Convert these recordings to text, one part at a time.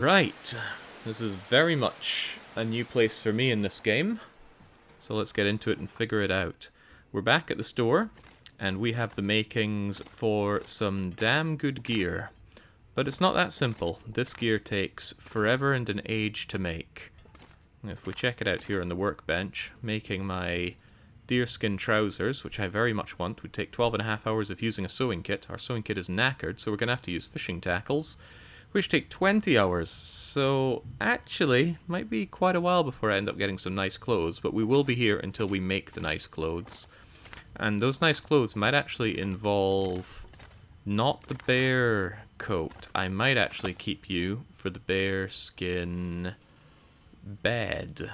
Right, this is very much a new place for me in this game, so let's get into it and figure it out. We're back at the store, and we have the makings for some damn good gear. But it's not that simple. This gear takes forever and an age to make. If we check it out here on the workbench, making my deerskin trousers, which I very much want, would take 12.5 hours of using a sewing kit. Our sewing kit is knackered, so we're going to have to use fishing tackles, which take 20 hours. So actually, might be quite a while before I end up getting some nice clothes, but we will be here until we make the nice clothes. And those nice clothes might actually involve not the bear coat. I might actually keep you for the bear skin bed.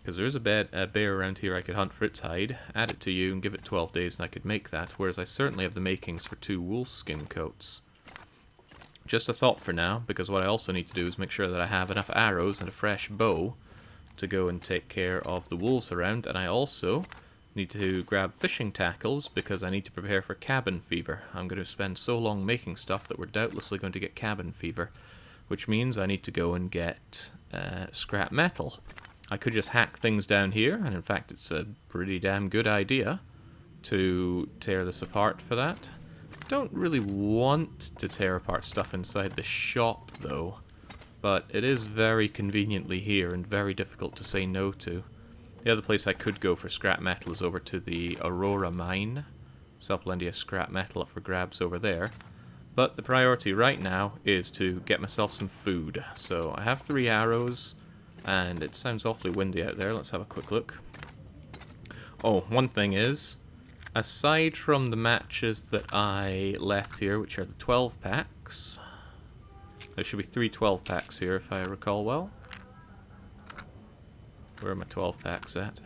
Because there is a bear around here I could hunt for its hide, add it to you and give it 12 days and I could make that, whereas I certainly have the makings for 2 wolf skin coats. Just a thought for now, because what I also need to do is make sure that I have enough arrows and a fresh bow to go and take care of the wolves around, and I also need to grab fishing tackles because I need to prepare for cabin fever. I'm going to spend so long making stuff that we're doubtlessly going to get cabin fever, which means I need to go and get scrap metal. I could just hack things down here, and in fact it's a pretty damn good idea to tear this apart for that. Don't really want to tear apart stuff inside the shop though, but it is very conveniently here and very difficult to say no to. The other place I could go for scrap metal is over to the Aurora mine. Sell plenty of scrap metal up for grabs over there. But the priority right now is to get myself some food. So I have 3 arrows, and it sounds awfully windy out there. Let's have a quick look. Oh, one thing is, aside from the matches that I left here, which are the 12 packs, there should be 3 12 packs here if I recall well. Where are my 12 packs at?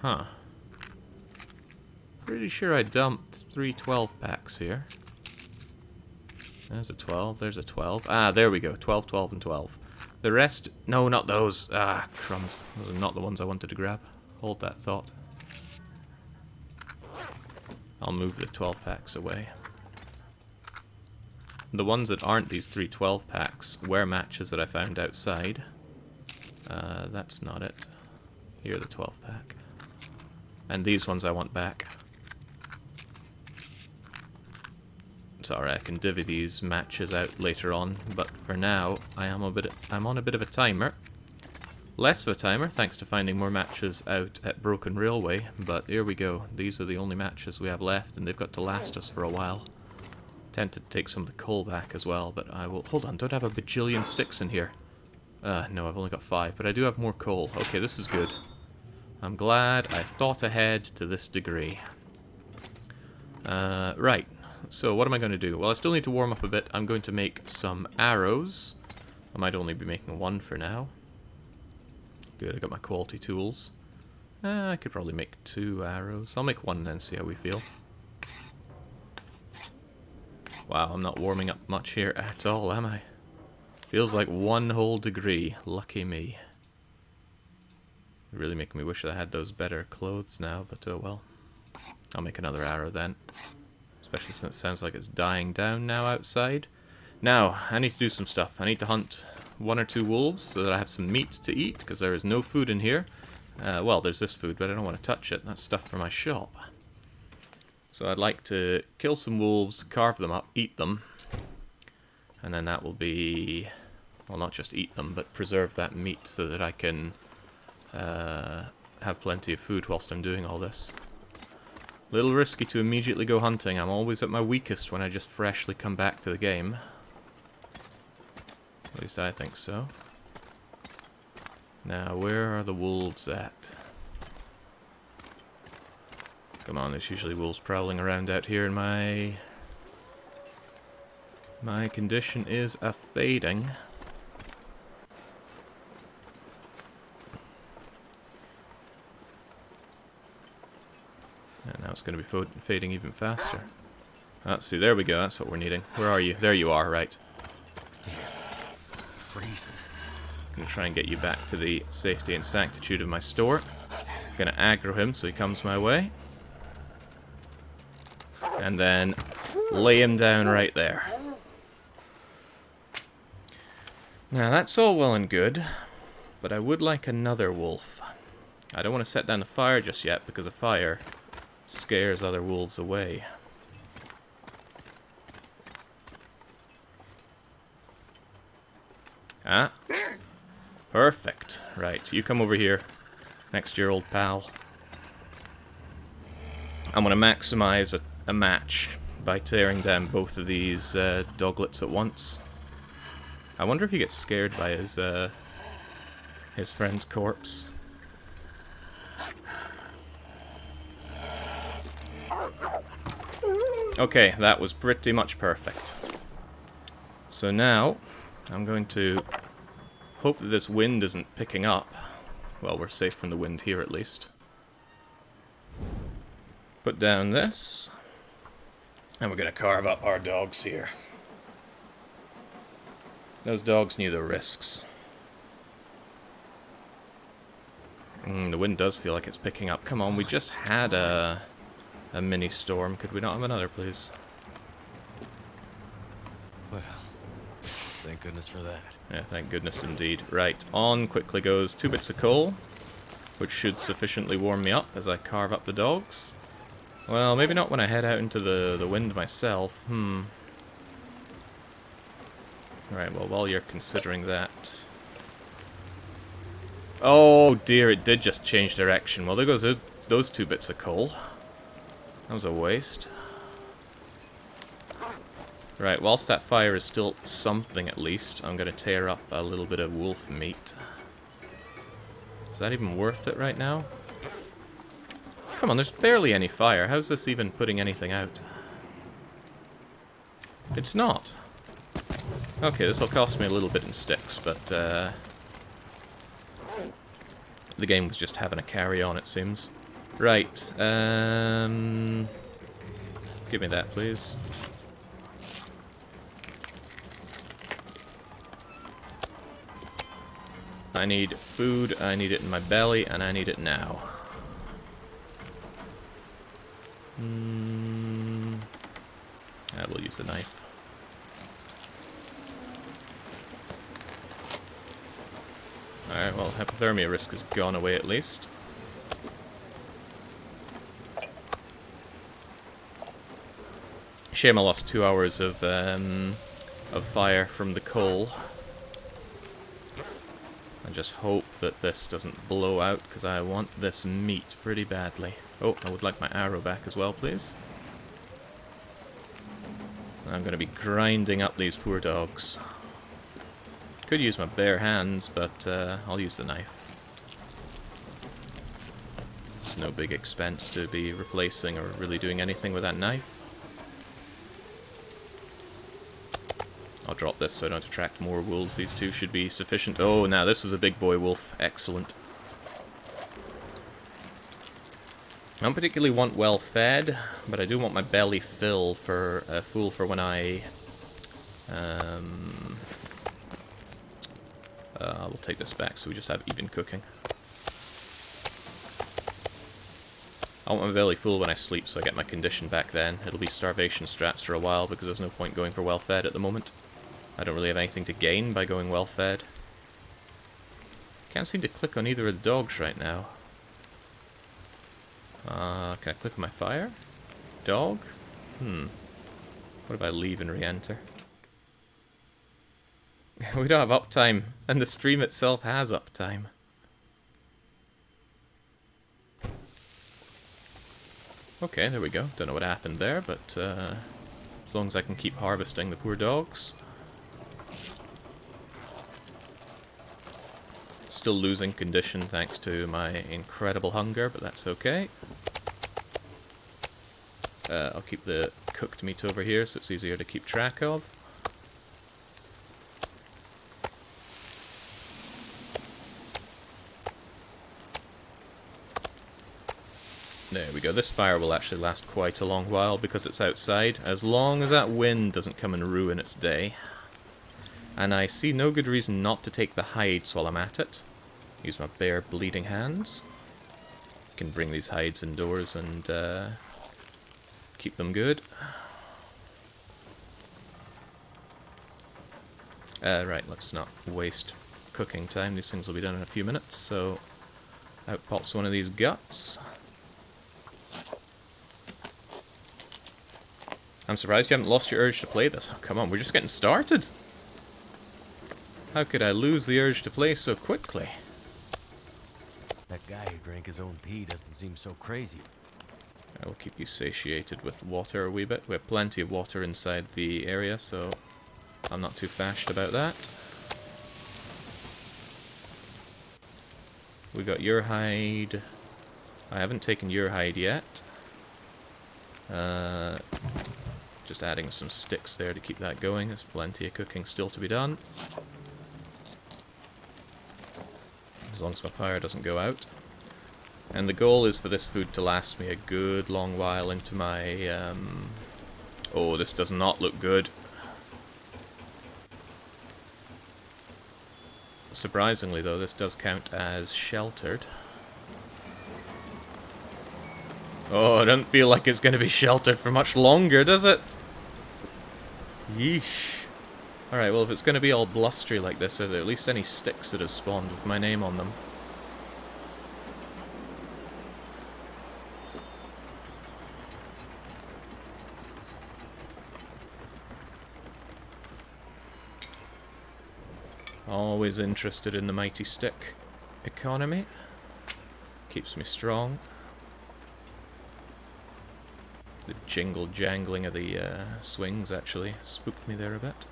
Huh. Pretty sure I dumped 3 12 packs here. There's a 12, there's a 12. Ah, there we go. 12, 12, and 12. The rest... No, not those. Ah, crumbs. Those are not the ones I wanted to grab. Hold that thought. I'll move the 12 packs away. The ones that aren't these 3 12 packs were matches that I found outside. That's not it. Here are the 12 pack. And these ones I want back. Sorry, I can divvy these matches out later on, but for now I'm on a bit of a timer. Less of a timer, thanks to finding more matches out at Broken Railway, but here we go. These are the only matches we have left, and they've got to last us for a while. Tempted to take some of the coal back as well, but I will... Hold on, don't I have a bajillion sticks in here? No, I've only got 5, but I do have more coal. Okay, this is good. I'm glad I thought ahead to this degree. Right, so what am I going to do? Well, I still need to warm up a bit. I'm going to make some arrows. I might only be making 1 for now. Good, I got my quality tools. I could probably make 2 arrows. I'll make 1 and then see how we feel. Wow, I'm not warming up much here at all, am I? Feels like 1 whole degree. Lucky me. Really making me wish that I had those better clothes now, but oh well. I'll make another arrow then. Especially since it sounds like it's dying down now outside. Now, I need to do some stuff. I need to hunt 1 or 2 wolves so that I have some meat to eat, because there is no food in here. Well, there's this food, but I don't want to touch it. That's stuff for my shop. So I'd like to kill some wolves, carve them up, eat them, and then that will be, well, not just eat them, but preserve that meat so that I can have plenty of food whilst I'm doing all this. A little risky to immediately go hunting. I'm always at my weakest when I just freshly come back to the game. At least I think so. Now, where are the wolves at? Come on, there's usually wolves prowling around out here, and my condition is a-fading. And now it's going to be fading even faster. Let's see, there we go, that's what we're needing. Where are you? There you are, right. Damn, I'm freezing. I'm going to try and get you back to the safety and sanctitude of my store. I'm going to aggro him so he comes my way. And then lay him down right there. Now that's all well and good, but I would like another wolf. I don't want to set down the fire just yet because a fire scares other wolves away. Ah, perfect. Right, you come over here next to your old pal. I'm going to maximize a match by tearing down both of these doglets at once. I wonder if he gets scared by his friend's corpse. Okay, that was pretty much perfect. So now, I'm going to hope that this wind isn't picking up. Well, we're safe from the wind here at least. Put down this. And we're going to carve up our dogs here. Those dogs knew the risks. The wind does feel like it's picking up. Come on, we just had a mini storm. Could we not have another, please? Well, thank goodness for that. Yeah, thank goodness indeed. Right, on quickly goes 2 bits of coal, which should sufficiently warm me up as I carve up the dogs. Well, maybe not when I head out into the wind myself. Right, well, while you're considering that... Oh dear, it did just change direction. Well, there goes those 2 bits of coal. That was a waste. Right, whilst that fire is still something at least, I'm going to tear up a little bit of wolf meat. Is that even worth it right now? Come on, there's barely any fire. How's this even putting anything out? It's not. Okay, this will cost me a little bit in sticks, but the game was just having a carry on, it seems. Right, give me that, please. I need food, I need it in my belly, and I need it now. I will use the knife. Alright, well, hypothermia risk has gone away at least. Shame I lost 2 hours of fire from the coal. I just hope that this doesn't blow out, because I want this meat pretty badly. Oh, I would like my arrow back as well, please. I'm going to be grinding up these poor dogs. Could use my bare hands, but I'll use the knife. It's no big expense to be replacing or really doing anything with that knife. I'll drop this so I don't attract more wolves. These 2 should be sufficient. Oh, now this was a big boy wolf. Excellent. I don't particularly want well fed, but I do want my belly full for when I... we'll take this back so we just have even cooking. I want my belly full when I sleep so I get my condition back then. It'll be starvation strats for a while because there's no point going for well fed at the moment. I don't really have anything to gain by going well fed. Can't seem to click on either of the dogs right now. Can I click on my fire? Dog? What if I leave and re-enter? We don't have uptime, and the stream itself has uptime. Okay, there we go. Don't know what happened there, but as long as I can keep harvesting the poor dogs. Still losing condition thanks to my incredible hunger, but that's okay. I'll keep the cooked meat over here so it's easier to keep track of. There we go. This fire will actually last quite a long while because it's outside, as long as that wind doesn't come and ruin its day. And I see no good reason not to take the hides while I'm at it. Use my bare bleeding hands. Can bring these hides indoors and keep them good. Right, let's not waste cooking time. These things will be done in a few minutes, so out pops one of these guts. I'm surprised you haven't lost your urge to play this. Oh, come on, we're just getting started. How could I lose the urge to play so quickly? That guy who drank his own pee doesn't seem so crazy. I will keep you satiated with water a wee bit. We have plenty of water inside the area, so I'm not too fashed about that. We got your hide. I haven't taken your hide yet. Just adding some sticks there to keep that going. There's plenty of cooking still to be done. As long as my fire doesn't go out. And the goal is for this food to last me a good long while into my... Oh, this does not look good. Surprisingly, though, this does count as sheltered. Oh, I don't feel like it's going to be sheltered for much longer, does it? Yeesh. Alright, well, if it's going to be all blustery like this, are there at least any sticks that have spawned with my name on them? Always interested in the mighty stick economy. Keeps me strong. The jingle jangling of the swings actually spooked me there a bit.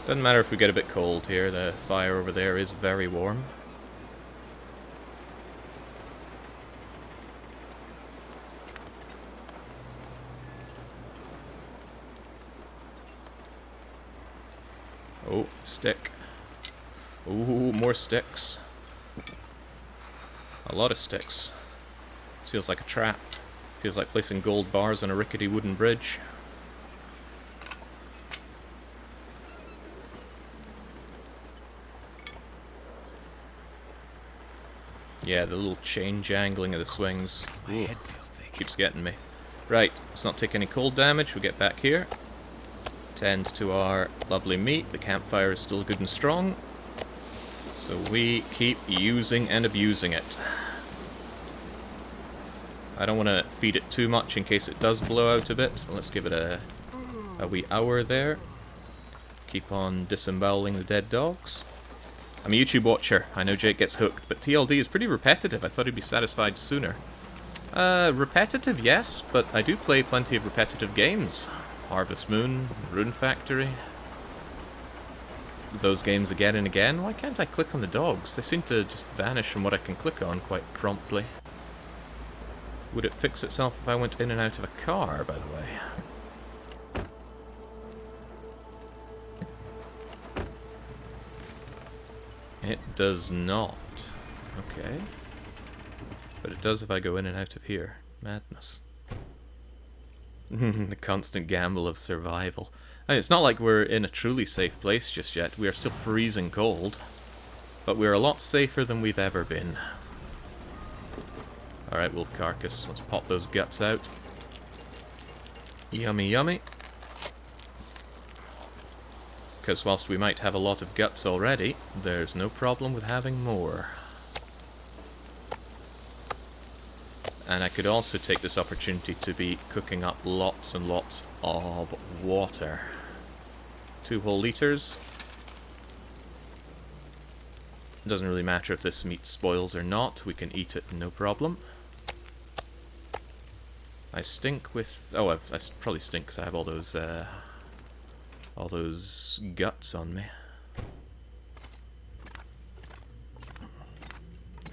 Doesn't matter if we get a bit cold here, the fire over there is very warm. Oh, stick. Ooh, more sticks. A lot of sticks. This feels like a trap. Feels like placing gold bars on a rickety wooden bridge. Yeah, the little chain jangling of the swings. Ooh, keeps getting me. Right, let's not take any cold damage. We'll get back here. Tend to our lovely meat. The campfire is still good and strong. So we keep using and abusing it. I don't want to feed it too much in case it does blow out a bit. Let's give it a wee hour there. Keep on disemboweling the dead dogs. I'm a YouTube watcher. I know Jake gets hooked, but TLD is pretty repetitive. I thought he'd be satisfied sooner. Repetitive, yes, but I do play plenty of repetitive games. Harvest Moon, Rune Factory. Those games again and again. Why can't I click on the dogs? They seem to just vanish from what I can click on quite promptly. Would it fix itself if I went in and out of a car, by the way? It does not. Okay. But it does if I go in and out of here. Madness. The constant gamble of survival. I mean, it's not like we're in a truly safe place just yet. We are still freezing cold. But we're a lot safer than we've ever been. Alright, wolf carcass. Let's pop those guts out. Yummy, yummy. Because whilst we might have a lot of guts already, there's no problem with having more. And I could also take this opportunity to be cooking up lots and lots of water. 2 whole liters. It doesn't really matter if this meat spoils or not, we can eat it no problem. I stink with... oh, I probably stink because I have all those guts on me.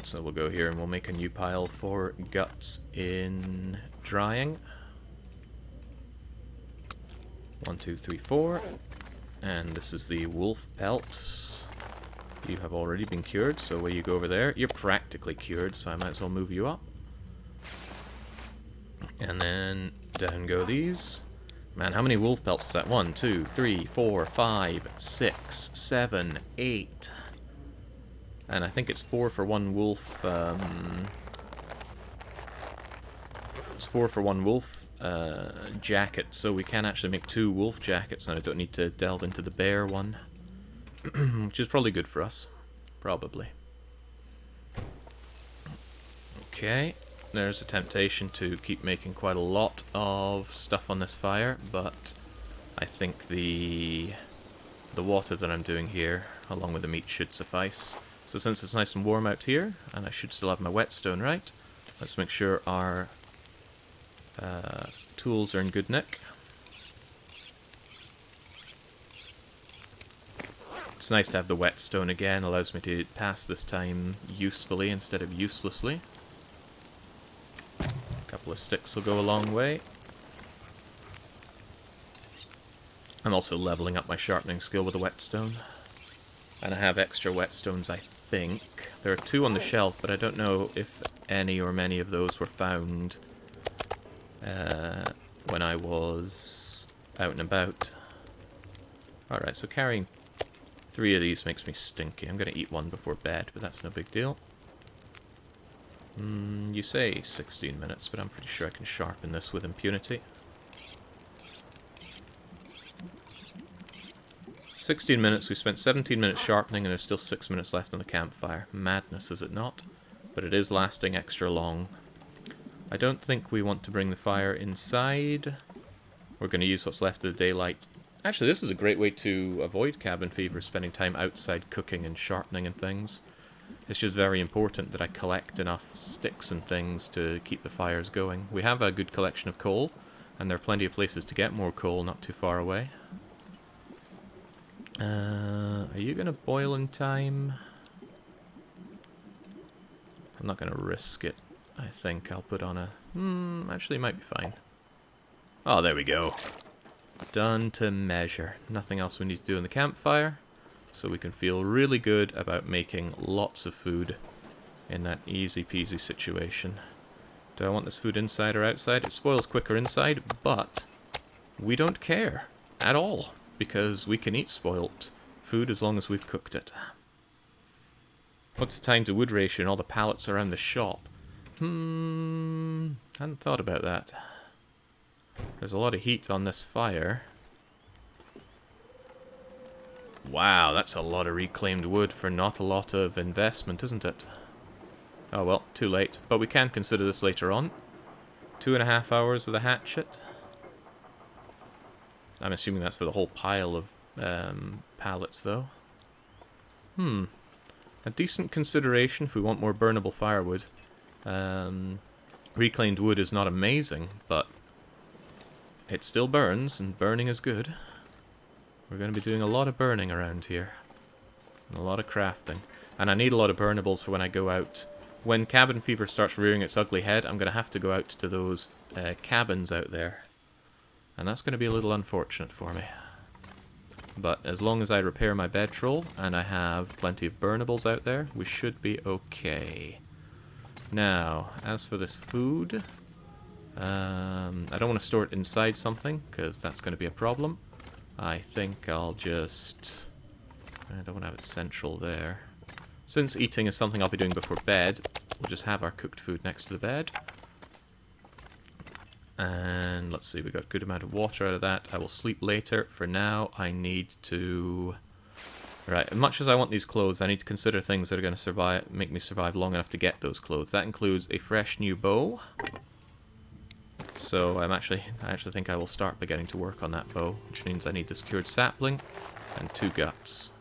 So we'll go here and we'll make a new pile for guts in drying. 1, 2, 3, 4. And this is the wolf pelt. You have already been cured, so away you go over there. You're practically cured, so I might as well move you up. And then down go these. Man, how many wolf pelts is that? 1, 2, 3, 4, 5, 6, 7, 8. And I think it's 4 for 1 wolf it's 4 for 1 wolf jacket, so we can actually make 2 wolf jackets, and I don't need to delve into the bear one. Which is probably good for us. Probably. Okay, there's a temptation to keep making quite a lot of stuff on this fire, but I think the water that I'm doing here, along with the meat, should suffice. So since it's nice and warm out here, and I should still have my whetstone right, let's make sure our tools are in good nick. It's nice to have the whetstone again, allows me to pass this time usefully instead of uselessly. A couple of sticks will go a long way. I'm also leveling up my sharpening skill with a whetstone. And I have extra whetstones, I think. There are 2 on the shelf, but I don't know if any or many of those were found when I was out and about. Alright, so carrying 3 of these makes me stinky. I'm going to eat one before bed, but that's no big deal. You say 16 minutes, but I'm pretty sure I can sharpen this with impunity. 16 minutes, we spent 17 minutes sharpening, and there's still 6 minutes left on the campfire. Madness, is it not? But it is lasting extra long. I don't think we want to bring the fire inside. We're going to use what's left of the daylight. Actually, this is a great way to avoid cabin fever, spending time outside cooking and sharpening and things. It's just very important that I collect enough sticks and things to keep the fires going. We have a good collection of coal, and there are plenty of places to get more coal not too far away. Are you going to boil in time? I'm not going to risk it. I think I'll put on a... actually it might be fine. Oh, there we go. Done to measure. Nothing else we need to do in the campfire. So we can feel really good about making lots of food in that easy peasy situation. Do I want this food inside or outside? It spoils quicker inside, but we don't care at all, because we can eat spoilt food as long as we've cooked it. What's the time to wood ratio and all the pallets around the shop? Hadn't thought about that. There's a lot of heat on this fire. Wow, that's a lot of reclaimed wood for not a lot of investment, isn't it? Oh well, too late. But we can consider this later on. 2.5 hours of the hatchet. I'm assuming that's for the whole pile of pallets, though. A decent consideration if we want more burnable firewood. Reclaimed wood is not amazing, but it still burns, and burning is good. We're going to be doing a lot of burning around here. And a lot of crafting. And I need a lot of burnables for when I go out. When cabin fever starts rearing its ugly head, I'm going to have to go out to those cabins out there. And that's going to be a little unfortunate for me. But as long as I repair my bedroll and I have plenty of burnables out there, we should be okay. Now, as for this food, I don't want to store it inside something, because that's going to be a problem. I think I'll just... I don't want to have it central there. Since eating is something I'll be doing before bed, we'll just have our cooked food next to the bed. And let's see, we got a good amount of water out of that. I will sleep later. For now, I need to... Right, as much as I want these clothes, I need to consider things that are going to make me survive long enough to get those clothes. That includes a fresh new bow. So I actually think I will start by getting to work on that bow, which means I need the secured sapling and 2 guts.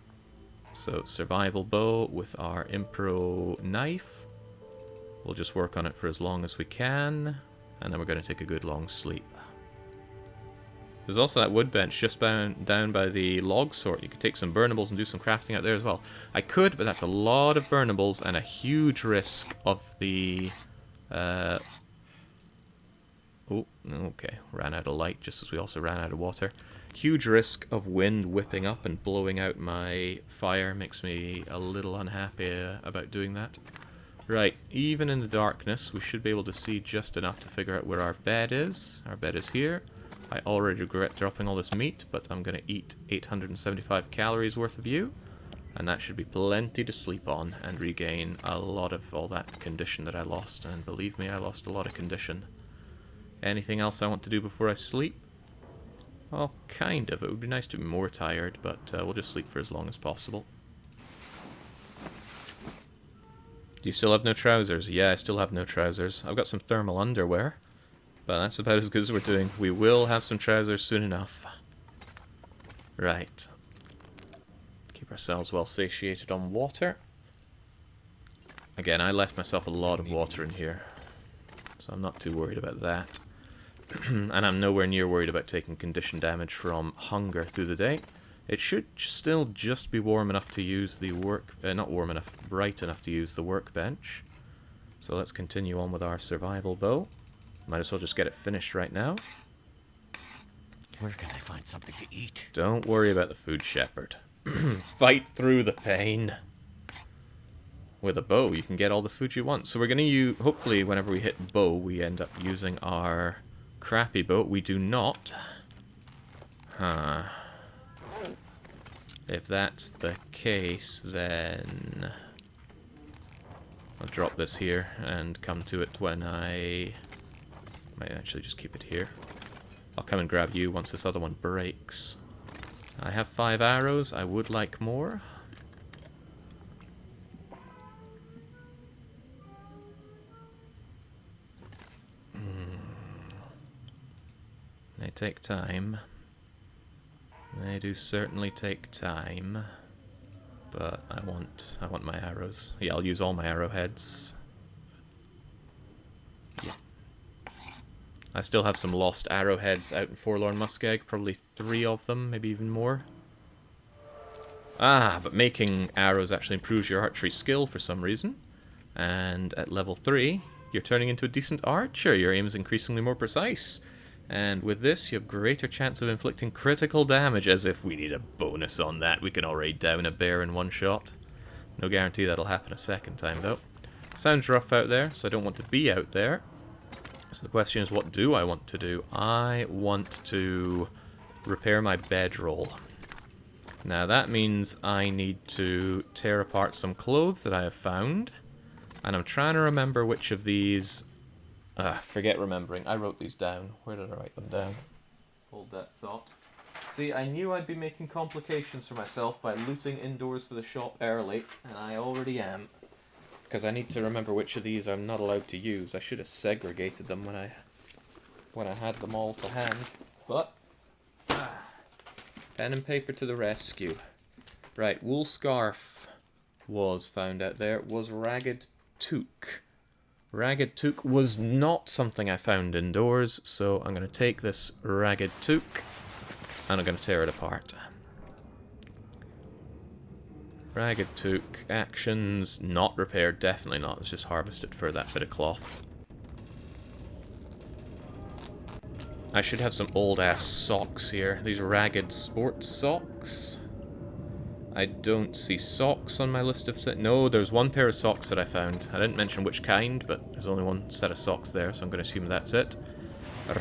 So survival bow with our Impro knife. We'll just work on it for as long as we can, and then we're going to take a good long sleep. There's also that wood bench just down by the log sort. You could take some burnables and do some crafting out there as well. I could, but that's a lot of burnables and a huge risk of the... Oh, okay. Ran out of light just as we also ran out of water. Huge risk of wind whipping up and blowing out my fire. Makes me a little unhappy about doing that. Right, even in the darkness, we should be able to see just enough to figure out where our bed is. Our bed is here. I already regret dropping all this meat, but I'm going to eat 875 calories worth of you. And that should be plenty to sleep on and regain a lot of all that condition that I lost. And believe me, I lost a lot of condition. Anything else I want to do before I sleep? Well, kind of. It would be nice to be more tired, but we'll just sleep for as long as possible. Do you still have no trousers? Yeah, I still have no trousers. I've got some thermal underwear, but that's about as good as we're doing. We will have some trousers soon enough. Right. Keep ourselves well satiated on water. Again, I left myself a lot of water in here, so I'm not too worried about that. And I'm nowhere near worried about taking condition damage from hunger through the day. It should still just be warm enough to use the not warm enough, bright enough to use the workbench. So let's continue on with our survival bow. Might as well just get it finished right now. Where can I find something to eat? Don't worry about the food, shepherd. Fight through the pain. With a bow, you can get all the food you want. So we're going to use, hopefully whenever we hit bow, we end up using our crappy bow. We do not. Huh. If that's the case, then I'll drop this here and come to it when I might actually just keep it here. I'll come and grab you once this other one breaks. I have 5 arrows. I would like more. They take time. They do certainly take time. But I want my arrows. Yeah, I'll use all my arrowheads. Yeah. I still have some lost arrowheads out in Forlorn Muskeg, probably 3 of them, maybe even more. Ah, but making arrows actually improves your archery skill for some reason. And at level 3, you're turning into a decent archer. Your aim is increasingly more precise. And with this, you have greater chance of inflicting critical damage, as if we need a bonus on that. We can already down a bear in one shot. No guarantee that'll happen a second time, though. Sounds rough out there, so I don't want to be out there. So the question is, what do I want to do? I want to repair my bedroll. Now that means I need to tear apart some clothes that I have found. And I'm trying to remember which of these... forget remembering. I wrote these down. Where did I write them down? Hold that thought. See, I knew I'd be making complications for myself by looting indoors for the shop early, and I already am. Because I need to remember which of these I'm not allowed to use. I should have segregated them when I had them all to hand. But, pen and paper to the rescue. Right, wool scarf was found out there. Was ragged toque. Ragged toque was not something I found indoors, so I'm going to take this ragged toque and I'm going to tear it apart. Ragged toque, actions, not repaired, definitely not. Let's just harvest it for that bit of cloth. I should have some old ass socks here. These ragged sports socks. I don't see socks on my list of things. No, there's one pair of socks that I found. I didn't mention which kind, but there's only one set of socks there, so I'm going to assume that's it.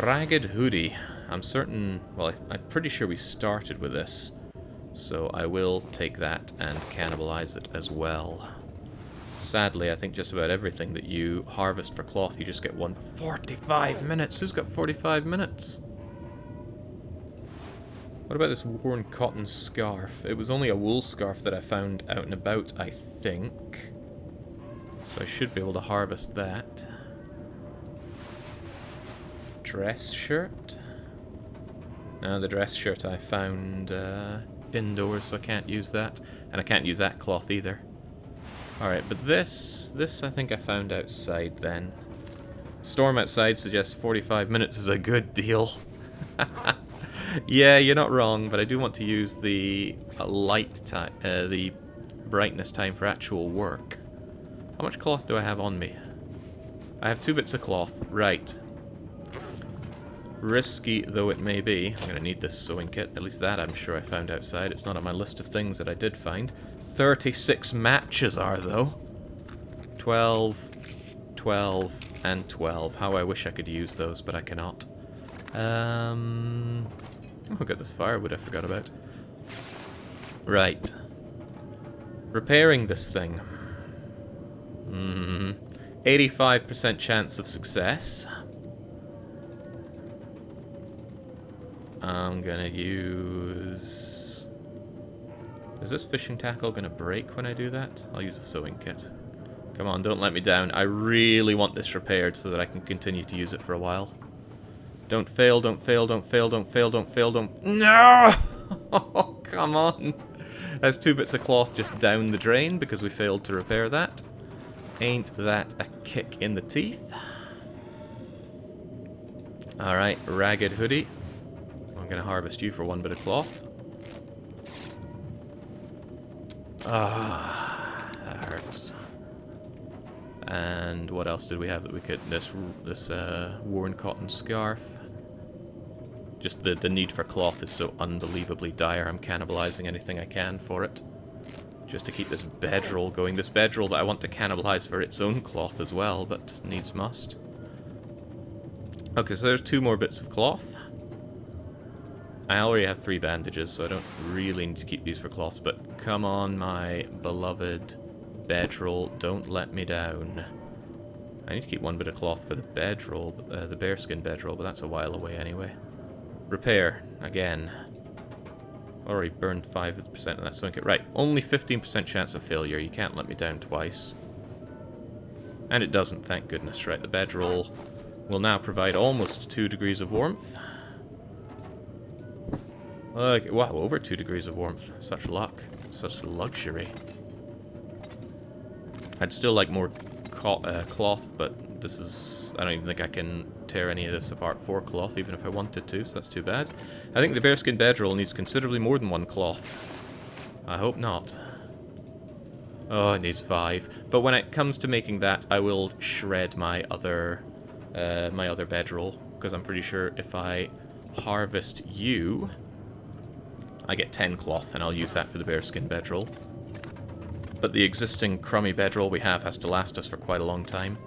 Ragged hoodie. I'm certain... Well, I'm pretty sure we started with this. So I will take that and cannibalize it as well. Sadly, I think just about everything that you harvest for cloth, you just get one. 45 minutes! Who's got 45 minutes? What about this worn cotton scarf? It was only a wool scarf that I found out and about, I think. So I should be able to harvest that. Dress shirt? No, the dress shirt I found indoors, so I can't use that. And I can't use that cloth either. Alright, but this I think I found outside then. Storm outside suggests 45 minutes is a good deal. Yeah, you're not wrong, but I do want to use the light time, the brightness time for actual work. How much cloth do I have on me? I have 2 bits of cloth. Right. Risky though it may be, I'm going to need this sewing kit. At least that I'm sure I found outside. It's not on my list of things that I did find. 36 matches are, though. 12, 12, and 12. How I wish I could use those, but I cannot. Oh, got this firewood I forgot about. Right. Repairing this thing. 85% chance of success. I'm gonna use... Is this fishing tackle gonna break when I do that? I'll use a sewing kit. Come on, don't let me down. I really want this repaired so that I can continue to use it for a while. Don't fail, don't fail, don't fail, don't fail, don't fail, don't... No! Oh, come on. That's 2 bits of cloth just down the drain because we failed to repair that. Ain't that a kick in the teeth? Alright, ragged hoodie. I'm gonna harvest you for 1 bit of cloth. Ah, that hurts. And what else did we have that we could... This worn cotton scarf. Just the need for cloth is so unbelievably dire. I'm cannibalizing anything I can for it. Just to keep this bedroll going. This bedroll that I want to cannibalize for its own cloth as well, but needs must. Okay, so there's 2 more bits of cloth. I already have 3 bandages, so I don't really need to keep these for cloths, but come on, my beloved bedroll, don't let me down. I need to keep 1 bit of cloth for the bedroll, the bearskin bedroll, but that's a while away anyway. Repair, again. Already burned 5% of that sewing kit. Right, only 15% chance of failure. You can't let me down twice. And it doesn't, thank goodness. Right, the bedroll will now provide almost 2 degrees of warmth. Okay, wow, over 2 degrees of warmth. Such luck. Such luxury. I'd still like more cloth, but this is... I don't even think I can tear any of this apart for cloth, even if I wanted to, so that's too bad. I think the bearskin bedroll needs considerably more than 1 cloth. I hope not. Oh, it needs 5. But when it comes to making that, I will shred my other bedroll, because I'm pretty sure if I harvest you, I get 10 cloth, and I'll use that for the bearskin bedroll. But the existing crummy bedroll we have has to last us for quite a long time.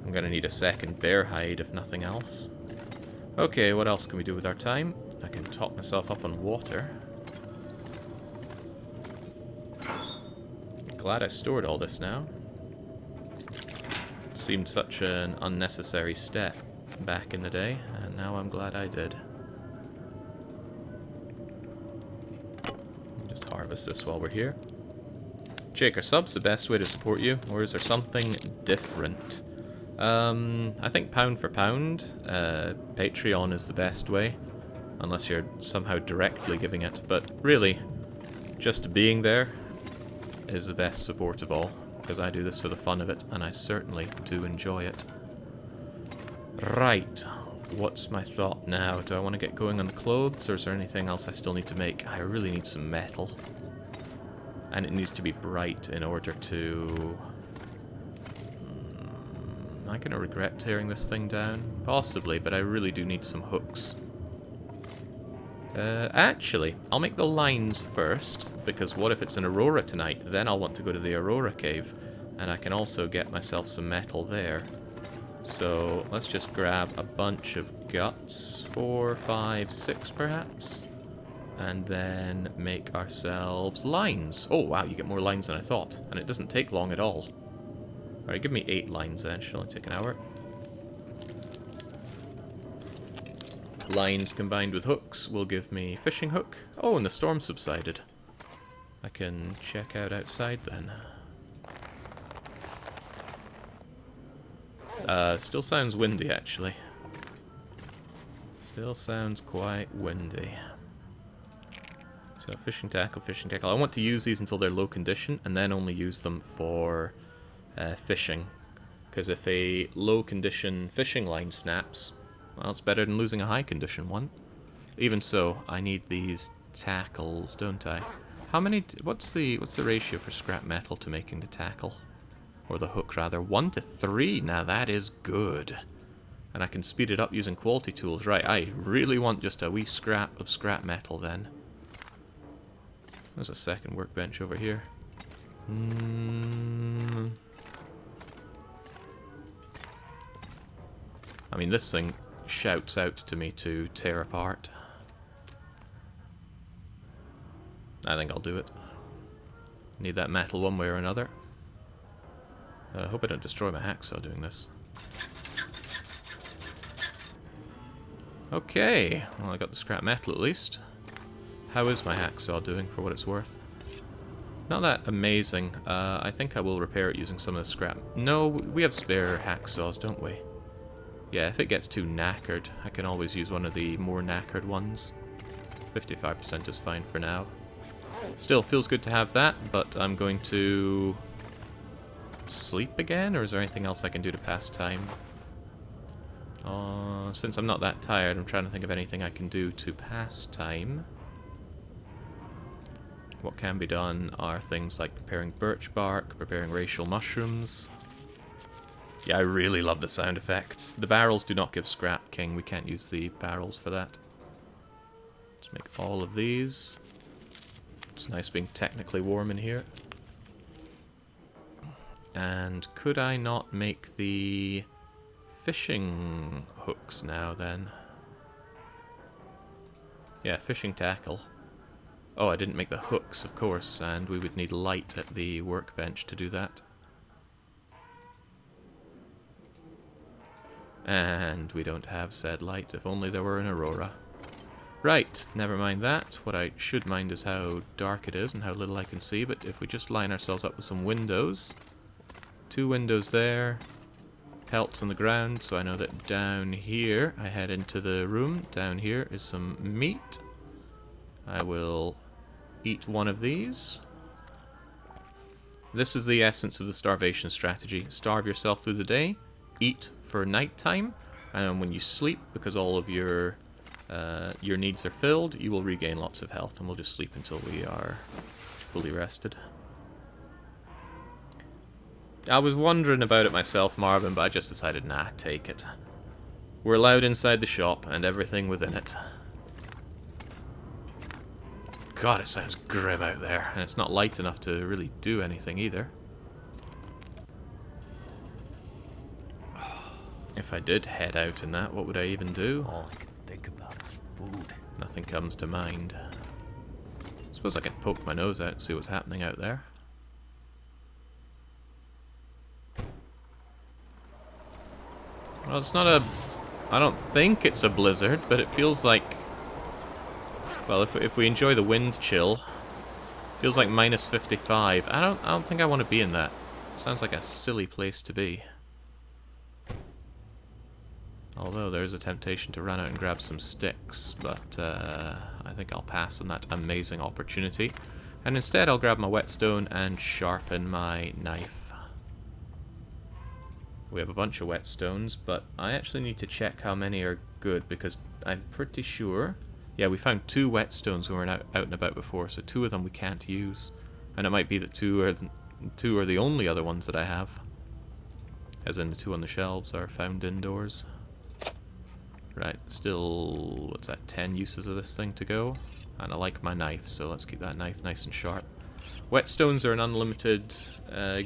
I'm gonna need a second bear hide, if nothing else. Okay, what else can we do with our time? I can top myself up on water. Glad I stored all this now. Seemed such an unnecessary step back in the day, and now I'm glad I did. Just harvest this while we're here. Jake, are subs the best way to support you, or is there something different? I think pound for pound, Patreon is the best way, unless you're somehow directly giving it, but really, just being there is the best support of all, because I do this for the fun of it, and I certainly do enjoy it. Right, what's my thought now? Do I want to get going on the clothes, or is there anything else I still need to make? I really need some metal. And it needs to be bright in order to... Am I going to regret tearing this thing down? Possibly, but I really do need some hooks. Actually, I'll make the lines first, because what if it's an Aurora tonight? Then I'll want to go to the Aurora cave, and I can also get myself some metal there. So, let's just grab a bunch of guts, 4, 5, 6 perhaps, and then make ourselves lines. Oh wow, you get more lines than I thought, and it doesn't take long at all. Alright, give me 8 lines then, should only take an hour. Lines combined with hooks will give me fishing hook. Oh, and the storm subsided. I can check out outside then. Still sounds windy actually. Still sounds quite windy. So fishing tackle, fishing tackle. I want to use these until they're low condition and then only use them for fishing. Because if a low condition fishing line snaps, well, it's better than losing a high condition one. Even so, I need these tackles, don't I? How many... What's the ratio for scrap metal to making the tackle? Or the hook, rather. 1 to 3. Now that is good. And I can speed it up using quality tools. Right, I really want just a wee scrap of scrap metal then. There's a second workbench over here. I mean, this thing shouts out to me to tear apart. I think I'll do it. Need that metal one way or another. I hope I don't destroy my hacksaw doing this. Okay, well I got the scrap metal at least. How is my hacksaw doing for what it's worth? Not that amazing. I think I will repair it using some of the scrap. No, we have spare hacksaws, don't we? Yeah, if it gets too knackered, I can always use one of the more knackered ones. 55% is fine for now. Still, feels good to have that, but I'm going to sleep again, or is there anything else I can do to pass time? Since I'm not that tired, I'm trying to think of anything I can do to pass time. What can be done are things like preparing birch bark, preparing racial mushrooms. Yeah, I really love the sound effects. The barrels do not give scrap, King. We can't use the barrels for that. Let's make all of these. It's nice being technically warm in here. And could I not make the fishing hooks now, then? Yeah, fishing tackle. Oh, I didn't make the hooks, of course, and we would need light at the workbench to do that. And we don't have said light, if only there were an aurora. Right, never mind that. What I should mind is how dark it is and how little I can see, but if we just line ourselves up with some windows. 2 windows there. Pelts on the ground, so I know that down here, I head into the room. Down here is some meat. I will eat one of these. This is the essence of the starvation strategy. Starve yourself through the day, eat for nighttime, and when you sleep, because all of your needs are filled, you will regain lots of health, and we'll just sleep until we are fully rested. I was wondering about it myself, Marvin, but I just decided, nah, take it. We're allowed inside the shop, and everything within it. God, it sounds grim out there, and it's not light enough to really do anything either. If I did head out in that, what would I even do? All I can think about is food. Nothing comes to mind. I suppose I could poke my nose out and see what's happening out there. Well, it's not a... I don't think it's a blizzard, but it feels like... Well, if we enjoy the wind chill, feels like minus 55. I don't think I want to be in that. Sounds like a silly place to be. Although there's a temptation to run out and grab some sticks, but I think I'll pass on that amazing opportunity. And instead I'll grab my whetstone and sharpen my knife. We have a bunch of whetstones, but I actually need to check how many are good, because I'm pretty sure... Yeah, we found 2 whetstones when we were out and about before, so 2 of them we can't use. And it might be that 2 are the only other ones that I have. As in the 2 on the shelves are found indoors. Right, still, what's that, 10 uses of this thing to go? And I like my knife, so let's keep that knife nice and sharp. Whetstones are an unlimited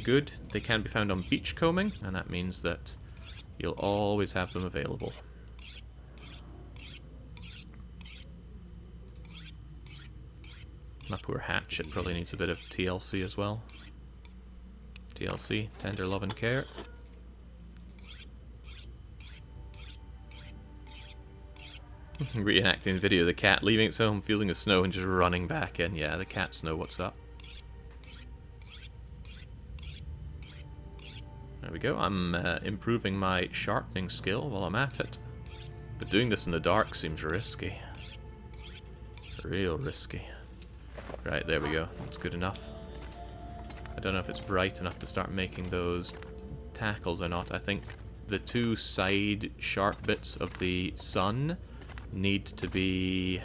good. They can be found on beachcombing, and that means that you'll always have them available. My poor hatchet probably needs a bit of TLC as well. TLC, tender love and care. Reenacting the video of the cat leaving its home, feeling the snow, and just running back in. Yeah, the cats know what's up. There we go. I'm improving my sharpening skill while I'm at it. But doing this in the dark seems risky. Real risky. Right, there we go. That's good enough. I don't know if it's bright enough to start making those tackles or not. I think the 2 side sharp bits of the sun need to be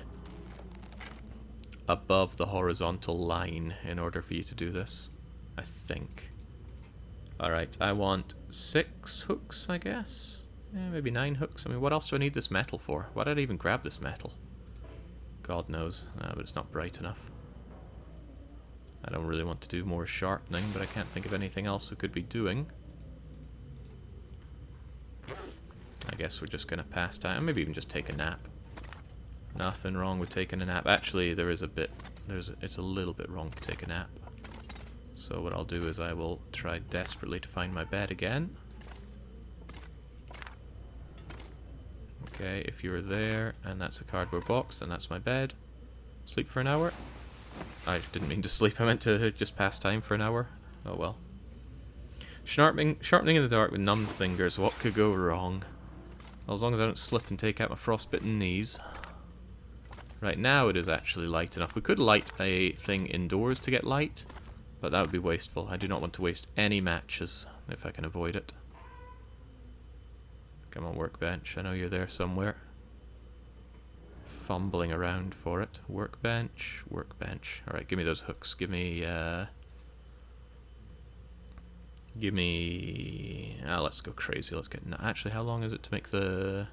above the horizontal line in order for you to do this, I think. Alright, I want 6 hooks, I guess? Yeah, maybe 9 hooks. I mean, what else do I need this metal for? Why did I even grab this metal? God knows, but it's not bright enough. I don't really want to do more sharpening, but I can't think of anything else we could be doing. I guess we're just going to pass time, maybe even just take a nap. Nothing wrong with taking a nap. Actually, there is a bit, it's a little bit wrong to take a nap. So what I'll do is I will try desperately to find my bed again. Okay, if you were there, and that's a cardboard box, then that's my bed. Sleep for an hour? I didn't mean to sleep, I meant to just pass time for an hour. Oh well. Sharpening in the dark with numb fingers, what could go wrong? Well, as long as I don't slip and take out my frostbitten knees. Right, now it is actually light enough. We could light a thing indoors to get light, but that would be wasteful. I do not want to waste any matches, if I can avoid it. Come on, workbench. I know you're there somewhere. Fumbling around for it. Workbench, workbench. Alright, give me those hooks. Give me, let's go crazy. Let's get... Actually, how long is it to make the...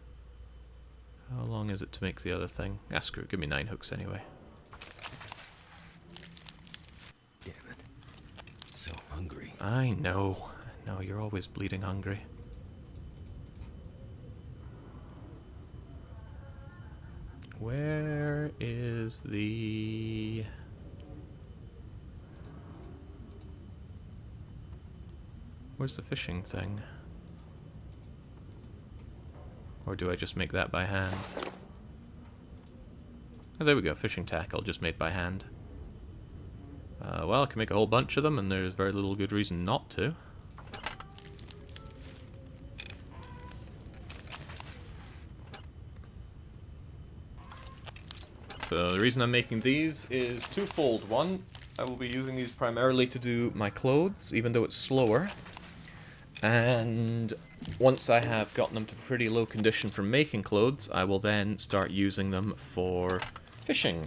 How long is it to make the other thing? Ah, screw it. Give me 9 hooks anyway. Damn it. So hungry. I know. I know, you're always bleeding hungry. Where is the... Where's the fishing thing? Or do I just make that by hand? Oh, there we go, fishing tackle, just made by hand. Well, I can make a whole bunch of them, and there's very little good reason not to. So the reason I'm making these is twofold. One, I will be using these primarily to do my clothes, even though it's slower. And once I have gotten them to pretty low condition from making clothes, I will then start using them for fishing.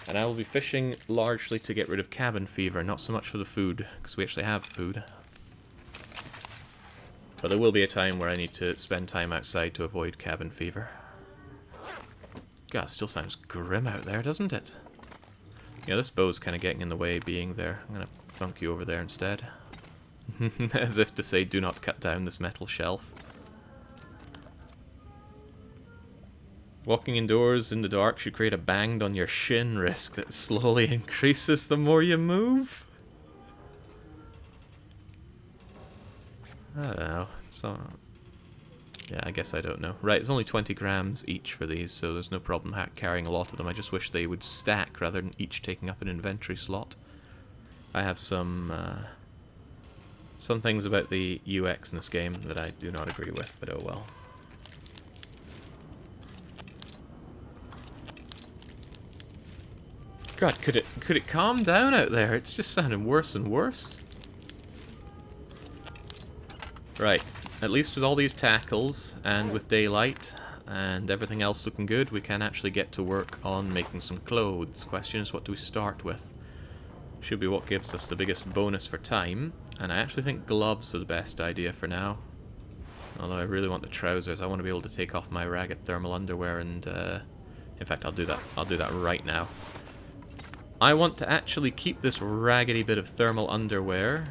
And I will be fishing largely to get rid of cabin fever, not so much for the food, because we actually have food. But there will be a time where I need to spend time outside to avoid cabin fever. God, it still sounds grim out there, doesn't it? Yeah, this bow's kind of getting in the way being there. I'm going to thunk you over there instead. As if to say, do not cut down this metal shelf. Walking indoors in the dark should create a banged on your shin risk that slowly increases the more you move. I don't know. So, yeah, I guess I don't know. Right, it's only 20 grams each for these, so there's no problem carrying a lot of them. I just wish they would stack rather than each taking up an inventory slot. I have some things about the UX in this game that I do not agree with, but oh well. God, could it calm down out there? It's just sounding worse and worse. Right, at least with all these tackles, and with daylight, and everything else looking good, we can actually get to work on making some clothes. Question is, what do we start with? Should be what gives us the biggest bonus for time, and I actually think gloves are the best idea for now. Although I really want the trousers. I want to be able to take off my ragged thermal underwear and, in fact, I'll do that. I'll do that right now. I want to actually keep this raggedy bit of thermal underwear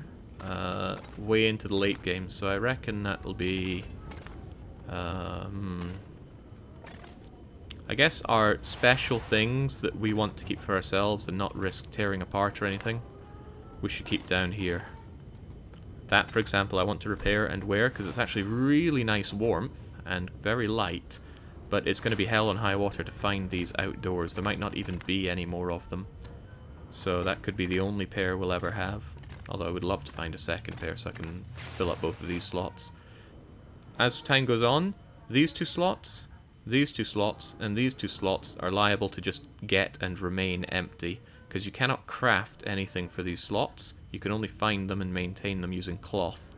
way into the late game, so I reckon that'll be... I guess our special things that we want to keep for ourselves and not risk tearing apart or anything, we should keep down here. That, for example, I want to repair and wear because it's actually really nice warmth and very light, but it's going to be hell on high water to find these outdoors. There might not even be any more of them. So that could be the only pair we'll ever have. Although I would love to find a second pair so I can fill up both of these slots. As time goes on, these two slots, and these two slots are liable to just get and remain empty, because you cannot craft anything for these slots. You can only find them and maintain them using cloth.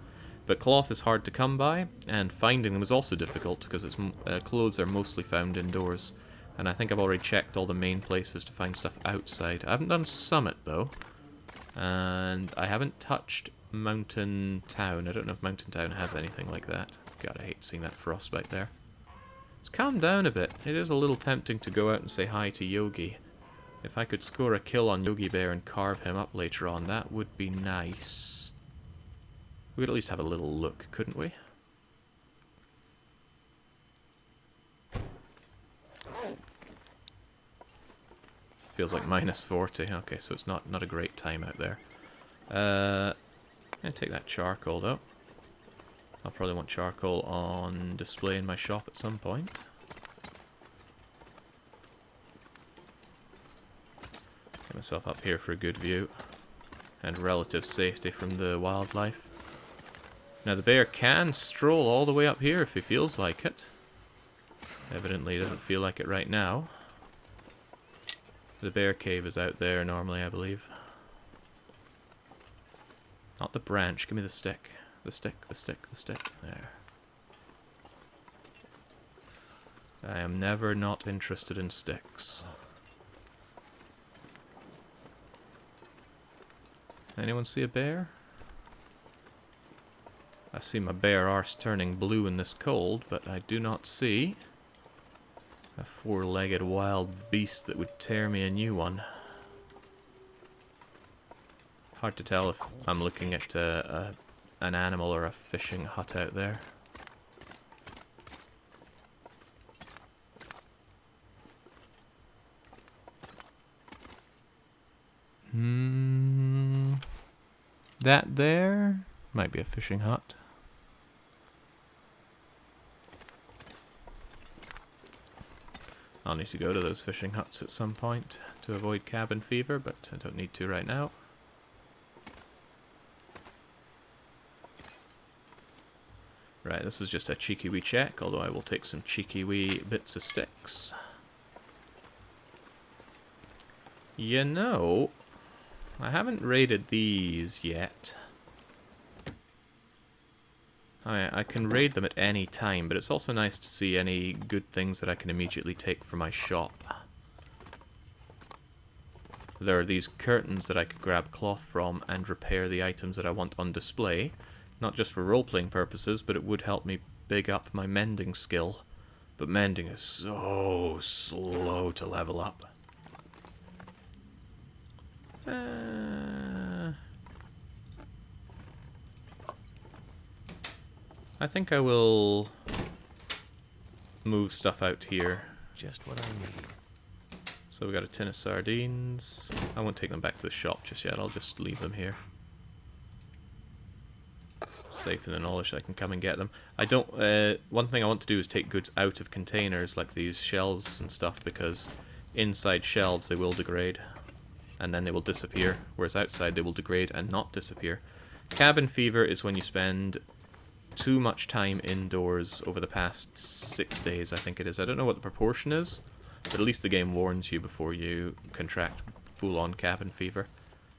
But cloth is hard to come by, and finding them is also difficult, because clothes are mostly found indoors. And I think I've already checked all the main places to find stuff outside. I haven't done Summit, though. And I haven't touched Mountain Town. I don't know if Mountain Town has anything like that. God, I hate seeing that frostbite there. Let's calm down a bit. It is a little tempting to go out and say hi to Yogi. If I could score a kill on Yogi Bear and carve him up later on, that would be nice. We could at least have a little look, couldn't we? Feels like minus 40. Okay, so it's not a great time out there. I'm going to take that charcoal, though. I'll probably want charcoal on display in my shop at some point. myself up here for a good view and relative safety from the wildlife. Now the bear can stroll all the way up here if he feels like it. Evidently he doesn't feel like it right now. The bear cave is out there normally, I believe. Not the branch, give me the stick. The stick, the stick, the stick. There. I am never not interested in sticks. Anyone see a bear? I see my bare arse turning blue in this cold, but I do not see a four-legged wild beast that would tear me a new one. Hard to tell if I'm looking at an animal or a fishing hut out there. That there might be a fishing hut. I'll need to go to those fishing huts at some point to avoid cabin fever, but I don't need to right now. Right, this is just a cheeky wee check, although I will take some cheeky wee bits of sticks. You know, I haven't raided these yet. I can raid them at any time, but it's also nice to see any good things that I can immediately take for my shop. There are these curtains that I could grab cloth from and repair the items that I want on display. Not just for role-playing purposes, but it would help me big up my mending skill. But mending is so slow to level up. I think I will move stuff out here. Just what I need. So we got a tin of sardines. I won't take them back to the shop just yet. I'll just leave them here. Safe in the knowledge that I can come and get them. I don't. One thing I want to do is take goods out of containers like these shelves and stuff, because inside shelves they will degrade and then they will disappear, whereas outside they will degrade and not disappear. Cabin fever is when you spend too much time indoors over the past 6 days, I think it is. I don't know what the proportion is, but at least the game warns you before you contract full-on cabin fever.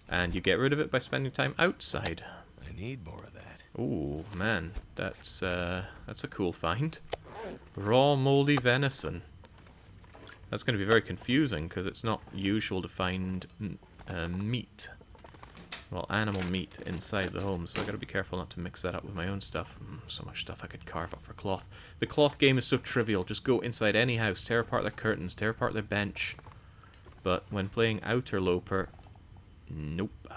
And you get rid of it by spending time outside. I need more of that. Ooh, man, that's a cool find. Raw moldy venison. That's going to be very confusing because it's not usual to find meat. Well, animal meat inside the home, so I gotta be careful not to mix that up with my own stuff. So much stuff I could carve up for cloth. The cloth game is so trivial. Just go inside any house, tear apart their curtains, tear apart their bench. But when playing Outerloper, nope.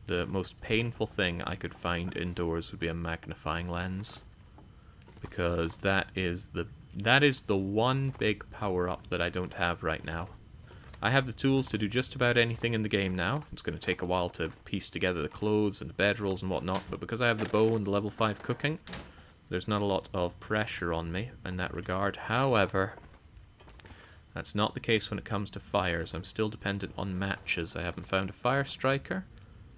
The most painful thing I could find indoors would be a magnifying lens, because that is the one big power-up that I don't have right now. I have the tools to do just about anything in the game now. It's going to take a while to piece together the clothes and the bedrolls and whatnot, but because I have the bow and the level 5 cooking, there's not a lot of pressure on me in that regard. However, that's not the case when it comes to fires. I'm still dependent on matches. I haven't found a fire striker.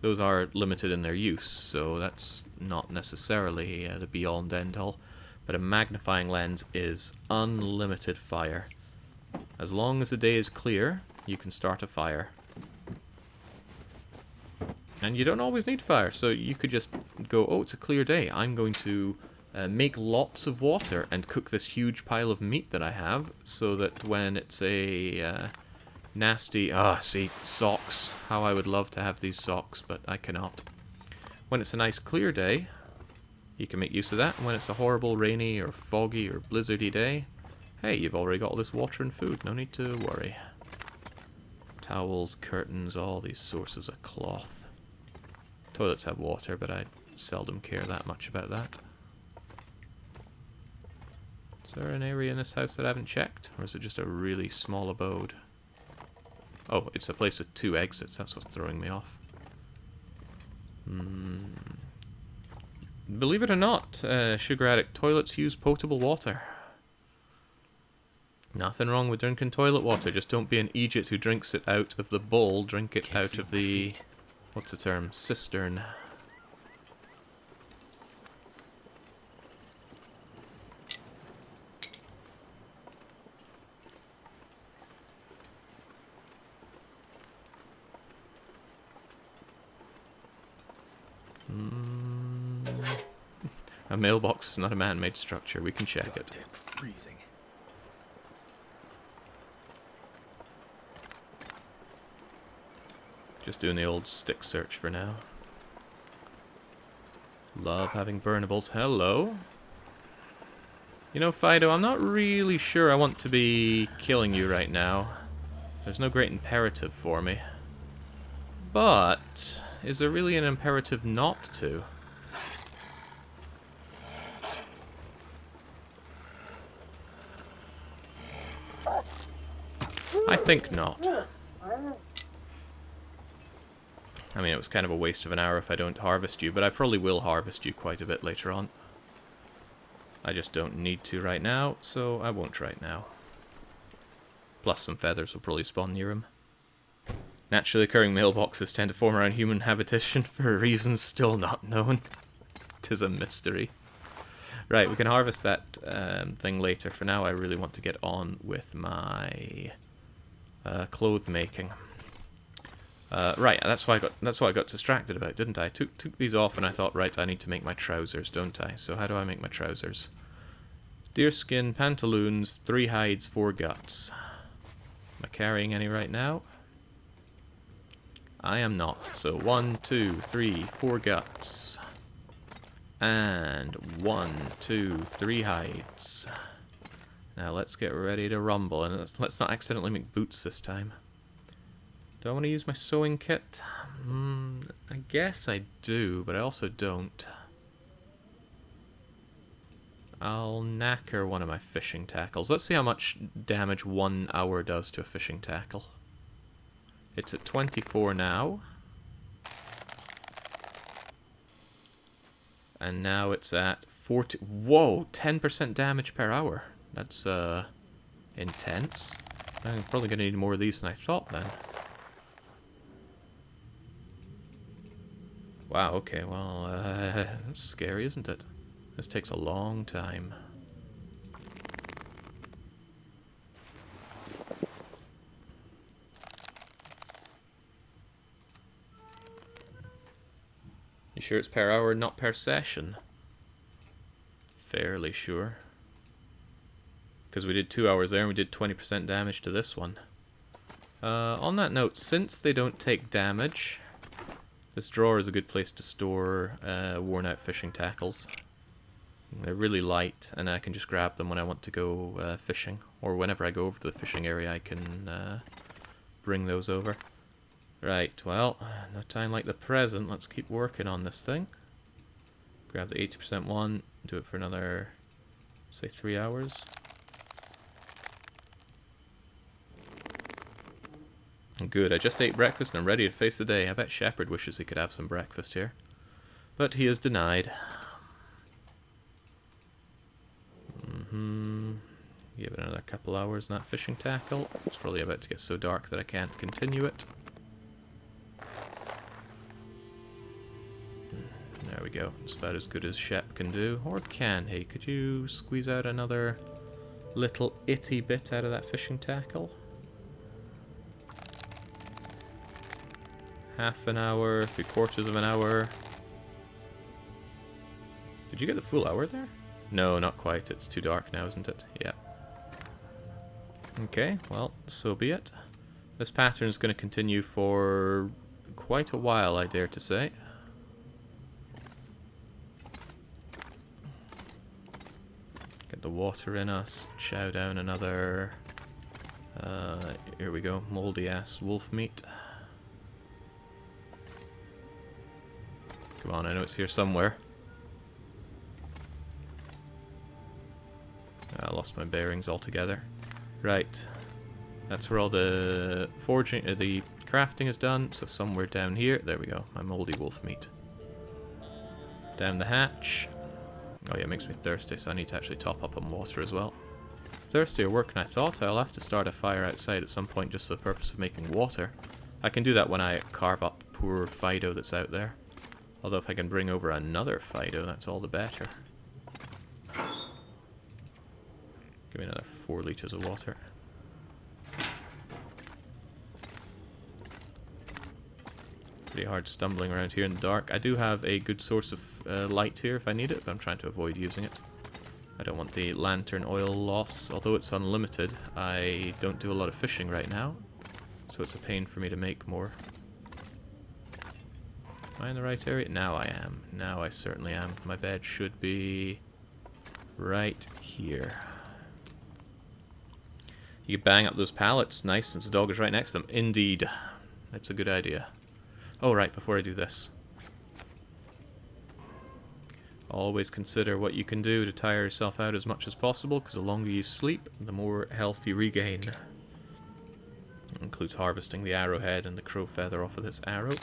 Those are limited in their use, so that's not necessarily the be-all and end-all. But a magnifying lens is unlimited fire. As long as the day is clear, you can start a fire. And you don't always need fire, so you could just go, oh, it's a clear day. I'm going to make lots of water and cook this huge pile of meat that I have, so that when it's a nasty... see, socks. How I would love to have these socks, but I cannot. When it's a nice clear day, you can make use of that. And when it's a horrible rainy or foggy or blizzardy day, hey, you've already got all this water and food. No need to worry. Towels, curtains, all these sources of cloth. Toilets have water, but I seldom care that much about that. Is there an area in this house that I haven't checked? Or is it just a really small abode? Oh, it's a place with 2 exits. That's what's throwing me off. Believe it or not, Sugar Addict, toilets use potable water. Nothing wrong with drinking toilet water, just don't be an Egypt who drinks it out of the bowl, drink it Can't out feel of my the... feet. what's the term? Cistern. A mailbox is not a man-made structure, we can check it. Goddamn freezing. Just doing the old stick search for now. Love having burnables. Hello. You know, Fido, I'm not really sure I want to be killing you right now. There's no great imperative for me. But, is there really an imperative not to? I think not. I mean, it was kind of a waste of an hour if I don't harvest you, but I probably will harvest you quite a bit later on. I just don't need to right now, so I won't right now. Plus some feathers will probably spawn near him. Naturally occurring mailboxes tend to form around human habitation for reasons still not known. 'Tis a mystery. Right, we can harvest that thing later. For now, I really want to get on with my cloth making. Right, that's why I got distracted about, didn't I? Took these off and I thought, right, I need to make my trousers, don't I? So how do I make my trousers? Deerskin, pantaloons, 3 hides, 4 guts. Am I carrying any right now? I am not. So 1, 2, 3, 4 guts. And 1, 2, 3 hides. Now let's get ready to rumble, and let's not accidentally make boots this time. Do I want to use my sewing kit? I guess I do, but I also don't. I'll knacker one of my fishing tackles. Let's see how much damage 1 hour does to a fishing tackle. It's at 24 now. And now it's at 40... Whoa! 10% damage per hour. That's, intense. I'm probably going to need more of these than I thought, then. Wow, okay, well, that's scary, isn't it? This takes a long time. You sure it's per hour, not per session? Fairly sure. Because we did 2 hours there and we did 20% damage to this one. On that note, since they don't take damage, this drawer is a good place to store worn out fishing tackles. They're really light and I can just grab them when I want to go fishing. Or whenever I go over to the fishing area I can bring those over. Right, well, no time like the present. Let's keep working on this thing. Grab the 80% one, do it for another, say, 3 hours. Good, I just ate breakfast and I'm ready to face the day. I bet Shepard wishes he could have some breakfast here. But he is denied. Give it another couple hours, not fishing tackle. It's probably about to get so dark that I can't continue it. There we go. It's about as good as Shep can do. Or can he? Could you squeeze out another little itty bit out of that fishing tackle? Half an hour, 3/4 of an hour. Did you get the full hour there? No, not quite. It's too dark now, isn't it? Yeah. Okay, well, so be it. This pattern is going to continue for quite a while, I dare to say. Get the water in us, chow down another... here we go, moldy-ass wolf meat. Come on, I know it's here somewhere. I lost my bearings altogether. Right. That's where all the forging, the crafting is done, so somewhere down here, there we go, my moldy wolf meat. Down the hatch. Oh yeah, it makes me thirsty, so I need to actually top up on water as well. thirstier work than I thought. I'll have to start a fire outside at some point just for the purpose of making water. I can do that when I carve up poor Fido that's out there. Although if I can bring over another Fido, that's all the better. Give me another 4 litres of water. Pretty hard stumbling around here in the dark. I do have a good source of light here if I need it, but I'm trying to avoid using it. I don't want the lantern oil loss. Although it's unlimited, I don't do a lot of fishing right now, so it's a pain for me to make more. Am I in the right area? Now I am. Now I certainly am. My bed should be right here. You bang up those pallets, nice, since the dog is right next to them. Indeed. That's a good idea. Oh, right, before I do this. Always consider what you can do to tire yourself out as much as possible, because the longer you sleep, the more health you regain. It includes harvesting the arrowhead and the crow feather off of this arrow.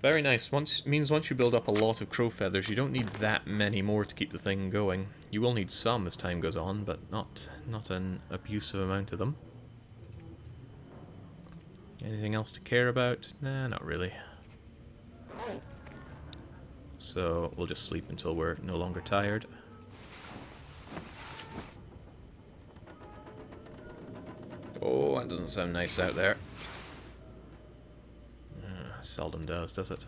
Very nice. Means once you build up a lot of crow feathers, you don't need that many more to keep the thing going. You will need some as time goes on, but not an abusive amount of them. Anything else to care about? Nah, not really. So we'll just sleep until we're no longer tired. Oh, that doesn't sound nice out there. Seldom does it?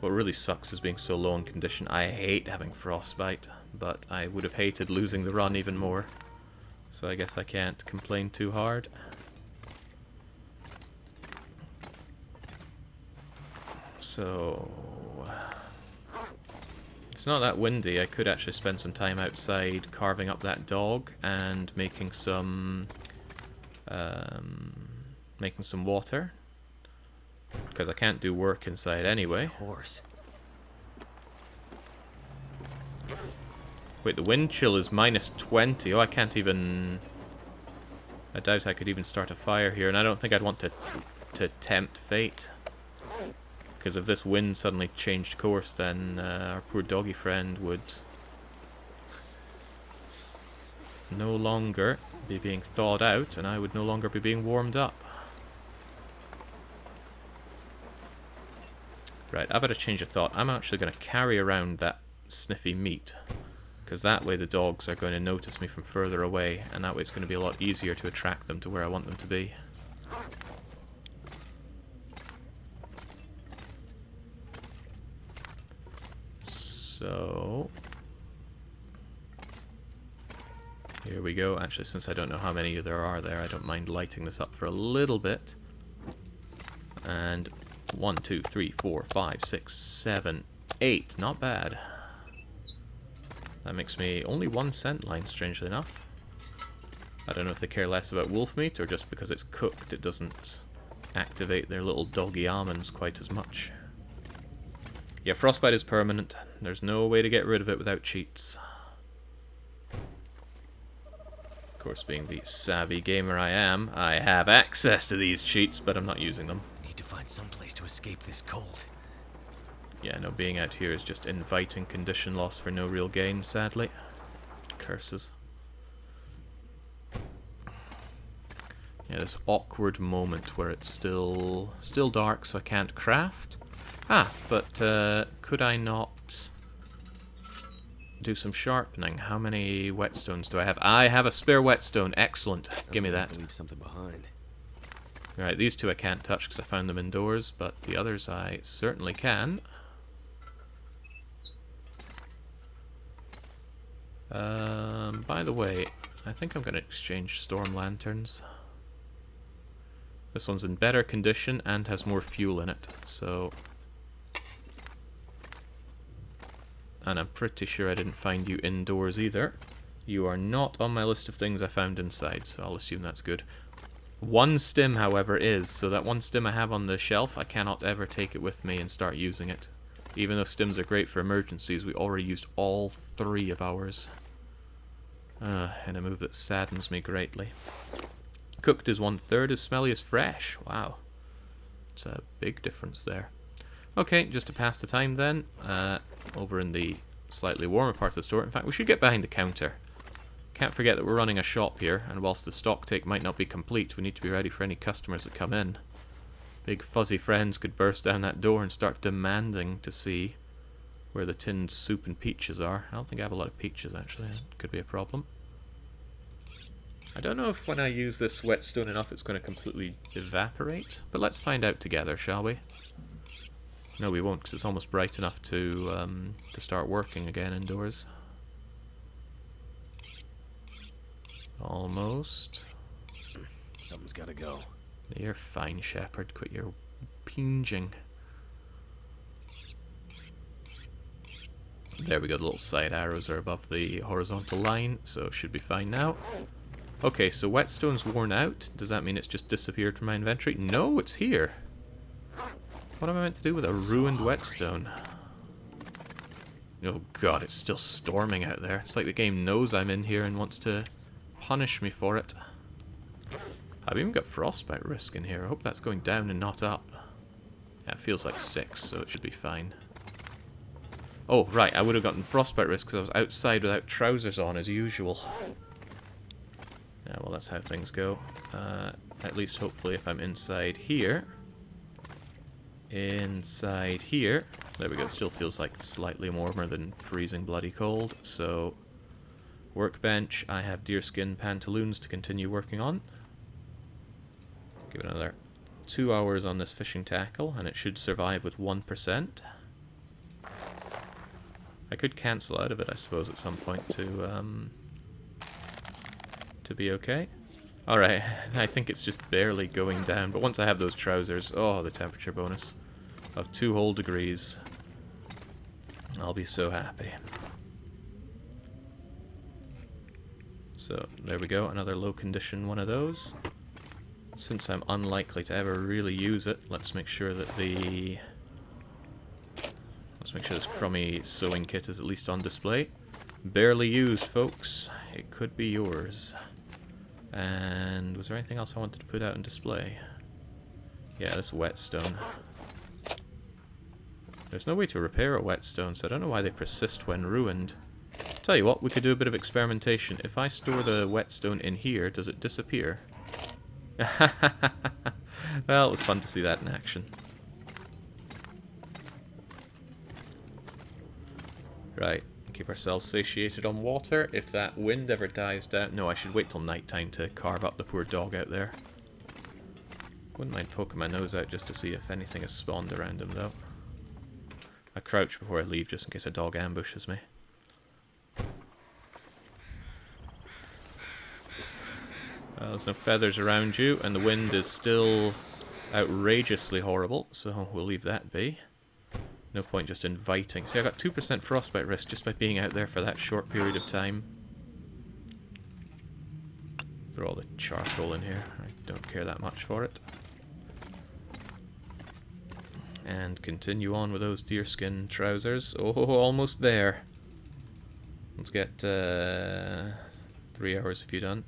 What really sucks is being so low on condition. I hate having frostbite, but I would have hated losing the run even more. So I guess I can't complain too hard. So it's not that windy. I could actually spend some time outside carving up that dog and making some water, because I can't do work inside anyway. Horse. Wait, the wind chill is -20. Oh, I can't even... I doubt I could even start a fire here, and I don't think I'd want to tempt fate. Because if this wind suddenly changed course, then our poor doggy friend would no longer be being thawed out, and I would no longer be being warmed up. Right, I've had a change of thought. I'm actually going to carry around that sniffy meat, because that way the dogs are going to notice me from further away, and that way it's going to be a lot easier to attract them to where I want them to be. So here we go. Actually, since I don't know how many there are there, I don't mind lighting this up for a little bit. And 1, 2, 3, 4, 5, 6, 7, 8. Not bad. That makes me only 1 scent line, strangely enough. I don't know if they care less about wolf meat, or just because it's cooked it doesn't activate their little doggy almonds quite as much. Yeah, frostbite is permanent. There's no way to get rid of it without cheats. Of course, being the savvy gamer I am, I have access to these cheats, but I'm not using them. Need to find some place to escape this cold. Yeah, no, being out here is just inviting condition loss for no real gain, sadly. Curses. Yeah, this awkward moment where it's still dark, so I can't craft. Ah, but could I not do some sharpening? How many whetstones do I have? I have a spare whetstone. Excellent. Give me that. Leave something behind. Right, these two I can't touch because I found them indoors, but the others I certainly can. By the way, I think I'm going to exchange storm lanterns. This one's in better condition and has more fuel in it, so... And I'm pretty sure I didn't find you indoors either. You are not on my list of things I found inside, so I'll assume that's good. 1 stim, however, is, so that 1 stim I have on the shelf, I cannot ever take it with me and start using it. Even though stims are great for emergencies, we already used all 3 of ours. In a move that saddens me greatly. Cooked is 1/3 as smelly as fresh. Wow. It's a big difference there. Okay, just to pass the time then, over in the slightly warmer part of the store. In fact, we should get behind the counter. Can't forget that we're running a shop here, and whilst the stock take might not be complete, we need to be ready for any customers that come in. Big fuzzy friends could burst down that door and start demanding to see where the tinned soup and peaches are. I don't think I have a lot of peaches, actually. That could be a problem. I don't know if when I use this whetstone enough it's going to completely evaporate, but let's find out together, shall we? No, we won't, because it's almost bright enough to start working again indoors. Almost. Something's gotta go. You're fine, Shepherd. Quit your pinging. There we go, the little side arrows are above the horizontal line, so it should be fine now. Okay, so whetstone's worn out. Does that mean it's just disappeared from my inventory? No, it's here. What am I meant to do with a ruined whetstone? Oh god, it's still storming out there. It's like the game knows I'm in here and wants to punish me for it. I've even got frostbite risk in here. I hope that's going down and not up. Yeah, it feels like 6, so it should be fine. Oh, right, I would have gotten frostbite risk because I was outside without trousers on as usual. Yeah, well, that's how things go. At least, hopefully, if I'm inside here. Inside here. There we go, it still feels like slightly warmer than freezing bloody cold. So, workbench, I have deerskin pantaloons to continue working on. Give it another 2 hours on this fishing tackle, and it should survive with 1%. I could cancel out of it, I suppose, at some point to be okay. Alright, I think it's just barely going down, but once I have those trousers, oh, the temperature bonus of 2 whole degrees, I'll be so happy. So, there we go, another low condition one of those. Since I'm unlikely to ever really use it, let's make sure that this crummy sewing kit is at least on display. Barely used, folks. It could be yours. And was there anything else I wanted to put out on display? Yeah, this whetstone. There's no way to repair a whetstone, so I don't know why they persist when ruined. Tell you what, we could do a bit of experimentation. If I store the whetstone in here, does it disappear? Well, it was fun to see that in action. Right, keep ourselves satiated on water. If that wind ever dies down... No, I should wait till nighttime to carve up the poor dog out there. Wouldn't mind poking my nose out just to see if anything has spawned around him, though. I crouch before I leave just in case a dog ambushes me. There's no feathers around you, and the wind is still outrageously horrible, so we'll leave that be. No point just inviting. See, I got 2% frostbite risk just by being out there for that short period of time. Throw all the charcoal in here. I don't care that much for it. And continue on with those deerskin trousers. Oh, almost there. Let's get 3 hours if you're done.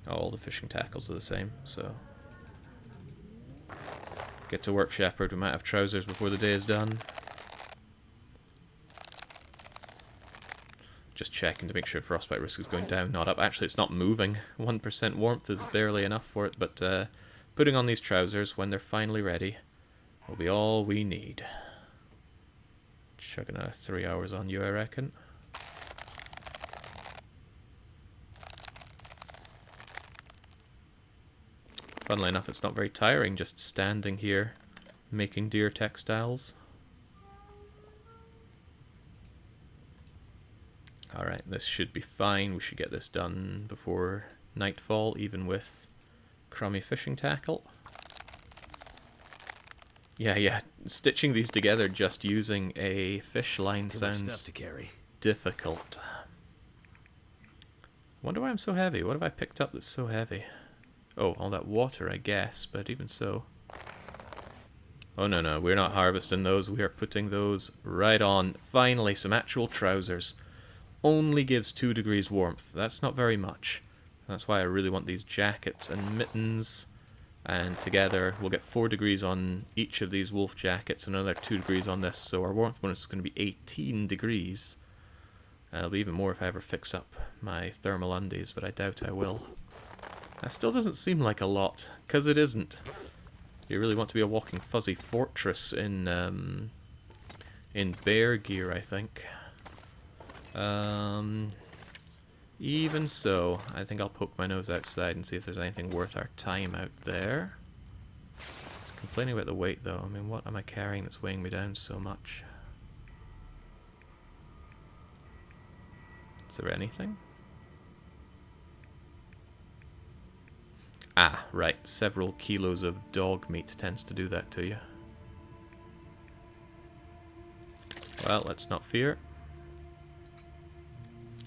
All the fishing tackles are the same, so... Get to work, Shepherd. We might have trousers before the day is done. Just checking to make sure frostbite risk is going down, not up. Actually, it's not moving. 1% warmth is barely enough for it, but putting on these trousers when they're finally ready will be all we need. Chugging another 3 hours on you, I reckon. Funnily enough, it's not very tiring just standing here making deer textiles. Alright, this should be fine. We should get this done before nightfall, even with crummy fishing tackle. Yeah, stitching these together just using a fish line sounds difficult. Wonder why I'm so heavy. What have I picked up that's so heavy? Oh, all that water, I guess, but even so. Oh, no, we're not harvesting those. We are putting those right on. Finally, some actual trousers. Only gives 2 degrees warmth. That's not very much. That's why I really want these jackets and mittens. And together, we'll get 4 degrees on each of these wolf jackets and another 2 degrees on this. So our warmth bonus is going to be 18 degrees. It'll be even more if I ever fix up my thermal undies, but I doubt I will. That still doesn't seem like a lot, because it isn't. You really want to be a walking fuzzy fortress in bear gear, I think. Even so, I think I'll poke my nose outside and see if there's anything worth our time out there. Just complaining about the weight, though. I mean, what am I carrying that's weighing me down so much? Is there anything? Ah, right. Several kilos of dog meat tends to do that to you. Well, let's not fear.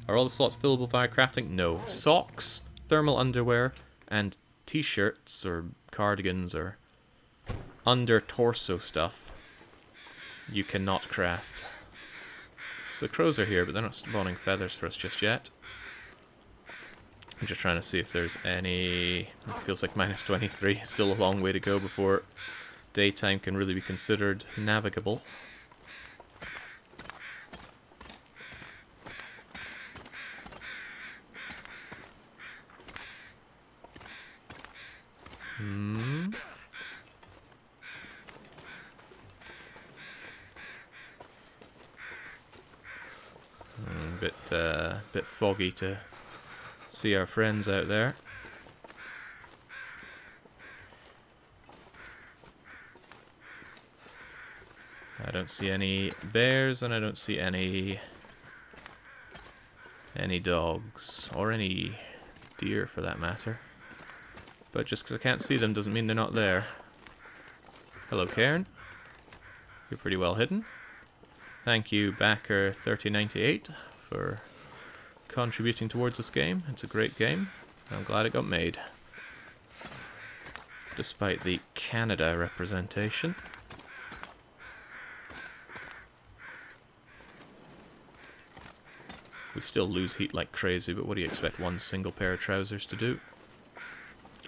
Are all the slots fillable via crafting? No. Socks, thermal underwear, and t-shirts or cardigans or under torso stuff you cannot craft. So the crows are here, but they're not spawning feathers for us just yet. I'm just trying to see if there's any... It feels like minus 23. Still a long way to go before daytime can really be considered navigable. Bit foggy to see our friends out there. I don't see any bears, and I don't see any dogs, or any deer for that matter. But just because I can't see them doesn't mean they're not there. Hello, Cairn. You're pretty well hidden. Thank you, backer 3098, for contributing towards this game. It's a great game. I'm glad it got made. Despite the Canada representation. We still lose heat like crazy, but what do you expect one single pair of trousers to do?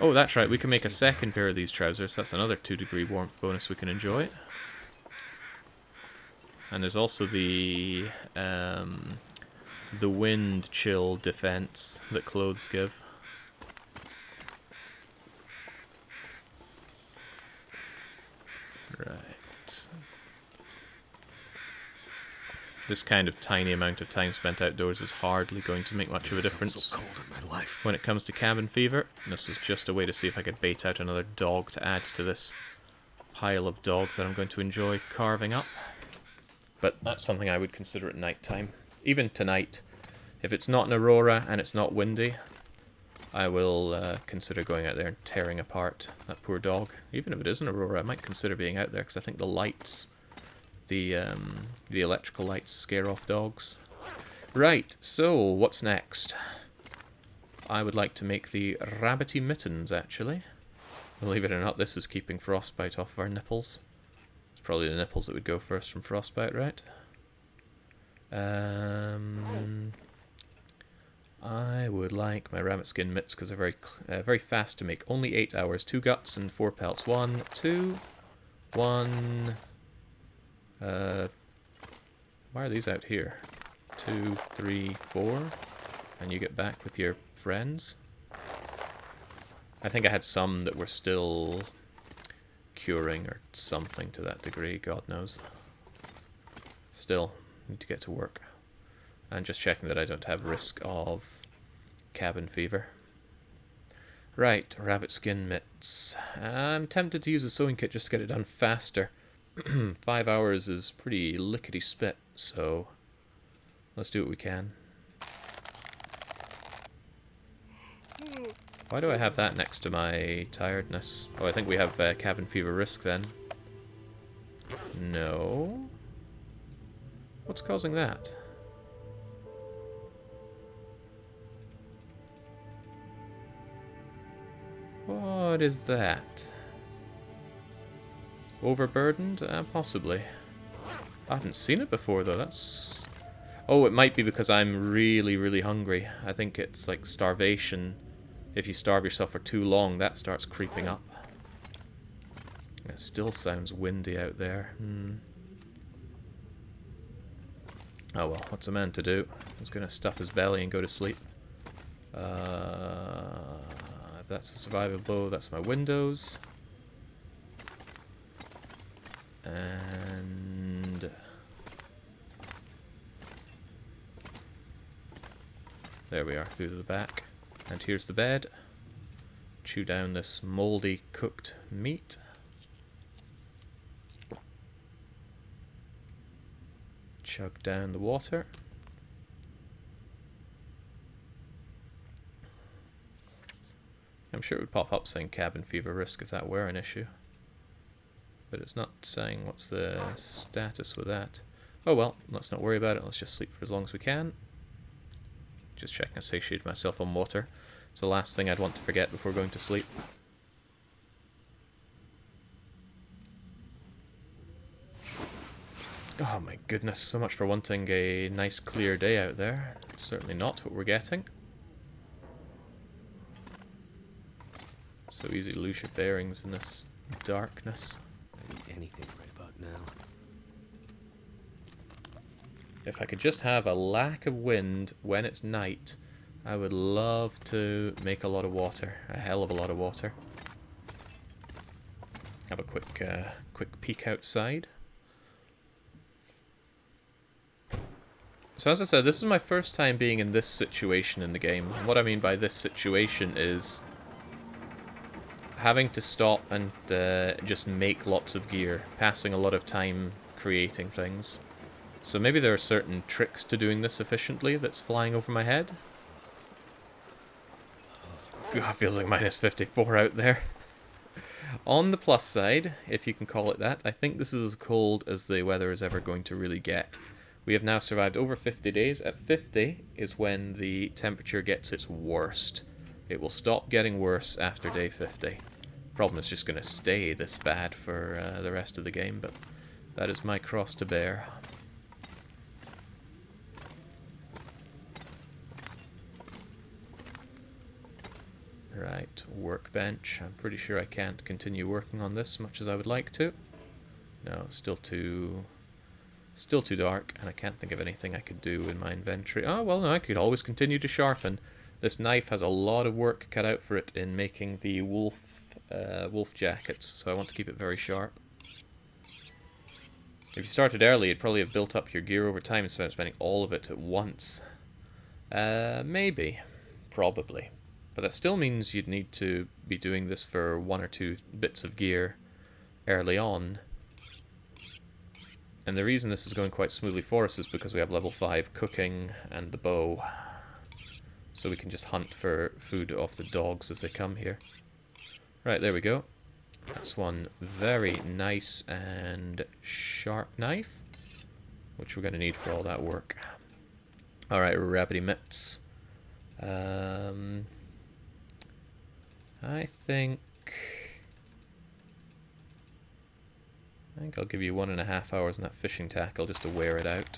Oh, that's right, we can make a second pair of these trousers. That's another 2-degree warmth bonus we can enjoy. And there's also the wind chill defense that clothes give. Right. This kind of tiny amount of time spent outdoors is hardly going to make much of a difference so cold in my life. when it comes to cabin fever. And this is just a way to see if I could bait out another dog to add to this pile of dog that I'm going to enjoy carving up. But that's something I would consider at night time. Even tonight, if it's not an aurora and it's not windy, I will consider going out there and tearing apart that poor dog. Even if it is an aurora, I might consider being out there because I think the lights, the electrical lights, scare off dogs. Right, so what's next? I would like to make the rabbity mittens, actually. Believe it or not, this is keeping frostbite off of our nipples. It's probably the nipples that would go first from frostbite, right? I would like my rabbit skin mitts because they're very fast to make. Only 8 hours, 2 guts and 4 pelts. 1, 2, 1. Why are these out here? 2, 3, 4. And you get back with your friends. I think I had some that were still curing or something to that degree, God knows. Still, need to get to work. And just checking that I don't have risk of cabin fever. Right, rabbit skin mitts. I'm tempted to use a sewing kit just to get it done faster. 5 hours is pretty lickety-spit, so let's do what we can. Why do I have that next to my tiredness? Oh, I think we have cabin fever risk then. No. What's causing that? What is that? Overburdened? Possibly. I haven't seen it before though, that's... Oh, it might be because I'm really, really hungry. I think it's like starvation. If you starve yourself for too long, that starts creeping up. It still sounds windy out there. Oh well, what's a man to do? He's gonna stuff his belly and go to sleep. That's the survival bow, that's my windows. And... there we are, through to the back. And here's the bed. Chew down this mouldy cooked meat. Chug down the water. I'm sure it would pop up saying cabin fever risk if that were an issue. But it's not saying what's the status with that. Oh well, let's not worry about it. Let's just sleep for as long as we can. Just checking I satiated myself on water. It's the last thing I'd want to forget before going to sleep. Oh my goodness, so much for wanting a nice clear day out there. Certainly not what we're getting. So easy to lose your bearings in this darkness. I need anything right about now. If I could just have a lack of wind when it's night, I would love to make a lot of water. A hell of a lot of water. Have a quick peek outside. So as I said, this is my first time being in this situation in the game. And what I mean by this situation is having to stop and just make lots of gear, passing a lot of time creating things. So maybe there are certain tricks to doing this efficiently that's flying over my head. God, feels like minus 54 out there. On the plus side, if you can call it that, I think this is as cold as the weather is ever going to really get. We have now survived over 50 days. At 50 is when the temperature gets its worst. It will stop getting worse after day 50. Problem is just going to stay this bad for the rest of the game, but that is my cross to bear. Right, workbench. I'm pretty sure I can't continue working on this as much as I would like to. No, still too dark, and I can't think of anything I could do in my inventory. Oh, well, no, I could always continue to sharpen. This knife has a lot of work cut out for it in making the wolf jackets, so I want to keep it very sharp. If you started early, you'd probably have built up your gear over time instead of spending all of it at once. Maybe. Probably. But that still means you'd need to be doing this for 1 or 2 bits of gear early on. And the reason this is going quite smoothly for us is because we have level 5 cooking and the bow. So we can just hunt for food off the dogs as they come here. Right, there we go. That's one very nice and sharp knife, which we're going to need for all that work. Alright, rabbity mitts. I think I'll give you 1.5 hours on that fishing tackle just to wear it out.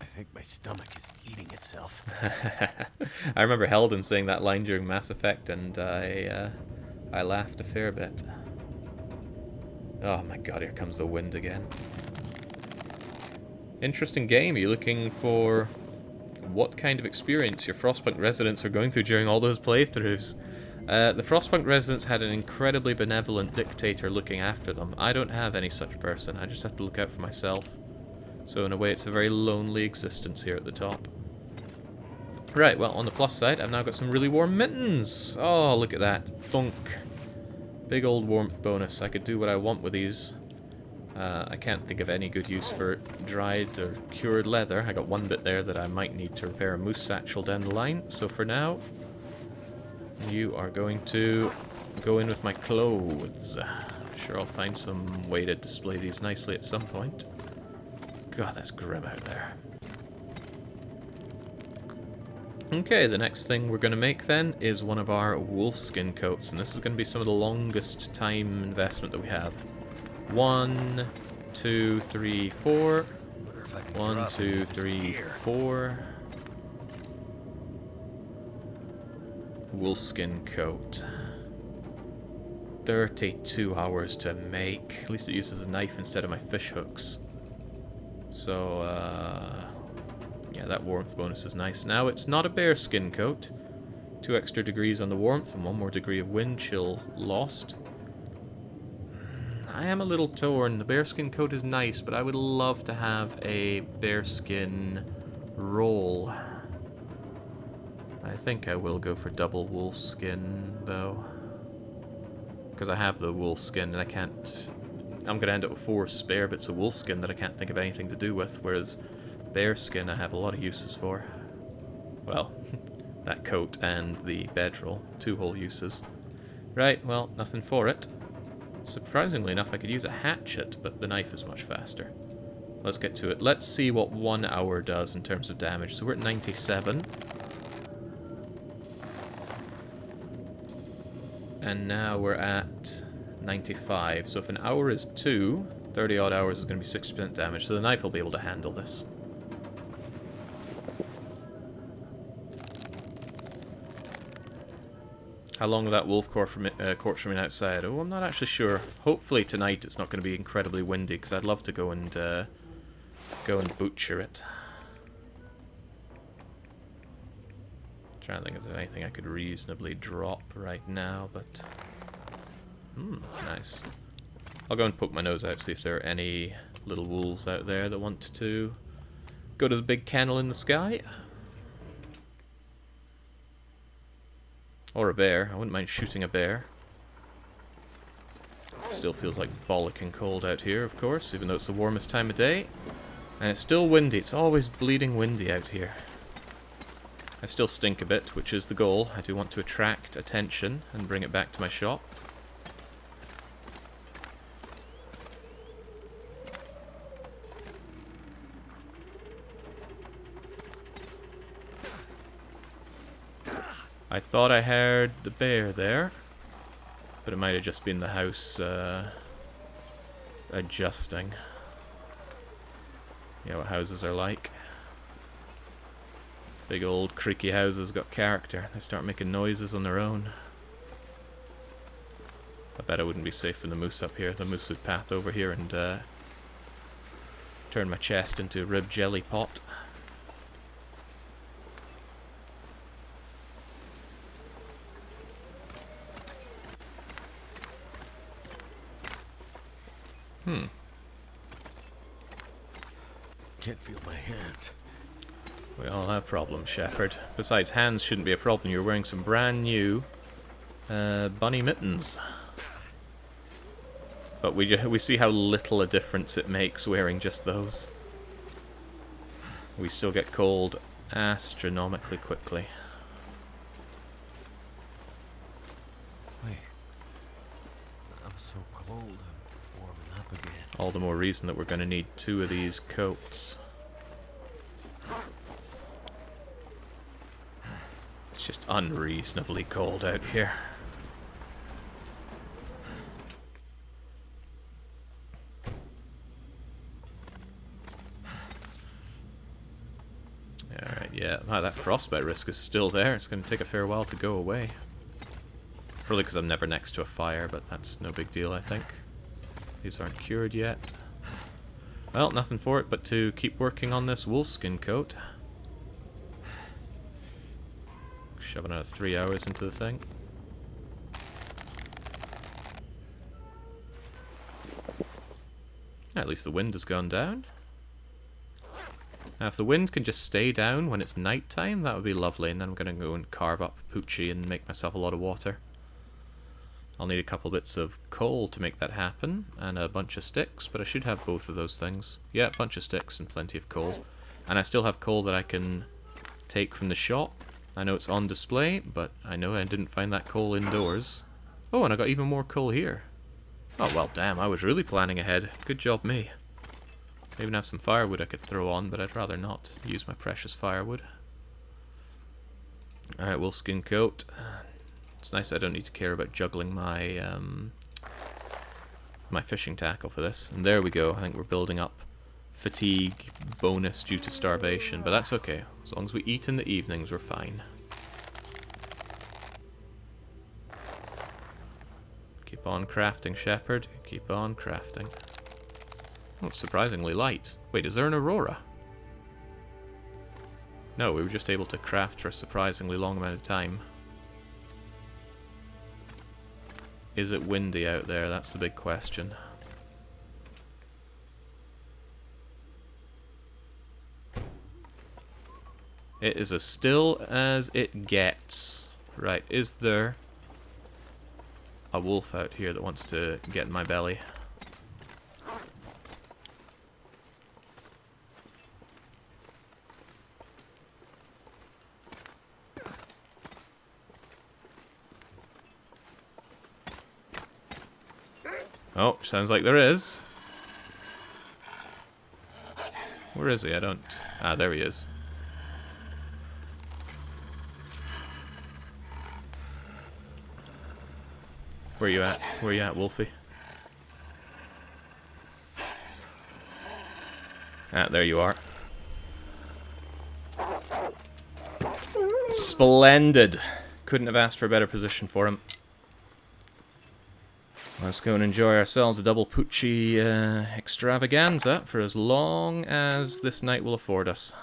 I think my stomach is eating itself. I remember Heldon saying that line during Mass Effect, and I laughed a fair bit. Oh my god, here comes the wind again. Interesting game. Are you looking for what kind of experience your Frostpunk residents are going through during all those playthroughs? The Frostpunk residents had an incredibly benevolent dictator looking after them. I don't have any such person. I just have to look out for myself. So in a way, it's a very lonely existence here at the top. Right, well, on the plus side, I've now got some really warm mittens. Oh, look at that. Thunk. Big old warmth bonus. I could do what I want with these. I can't think of any good use for dried or cured leather. I got one bit there that I might need to repair a moose satchel down the line. So for now, you are going to go in with my clothes. Sure, I'll find some way to display these nicely at some point. God, that's grim out there. Okay, the next thing we're going to make then is one of our wolfskin coats, and this is going to be some of the longest time investment that we have. 1, 2, 3, 4. 1, 2, 3, 4. Wolfskin coat. 32 hours to make. At least it uses a knife instead of my fish hooks. So, yeah, that warmth bonus is nice. Now, it's not a bearskin coat. 2 extra degrees on the warmth and 1 more degree of wind chill lost. I am a little torn. The bearskin coat is nice, but I would love to have a bearskin roll. I think I will go for double wolf skin, though. Because I have the wolf skin and I can't... I'm going to end up with 4 spare bits of wolf skin that I can't think of anything to do with, whereas bear skin I have a lot of uses for. Well, that coat and the bedroll. 2 whole uses. Right, well, nothing for it. Surprisingly enough, I could use a hatchet, but the knife is much faster. Let's get to it. Let's see what 1 hour does in terms of damage. So we're at 97. And now we're at 95. So if an hour is 2, 30 odd hours is going to be 60% damage. So the knife will be able to handle this. How long will that wolf corpse remain outside? Oh, I'm not actually sure. Hopefully tonight it's not going to be incredibly windy, because I'd love to go and butcher it. I'm trying to think if there's anything I could reasonably drop right now, but... nice. I'll go and poke my nose out, see if there are any little wolves out there that want to go to the big kennel in the sky. Or a bear. I wouldn't mind shooting a bear. Still feels like bollocking cold out here, of course, even though it's the warmest time of day. And it's still windy. It's always bleeding windy out here. I still stink a bit, which is the goal. I do want to attract attention and bring it back to my shop. I thought I heard the bear there, but it might have just been the house adjusting. Yeah, what houses are like. Big old creaky houses got character. They start making noises on their own. I bet I wouldn't be safe from the moose up here. The moose would path over here and turn my chest into a rib jelly pot. Can't feel my hands. We all have problems, Shepherd. Besides, hands shouldn't be a problem. You're wearing some brand new bunny mittens. But we see how little a difference it makes wearing just those. We still get cold astronomically quickly. Wait. I'm so cold. I'm warming up again. All the more reason that we're going to need 2 of these coats. It's just unreasonably cold out here. Alright, yeah. Wow, that frostbite risk is still there. It's going to take a fair while to go away. Probably because I'm never next to a fire, but that's no big deal, I think. These aren't cured yet. Well, nothing for it but to keep working on this wolfskin coat. Shoving another 3 hours into the thing. At least the wind has gone down. Now, if the wind can just stay down when it's night time, that would be lovely. And then I'm going to go and carve up Poochie and make myself a lot of water. I'll need a couple bits of coal to make that happen, and a bunch of sticks, but I should have both of those things. Yeah, a bunch of sticks and plenty of coal. And I still have coal that I can take from the shop. I know it's on display, but I know I didn't find that coal indoors. Oh, and I got even more coal here. Oh, well, damn, I was really planning ahead. Good job, me. I even have some firewood I could throw on, but I'd rather not use my precious firewood. Alright, wolfskin coat. It's nice I don't need to care about juggling my my fishing tackle for this. And there we go. I think we're building up fatigue bonus due to starvation, but that's okay. As long as we eat in the evenings, we're fine. Keep on crafting, Shepherd. Keep on crafting. Oh, it's surprisingly light. Wait, is there an aurora? No, we were just able to craft for a surprisingly long amount of time. Is it windy out there? That's the big question. It is as still as it gets. Right, is there a wolf out here that wants to get in my belly? Oh, sounds like there is. Where is he? I don't... Ah, there he is. Where you at? Where you at, Wolfie? Ah, there you are. Splendid! Couldn't have asked for a better position for him. Let's go and enjoy ourselves a double Poochie extravaganza for as long as this night will afford us.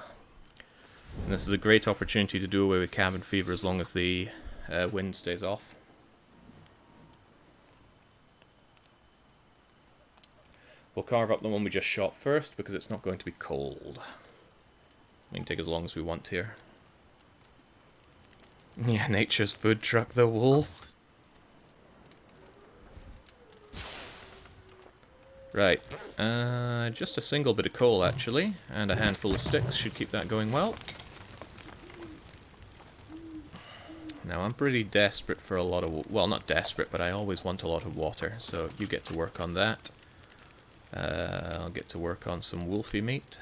And this is a great opportunity to do away with cabin fever as long as the wind stays off. We'll carve up the one we just shot first because it's not going to be cold. We can take as long as we want here. Yeah, nature's food truck, the wolf. Right, just a single bit of coal actually, and a handful of sticks should keep that going well. Now I'm pretty desperate for a lot of, well, not desperate, but I always want a lot of water, so you get to work on that. I'll get to work on some wolfie meat.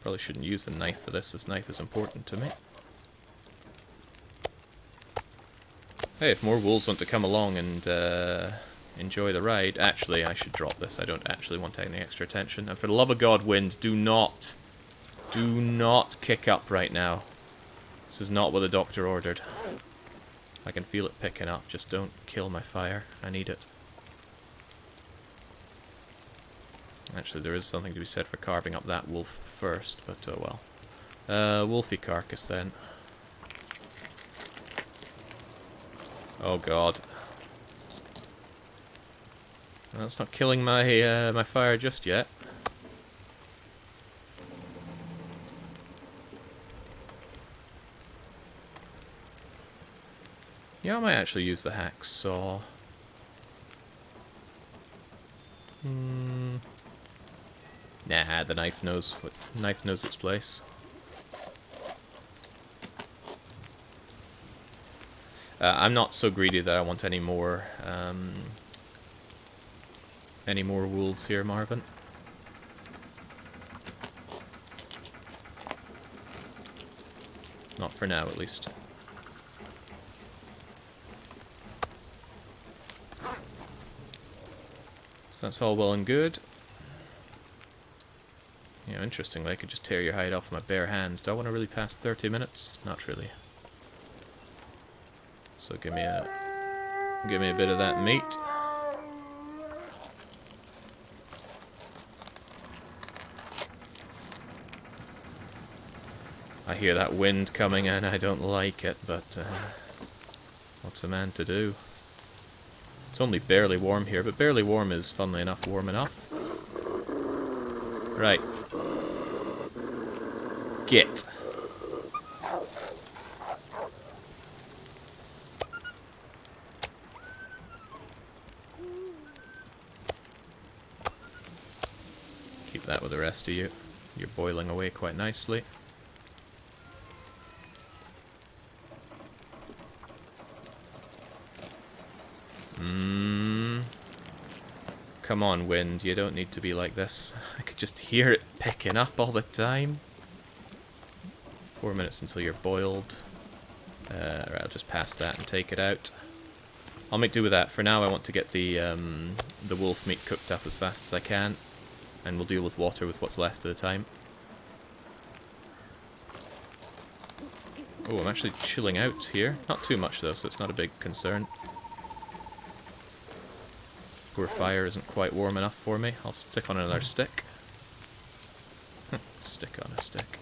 Probably shouldn't use the knife for this knife is important to me. Hey, if more wolves want to come along and enjoy the ride. Actually, I should drop this. I don't actually want any extra attention. And for the love of God, wind, do not kick up right now. This is not what the doctor ordered. I can feel it picking up. Just don't kill my fire. I need it. Actually, there is something to be said for carving up that wolf first, but oh well. Wolfie carcass then. Oh God. That's not killing my my fire just yet. Yeah, I might actually use the hacksaw. Nah, the knife knows its place. I'm not so greedy that I want any more wolves here, Marvin. Not for now, at least. So that's all well and good. You know, interestingly, I could just tear your hide off with my bare hands. Do I want to really pass 30 minutes? Not really. So give me a bit of that meat. I hear that wind coming and I don't like it, but what's a man to do? It's only barely warm here, but barely warm is, funnily enough, warm enough. Right. Get. Keep that with the rest of you. You're boiling away quite nicely. Come on, wind, you don't need to be like this. I could just hear it picking up all the time. 4 minutes until you're boiled. Right, I'll just pass that and take it out. I'll make do with that. For now, I want to get the wolf meat cooked up as fast as I can. And we'll deal with water with what's left of the time. Oh, I'm actually chilling out here. Not too much though, so it's not a big concern. Poor fire isn't quite warm enough for me. I'll stick on another stick. Stick on a stick.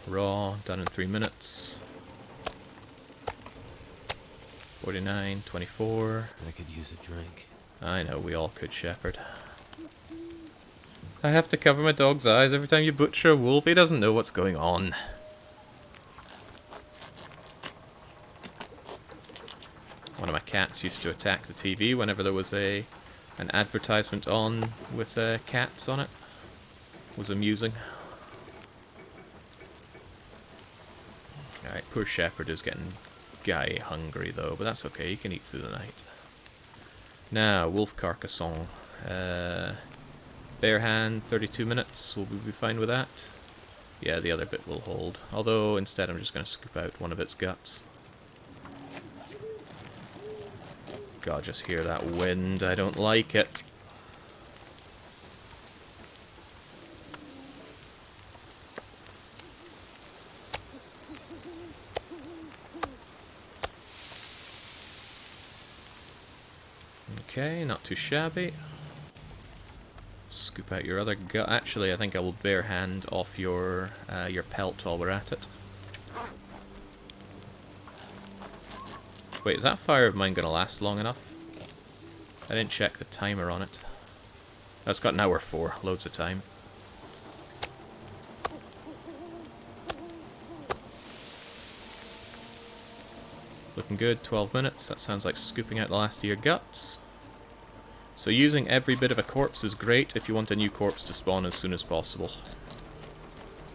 Raw, done in 3 minutes. 49, 24. I could use a drink. I know, we all could, Shepherd. I have to cover my dog's eyes every time you butcher a wolf. He doesn't know what's going on. One of my cats used to attack the TV whenever there was an advertisement on with cats on it. It was amusing. Alright, poor Shepherd is getting guy hungry though, but that's okay, he can eat through the night. Now, wolf carcasson. Bare hand, 32 minutes, will we be fine with that? Yeah, the other bit will hold. Although, instead I'm just going to scoop out one of its guts. God, just hear that wind, I don't like it. Okay, not too shabby. Scoop out your other gut. Actually, I think I will bare hand off your pelt while we're at it. Wait, is that fire of mine going to last long enough? I didn't check the timer on it. Oh, it's got an hour 4. Loads of time. Looking good. 12 minutes. That sounds like scooping out the last of your guts. So using every bit of a corpse is great if you want a new corpse to spawn as soon as possible.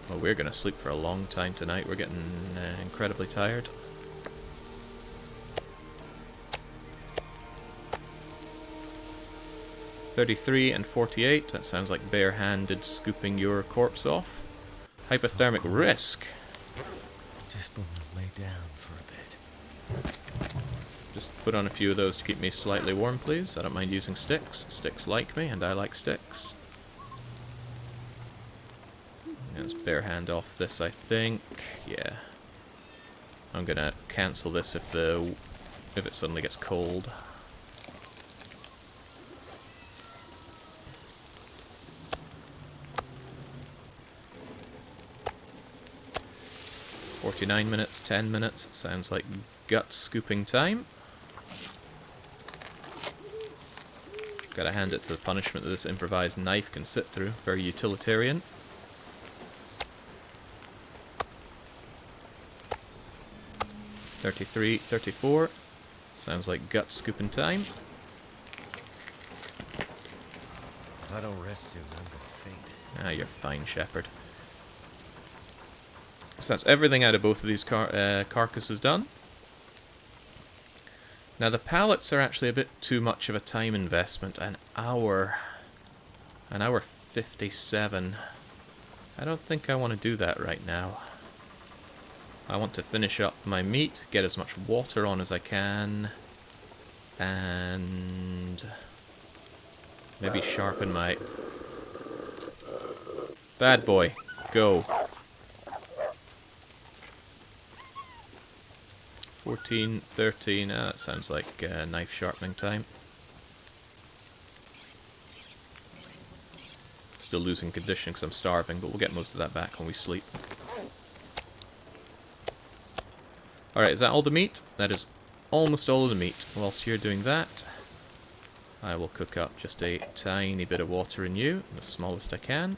Well, we're going to sleep for a long time tonight. We're getting incredibly tired. $33 and 48. That sounds like bare-handed scooping your corpse off. Hypothermic risk. Just want to lay down for a bit. Just put on a few of those to keep me slightly warm, please. I don't mind using sticks. Sticks like me, and I like sticks. Let's bare hand off this, I think. Yeah. I'm gonna cancel this if it suddenly gets cold. $49 minutes, 10 minutes. Sounds like gut scooping time. Gotta hand it to the punishment that this improvised knife can sit through. Very utilitarian. $33, $34. Sounds like gut scooping time. If I don't rest soon, I'm gonna faint. Ah, you're fine, Shepherd. So that's everything out of both of these carcasses done. Now the pallets are actually a bit too much of a time investment. An hour 57. I don't think I want to do that right now. I want to finish up my meat, get as much water on as I can, and maybe sharpen my... Bad boy, go. 14, 13, that sounds like knife sharpening time. Still losing condition because I'm starving, but we'll get most of that back when we sleep. Alright, is that all the meat? That is almost all of the meat. Whilst you're doing that, I will cook up just a tiny bit of water in you, the smallest I can.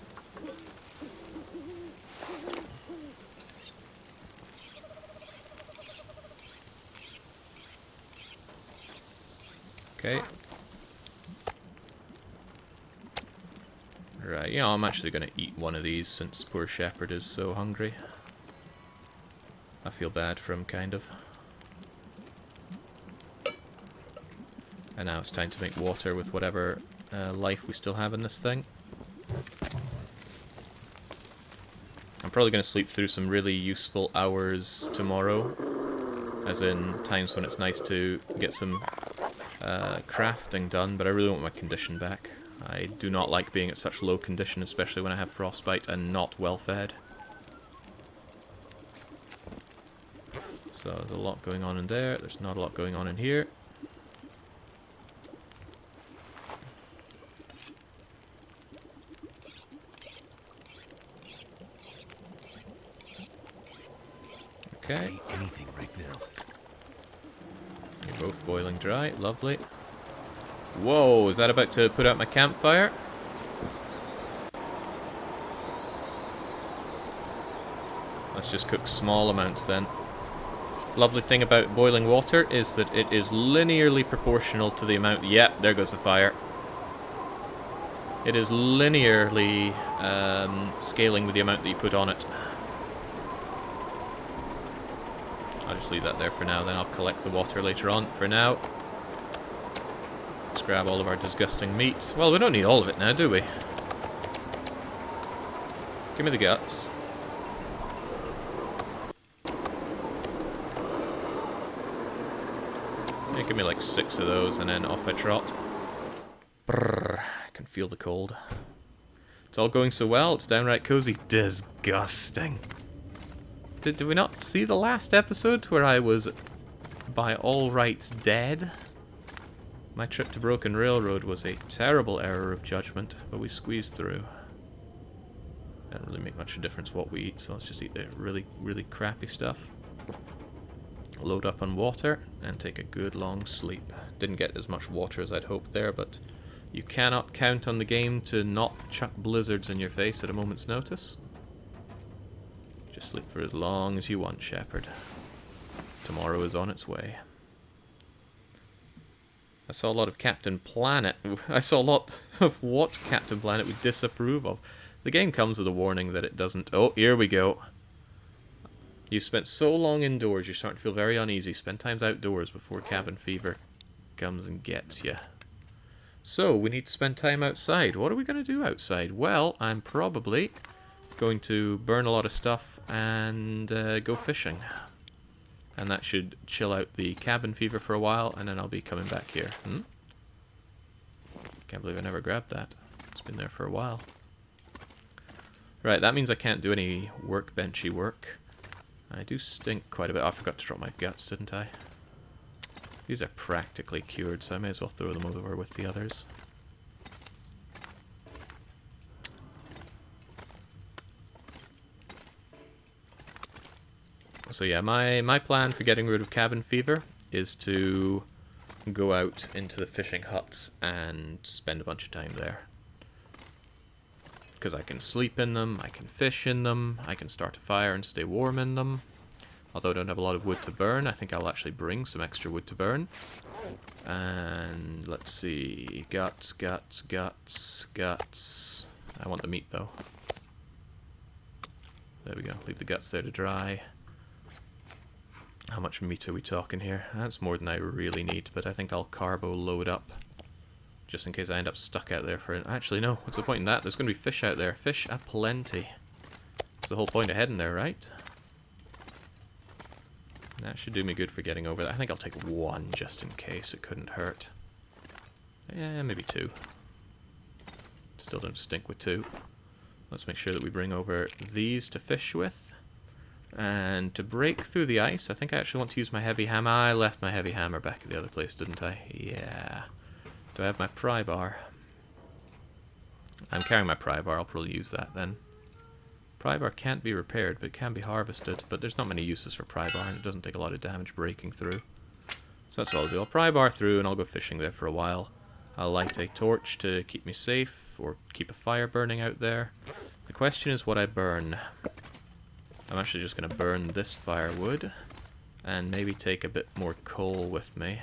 Okay. Right, yeah, I'm actually going to eat one of these since poor Shepherd is so hungry. I feel bad for him, kind of. And now it's time to make water with whatever life we still have in this thing. I'm probably going to sleep through some really useful hours tomorrow. As in, times when it's nice to get some crafting done, but I really want my condition back. I do not like being at such low condition, especially when I have frostbite and not well fed. So there's a lot going on in there, there's not a lot going on in here. Okay. Ain't anything right now. You're both boiling dry. Lovely. Whoa, is that about to put out my campfire? Let's just cook small amounts then. Lovely thing about boiling water is that it is linearly proportional to the amount... Yep, there goes the fire. It is linearly scaling with the amount that you put on it. I'll just leave that there for now, then I'll collect the water later on. For now, let's grab all of our disgusting meat. Well, we don't need all of it now, do we? Give me the guts. Yeah, give me like 6 of those, and then off I trot. Brrr, I can feel the cold. It's all going so well, it's downright cozy. Disgusting. Did we not see the last episode where I was, by all rights, dead? My trip to Broken Railroad was a terrible error of judgment, but we squeezed through. Doesn't really make much of a difference what we eat, so let's just eat the really, really crappy stuff. Load up on water, and take a good long sleep. Didn't get as much water as I'd hoped there, but you cannot count on the game to not chuck blizzards in your face at a moment's notice. Just sleep for as long as you want, Shepherd. Tomorrow is on its way. I saw a lot of Captain Planet. I saw a lot of what Captain Planet would disapprove of. The game comes with a warning that it doesn't... Oh, here we go. You've spent so long indoors, you're starting to feel very uneasy. Spend time outdoors before cabin fever comes and gets you. So, we need to spend time outside. What are we going to do outside? Well, I'm probably going to burn a lot of stuff and go fishing. And that should chill out the cabin fever for a while, and then I'll be coming back here. Can't believe I never grabbed that. It's been there for a while. Right, that means I can't do any workbenchy work. I do stink quite a bit. Oh, I forgot to drop my guts, didn't I? These are practically cured, so I may as well throw them over with the others. So yeah, my plan for getting rid of cabin fever is to go out into the fishing huts and spend a bunch of time there. Because I can sleep in them, I can fish in them, I can start a fire and stay warm in them. Although I don't have a lot of wood to burn, I think I'll actually bring some extra wood to burn. And let's see, guts. I want the meat though. There we go, leave the guts there to dry. How much meat are we talking here? That's more than I really need, but I think I'll carbo load up. Just in case I end up stuck out there for it. Actually, no. What's the point in that? There's going to be fish out there. Fish aplenty. That's the whole point of heading there, right? That should do me good for getting over that. I think I'll take 1 just in case. It couldn't hurt. Yeah, maybe 2. Still don't stink with 2. Let's make sure that we bring over these to fish with. And to break through the ice, I think I actually want to use my heavy hammer. I left my heavy hammer back at the other place, didn't I? Yeah. Do I have my pry bar? I'm carrying my pry bar, I'll probably use that then. Pry bar can't be repaired, but it can be harvested. But there's not many uses for pry bar, and it doesn't take a lot of damage breaking through. So that's what I'll do. I'll pry bar through, and I'll go fishing there for a while. I'll light a torch to keep me safe, or keep a fire burning out there. The question is what I burn. I'm actually just going to burn this firewood, and maybe take a bit more coal with me.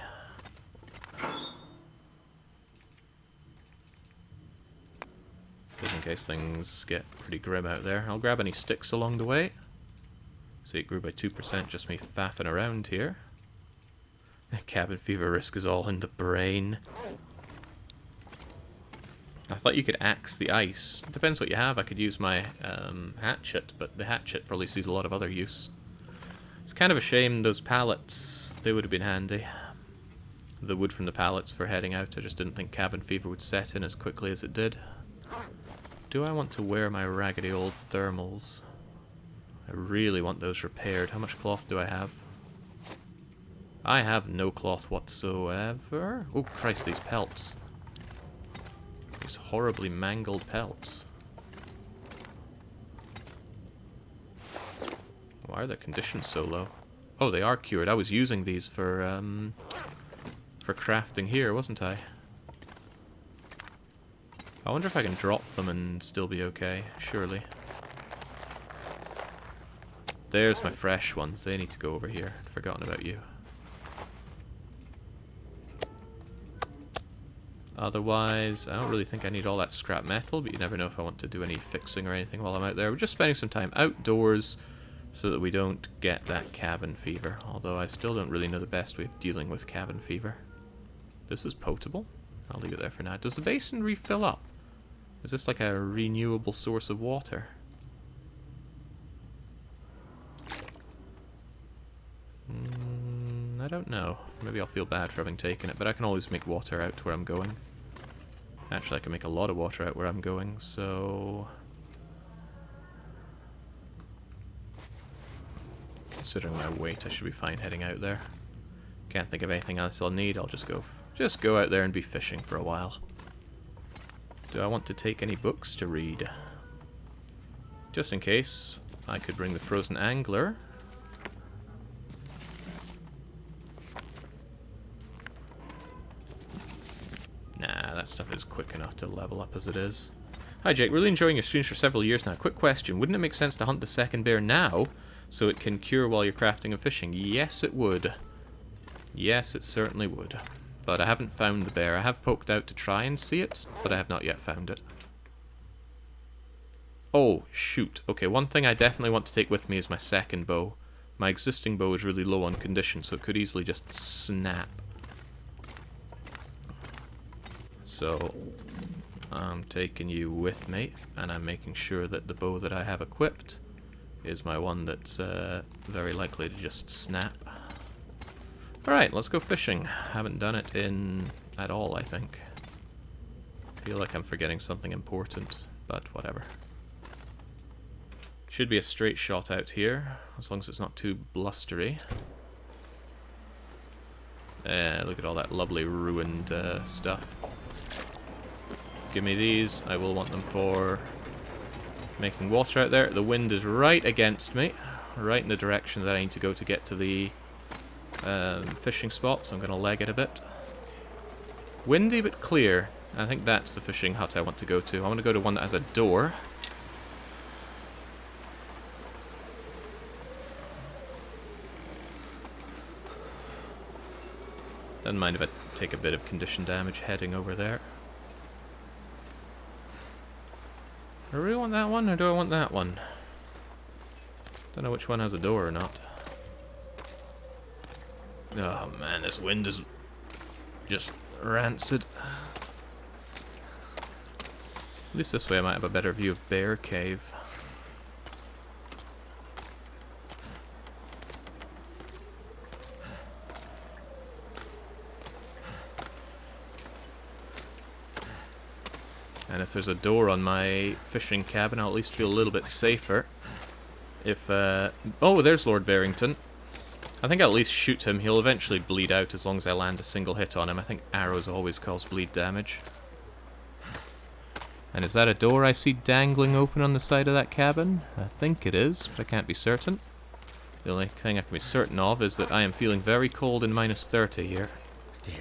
Just in case things get pretty grim out there. I'll grab any sticks along the way. See, it grew by 2%, just me faffing around here. Cabin fever risk is all in the brain. I thought you could axe the ice. It depends what you have. I could use my hatchet, but the hatchet probably sees a lot of other use. It's kind of a shame those pallets, they would have been handy. The wood from the pallets for heading out, I just didn't think cabin fever would set in as quickly as it did. Do I want to wear my raggedy old thermals? I really want those repaired. How much cloth do I have? I have no cloth whatsoever. Oh Christ, these pelts. These horribly mangled pelts. Why are their conditions so low? Oh, they are cured. I was using these for crafting here, wasn't I? I wonder if I can drop them and still be okay. Surely. There's my fresh ones. They need to go over here. I'd forgotten about you. Otherwise, I don't really think I need all that scrap metal, but you never know if I want to do any fixing or anything while I'm out there. We're just spending some time outdoors so that we don't get that cabin fever. Although I still don't really know the best way of dealing with cabin fever. This is potable. I'll leave it there for now. Does the basin refill up? Is this like a renewable source of water? I don't know. Maybe I'll feel bad for having taken it, but I can always make water out to where I'm going. Actually, I can make a lot of water out where I'm going, so... Considering my weight, I should be fine heading out there. Can't think of anything else I'll need. I'll just go out there and be fishing for a while. Do I want to take any books to read? Just in case, I could bring the Frozen Angler. Nah, that stuff is quick enough to level up as it is. Hi Jake, really enjoying your streams for several years now. Quick question, wouldn't it make sense to hunt the second bear now, so it can cure while you're crafting and fishing? Yes, it would. Yes, it certainly would. But I haven't found the bear. I have poked out to try and see it, but I have not yet found it. Oh, shoot. Okay, one thing I definitely want to take with me is my second bow. My existing bow is really low on condition, so it could easily just snap. So, I'm taking you with me, and I'm making sure that the bow that I have equipped is my one that's very likely to just snap. Alright, let's go fishing. Haven't done it at all, I think. Feel like I'm forgetting something important, but whatever. Should be a straight shot out here, as long as it's not too blustery. Look at all that lovely ruined stuff. Give me these. I will want them for making water out there. The wind is right against me, right in the direction that I need to go to get to the fishing spot, so I'm going to leg it a bit. Windy but clear. I think that's the fishing hut I want to go to. I want to go to one that has a door. Doesn't mind if I take a bit of condition damage heading over there. Do I really want that one, or do I want that one? Don't know which one has a door or not. Oh man, this wind is just rancid. At least this way I might have a better view of Bear Cave. And if there's a door on my fishing cabin, I'll at least feel a little bit safer. If, oh, there's Lord Barrington. I think I'll at least shoot him. He'll eventually bleed out as long as I land a single hit on him. I think arrows always cause bleed damage. And is that a door I see dangling open on the side of that cabin? I think it is, but I can't be certain. The only thing I can be certain of is that I am feeling very cold in -30 here. Damn.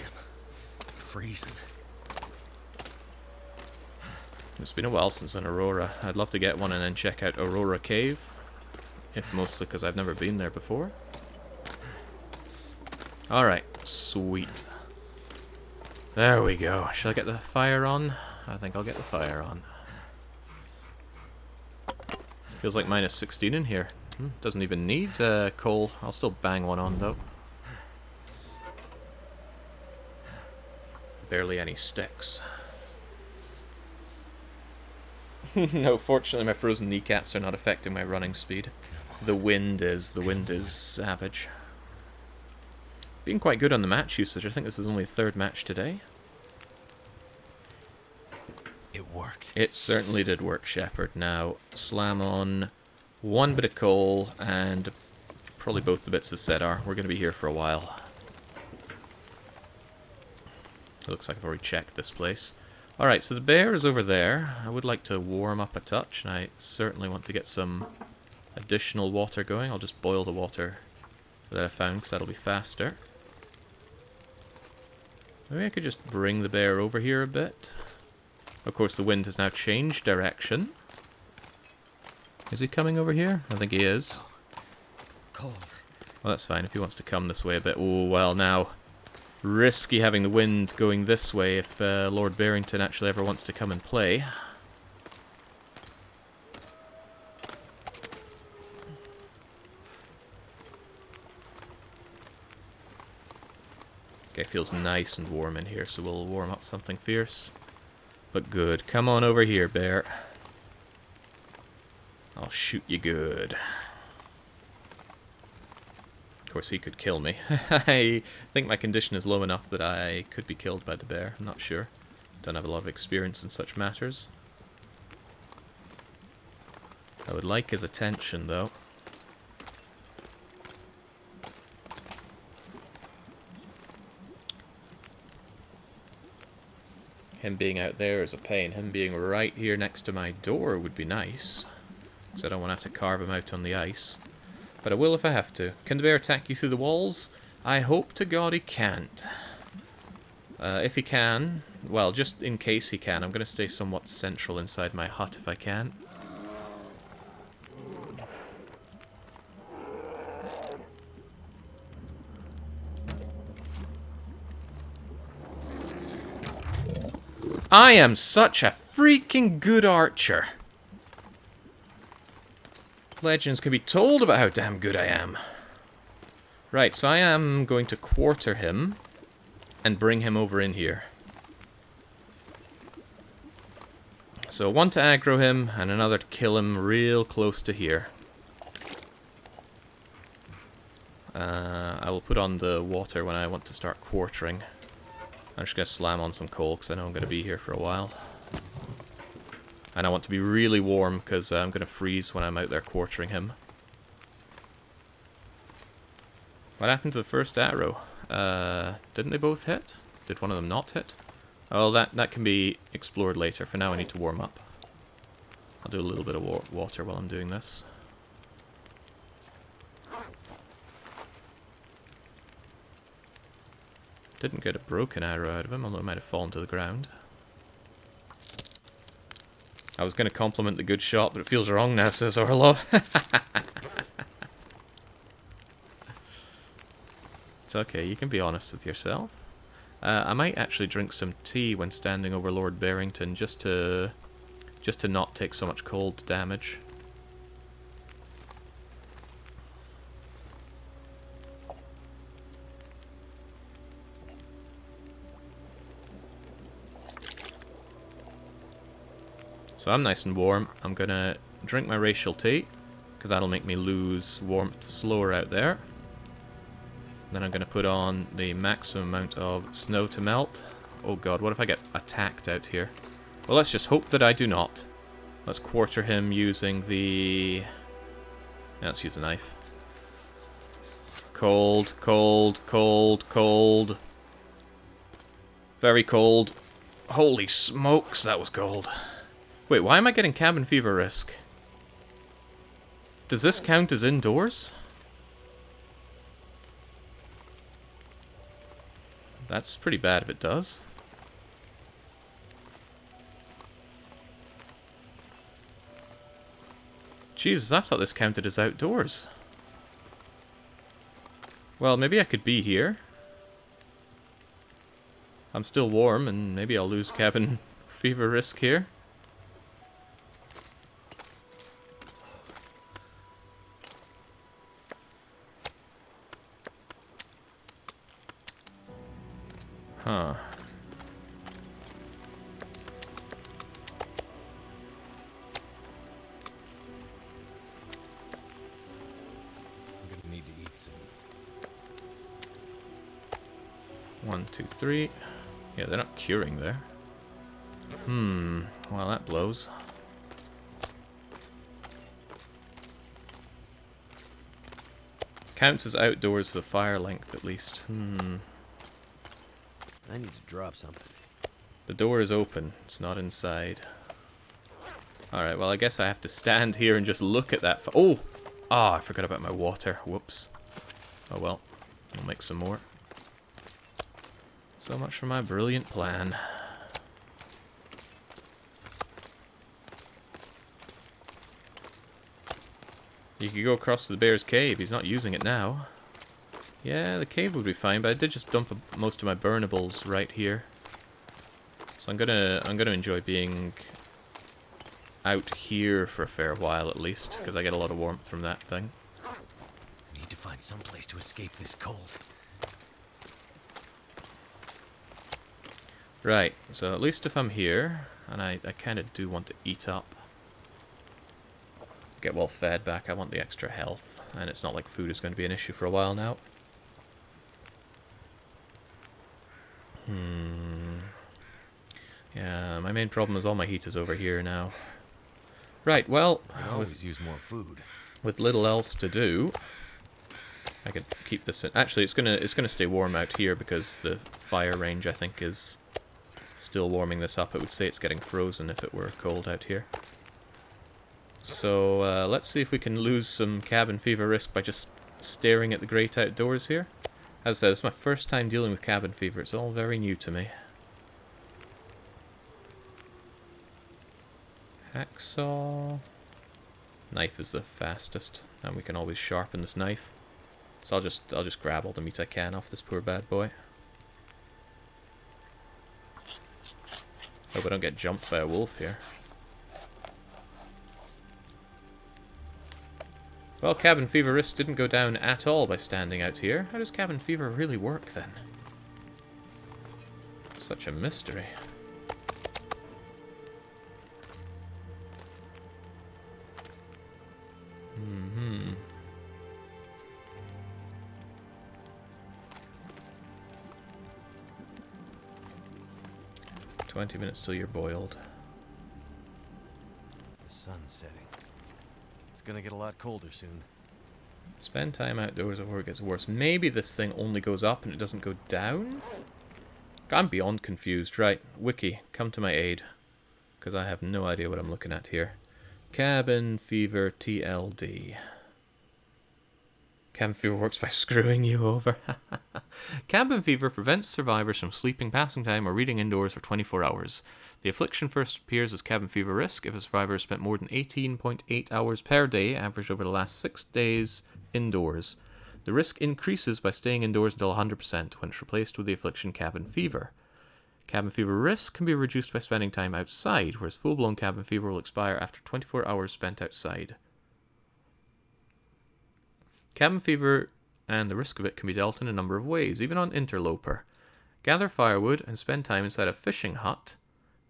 Freezing. It's been a while since an Aurora. I'd love to get one and then check out Aurora Cave. If mostly because I've never been there before. Alright, sweet. There we go. Shall I get the fire on? I think I'll get the fire on. Feels like -16 in here. Doesn't even need coal. I'll still bang one on though. Barely any sticks. No, fortunately my frozen kneecaps are not affecting my running speed. The wind is savage. Been quite good on the match usage. I think this is only the 3rd match today. It worked. It certainly did work, Shepherd. Now, slam on one bit of coal and probably both the bits of cedar. We're going to be here for a while. It looks like I've already checked this place. Alright, so the bear is over there. I would like to warm up a touch, and I certainly want to get some additional water going. I'll just boil the water that I found, because that'll be faster. Maybe I could just bring the bear over here a bit. Of course, the wind has now changed direction. Is he coming over here? I think he is. Cold. Well, that's fine if he wants to come this way a bit. Oh, well, now. Risky having the wind going this way if Lord Barrington actually ever wants to come and play. Okay, feels nice and warm in here, so we'll warm up something fierce. But good. Come on over here, bear. I'll shoot you good. Of course, he could kill me. I think my condition is low enough that I could be killed by the bear. I'm not sure. Don't have a lot of experience in such matters. I would like his attention, though. Him being out there is a pain. Him being right here next to my door would be nice. Because I don't want to have to carve him out on the ice. But I will if I have to. Can the bear attack you through the walls? I hope to God he can't. If he can, well, just in case he can, I'm going to stay somewhat central inside my hut if I can. I am such a freaking good archer. Legends can be told about how damn good I am. Right, so I am going to quarter him and bring him over in here. So one to aggro him and another to kill him real close to here. I will put on the water when I want to start quartering. I'm just going to slam on some coal because I know I'm going to be here for a while. And I want to be really warm because I'm going to freeze when I'm out there quartering him. What happened to the first arrow? Didn't they both hit? Did one of them not hit? Oh, that can be explored later. For now I need to warm up. I'll do a little bit of water while I'm doing this. Didn't get a broken arrow out of him, although it might have fallen to the ground. I was going to compliment the good shot, but it feels wrong now, says Orlo. It's okay, you can be honest with yourself. I might actually drink some tea when standing over Lord Barrington, just to not take so much cold damage. So I'm nice and warm. I'm gonna drink my racial tea, because that'll make me lose warmth slower out there. Then I'm gonna put on the maximum amount of snow to melt. Oh god, what if I get attacked out here? Well, let's just hope that I do not. Let's quarter him using the... Yeah, let's use a knife. Cold, cold, cold, cold. Very cold. Holy smokes, that was cold. Wait, why am I getting cabin fever risk? Does this count as indoors? That's pretty bad if it does. Jesus, I thought this counted as outdoors. Well, maybe I could be here. I'm still warm, and maybe I'll lose cabin fever risk here. Huh. I'm gonna need to eat some. 1, 2, 3. Yeah, they're not curing there. Well, that blows. Counts as outdoors the fire length, at least. I need to drop something. The door is open. It's not inside. Alright, well, I guess I have to stand here and just look at that. Oh! Ah, I forgot about my water. Whoops. Oh well. I'll make some more. So much for my brilliant plan. You could go across to the bear's cave. He's not using it now. Yeah, the cave would be fine, but I did just dump most of my burnables right here. So I'm gonna enjoy being out here for a fair while at least, because I get a lot of warmth from that thing. Need to find some place to escape this cold. Right, so at least if I'm here, and I kind of do want to eat up, get well fed back, I want the extra health, and it's not like food is going to be an issue for a while now. Yeah, my main problem is all my heat is over here now. Right, well, I can always use more food. With little else to do, I could keep this in. Actually, it's gonna stay warm out here because the fire range, I think, is still warming this up. It would say it's getting frozen if it were cold out here. So let's see if we can lose some cabin fever risk by just staring at the great outdoors here. As I said, it's my first time dealing with cabin fever. It's all very new to me. Hacksaw. Knife is the fastest, and we can always sharpen this knife. So I'll just grab all the meat I can off this poor bad boy. Hope I don't get jumped by a wolf here. Well, cabin fever risk didn't go down at all by standing out here. How does cabin fever really work then? Such a mystery. 20 minutes till you're boiled. The sun's setting. It's gonna get a lot colder soon. Spend time outdoors before it gets worse. Maybe this thing only goes up and it doesn't go down? I'm beyond confused. Right, Wiki, come to my aid. Because I have no idea what I'm looking at here. Cabin fever TLD. Cabin fever works by screwing you over. Cabin fever prevents survivors from sleeping, passing time, or reading indoors for 24 hours. The affliction first appears as cabin fever risk if a survivor has spent more than 18.8 hours per day, averaged over the last 6 days, indoors. The risk increases by staying indoors until 100% when it's replaced with the affliction cabin fever. Cabin fever risk can be reduced by spending time outside, whereas full-blown cabin fever will expire after 24 hours spent outside. Cabin fever and the risk of it can be dealt in a number of ways, even on Outerloper. Gather firewood and spend time inside a fishing hut.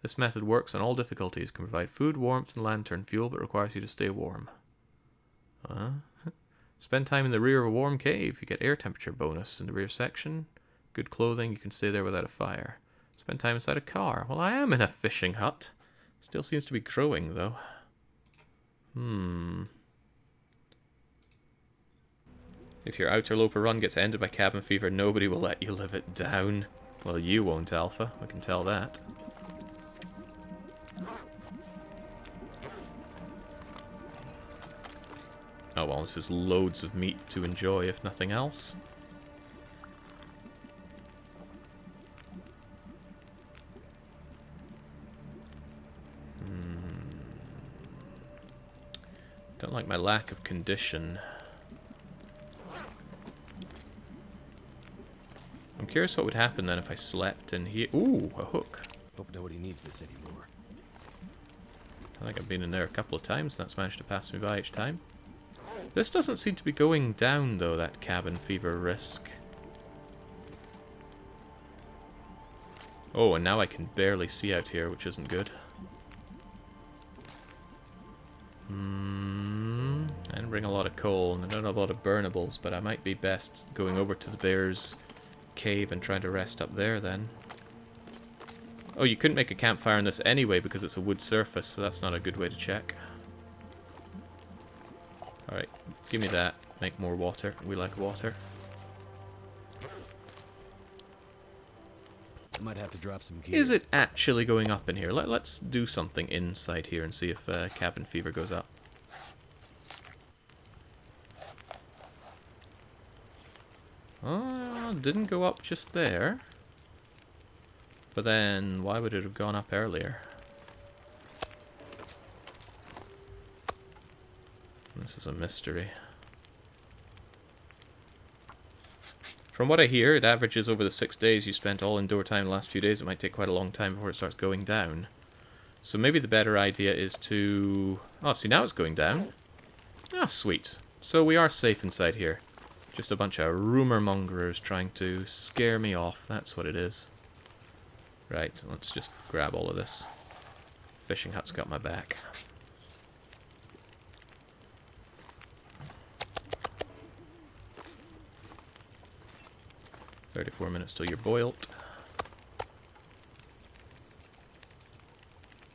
This method works on all difficulties, can provide food, warmth, and lantern fuel, but requires you to stay warm. Spend time in the rear of a warm cave. You get air temperature bonus in the rear section. Good clothing, you can stay there without a fire. Spend time inside a car. Well, I am in a fishing hut. Still seems to be growing, though. If your Outerloper run gets ended by cabin fever, nobody will let you live it down. Well, you won't, Alpha. I can tell that. Oh well, this is loads of meat to enjoy, if nothing else. Don't like my lack of condition. I'm curious what would happen then if I slept in here. Ooh, a hook. Hope nobody needs this anymore. I think I've been in there a couple of times and that's managed to pass me by each time. This doesn't seem to be going down though, that cabin fever risk. Oh, and now I can barely see out here, which isn't good. I didn't bring a lot of coal and I don't have a lot of burnables, but I might be best going over to the bear's cave and trying to rest up there then. Oh, you couldn't make a campfire in this anyway because it's a wood surface, so that's not a good way to check. Alright, give me that. Make more water. We like water. I might have to drop some gear. Is it actually going up in here? Let's do something inside here and see if cabin fever goes up. Oh, didn't go up just there. But then, why would it have gone up earlier? This is a mystery. From what I hear, it averages over the 6 days you spent all indoor time the last few days. It might take quite a long time before it starts going down. So maybe the better idea is to... Oh, see, now it's going down. Ah, sweet. So we are safe inside here. Just a bunch of rumor mongers trying to scare me off. That's what it is. Right, let's just grab all of this. Fishing hut's got my back. "34 minutes till you're boiled."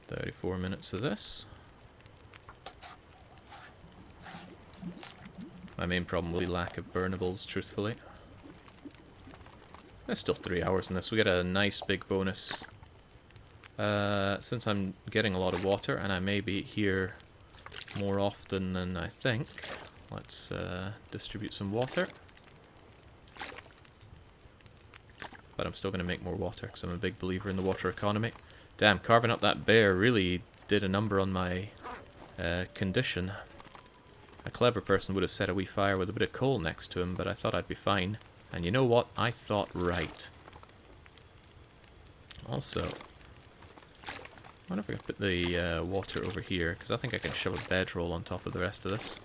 34 minutes of this. My main problem will be lack of burnables, truthfully. There's still 3 hours in this. We get a nice big bonus. Since I'm getting a lot of water, and I may be here more often than I think, let's distribute some water. But I'm still going to make more water, because I'm a big believer in the water economy. Damn, carving up that bear really did a number on my condition. A clever person would have set a wee fire with a bit of coal next to him, but I thought I'd be fine. And you know what? I thought right. Also, I wonder if I can put the water over here, because I think I can shove a bedroll on top of the rest of this.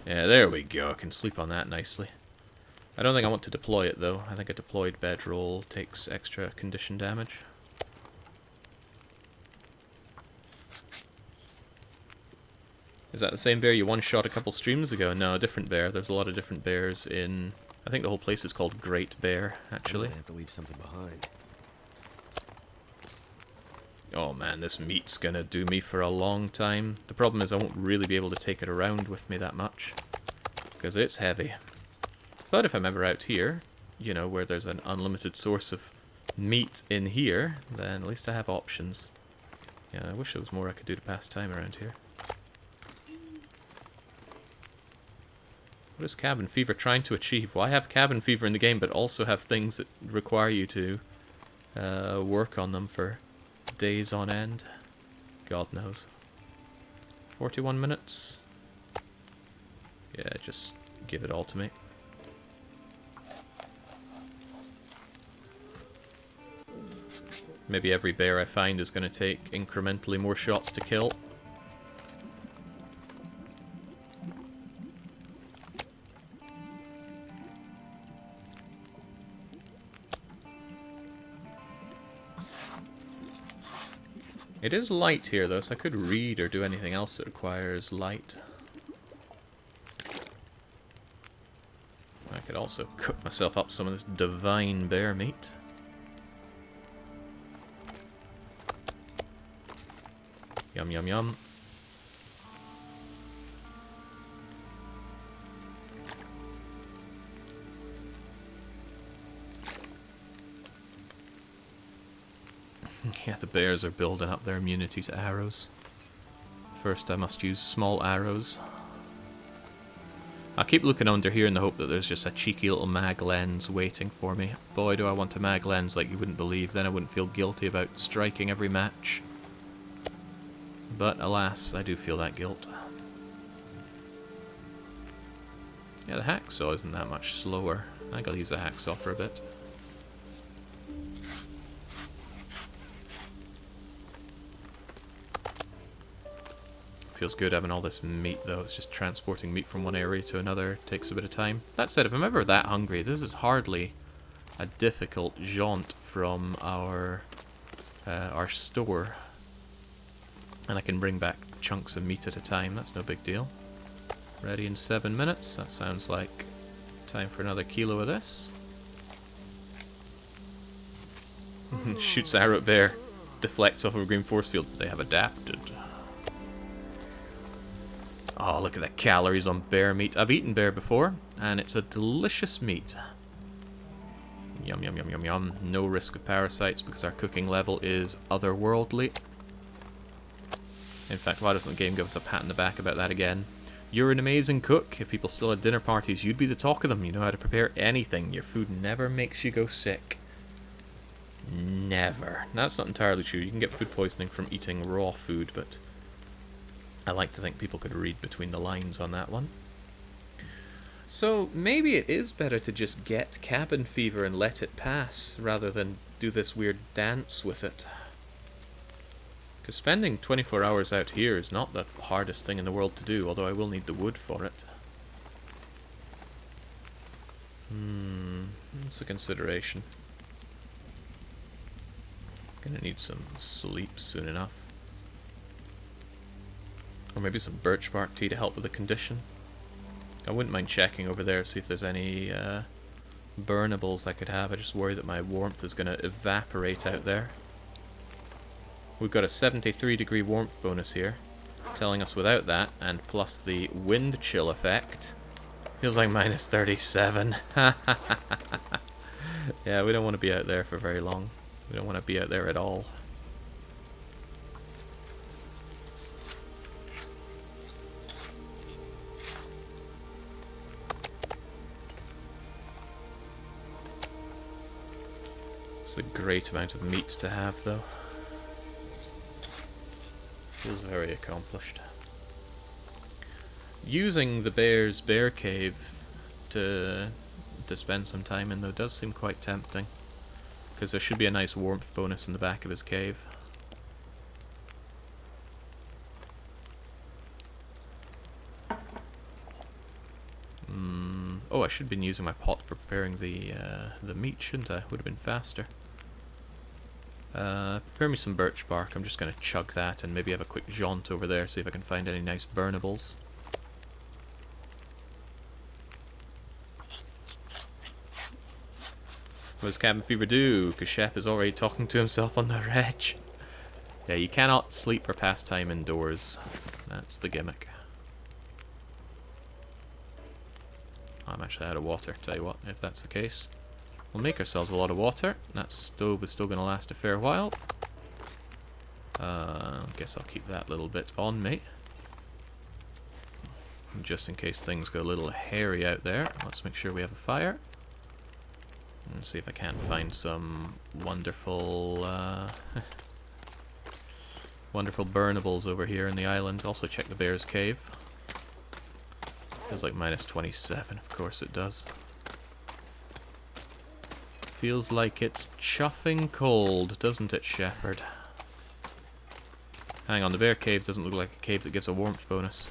Yeah, there we go. I can sleep on that nicely. I don't think I want to deploy it, though. I think a deployed bedroll takes extra condition damage. Is that the same bear you one-shot a couple streams ago? No, a different bear. There's a lot of different bears in... I think the whole place is called Great Bear, actually. I have to leave something behind. Oh man, this meat's gonna do me for a long time. The problem is I won't really be able to take it around with me that much, because it's heavy. But if I'm ever out here, you know, where there's an unlimited source of meat in here, then at least I have options. Yeah, I wish there was more I could do to pass time around here. What is cabin fever trying to achieve? Well, I have cabin fever in the game, but also have things that require you to work on them for days on end. God knows. 41 minutes? Yeah, just give it all to me. Maybe every bear I find is going to take incrementally more shots to kill. It is light here, though, so I could read or do anything else that requires light. I could also cook myself up some of this divine bear meat. Yum, yum, yum. Yeah, the bears are building up their immunity to arrows. First I must use small arrows. I'll keep looking under here in the hope that there's just a cheeky little mag lens waiting for me. Boy, do I want a mag lens like you wouldn't believe, then I wouldn't feel guilty about striking every match. But alas, I do feel that guilt. Yeah, the hacksaw isn't that much slower. I think I'll use the hacksaw for a bit. Feels good having all this meat, though. It's just transporting meat from one area to another takes a bit of time. That said, if I'm ever that hungry, this is hardly a difficult jaunt from our store. And I can bring back chunks of meat at a time. That's no big deal. Ready in 7 minutes. That sounds like time for another kilo of this. Shoots arrow at bear. Deflects off of a green force field. They have adapted. Oh, look at the calories on bear meat. I've eaten bear before, and it's a delicious meat. Yum, yum, yum, yum, yum. No risk of parasites because our cooking level is otherworldly. In fact, why doesn't the game give us a pat on the back about that again? You're an amazing cook. If people still had dinner parties, you'd be the talk of them. You know how to prepare anything. Your food never makes you go sick. Never. That's not entirely true. You can get food poisoning from eating raw food, but I like to think people could read between the lines on that one. So maybe it is better to just get cabin fever and let it pass, rather than do this weird dance with it. Because spending 24 hours out here is not the hardest thing in the world to do, although I will need the wood for it. That's a consideration. Gonna need some sleep soon enough. Or maybe some birch bark tea to help with the condition. I wouldn't mind checking over there, see if there's any burnables I could have. I just worry that my warmth is gonna evaporate out there. We've got a 73-degree warmth bonus here, telling us without that, and plus the wind chill effect, feels like minus 37. Yeah, we don't want to be out there for very long. We don't want to be out there at all. It's a great amount of meat to have, though. Feels very accomplished. Using the bear's bear cave to spend some time in, though, does seem quite tempting. Because there should be a nice warmth bonus in the back of his cave. Oh, I should have been using my pot for preparing the meat, shouldn't I? Would have been faster. Prepare me some birch bark. I'm just going to chug that and maybe have a quick jaunt over there, see if I can find any nice burnables. What does cabin fever do? Because Shep is already talking to himself on the reg. Yeah, you cannot sleep or pass time indoors. That's the gimmick. I'm actually out of water, tell you what, if that's the case. We'll make ourselves a lot of water. That stove is still going to last a fair while. Guess I'll keep that little bit on me. Just in case things go a little hairy out there. Let's make sure we have a fire. And see if I can find some wonderful, wonderful burnables over here in the island. Also check the bear's cave. Feels like minus 27, of course it does. Feels like it's chuffing cold, doesn't it, Shepherd? Hang on, the bear cave doesn't look like a cave that gives a warmth bonus.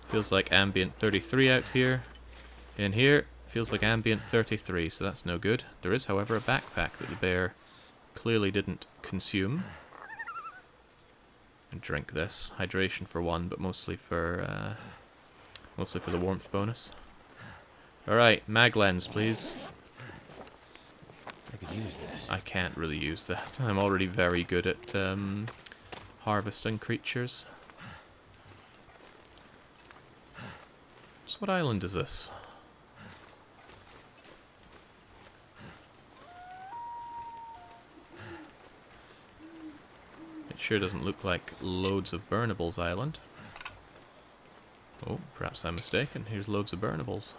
Feels like ambient 33 out here. In here, feels like ambient 33, so that's no good. There is, however, a backpack that the bear clearly didn't consume. And drink this. Hydration for one, but mostly for the warmth bonus. Alright, mag lens, please. I could use this. I can't really use that. I'm already very good at harvesting creatures. So what island is this? It sure doesn't look like loads of burnables island. Oh, perhaps I'm mistaken. Here's loads of burnables.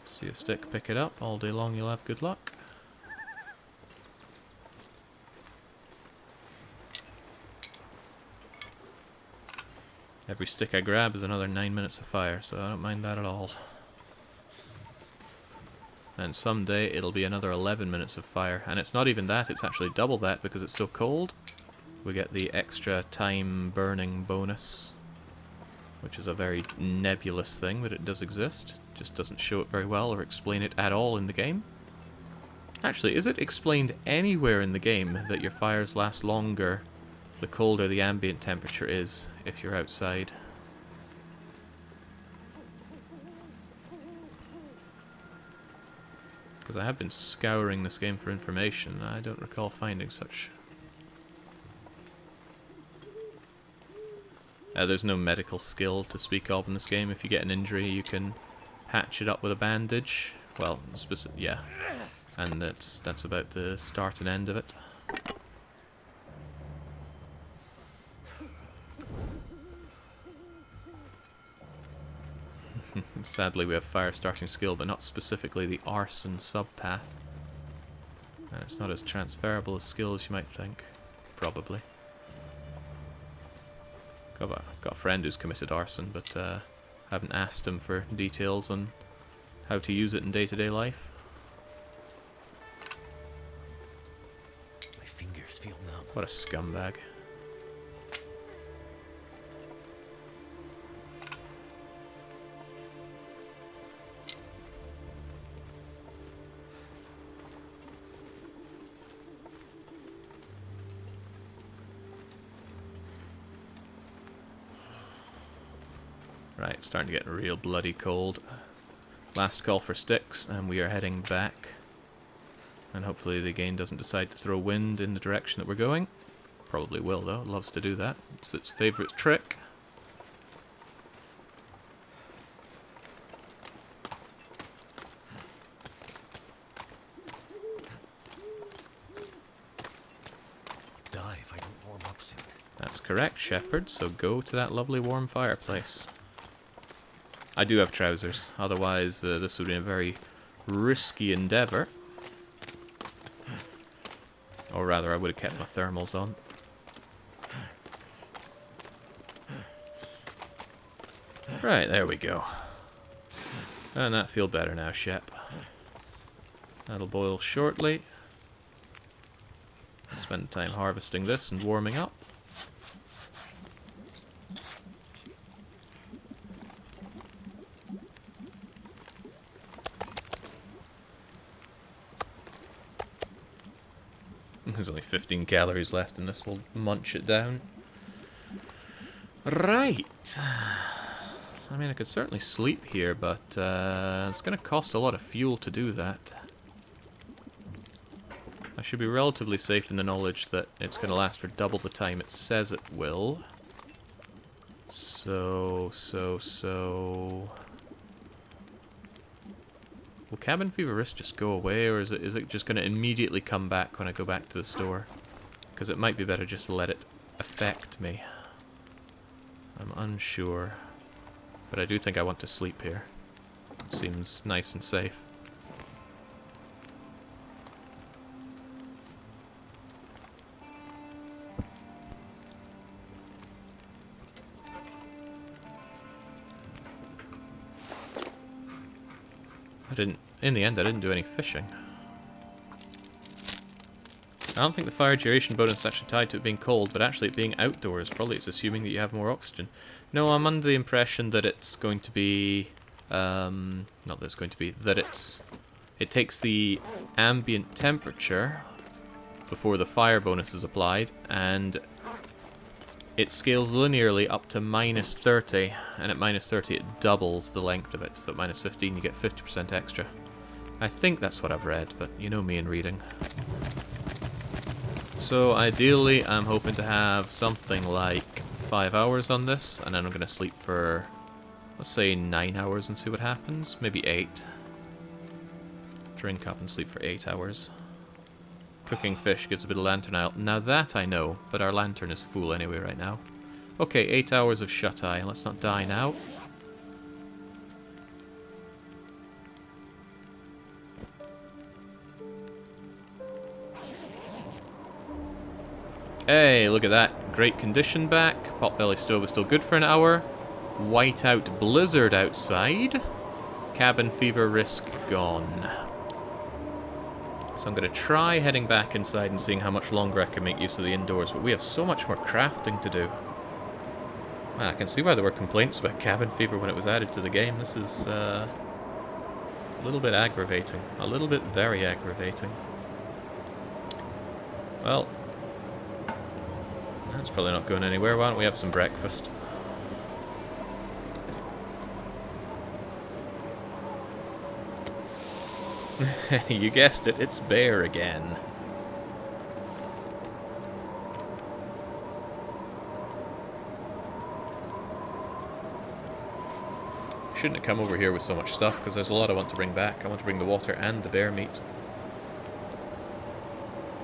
See a stick, pick it up. All day long you'll have good luck. Every stick I grab is another 9 minutes of fire, so I don't mind that at all. And someday it'll be another 11 minutes of fire. And it's not even that, it's actually double that because it's so cold. We get the extra time burning bonus, which is a very nebulous thing, but it does exist. Just doesn't show it very well or explain it at all in the game. Actually, is it explained anywhere in the game that your fires last longer the colder the ambient temperature is if you're outside? Because I have been scouring this game for information, and I don't recall finding such. There's no medical skill to speak of in this game. If you get an injury, you can patch it up with a bandage. Well, yeah. And that's about the start and end of it. Sadly, we have fire starting skill, but not specifically the arson subpath. And it's not as transferable a skill as you might think. Probably. I've got a friend who's committed arson, but haven't asked him for details on how to use it in day-to-day life. My fingers feel numb. What a scumbag. Right, it's starting to get real bloody cold. Last call for sticks, and we are heading back. And hopefully the game doesn't decide to throw wind in the direction that we're going. Probably will, though. It loves to do that. It's its favourite trick. Die if I don't warm up soon. That's correct, Shepherd, so go to that lovely warm fireplace. I do have trousers, otherwise this would be a very risky endeavour. Or rather, I would have kept my thermals on. Right, there we go. And that feel better now, Shep. That'll boil shortly. Spend time harvesting this and warming up. There's only 15 calories left in this, we'll munch it down. Right. I mean, I could certainly sleep here, but it's going to cost a lot of fuel to do that. I should be relatively safe in the knowledge that it's going to last for double the time it says it will. So... Will cabin fever risk just go away, or is it just going to immediately come back when I go back to the store? Because it might be better just to let it affect me. I'm unsure. But I do think I want to sleep here. Seems nice and safe. In the end, I didn't do any fishing. I don't think the fire duration bonus is actually tied to it being cold, but actually it being outdoors. Probably it's assuming that you have more oxygen. No, I'm under the impression that it's going to be... not that it's going to be... That it takes the ambient temperature before the fire bonus is applied, and it scales linearly up to minus 30, and at minus 30 it doubles the length of it. So at minus 15 you get 50% extra. I think that's what I've read, but you know me in reading. So ideally I'm hoping to have something like 5 hours on this, and then I'm going to sleep for, let's say 9 hours and see what happens. Maybe 8. Drink up and sleep for 8 hours. Cooking fish gives a bit of lantern out. Now that I know, but our lantern is full anyway right now. Okay, 8 hours of shut-eye. Let's not die now. Hey, look at that. Great condition back. Potbelly stove is still good for an hour. Whiteout blizzard outside. Cabin fever risk gone. So I'm going to try heading back inside and seeing how much longer I can make use of the indoors, but we have so much more crafting to do. Man, I can see why there were complaints about cabin fever when it was added to the game. This is a little bit aggravating. A little bit very aggravating. Well, that's probably not going anywhere. Why don't we have some breakfast? You guessed it, it's bear again. Shouldn't have come over here with so much stuff, because there's a lot I want to bring back. I want to bring the water and the bear meat.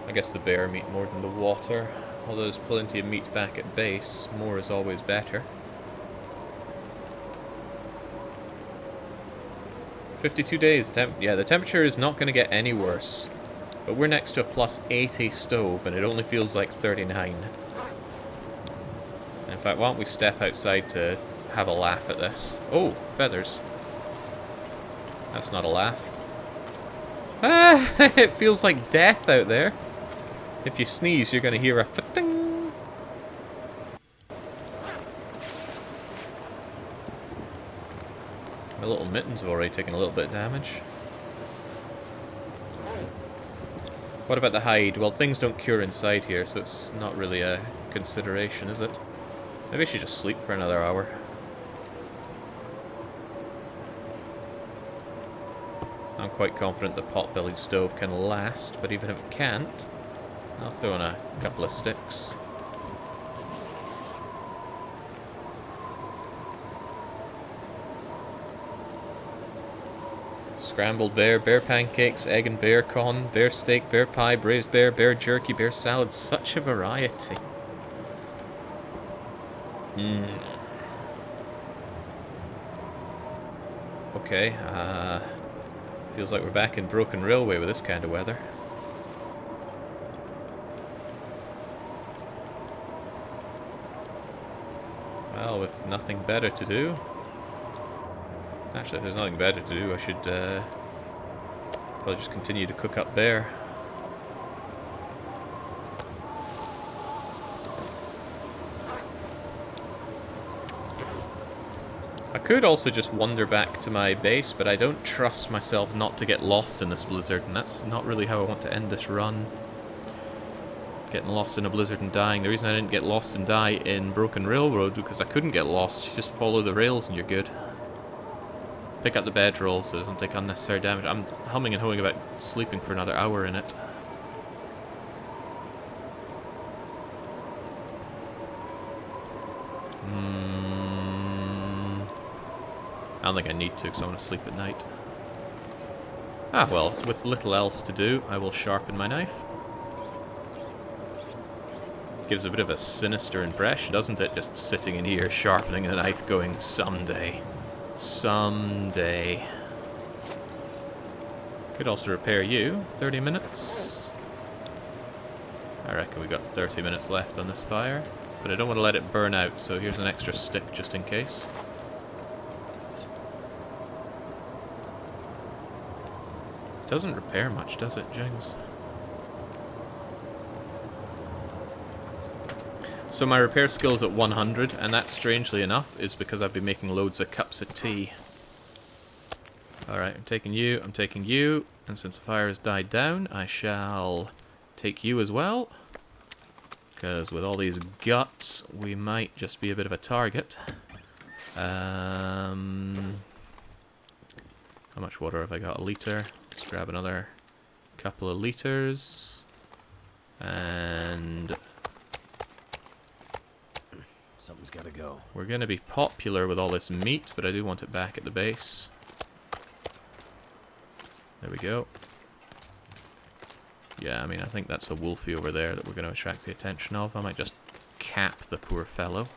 I guess the bear meat more than the water. Although there's plenty of meat back at base, more is always better. 52 days. Yeah, the temperature is not going to get any worse. But we're next to a plus 80 stove, and it only feels like 39. In fact, why don't we step outside to have a laugh at this? Oh, feathers. That's not a laugh. Ah, it feels like death out there. If you sneeze, you're going to hear a fa-ting. My little mittens have already taken a little bit of damage. What about the hide? Well, things don't cure inside here, so it's not really a consideration, is it? Maybe I should just sleep for another hour. I'm quite confident the pot-bellied stove can last, but even if it can't, I'll throw in a couple of sticks. Scrambled bear, bear pancakes, egg and bacon, bear steak, bear pie, braised bear, bear jerky, bear salad. Such a variety. Okay, feels like we're back in Broken Railway with this kind of weather. Well, with nothing better to do. Actually, if there's nothing better to do, I should probably just continue to cook up bear. I could also just wander back to my base, but I don't trust myself not to get lost in this blizzard, and that's not really how I want to end this run. Getting lost in a blizzard and dying. The reason I didn't get lost and die in Broken Railroad because I couldn't get lost. You just follow the rails and you're good. Pick up the bedroll so it doesn't take unnecessary damage. I'm humming and hawing about sleeping for another hour in it. I don't think I need to because I want to sleep at night. Ah well, with little else to do, I will sharpen my knife. Gives a bit of a sinister impression, doesn't it? Just sitting in here, sharpening a knife, going, someday. Someday. Could also repair you. 30 minutes. I reckon we got 30 minutes left on this fire. But I don't want to let it burn out, so here's an extra stick just in case. Doesn't repair much, does it, Jings? So my repair skill is at 100, and that, strangely enough, is because I've been making loads of cups of tea. Alright, I'm taking you, and since the fire has died down, I shall take you as well. Because with all these guts, we might just be a bit of a target. How much water have I got? A litre. Let's grab another couple of litres. And Something's gotta go. we're going to be popular with all this meat, but I do want it back at the base. There we go. Yeah, I mean, I think that's a wolfie over there that we're going to attract the attention of. I might just cap the poor fellow.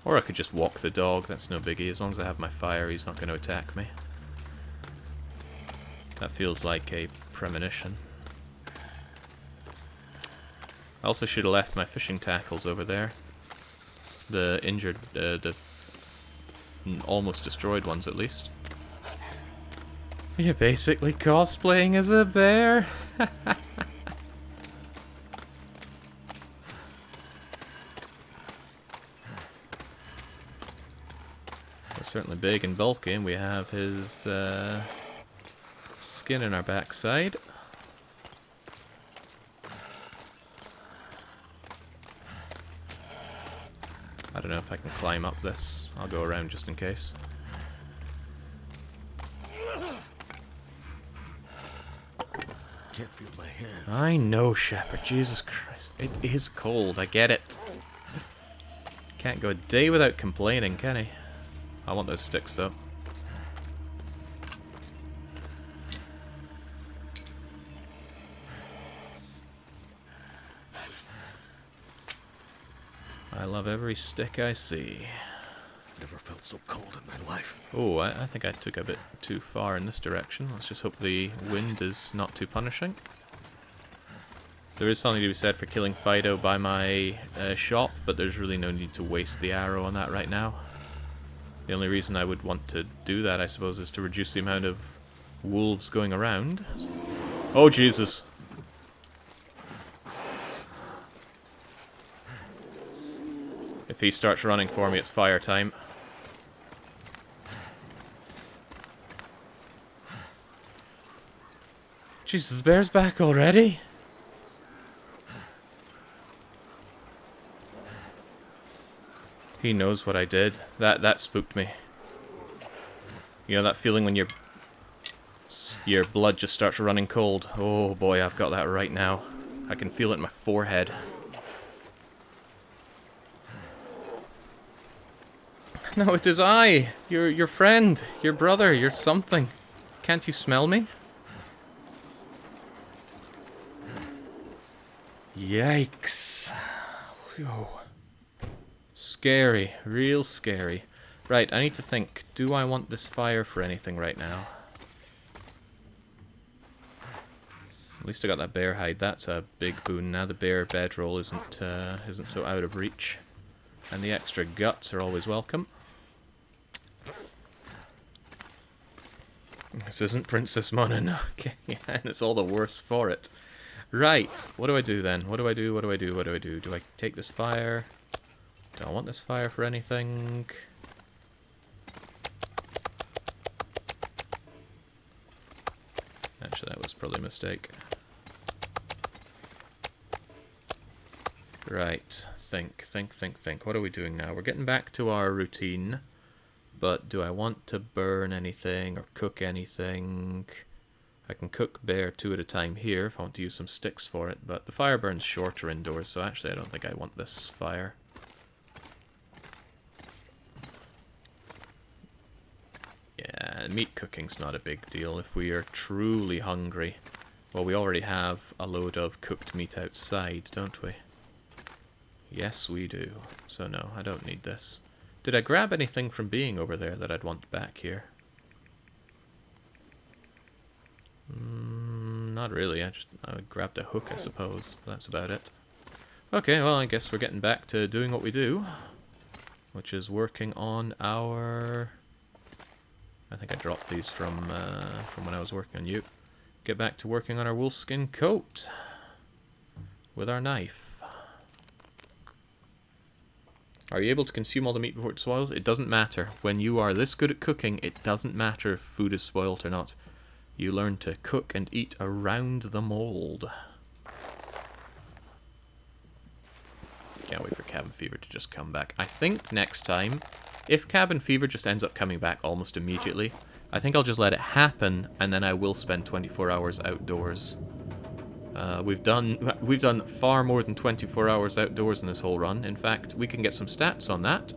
Or I could just walk the dog, that's no biggie. As long as I have my fire, he's not going to attack me. That feels like a premonition. I also should have left my fishing tackles over there. The injured, the almost destroyed ones at least. You're basically cosplaying as a bear. We're certainly big and bulky, and we have his skin in our backside. I don't know if I can climb up this. I'll go around just in case. can't feel my hands. I know, Shepherd. Jesus Christ. It is cold. I get it. Can't go a day without complaining, can he? I want those sticks, though. I love every stick I see. Never felt so cold in my life. Oh, I think I took a bit too far in this direction. Let's just hope the wind is not too punishing. There is something to be said for killing Fido by my shop, but there's really no need to waste the arrow on that right now. The only reason I would want to do that, I suppose, is to reduce the amount of wolves going around. Oh, Jesus. If he starts running for me, it's fire time. Jesus, the bear's back already? He knows what I did. That spooked me. You know that feeling when your blood just starts running cold? Oh boy, I've got that right now. I can feel it in my forehead. No, it is I! Your friend, your brother, your something. Can't you smell me? Yikes. Whew. Scary, real scary. Right, I need to think, do I want this fire for anything right now? At least I got that bear hide, that's a big boon. Now the bear bedroll isn't so out of reach. And the extra guts are always welcome. This isn't Princess Monon, okay, and it's all the worse for it. Right, what do I do then? What do I do? Do I take this fire? Do I want this fire for anything? Actually, that was probably a mistake. Right, think. What are we doing now? We're getting back to our routine. But do I want to burn anything or cook anything? I can cook bear 2 at a time here if I want to use some sticks for it, but the fire burns shorter indoors, so actually I don't think I want this fire. Yeah, meat cooking's not a big deal if we are truly hungry. Well, we already have a load of cooked meat outside, don't we? Yes, we do. So no, I don't need this. Did I grab anything from being over there that I'd want back here? Not really. I grabbed a hook, I suppose. That's about it. Okay, well, I guess we're getting back to doing what we do, which is working on our... I think I dropped these from when I was working on you. Get back to working on our wolfskin coat with our knife. Are you able to consume all the meat before it spoils? It doesn't matter. When you are this good at cooking, it doesn't matter if food is spoilt or not. You learn to cook and eat around the mold. Can't wait for cabin fever to just come back. I think next time, if cabin fever just ends up coming back almost immediately, I think I'll just let it happen, and then I will spend 24 hours outdoors. We've done far more than 24 hours outdoors in this whole run. In fact, we can get some stats on that.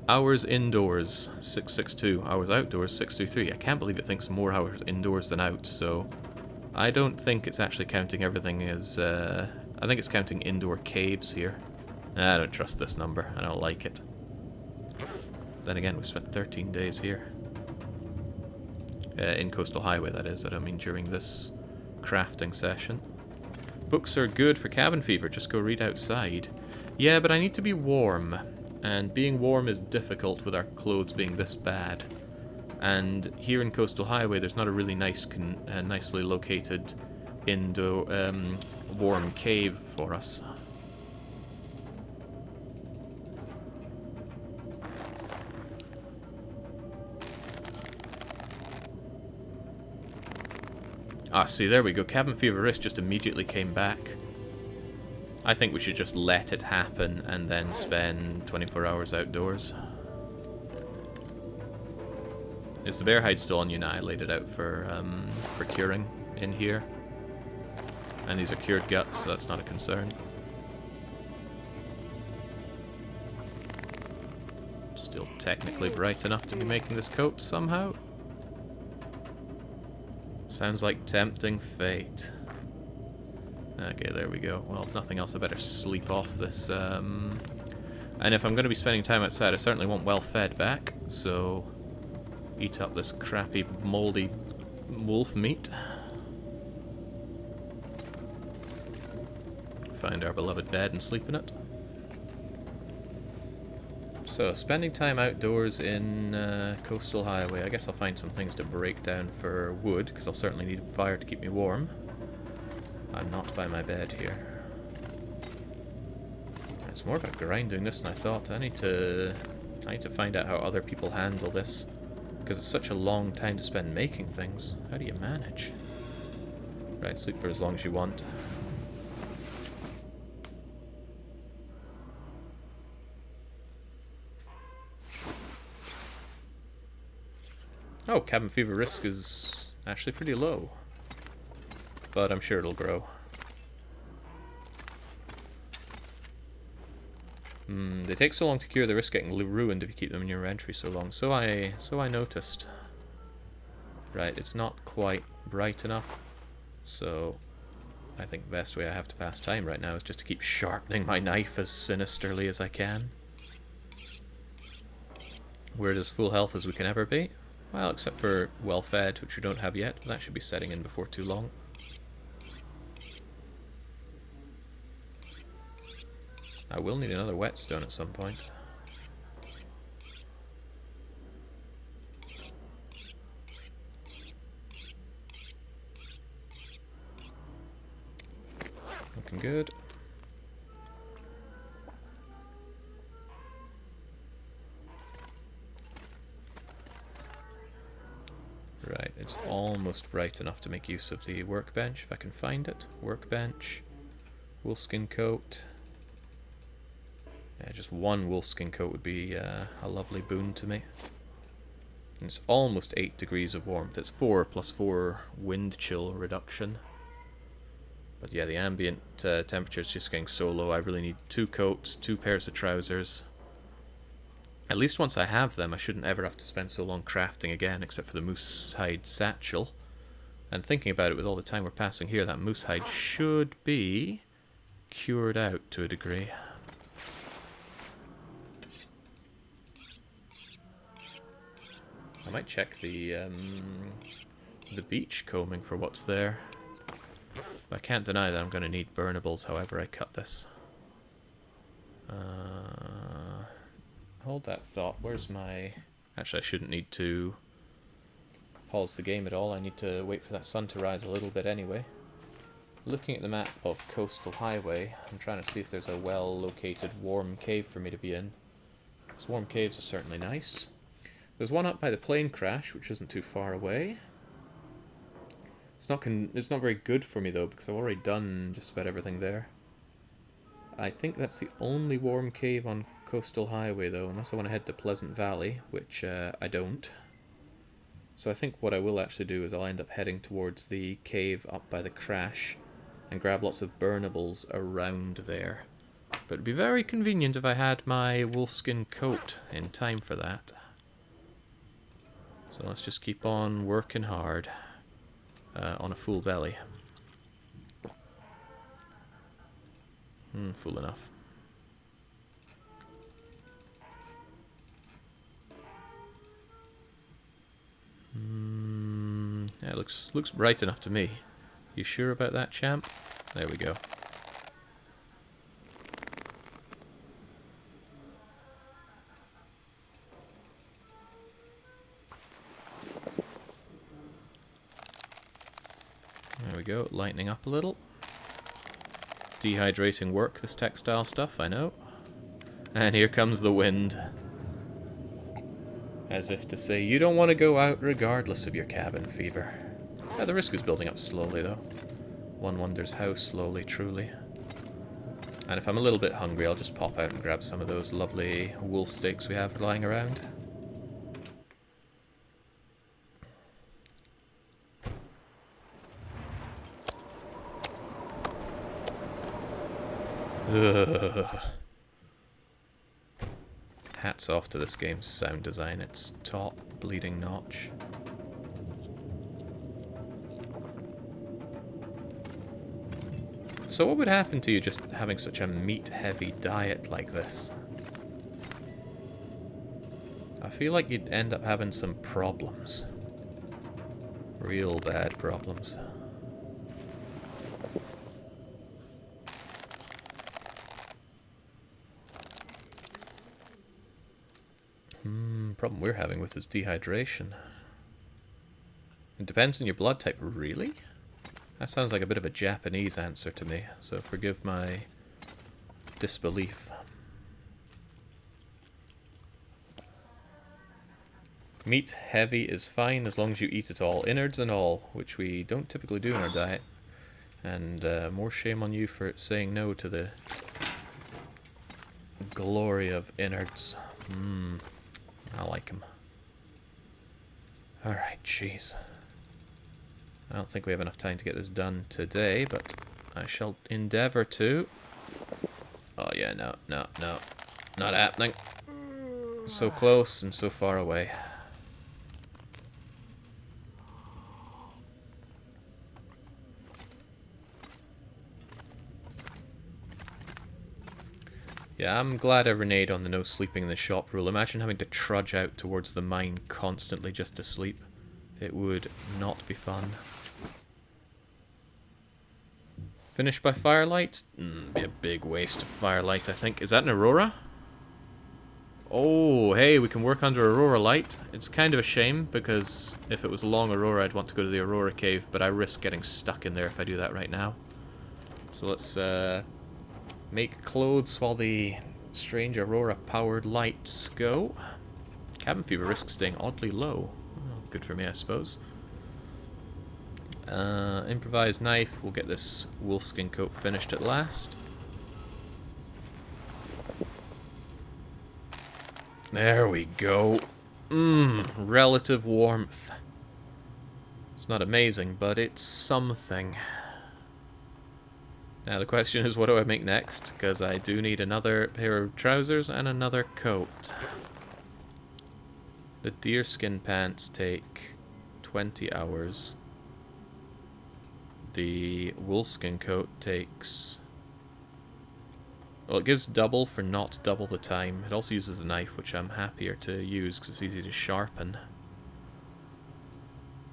Hours indoors, 662. Hours outdoors, 623. I can't believe it thinks more hours indoors than out, so I don't think it's actually counting everything as... I think it's counting indoor caves here. I don't trust this number. I don't like it. Then again, we spent 13 days here. In Coastal Highway, that is. I don't mean during this crafting session. Books are good for cabin fever. Just go read outside. Yeah, but I need to be warm. And being warm is difficult with our clothes being this bad. And here in Coastal Highway, there's not a really nice, nicely located indoor warm cave for us. Ah, see, there we go. Cabin fever risk just immediately came back. I think we should just let it happen and then spend 24 hours outdoors. Is the bear hide still on you now? I laid it out for curing in here. And these are cured guts, so that's not a concern. Still technically bright enough to be making this coat somehow. Sounds like tempting fate. Okay, there we go. Well, if nothing else, I better sleep off this. And if I'm going to be spending time outside, I certainly want well fed back, so eat up this crappy, moldy wolf meat. Find our beloved bed and sleep in it. So, spending time outdoors in Coastal Highway. I guess I'll find some things to break down for wood, because I'll certainly need fire to keep me warm. I'm not by my bed here. It's more of a grind doing this than I thought. I need to find out how other people handle this, because it's such a long time to spend making things. How do you manage? Right, sleep for as long as you want. Oh, cabin fever risk is actually pretty low. But I'm sure it'll grow. They take so long to cure, they risk getting ruined if you keep them in your inventory so long. So I noticed. Right, it's not quite bright enough. So I think the best way I have to pass time right now is just to keep sharpening my knife as sinisterly as I can. We're as full health as we can ever be. Well, except for well-fed, which we don't have yet, but that should be setting in before too long. I will need another whetstone at some point. Looking good. Right, it's almost bright enough to make use of the workbench, if I can find it. Workbench, wolfskin coat. Yeah, just one wolfskin coat would be a lovely boon to me. And it's almost 8 degrees of warmth. It's 4 plus 4 wind chill reduction. But yeah, the ambient temperature is just getting so low. I really need 2 coats, 2 pairs of trousers. At least once I have them, I shouldn't ever have to spend so long crafting again, except for the moose hide satchel. And thinking about it with all the time we're passing here, that moose hide should be cured out to a degree. I might check the beach combing for what's there. But I can't deny that I'm going to need burnables however I cut this. Hold that thought. Where's my... Actually, I shouldn't need to pause the game at all. I need to wait for that sun to rise a little bit anyway. Looking at the map of Coastal Highway, I'm trying to see if there's a well-located warm cave for me to be in. Those warm caves are certainly nice. There's one up by the plane crash, which isn't too far away. It's not very good for me though, because I've already done just about everything there. I think that's the only warm cave on Coastal Highway though, unless I want to head to Pleasant Valley, which I don't. So I think what I will actually do is I'll end up heading towards the cave up by the crash and grab lots of burnables around there. But it'd be very convenient if I had my wolfskin coat in time for that. So let's just keep on working hard on a full belly. Full enough. Yeah, it looks bright enough to me. You sure about that, champ? There we go. There we go, lightening up a little. Dehydrating work, this textile stuff, I know. And here comes the wind. As if to say, you don't want to go out regardless of your cabin fever. The risk is building up slowly, though. One wonders how slowly, truly. And if I'm a little bit hungry, I'll just pop out and grab some of those lovely wolf steaks we have lying around. Ugh. Hats off to this game's sound design. It's top bleeding notch. So what would happen to you just having such a meat-heavy diet like this? I feel like you'd end up having some problems. Real bad problems. Problem we're having with is dehydration. It depends on your blood type. Really? That sounds like a bit of a Japanese answer to me, so forgive my disbelief. Meat heavy is fine as long as you eat it all, innards and all, which we don't typically do in our diet. And more shame on you for saying no to the glory of innards. I like them. Alright, jeez. I don't think we have enough time to get this done today, but I shall endeavour to. Oh yeah, no. Not happening. So close and so far away. Yeah, I'm glad I reneged on the no sleeping in the shop rule. Imagine having to trudge out towards the mine constantly just to sleep. It would not be fun. Finished by firelight? Be a big waste of firelight, I think. Is that an aurora? Oh, hey, we can work under aurora light. It's kind of a shame, because if it was a long aurora, I'd want to go to the aurora cave, but I risk getting stuck in there if I do that right now. So let's make clothes while the strange aurora-powered lights go. Cabin fever risk staying oddly low. Oh, good for me, I suppose. Improvised knife. We'll get this wolfskin coat finished at last. There we go. Relative warmth. It's not amazing, but it's something. Now the question is, what do I make next? Because I do need another pair of trousers and another coat. The deerskin pants take 20 hours. The wolfskin coat takes... Well, it gives double for not double the time. It also uses the knife, which I'm happier to use because it's easy to sharpen.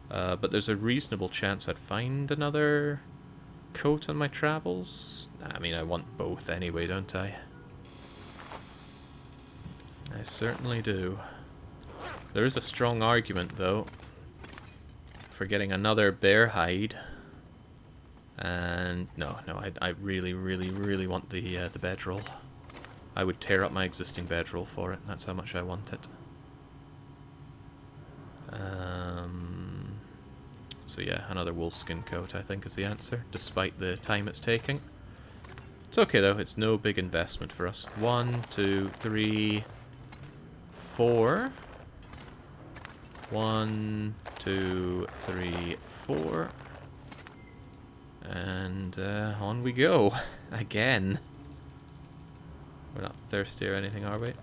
But there's a reasonable chance I'd find another coat on my travels. I mean, I want both anyway, don't I? I certainly do. There is a strong argument, though, for getting another bear hide. And no, I really want the bedroll. I would tear up my existing bedroll for it. That's how much I want it. So yeah, another wolfskin coat, I think, is the answer, despite the time it's taking. It's okay, though. It's no big investment for us. 1, 2, 3, 4. 1, 2, 3, 4. And on we go. Again. We're not thirsty or anything, are we?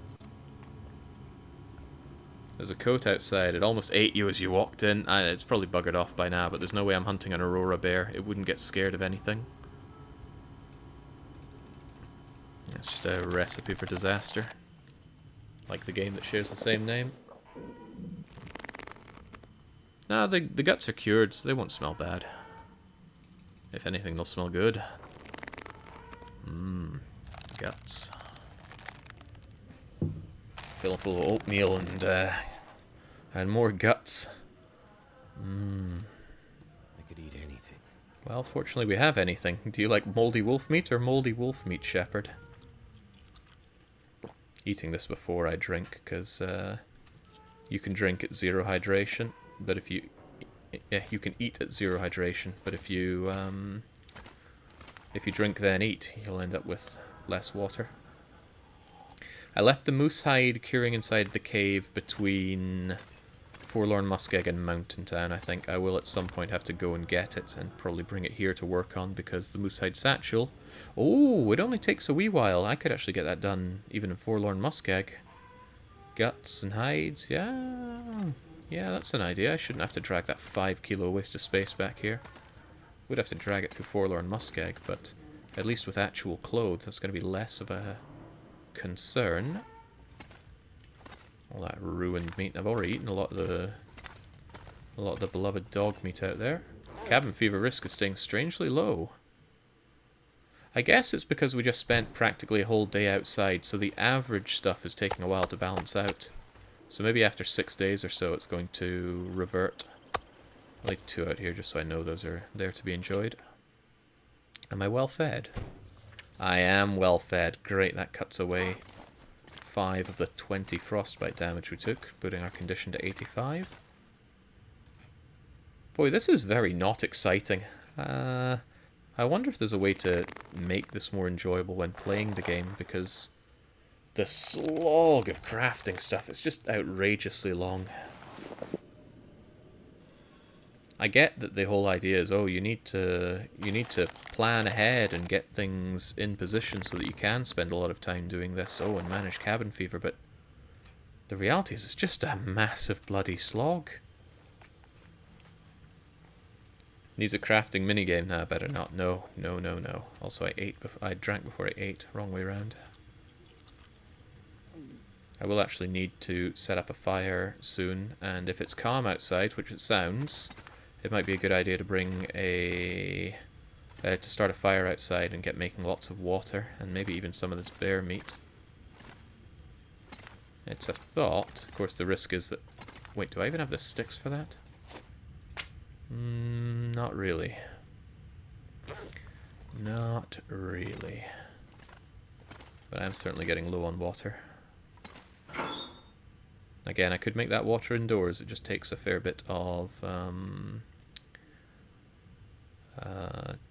There's a coat outside. It almost ate you as you walked in. It's probably buggered off by now, but there's no way I'm hunting an aurora bear. It wouldn't get scared of anything. It's just a recipe for disaster. Like the game that shares the same name. No, the guts are cured, so they won't smell bad. If anything, they'll smell good. Guts. Filling full of oatmeal and more guts. I could eat anything. Well, fortunately we have anything. Do you like moldy wolf meat or moldy wolf meat, Shepherd? Eating this before I drink, because you can drink at 0 hydration, but if you... Yeah, you can eat at 0 hydration, but if you drink then eat, you'll end up with less water. I left the moose hide curing inside the cave between Forlorn Muskeg in Mountain Town, I think. I will at some point have to go and get it and probably bring it here to work on because the Moosehide Satchel... Oh, it only takes a wee while. I could actually get that done even in Forlorn Muskeg. Guts and hides, yeah. Yeah, that's an idea. I shouldn't have to drag that 5 kilo waste of space back here. Would have to drag it through Forlorn Muskeg, but at least with actual clothes, that's going to be less of a concern. All that ruined meat. I've already eaten a lot of the beloved dog meat out there. Cabin fever risk is staying strangely low. I guess it's because we just spent practically a whole day outside, so the average stuff is taking a while to balance out. So maybe after 6 days or so it's going to revert. I like 2 out here just so I know those are there to be enjoyed. Am I well fed? I am well fed. Great, that cuts away 5 of the 20 frostbite damage we took, putting our condition to 85. Boy, this is very not exciting. I wonder if there's a way to make this more enjoyable when playing the game, because the slog of crafting stuff is just outrageously long. I get that the whole idea is, oh, you need to plan ahead and get things in position so that you can spend a lot of time doing this, oh, and manage cabin fever, but the reality is it's just a massive bloody slog. Needs a crafting minigame. Nah, better not. No. Also, I drank before I ate. Wrong way around. I will actually need to set up a fire soon, and if it's calm outside, which it sounds, it might be a good idea to bring to start a fire outside and get making lots of water, and maybe even some of this bear meat. It's a thought. Of course, the risk is that... Wait, do I even have the sticks for that? Not really. Not really. But I'm certainly getting low on water. Again, I could make that water indoors. It just takes a fair bit of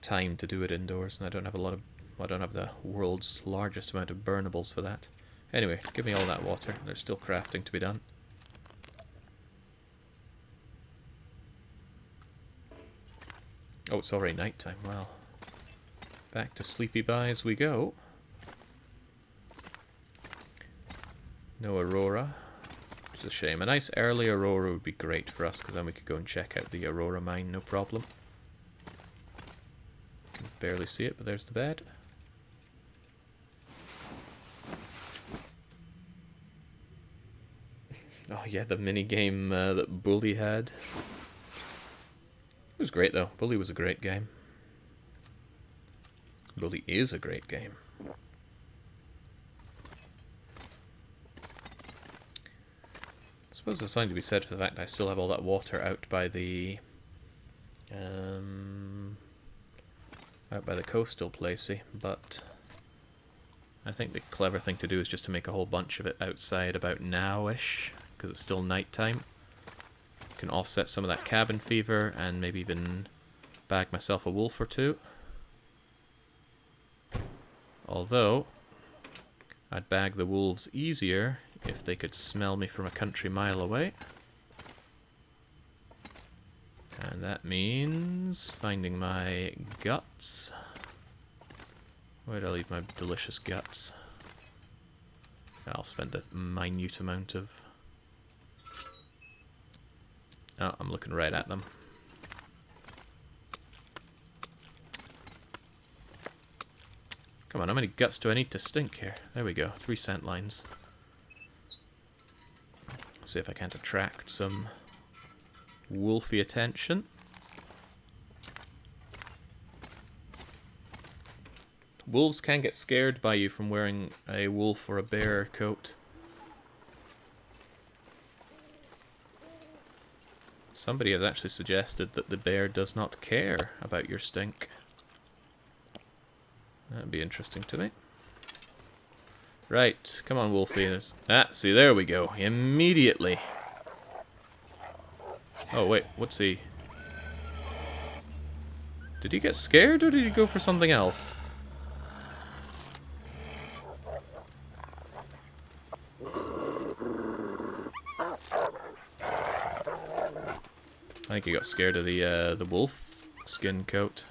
time to do it indoors, and I don't have the world's largest amount of burnables for that. Anyway, give me all that water. There's still crafting to be done. Oh, it's already nighttime. Well, back to sleepy buys we go. No aurora. It's a shame. A nice early aurora would be great for us, because then we could go and check out the aurora mine, no problem. Can barely see it, but there's the bed. Oh yeah, the mini game that Bully had. It was great though. Bully was a great game. Bully is a great game. I suppose there's something to be said for the fact that I still have all that water out by the coastal placey, but I think the clever thing to do is just to make a whole bunch of it outside about now-ish, because it's still nighttime. Can offset some of that cabin fever and maybe even bag myself a wolf or 2. Although, I'd bag the wolves easier if they could smell me from a country mile away. And that means finding my guts. Where did I leave my delicious guts? I'll spend a minute amount of... Oh, I'm looking right at them. Come on, how many guts do I need to stink here? There we go, 3 scent lines. See if I can't attract some wolfy attention. Wolves can get scared by you from wearing a wolf or a bear coat. Somebody has actually suggested that the bear does not care about your stink. That'd be interesting to me. Right, come on, Wolfie. See, there we go. Immediately. Oh, wait, what's he? Did he get scared, or did he go for something else? I think he got scared of the wolf skin coat.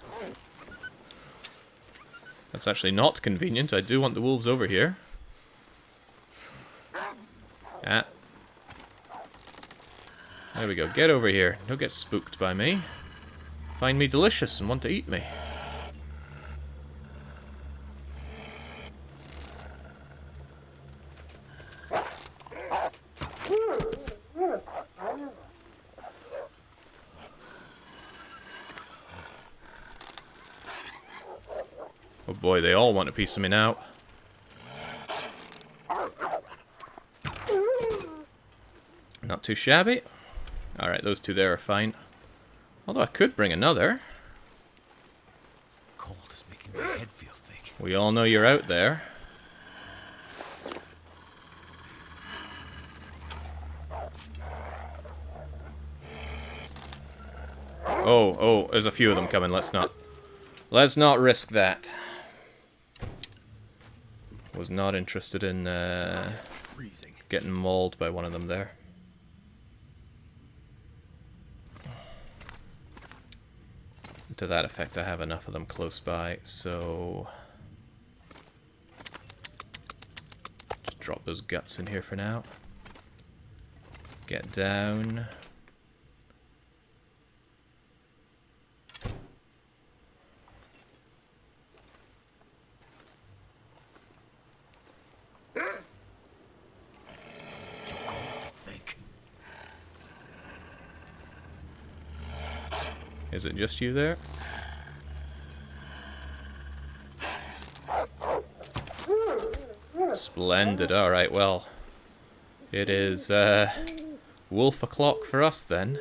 That's actually not convenient. I do want the wolves over here. Ah. There we go. Get over here. Don't get spooked by me. Find me delicious and want to eat me. Oh boy, they all want a piece of me now. Not too shabby. Alright, those two there are fine. Although I could bring another. Cold is making my head feel thick. We all know you're out there. Oh, there's a few of them coming. Let's not risk that. Was not interested in Freezing. getting mauled by one of them there. To that effect, I have enough of them close by, so just drop those guts in here for now. Get down. Too cold to think. Is it just you there? Splendid. Alright, well. It is wolf o'clock for us then.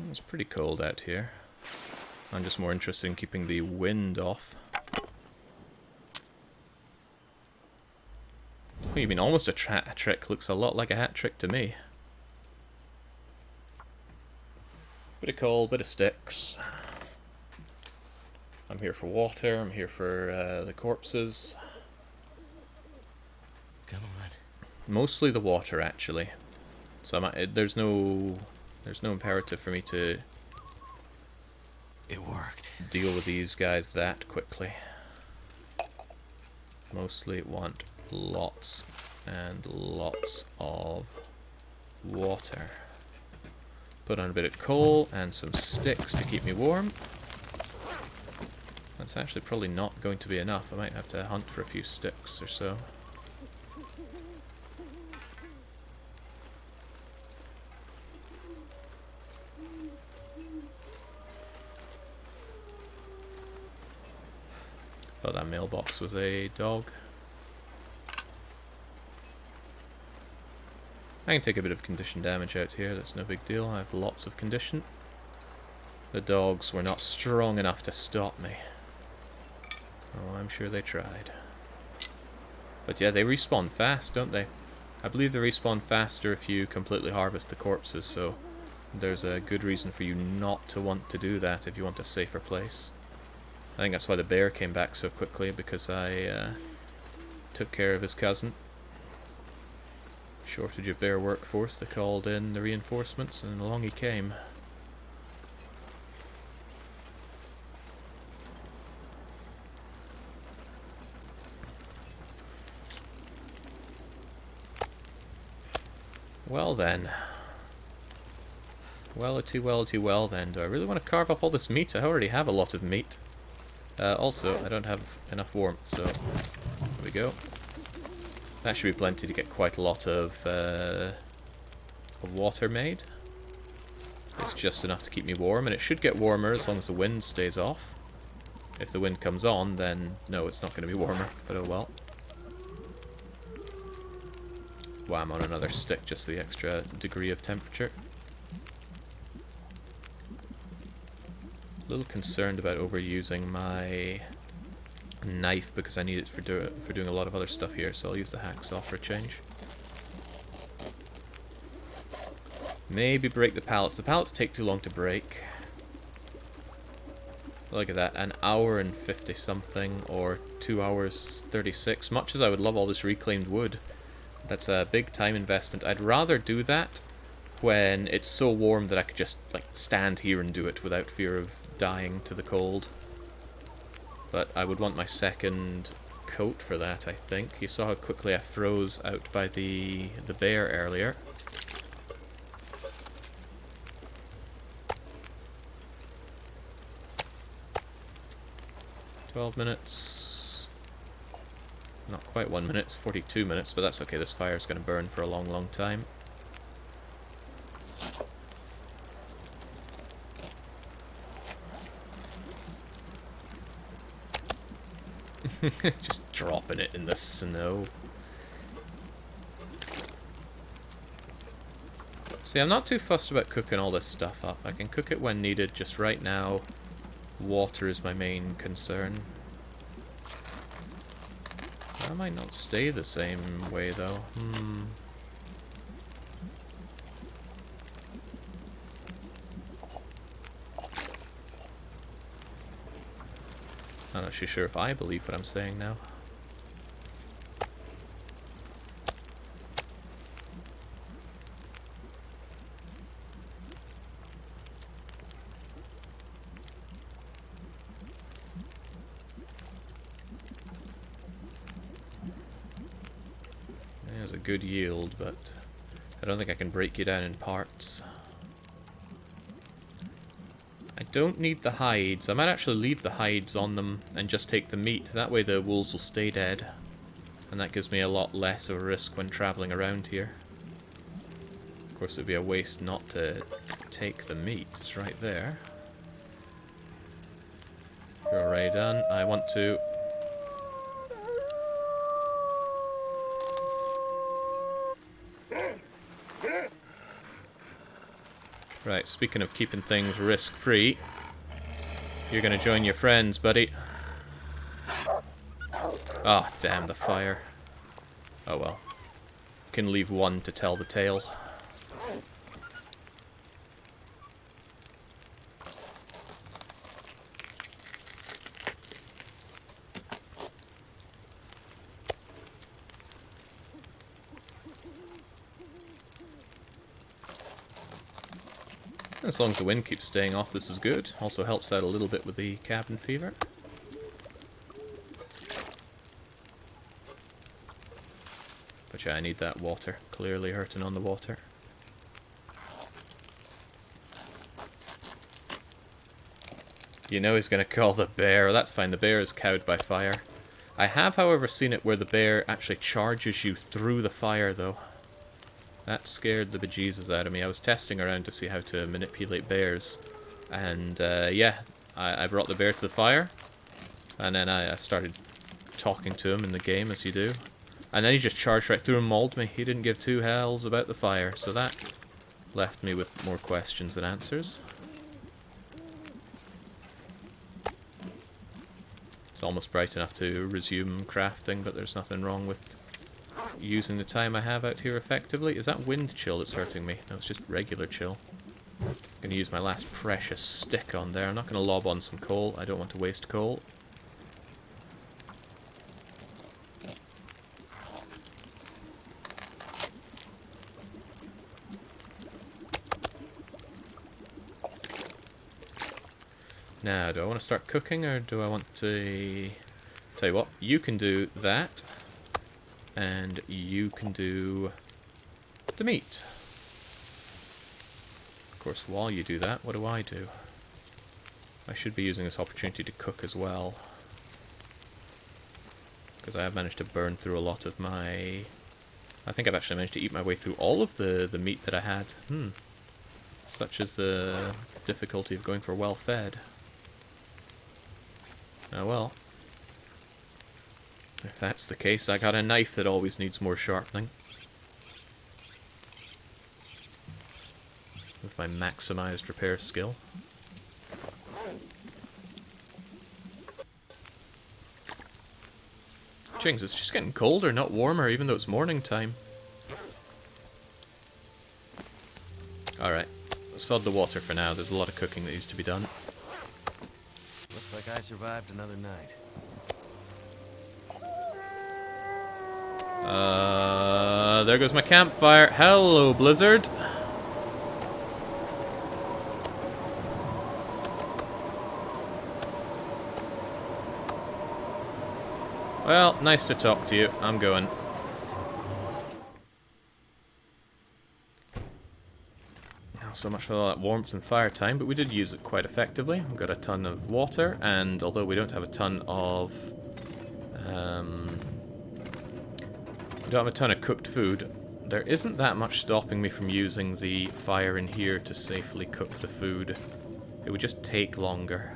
It's pretty cold out here. I'm just more interested in keeping the wind off. What do you mean, almost a trick? Looks a lot like a hat trick to me. Bit of coal, bit of sticks. I'm here for water, I'm here for the corpses. Come on. Mostly the water, actually. So there's no imperative for me to It worked. deal with these guys that quickly. Mostly want lots and lots of water. Put on a bit of coal and some sticks to keep me warm. That's actually probably not going to be enough. I might have to hunt for a few sticks or so. Thought that mailbox was a dog. I can take a bit of condition damage out here, that's no big deal. I have lots of condition. The dogs were not strong enough to stop me. Oh, I'm sure they tried. But yeah, they respawn fast, don't they? I believe they respawn faster if you completely harvest the corpses, so there's a good reason for you not to want to do that if you want a safer place. I think that's why the bear came back so quickly, because I took care of his cousin. Shortage of bear workforce, they called in the reinforcements, and along he came. Well then. Well-a-too well then. Do I really want to carve up all this meat? I already have a lot of meat. Also, I don't have enough warmth, so there we go. That should be plenty to get quite a lot of water made. It's just enough to keep me warm, and it should get warmer as long as the wind stays off. If the wind comes on, then no, it's not going to be warmer, but oh well. Wham on another stick, just the extra degree of temperature. A little concerned about overusing my knife because I need it for doing a lot of other stuff here, so I'll use the hacksaw for a change. Maybe break the pallets. The pallets take too long to break. Look at that, 1 hour and 50 something, or 2 hours 36. Much as I would love all this reclaimed wood, That's a big time investment. I'd rather do that when it's so warm that I could just like stand here and do it without fear of dying to the cold. But I would want my second coat for that, I think. You saw how quickly I froze out by the bear earlier. $12 minutes. Not quite 1 minute, it's 42 minutes, but that's okay. This fire's going to burn for a long, long time. Just dropping it in the snow. See, I'm not too fussed about cooking all this stuff up. I can cook it when needed. Just right now, water is my main concern. That might not stay the same way, though. I'm not actually sure if I believe what I'm saying now. There's a good yield, but I don't think I can break you down in parts. I don't need the hides. I might actually leave the hides on them and just take the meat. That way the wolves will stay dead. And that gives me a lot less of a risk when travelling around here. Of course, it would be a waste not to take the meat. It's right there. You're already done. I want to... Right, speaking of keeping things risk-free, you're gonna join your friends, buddy. Ah, oh, damn the fire. Oh well. Can leave one to tell the tale. As long as the wind keeps staying off, this is good. Also helps out a little bit with the cabin fever. But yeah, I need that water. Clearly hurting on the water. You know he's going to call the bear. That's fine, the bear is cowed by fire. I have, however, seen it where the bear actually charges you through the fire, though. That scared the bejesus out of me. I was testing around to see how to manipulate bears. And, yeah, I brought the bear to the fire. And then I started talking to him in the game, as you do. And then he just charged right through and mauled me. He didn't give two hells about the fire. So that left me with more questions than answers. It's almost bright enough to resume crafting, but there's nothing wrong with using the time I have out here effectively. Is that wind chill that's hurting me? No, it's just regular chill. I'm going to use my last precious stick on there. I'm not going to lob on some coal. I don't want to waste coal. Now, do I want to start cooking or do I want to... Tell you what, you can do that. And you can do the meat. Of course, while you do that, what do? I should be using this opportunity to cook as well. Because I have managed to burn through a lot of my... I think I've actually managed to eat my way through all of the meat that I had. Such is the difficulty of going for well-fed. Oh well. If that's the case, I got a knife that always needs more sharpening. With my maximized repair skill. Jings, it's just getting colder, not warmer, even though it's morning time. Alright, sod the water for now. There's a lot of cooking that needs to be done. Looks like I survived another night. There goes my campfire. Hello, Blizzard. Well, nice to talk to you. I'm going. Not so much for all that warmth and fire time, but we did use it quite effectively. We've got a ton of water, and although we don't have a ton of... we don't have a ton of cooked food, there isn't that much stopping me from using the fire in here to safely cook the food. It would just take longer.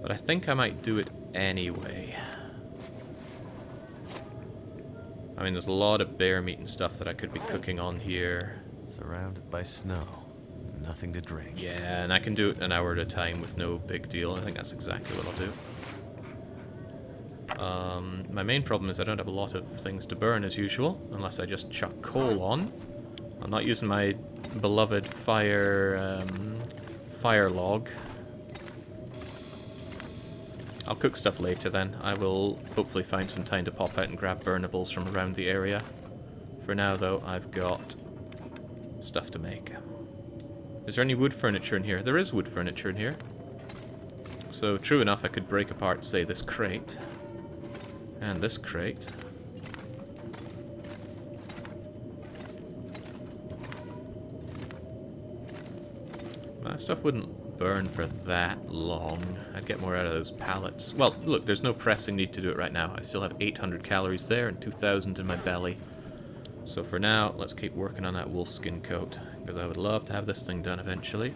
But I think I might do it anyway. I mean, there's a lot of bear meat and stuff that I could be cooking on here. Surrounded by snow. Nothing to drink. Yeah, and I can do it an hour at a time with no big deal. I think that's exactly what I'll do. My main problem is I don't have a lot of things to burn as usual, unless I just chuck coal on. I'm not using my beloved fire log. I'll cook stuff later then. I will hopefully find some time to pop out and grab burnables from around the area. For now though, I've got stuff to make. Is there any wood furniture in here? There is wood furniture in here. So true enough, I could break apart, say, this crate. And this crate. That stuff wouldn't burn for that long. I'd get more out of those pallets. Well, look, there's no pressing need to do it right now. I still have 800 calories there and 2,000 in my belly. So for now, let's keep working on that wolfskin coat, because I would love to have this thing done eventually.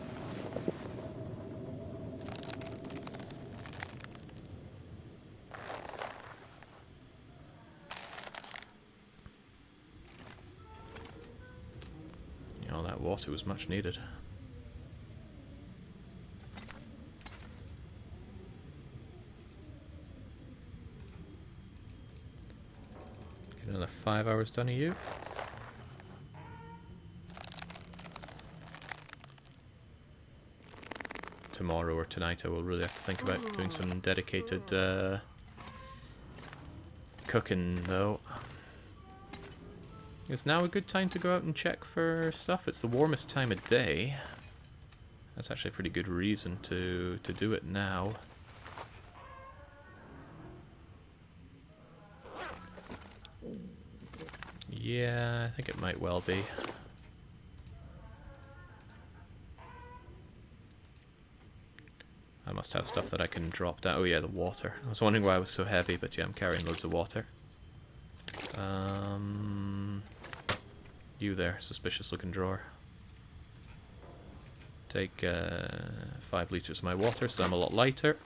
You know, that water was much needed. Get another 5 hours done of you. Tomorrow or tonight I will really have to think about doing some dedicated cooking though. Is now a good time to go out and check for stuff? It's the warmest time of day. That's actually a pretty good reason to do it now. Yeah, I think it might well be. I must have stuff that I can drop down. Oh yeah, the water. I was wondering why I was so heavy, but yeah, I'm carrying loads of water. You there, suspicious looking drawer. Take 5 litres of my water, so I'm a lot lighter.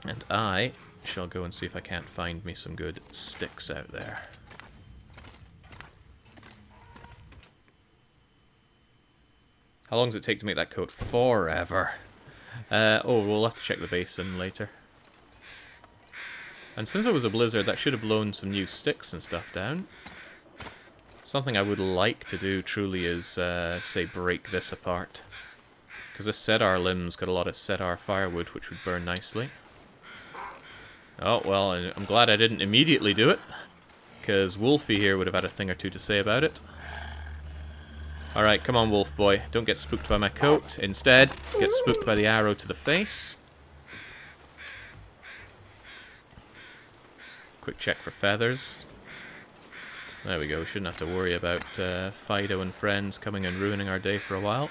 And I shall go and see if I can't find me some good sticks out there. How long does it take to make that coat? Forever. Oh, we'll have to check the basin later. And since it was a blizzard, that should have blown some new sticks and stuff down. Something I would like to do, truly, is, say, break this apart. Because this cedar limb's got a lot of cedar firewood, which would burn nicely. Oh, well, I'm glad I didn't immediately do it. Because Wolfie here would have had a thing or two to say about it. Alright, come on, wolf boy. Don't get spooked by my coat. Instead, get spooked by the arrow to the face. Quick check for feathers. There we go. We shouldn't have to worry about Fido and friends coming and ruining our day for a while.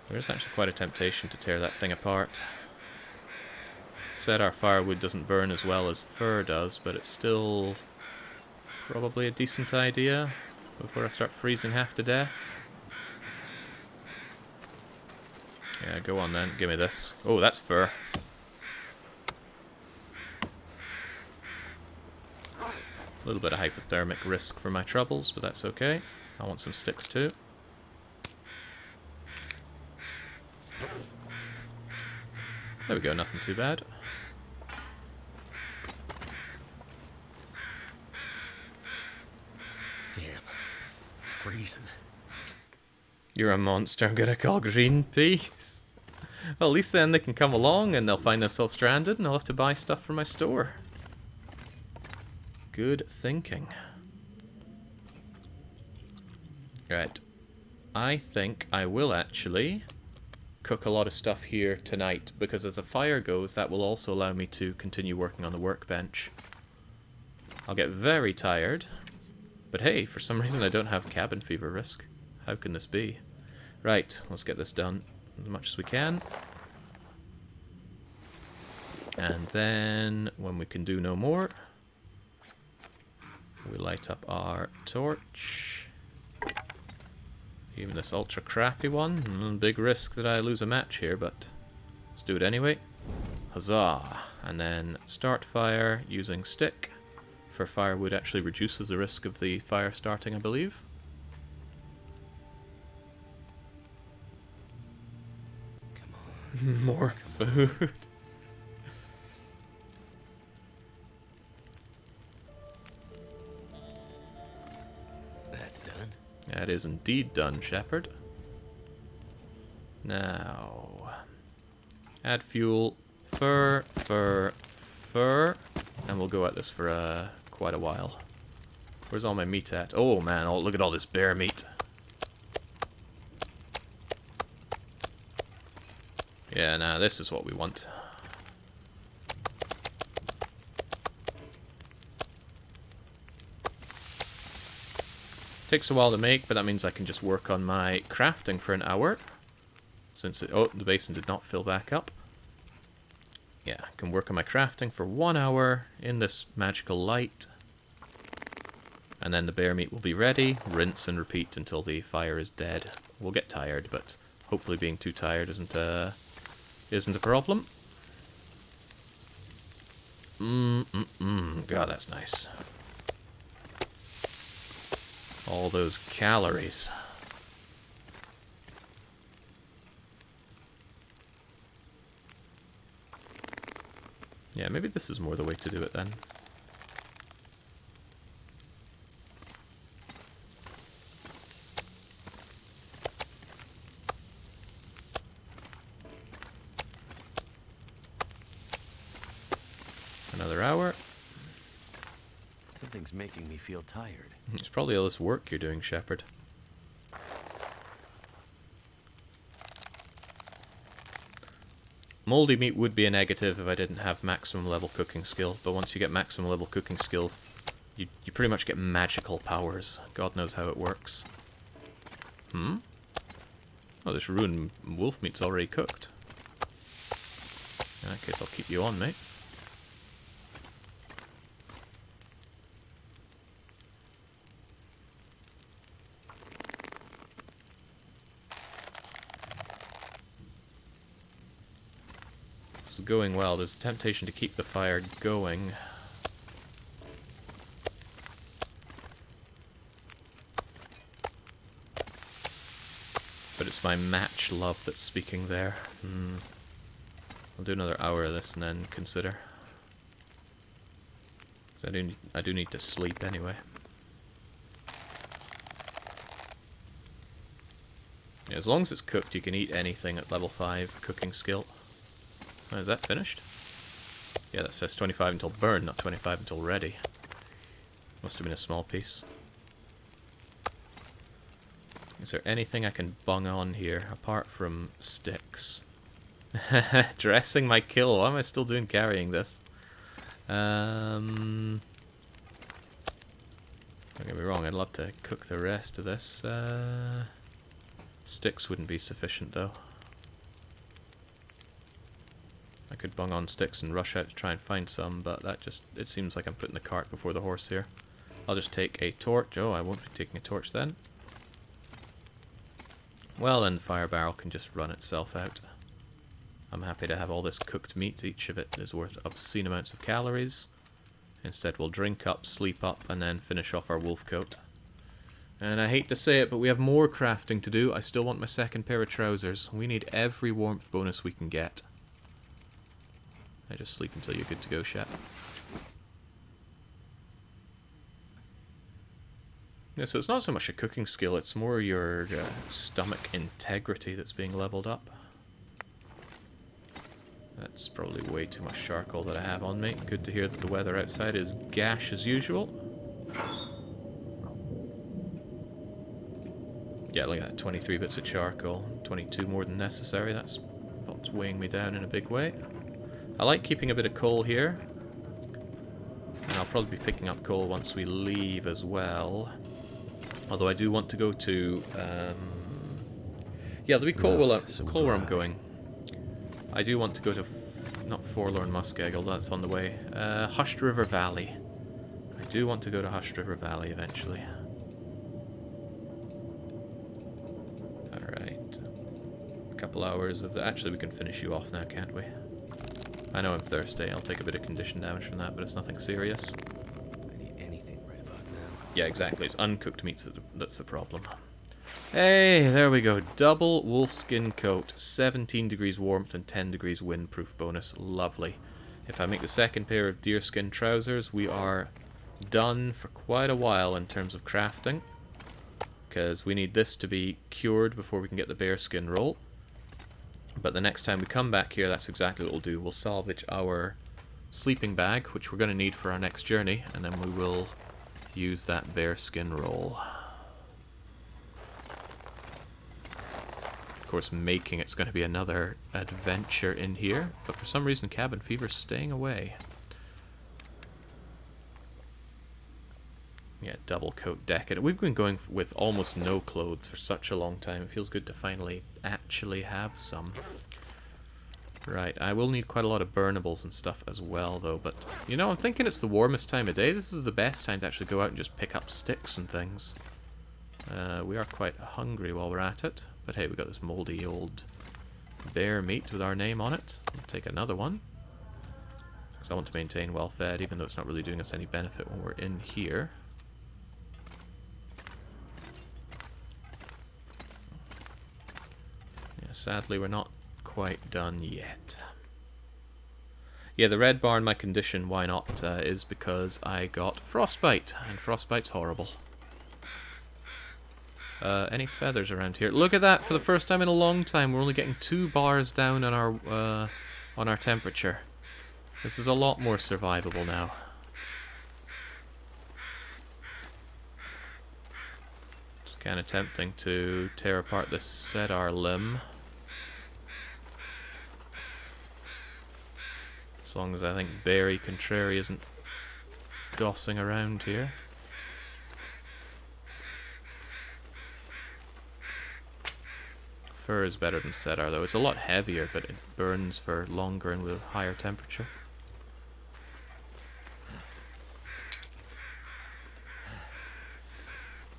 There is actually quite a temptation to tear that thing apart. Said our firewood doesn't burn as well as fur does, but it's still... probably a decent idea before I start freezing half to death. Yeah, go on then. Give me this. Oh, that's fur. A little bit of hypothermic risk for my troubles, but that's okay. I want some sticks too. There we go, nothing too bad. Freezing. You're a monster I'm gonna call Greenpeace. Well, at least then they can come along and they'll find us all stranded and I'll have to buy stuff from my store. Good thinking. Right. I think I will actually cook a lot of stuff here tonight, because as the fire goes, that will also allow me to continue working on the workbench. I'll get very tired, but hey, for some reason I don't have cabin fever risk. How can this be? Right, let's get this done as much as we can. And then, when we can do no more, we light up our torch. Even this ultra crappy one. Big risk that I lose a match here, but let's do it anyway. Huzzah! And then start fire using stick. For firewood actually reduces the risk of the fire starting, I believe. Come on. More food. That's done. That is indeed done, Shepherd. Now, add fuel, fur, and we'll go at this for quite a while. Where's all my meat at? Oh man, oh, look at all this bear meat. Yeah, now this is what we want. Takes a while to make, but that means I can just work on my crafting for an hour. Since it, oh, the basin did not fill back up. Yeah, I can work on my crafting for 1 hour in this magical light. And then the bear meat will be ready. Rinse and repeat until the fire is dead. We'll get tired, but hopefully being too tired isn't a problem. God, that's nice. All those calories. Yeah, maybe this is more the way to do it then. Another hour. Something's making me feel tired. It's probably all this work you're doing, Shepherd. Moldy meat would be a negative if I didn't have maximum level cooking skill, but once you get maximum level cooking skill, you pretty much get magical powers. God knows how it works. Oh, this ruined wolf meat's already cooked. In that case, I'll keep you on, mate. This is going well. There's a temptation to keep the fire going. But it's my match love that's speaking there. I'll do another hour of this and then consider. I do need to sleep anyway. Yeah, as long as it's cooked, you can eat anything at level 5 cooking skill. Oh, is that finished? Yeah, that says 25 until burn, not 25 until ready. Must have been a small piece. Is there anything I can bung on here, apart from sticks? Dressing my kill. Why am I still doing carrying this? Don't get me wrong, I'd love to cook the rest of this. Sticks wouldn't be sufficient, though. I could bung on sticks and rush out to try and find some, but that just... it seems like I'm putting the cart before the horse here. I'll just take a torch. Oh, I won't be taking a torch then. Well, then the fire barrel can just run itself out. I'm happy to have all this cooked meat. Each of it is worth obscene amounts of calories. Instead, we'll drink up, sleep up, and then finish off our wolf coat. And I hate to say it, but we have more crafting to do. I still want my second pair of trousers. We need every warmth bonus we can get. I just sleep until you're good to go, Shep. Yeah, so it's not so much a cooking skill, it's more your stomach integrity that's being leveled up. That's probably way too much charcoal that I have on me. Good to hear that the weather outside is gash as usual. Yeah, look at that, 23 bits of charcoal. 22 more than necessary. That's what's weighing me down in a big way. I like keeping a bit of coal here. And I'll probably be picking up coal once we leave as well. Although I do want to go to... yeah, there'll be coal, coal where I'm going. I do want to go to... not Forlorn Muskeg, although that's on the way. Hushed River Valley. I do want to go to Hushed River Valley eventually. Alright. A couple hours of the... Actually, we can finish you off now, can't we? I know I'm thirsty. I'll take a bit of condition damage from that, but it's nothing serious. I need anything right about now. Yeah, exactly. It's uncooked meats that's the problem. Hey, there we go. Double wolfskin coat. 17 degrees warmth and 10 degrees windproof bonus. Lovely. If I make the second pair of deerskin trousers, we are done for quite a while in terms of crafting. Because we need this to be cured before we can get the bearskin roll. But the next time we come back here, that's exactly what we'll do. We'll salvage our sleeping bag, which we're going to need for our next journey, and then we will use that bearskin roll. Of course, making it's going to be another adventure in here, but for some reason cabin fever's staying away. Yeah, double coat decadent. We've been going with almost no clothes for such a long time. It feels good to finally actually have some. Right, I will need quite a lot of burnables and stuff as well, though. But, you know, I'm thinking it's the warmest time of day. This is the best time to actually go out and just pick up sticks and things. We are quite hungry while we're at it. But hey, we've got this moldy old bear meat with our name on it. I'll take another one. Because I want to maintain well-fed, even though it's not really doing us any benefit when we're in here. Sadly, we're not quite done yet. Yeah, the red barn, my condition, why not, is because I got frostbite, and frostbite's horrible. Any feathers around here? Look at that! For the first time in a long time, we're only getting 2 bars down on our temperature. This is a lot more survivable now. It's kind of tempting to tear apart this cedar limb. As long as I think Barry Contrary isn't gossing around here. Fir is better than cedar though. It's a lot heavier, but it burns for longer and with a higher temperature.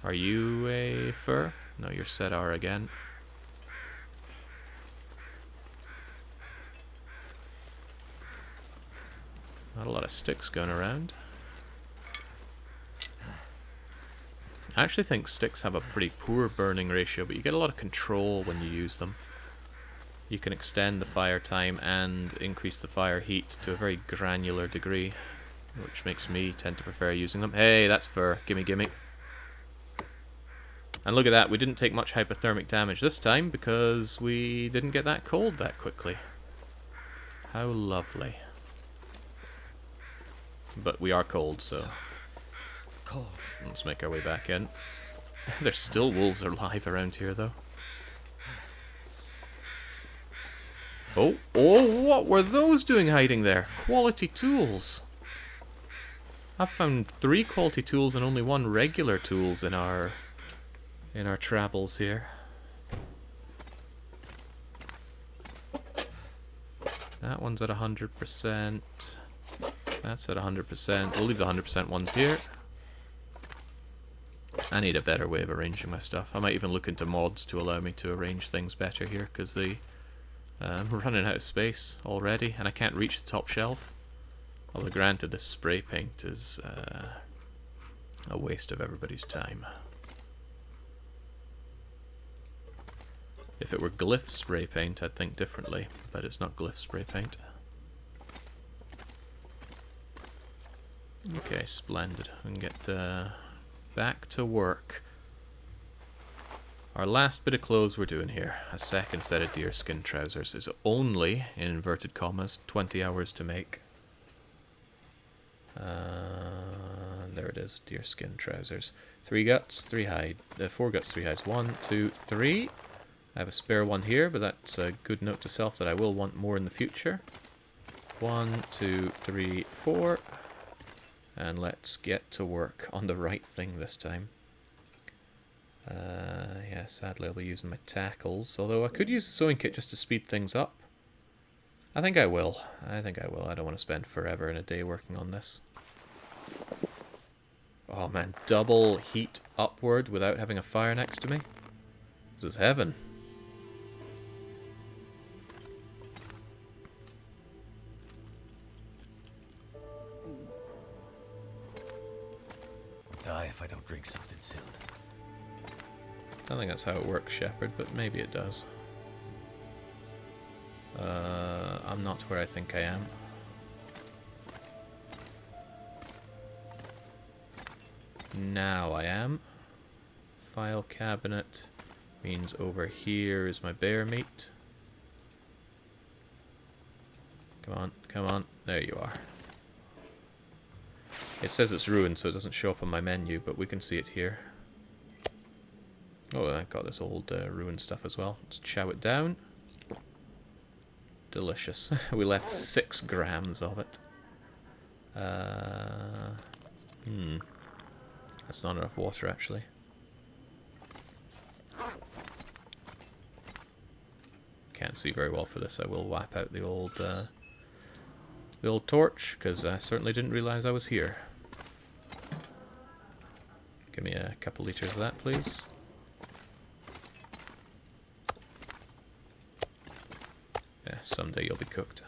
Are you a fir? No, you're cedar again. Not a lot of sticks going around. I actually think sticks have a pretty poor burning ratio, but you get a lot of control when you use them. You can extend the fire time and increase the fire heat to a very granular degree, which makes me tend to prefer using them. Hey, that's fir. Gimme, gimme. And look at that, we didn't take much hypothermic damage this time because we didn't get that cold that quickly. How lovely. But we are cold, so cold. Let's make our way back in. There's still wolves alive around here, though. Oh, what were those doing hiding there? Quality tools. I've found 3 quality tools and only 1 regular tools in our travels here. That one's at 100%. That's at 100%. We'll leave the 100% ones here. I need a better way of arranging my stuff. I might even look into mods to allow me to arrange things better here, because we're running out of space already, and I can't reach the top shelf. Although granted, this spray paint is a waste of everybody's time. If it were glyph spray paint, I'd think differently, but it's not glyph spray paint. Okay, splendid. We can get back to work. our last bit of clothes we're doing here. A second set of deerskin trousers is only, in inverted commas, 20 hours to make. There it is, deerskin trousers. 3 guts, 3 hide. 4 guts, 3 hides. 1, 2, 3. I have a spare one here, but that's a good note to self that I will want more in the future. 1, 2, 3, 4. And let's get to work on the right thing this time. Yeah, sadly I'll be using my tackles, although I could use the sewing kit just to speed things up. I think I will. I don't want to spend forever in a day working on this. Oh man, double heat upward without having a fire next to me? This is heaven. I'll die if I don't drink something soon. I don't think that's how it works, Shepherd, but maybe it does. I'm not where I think I am. Now I am. File cabinet means over here is my bear meat. Come on, come on. There you are. It says it's ruined, so it doesn't show up on my menu, but we can see it here. Oh, I got this old ruined stuff as well. Let's chow it down. Delicious. We left 6 grams of it. That's not enough water, actually. Can't see very well for this. I will whap out the old torch, because I certainly didn't realize I was here. Give me a couple liters of that, please. Yeah, someday you'll be cooked.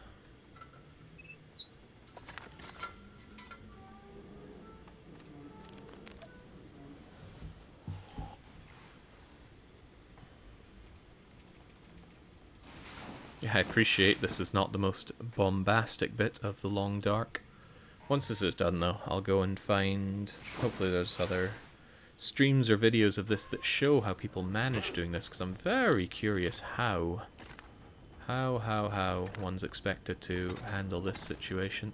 Yeah, I appreciate this is not the most bombastic bit of the long dark. Once this is done though, I'll go and find, hopefully there's other streams or videos of this that show how people manage doing this, because I'm very curious how one's expected to handle this situation.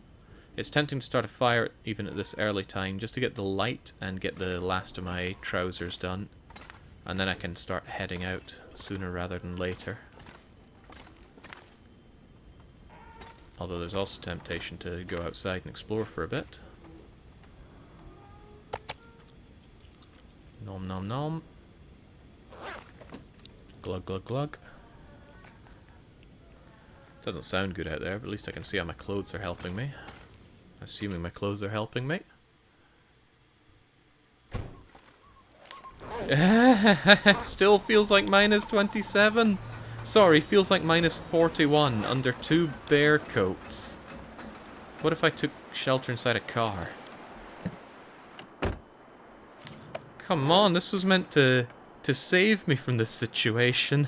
It's tempting to start a fire even at this early time, just to get the light and get the last of my trousers done. And then I can start heading out sooner rather than later. Although there's also temptation to go outside and explore for a bit. Nom nom nom. Glug glug glug. Doesn't sound good out there, but at least I can see how my clothes are helping me. Assuming my clothes are helping me. Still feels like minus 27. Sorry, feels like minus 41 under 2 bear coats. What if I took shelter inside a car? Come on, this was meant to save me from this situation.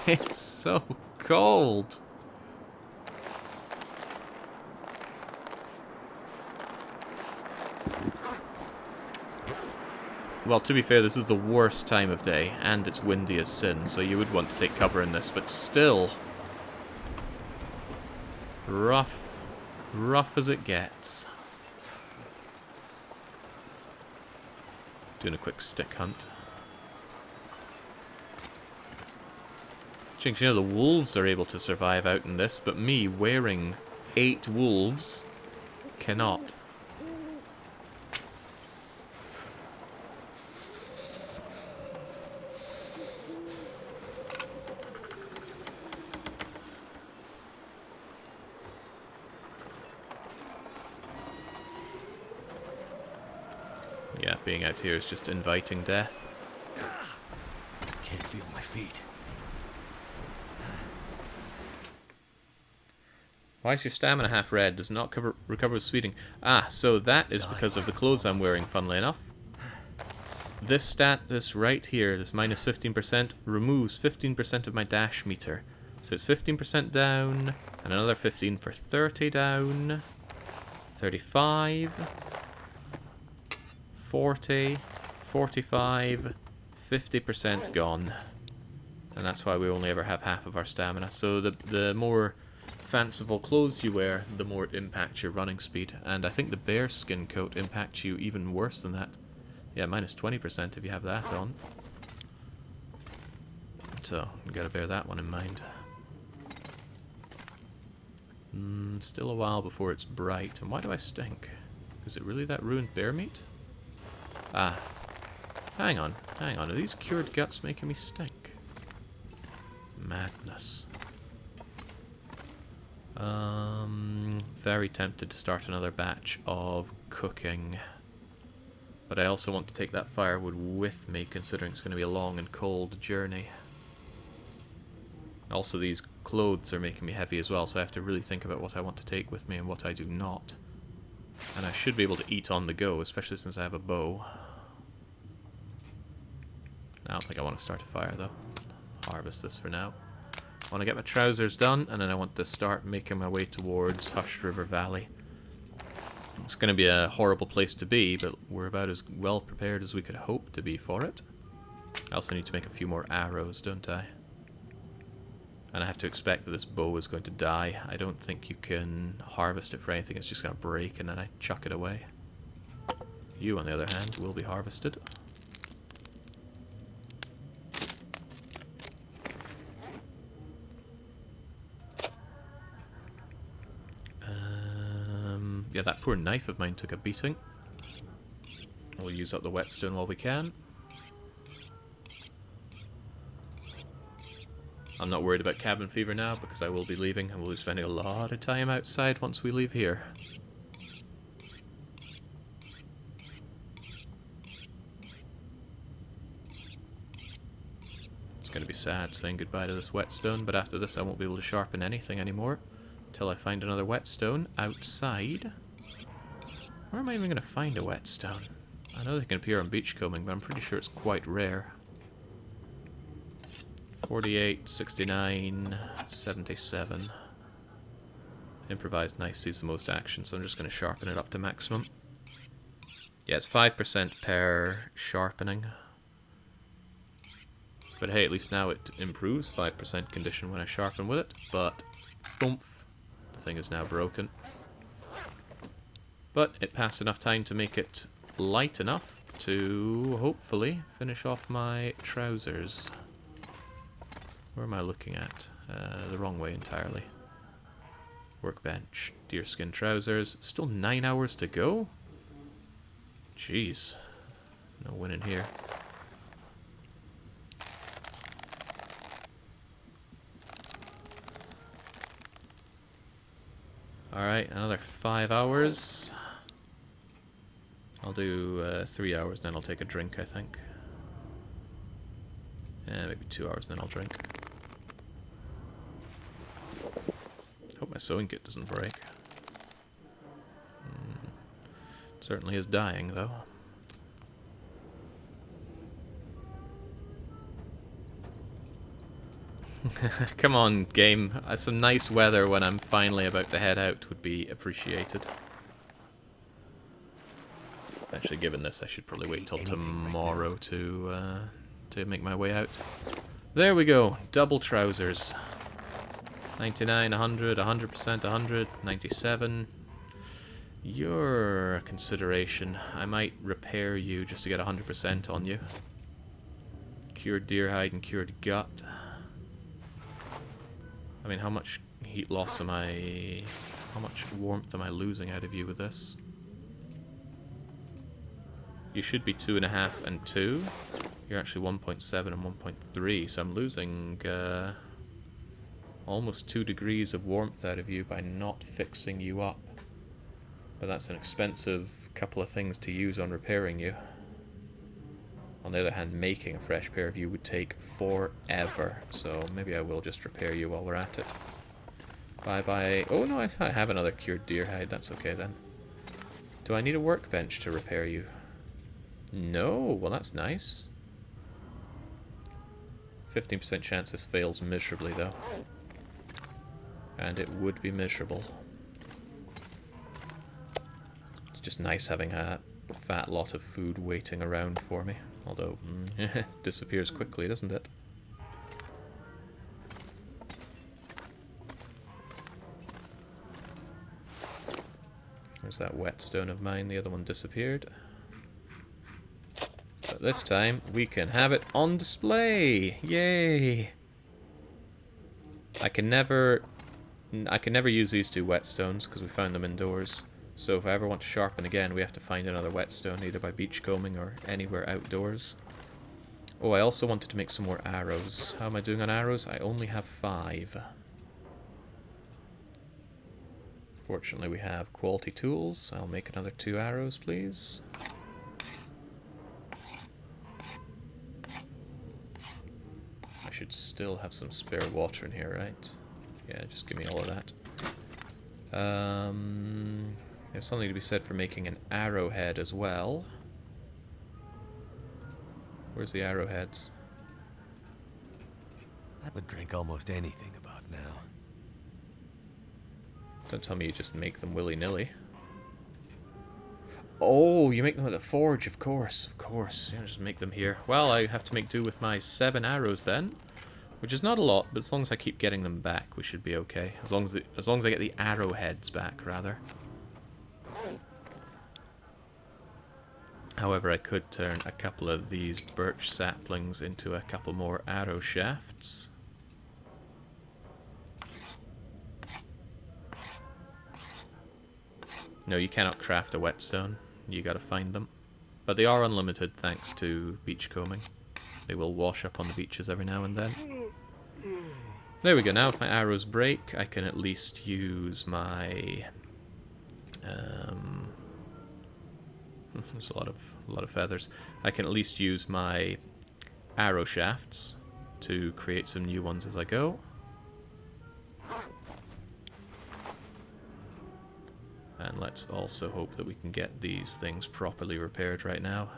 It's so cold. Well, to be fair, this is the worst time of day, and it's windy as sin, so you would want to take cover in this, but still. Rough. Rough as it gets. Doing a quick stick hunt. Jinx, you know, the wolves are able to survive out in this, but me, wearing 8 wolves, cannot. Yeah, being out here is just inviting death. Can't feel my feet. Why is your stamina half red? Does not recover with speeding. Ah, so that is because of the clothes I'm wearing, funnily enough. This stat, this right here, this minus 15%, removes 15% of my dash meter. So it's 15% down, and another 15 for 30 down. 35. 40. 45. 50% gone. And that's why we only ever have half of our stamina. So the more fanciful clothes you wear, the more it impacts your running speed. And I think the bear skin coat impacts you even worse than that. Yeah, minus 20% if you have that on. So, you gotta bear that one in mind. Still a while before it's bright. And why do I stink? Is it really that ruined bear meat? Ah. Hang on. Hang on. Are these cured guts making me stink? Madness. Very tempted to start another batch of cooking. But I also want to take that firewood with me, considering it's going to be a long and cold journey. Also, these clothes are making me heavy as well, so I have to really think about what I want to take with me and what I do not. And I should be able to eat on the go, especially since I have a bow. I don't think I want to start a fire, though. Harvest this for now. I want to get my trousers done, and then I want to start making my way towards Hushed River Valley. It's going to be a horrible place to be, but we're about as well prepared as we could hope to be for it. I also need to make a few more arrows, don't I? And I have to expect that this bow is going to die. I don't think you can harvest it for anything. It's just going to break and then I chuck it away. You, on the other hand, will be harvested. Yeah, that poor knife of mine took a beating. We'll use up the whetstone while we can. I'm not worried about cabin fever now because I will be leaving and we'll be spending a lot of time outside once we leave here. It's going to be sad saying goodbye to this whetstone, but after this I won't be able to sharpen anything anymore until I find another whetstone outside. Where am I even going to find a whetstone? I know they can appear on beachcombing, but I'm pretty sure it's quite rare. 48, 69, 77. Improvised knife sees the most action, so I'm just going to sharpen it up to maximum. Yeah, it's 5% per sharpening. But hey, at least now it improves 5% condition when I sharpen with it. But, oomph, the thing is now broken. But it passed enough time to make it light enough to hopefully finish off my trousers. Where am I looking at? The wrong way entirely. Workbench. Deerskin trousers. Still 9 hours to go? Jeez. No winning here. Alright, another 5 hours. I'll do 3 hours, then I'll take a drink, I think. Maybe 2 hours, then I'll drink. Hope my sewing kit doesn't break. Certainly is dying, though. Come on, game. Some nice weather when I'm finally about to head out would be appreciated. Actually, given this, I should probably wait till tomorrow to make my way out. There we go. Double trousers. 99, 100, 100%, 100, 97. You're a consideration. I might repair you just to get 100% on you. Cured deer hide and cured gut. I mean, how much heat loss am I... How much warmth am I losing out of you with this? You should be 2.5 and 2. You're actually 1.7 and 1.3, so I'm losing almost 2 degrees of warmth out of you by not fixing you up. But that's an expensive couple of things to use on repairing you. On the other hand, making a fresh pair of you would take forever, so maybe I will just repair you while we're at it. Bye-bye. Oh no, I have another cured deer hide, that's okay then. Do I need a workbench to repair you? No, well that's nice. 15% chance this fails miserably though. And it would be miserable. It's just nice having a fat lot of food waiting around for me. Although, it disappears quickly, doesn't it? There's that whetstone of mine. The other one disappeared. But this time, we can have it on display! Yay! I can never use these two whetstones because we found them indoors. So if I ever want to sharpen again, we have to find another whetstone, either by beachcombing or anywhere outdoors. Oh, I also wanted to make some more arrows. How am I doing on arrows? I only have 5. Fortunately, we have quality tools. I'll make another 2 arrows, please. I should still have some spare water in here, right? Yeah, just give me all of that. There's something to be said for making an arrowhead as well. Where's the arrowheads? I would drink almost anything about now. Don't tell me you just make them willy-nilly. Oh, you make them at the forge, of course. Of course. Yeah, just make them here. Well, I have to make do with my 7 arrows then. Which is not a lot, but as long as I keep getting them back, we should be okay. As long as I get the arrowheads back, rather. However, I could turn a couple of these birch saplings into a couple more arrow shafts. No, you cannot craft a whetstone. You gotta find them. But they are unlimited thanks to beachcombing. They will wash up on the beaches every now and then. There we go. Now if my arrows break, I can at least use my... there's a lot of feathers. I can at least use my arrow shafts to create some new ones as I go. And let's also hope that we can get these things properly repaired right now.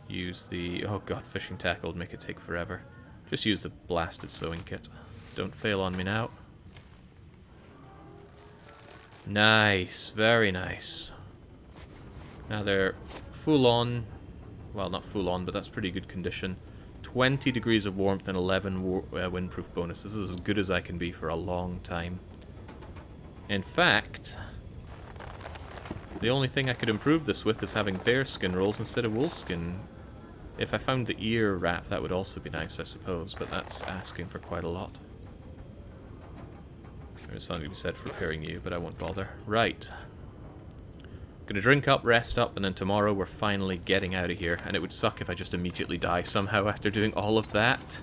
Use the... oh god, fishing tackle would make it take forever. Just use the blasted sewing kit. Don't fail on me now. Nice, very nice. Now they're full on, well not full on, but that's pretty good condition. 20 degrees of warmth and 11 windproof bonus. This is as good as I can be for a long time. In fact, the only thing I could improve this with is having bearskin rolls instead of woolskin. If I found the ear wrap, that would also be nice, I suppose, but that's asking for quite a lot. There's something to be said for repairing you, but I won't bother. Right. Gonna drink up, rest up, and then tomorrow we're finally getting out of here. And it would suck if I just immediately die somehow after doing all of that.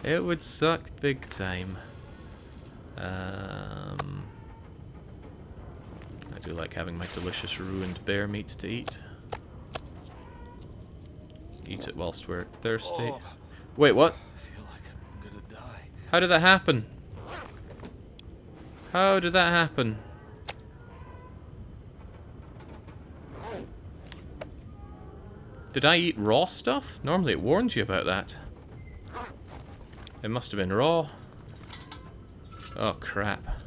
It would suck big time. I do like having my delicious ruined bear meat to eat. Eat it whilst we're thirsty. Oh, wait, what? I feel like I'm gonna die. How did that happen? How did that happen? Did I eat raw stuff? Normally it warns you about that. It must have been raw. Oh, crap.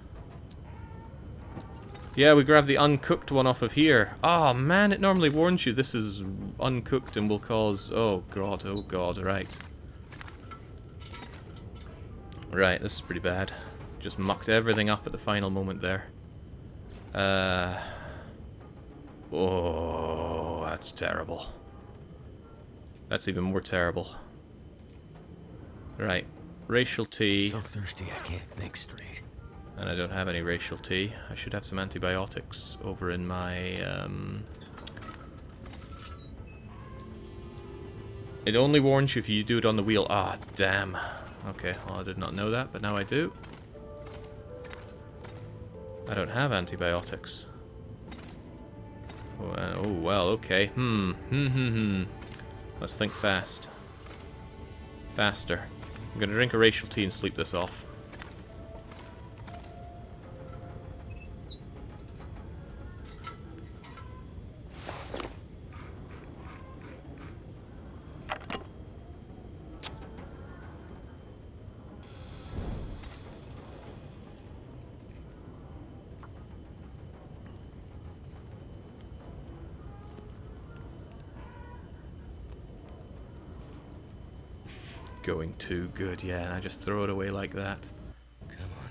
Yeah, we grabbed the uncooked one off of here. Oh, man, it normally warns you this is uncooked and will cause... oh, God, right. Right, this is pretty bad. Just mucked everything up at the final moment there. Oh, that's terrible. That's even more terrible. Right, racial tea. So thirsty I can't think straight. And I don't have any racial tea. I should have some antibiotics over in my, It only warns you if you do it on the wheel. Ah, damn. Okay, well I did not know that, but now I do. I don't have antibiotics. Oh, well, okay. Let's think fast. Faster. I'm gonna drink a racial tea and sleep this off. going too good, yeah, and I just throw it away like that. Come on.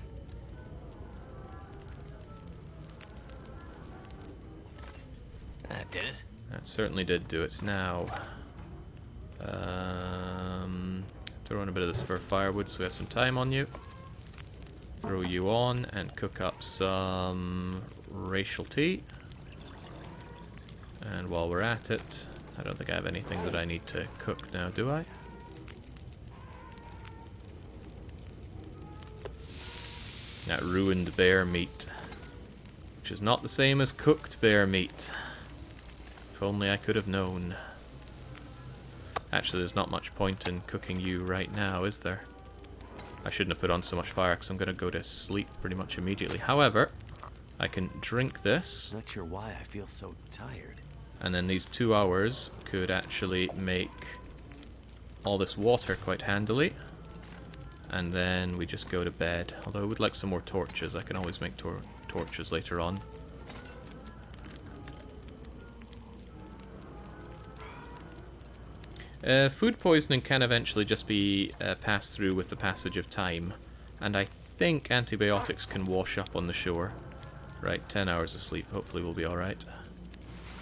That did it. That certainly did do it. Now, throw in a bit of this fir firewood so we have some time on you. Throw you on and cook up some racial tea. And while we're at it, I don't think I have anything that I need to cook now, do I? That ruined bear meat, which is not the same as cooked bear meat. If only I could have known. Actually, there's not much point in cooking you right now, is there? I shouldn't have put on so much fire because I'm going to go to sleep pretty much immediately. However, I can drink this. Not sure why I feel so tired. And then these 2 hours could actually make all this water quite handily. And then we just go to bed. Although I would like some more torches. I can always make torches later on. Food poisoning can eventually just be passed through with the passage of time. And I think antibiotics can wash up on the shore. Right, 10 hours of sleep. Hopefully we'll be alright.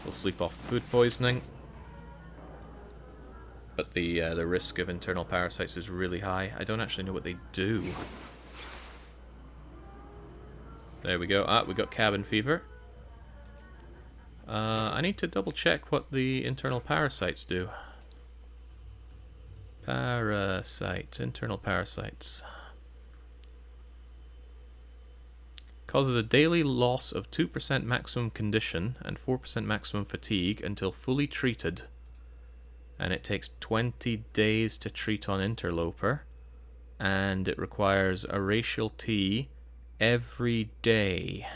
We'll sleep off the food poisoning. But the risk of internal parasites is really high. I don't actually know what they do. There we go. Ah, we got cabin fever. I need to double check what the internal parasites do. Parasites, internal parasites. Causes a daily loss of 2% maximum condition and 4% maximum fatigue until fully treated. And it takes 20 days to treat on Outerloper. And it requires a racial tea every day.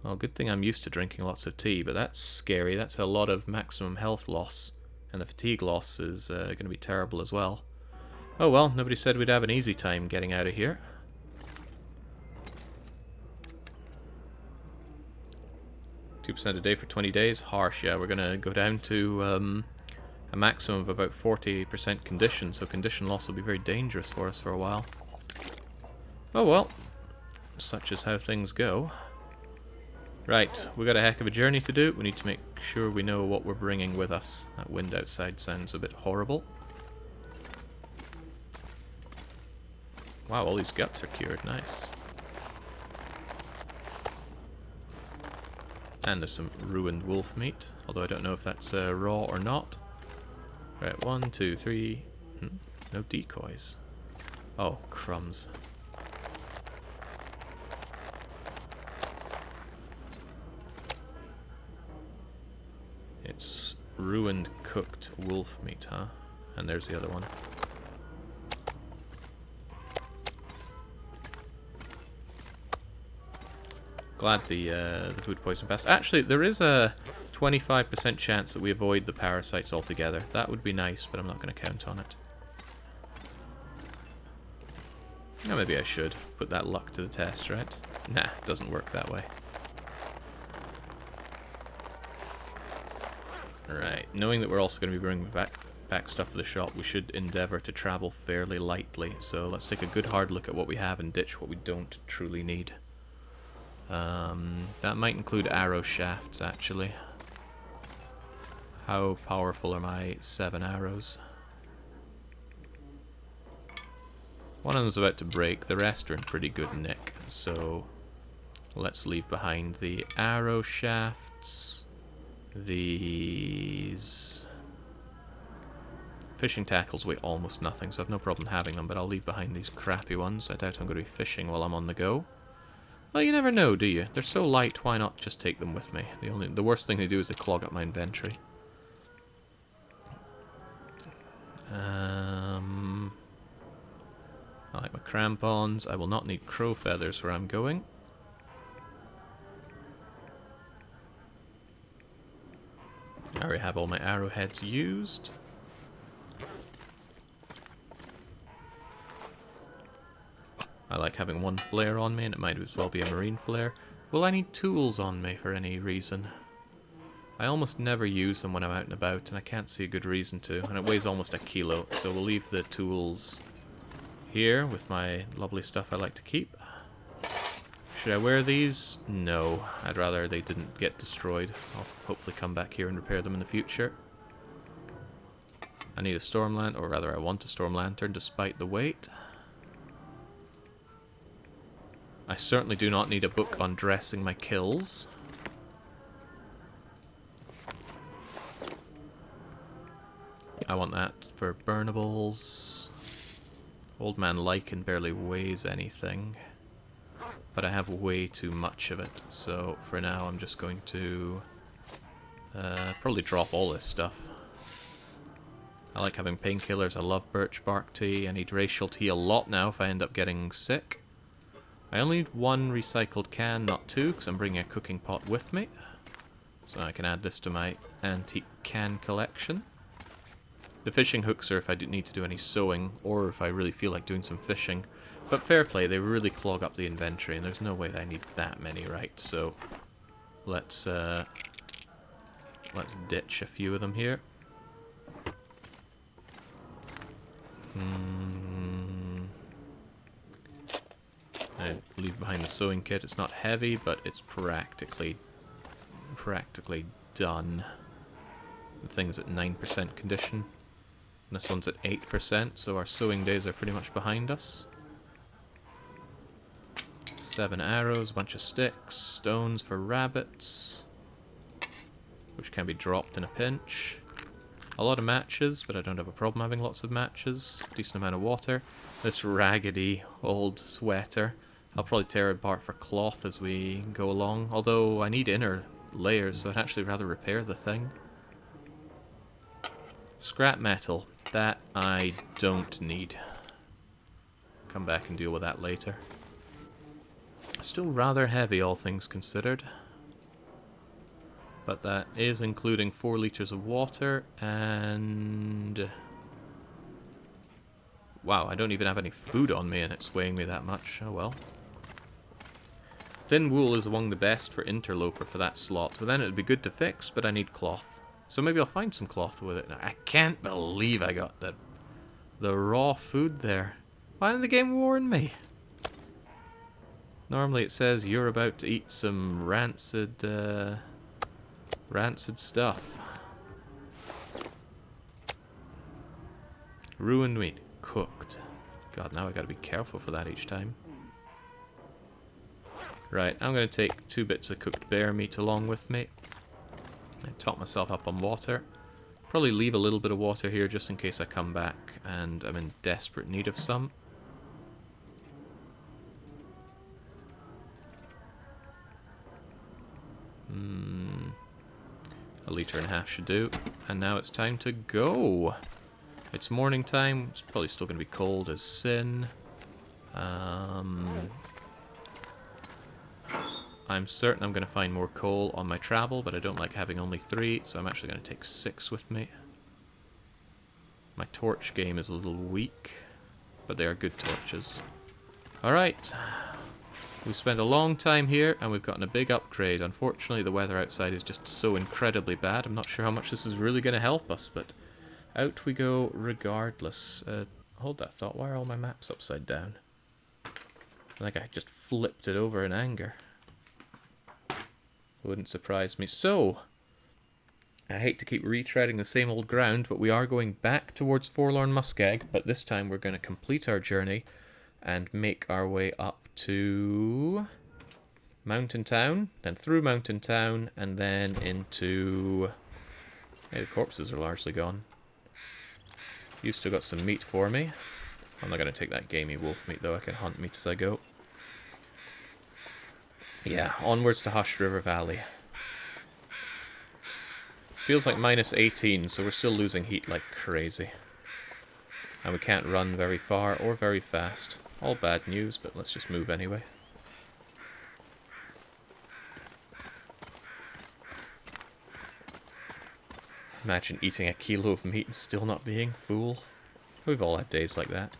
Well, good thing I'm used to drinking lots of tea, but that's scary. That's a lot of maximum health loss. And the fatigue loss is going to be terrible as well. Oh well, nobody said we'd have an easy time getting out of here. $2% a day for 20 days? Harsh, yeah. We're going to go down to a maximum of about 40% condition, so condition loss will be very dangerous for us for a while. Oh well, such is how things go. Right, we got a heck of a journey to do. We need to make sure we know what we're bringing with us. That wind outside sounds a bit horrible. Wow, all these guts are cured. Nice. And there's some ruined wolf meat, although I don't know if that's raw or not. Right, 1, 2, 3. No decoys. Oh, crumbs. It's ruined cooked wolf meat, huh? And there's the other one. Glad the food poison passed. Actually, there is a 25% chance that we avoid the parasites altogether. That would be nice, but I'm not going to count on it. Oh, maybe I should put that luck to the test, right? Nah, it doesn't work that way. Right, knowing that we're also going to be bringing back stuff for the shop, we should endeavour to travel fairly lightly. So let's take a good hard look at what we have and ditch what we don't truly need. That might include arrow shafts, actually. How powerful are my 7 arrows? One of them's about to break, the rest are in pretty good nick, so let's leave behind the arrow shafts. These fishing tackles weigh almost nothing, so I have no problem having them, but I'll leave behind these crappy ones. I doubt I'm going to be fishing while I'm on the go. Well, you never know, do you? They're so light, why not just take them with me? The worst thing they do is they clog up my inventory. I like my crampons. I will not need crow feathers where I'm going. I already have all my arrowheads used. I like having one flare on me, and it might as well be a marine flare. Will I need tools on me for any reason? I almost never use them when I'm out and about, and I can't see a good reason to. And it weighs almost a kilo, so we'll leave the tools here with my lovely stuff I like to keep. Should I wear these? No. I'd rather they didn't get destroyed. I'll hopefully come back here and repair them in the future. I need a storm lantern, or rather I want a storm lantern despite the weight. I certainly do not need a book on dressing my kills. I want that for burnables. Old man lichen barely weighs anything, but I have way too much of it, so for now I'm just going to probably drop all this stuff. I like having painkillers, I love birch bark tea, I need racial tea a lot now if I end up getting sick. I only need one recycled can, not two, because I'm bringing a cooking pot with me. So I can add this to my antique can collection. The fishing hooks are if I need to do any sewing, or if I really feel like doing some fishing. But fair play, they really clog up the inventory, and there's no way that I need that many, right? So let's ditch a few of them here. I leave behind the sewing kit. It's not heavy, but it's practically done. The thing's at 9% condition. And this one's at 8%, so our sewing days are pretty much behind us. 7 arrows, a bunch of sticks, stones for rabbits, which can be dropped in a pinch. A lot of matches, but I don't have a problem having lots of matches. Decent amount of water. This raggedy old sweater. I'll probably tear it apart for cloth as we go along, although I need inner layers, so I'd actually rather repair the thing. Scrap metal. That I don't need. Come back and deal with that later. Still rather heavy, all things considered. But that is including 4 liters of water and... Wow, I don't even have any food on me and it's weighing me that much. Oh well. Thin wool is among the best for interloper for that slot, so then it would be good to fix, but I need cloth. So maybe I'll find some cloth with it. I can't believe I got the raw food there. Why didn't the game warn me? Normally it says you're about to eat some rancid stuff. Ruined meat. Cooked. God, now I gotta be careful for that each time. Right, I'm gonna take 2 bits of cooked bear meat along with me. I top myself up on water. Probably leave a little bit of water here just in case I come back and I'm in desperate need of some. A liter and a half should do. And now it's time to go. It's morning time. It's probably still going to be cold as sin. I'm certain I'm going to find more coal on my travel, but I don't like having only 3, so I'm actually going to take 6 with me. My torch game is a little weak, but they are good torches. Alright. We spent a long time here, and we've gotten a big upgrade. Unfortunately, the weather outside is just so incredibly bad. I'm not sure how much this is really going to help us, but out we go regardless. Hold that thought. Why are all my maps upside down? I think I just flipped it over in anger. Wouldn't surprise me. So, I hate to keep retreading the same old ground, but we are going back towards Forlorn Muskeg, but this time we're going to complete our journey and make our way up to Mountain Town, then through Mountain Town, and then into... Hey, the corpses are largely gone. You've still got some meat for me. I'm not going to take that gamey wolf meat, though. I can hunt meat as I go. Yeah, onwards to Hushed River Valley. Feels like minus 18, so we're still losing heat like crazy. And we can't run very far or very fast. All bad news, but let's just move anyway. Imagine eating a kilo of meat and still not being full. We've all had days like that.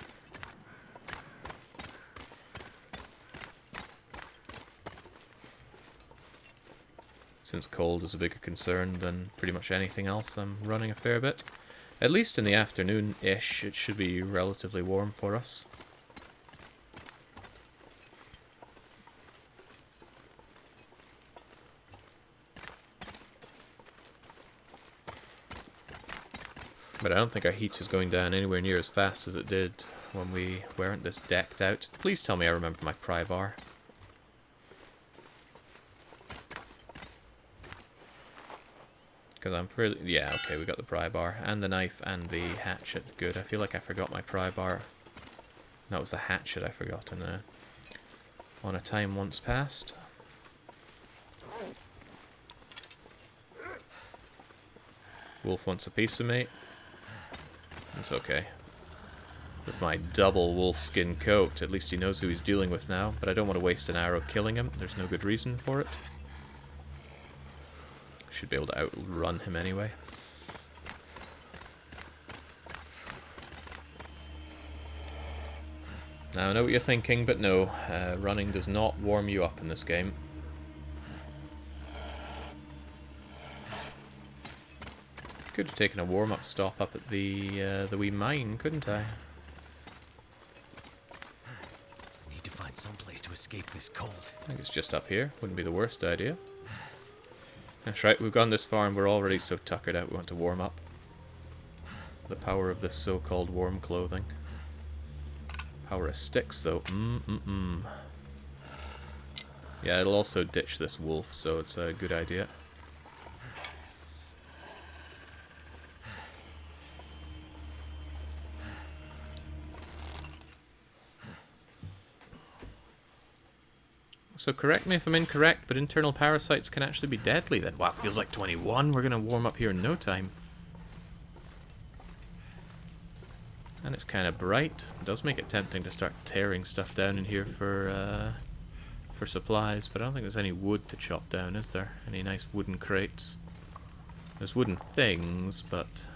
since cold is a bigger concern than pretty much anything else, I'm running a fair bit. At least in the afternoon-ish, it should be relatively warm for us. But I don't think our heat is going down anywhere near as fast as it did when we weren't this decked out. Please tell me I remember my pry bar. Because I'm fairly... Yeah, okay, we got the pry bar. And the knife and the hatchet. Good. I feel like I forgot my pry bar. That was the hatchet I forgot on a time once past. Wolf wants a piece of me. It's okay. With my double wolfskin coat, at least he knows who he's dealing with now. But I don't want to waste an arrow killing him. There's no good reason for it. Should be able to outrun him anyway. Now I know what you're thinking, but no. Running does not warm you up in this game. Could have taken a warm-up stop up at the wee mine, couldn't I? I need to find some place to escape this cold. I think it's just up here. Wouldn't be the worst idea. That's right, we've gone this far and we're already so tuckered out we want to warm up. The power of this so-called warm clothing. Power of sticks, though. Yeah, it'll also ditch this wolf, so it's a good idea. So correct me if I'm incorrect, but internal parasites can actually be deadly then. Wow, feels like 21. We're going to warm up here in no time. And it's kind of bright. It does make it tempting to start tearing stuff down in here for supplies, but I don't think there's any wood to chop down, is there? Any nice wooden crates? There's wooden things, but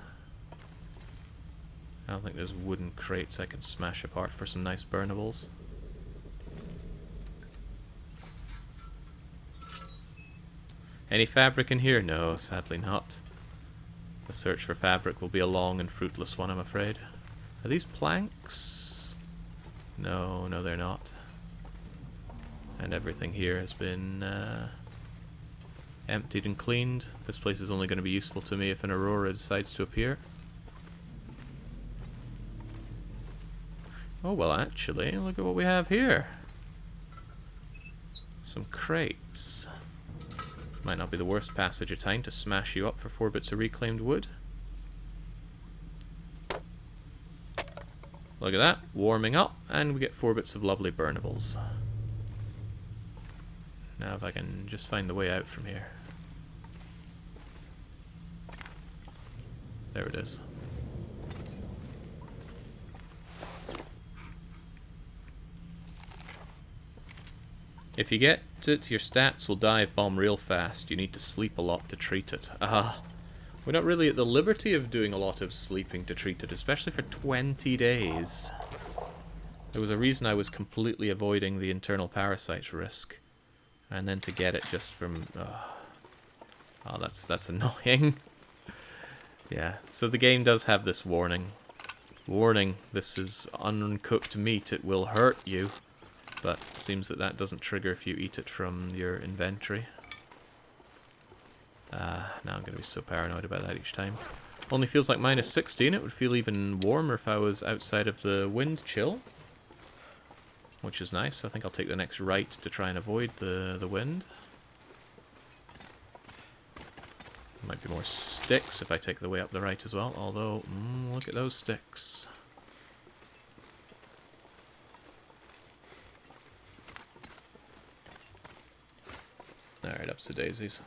I don't think there's wooden crates I can smash apart for some nice burnables. Any fabric in here? No, sadly not. The search for fabric will be a long and fruitless one, I'm afraid. Are these planks? No, no they're not. And everything here has been emptied and cleaned. This place is only going to be useful to me if an aurora decides to appear. Oh, well, actually, look at what we have here. Some crates. Might not be the worst passage of time to smash you up for 4 bits of reclaimed wood. Look at that, warming up, and we get 4 bits of lovely burnables. Now if I can just find the way out from here. There it is. If you get it, your stats will dive bomb real fast. You need to sleep a lot to treat it. We're not really at the liberty of doing a lot of sleeping to treat it, especially for 20 days. There was a reason I was completely avoiding the internal parasites risk. And then to get it just from... Oh, that's annoying. Yeah, so the game does have this warning. Warning, this is uncooked meat, it will hurt you. But it seems that doesn't trigger if you eat it from your inventory. Now I'm going to be so paranoid about that each time. Only feels like minus 16. It would feel even warmer if I was outside of the wind chill. Which is nice. I think I'll take the next right to try and avoid the wind. Might be more sticks if I take the way up the right as well. Although, look at those sticks. Alright, up to daisies.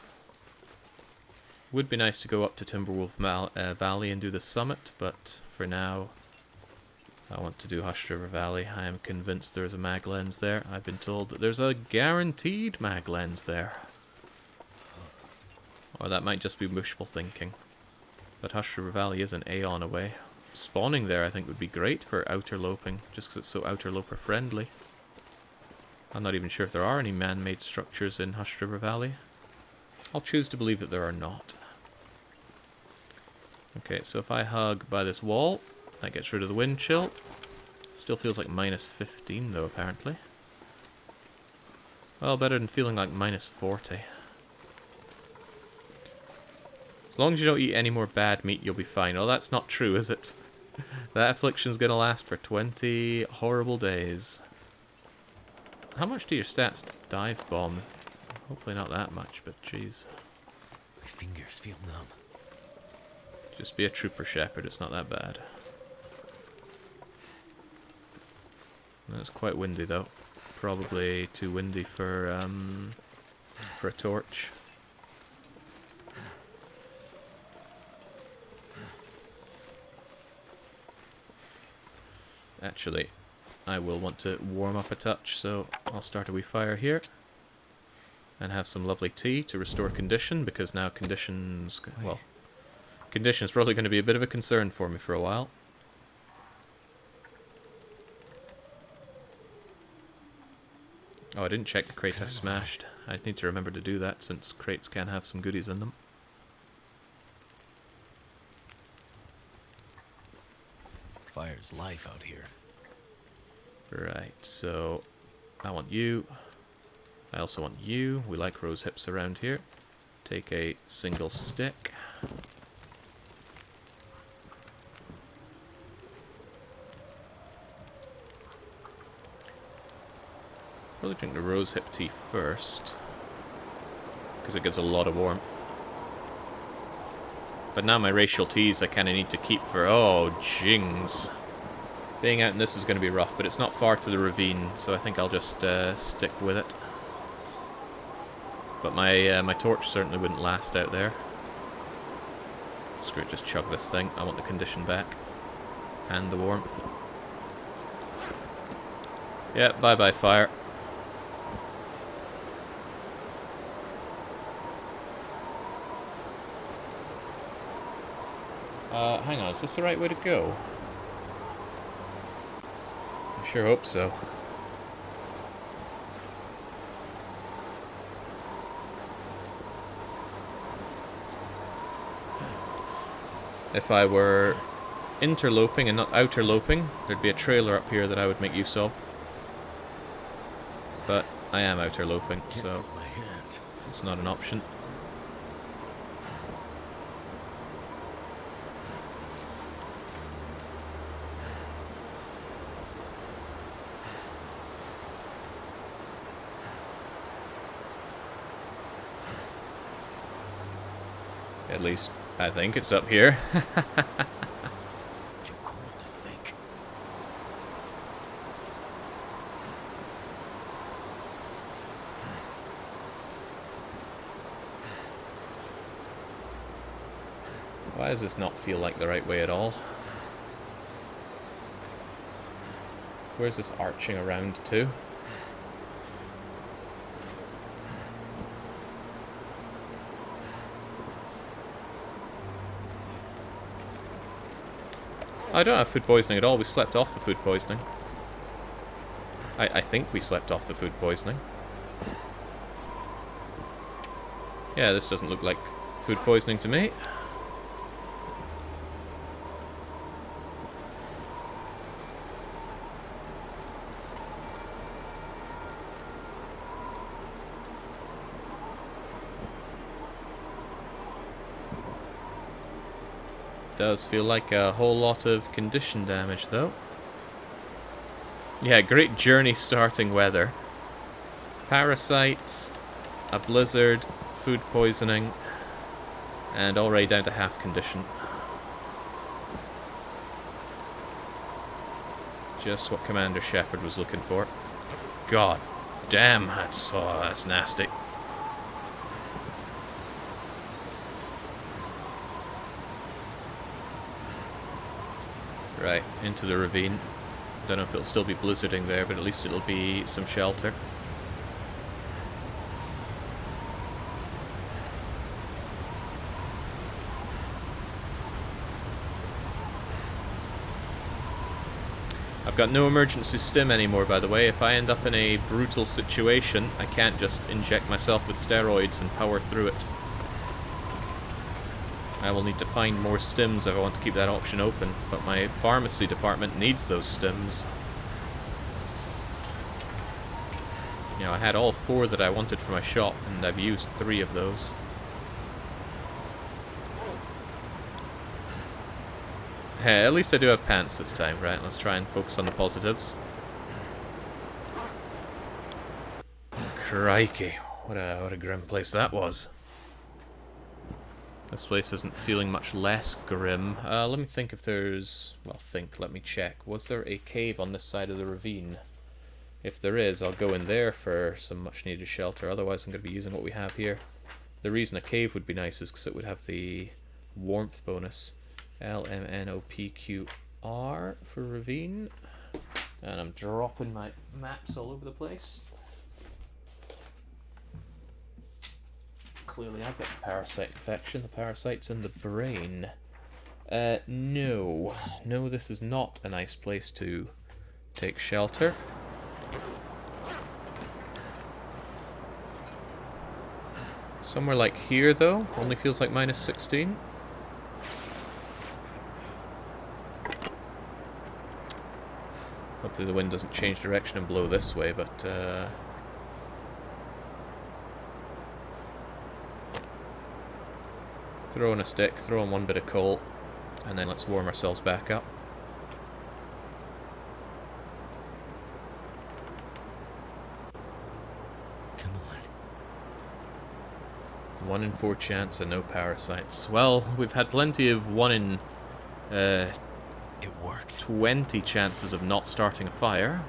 Would be nice to go up to Timberwolf Valley and do the summit, but for now I want to do Hushed River Valley. I am convinced there's a mag lens there. I've been told that there's a guaranteed mag lens there. Or that might just be wishful thinking. But Hushed River Valley is an aeon away. Spawning there I think would be great for outerloping, just because it's so outerloper friendly. I'm not even sure if there are any man-made structures in Hushed River Valley. I'll choose to believe that there are not. Okay, so if I hug by this wall, that gets rid of the wind chill. Still feels like minus 15 though, apparently. Well, better than feeling like minus 40. As long as you don't eat any more bad meat, you'll be fine. Oh, that's not true, is it? That affliction's gonna last for 20 horrible days. How much do your stats dive bomb? Hopefully not that much, but jeez. My fingers feel numb. Just be a trooper, Shepherd. It's not that bad. It's quite windy, though. Probably too windy for a torch. Actually, I will want to warm up a touch, so I'll start a wee fire here. And have some lovely tea to restore condition, because now condition's... well, condition's probably going to be a bit of a concern for me for a while. Oh, I didn't check the crate I smashed. I need to remember to do that, since crates can have some goodies in them. Fire's life out here. Right, so I want you. I also want you. We like rose hips around here. Take a single stick. Probably drink the rose hip tea first, because it gives a lot of warmth. But now my racial teas I kind of need to keep for... oh, jings. Being out in this is going to be rough, but it's not far to the ravine, so I think I'll just stick with it. But my torch certainly wouldn't last out there. Screw it, just chug this thing. I want the condition back. And the warmth. Yeah, bye-bye fire. Hang on, is this the right way to go? I sure hope so. If I were interloping and not outerloping, there'd be a trailer up here that I would make use of. But I am outerloping, so it's not an option. At least, I think it's up here. Too cold to think. Why does this not feel like the right way at all? Where's this arching around to? I don't have food poisoning at all. We slept off the food poisoning. I think we slept off the food poisoning. Yeah, this doesn't look like food poisoning to me. Does feel like a whole lot of condition damage, though. Yeah, great journey starting weather. Parasites, a blizzard, food poisoning, and already down to half condition. Just what Commander Shepard was looking for. God damn, that's nasty. Right, into the ravine. Don't know if it'll still be blizzarding there, but at least it'll be some shelter. I've got no emergency stim anymore, by the way. If I end up in a brutal situation, I can't just inject myself with steroids and power through it. I will need to find more stims if I want to keep that option open, but my pharmacy department needs those stims. You know, I had all 4 that I wanted for my shop, and I've used 3 of those. Hey, at least I do have pants this time, right? Let's try and focus on the positives. Crikey, what a grim place that was. This place isn't feeling much less grim. Let me think if there's... Well, let me check. Was there a cave on this side of the ravine? If there is, I'll go in there for some much needed shelter. Otherwise, I'm going to be using what we have here. The reason a cave would be nice is because it would have the warmth bonus. LMNOPQR for ravine. And I'm dropping my maps all over the place. Clearly I've got the parasite infection. The parasite's in the brain. No. No, this is not a nice place to take shelter. Somewhere like here, though, only feels like minus 16. Hopefully the wind doesn't change direction and blow this way, but... Throw in a stick, throw in 1 bit of coal, and then let's warm ourselves back up. Come on. 1 in 4 chance and no parasites. Well, we've had plenty of 1 in... It worked. 20 chances of not starting a fire.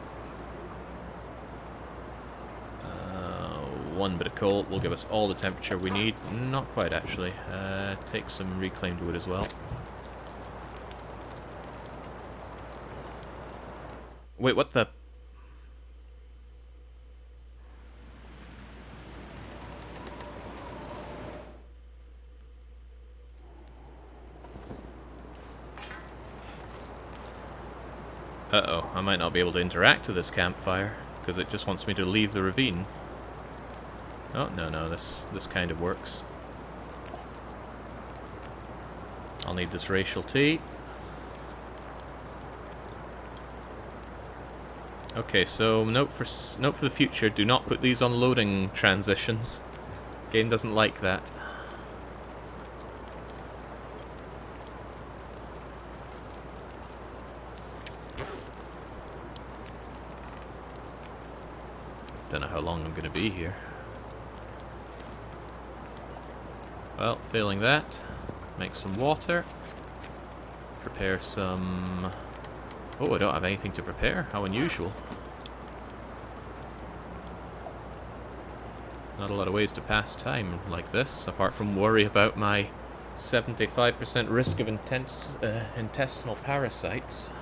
1 bit of coal will give us all the temperature we need. Not quite, actually. Take some reclaimed wood as well. Wait, what the... Uh-oh, I might not be able to interact with this campfire, because it just wants me to leave the ravine. Oh, no, this kind of works. I'll need this racial tea. Okay, so note for the future, do not put these on loading transitions. Game doesn't like that. Don't know how long I'm going to be here. Well, failing that, make some water. Prepare some... Oh, I don't have anything to prepare. How unusual. Not a lot of ways to pass time like this, apart from worry about my 75% risk of intestinal parasites.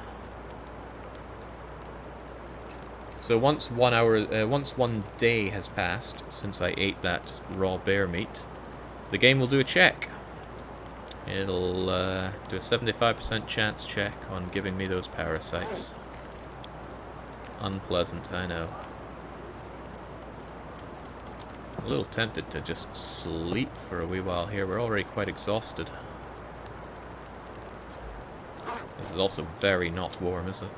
So once 1 day has passed since I ate that raw bear meat, the game will do a check. It'll do a 75% chance check on giving me those parasites. Unpleasant, I know. I'm a little tempted to just sleep for a wee while here. We're already quite exhausted. This is also very not warm, isn't it?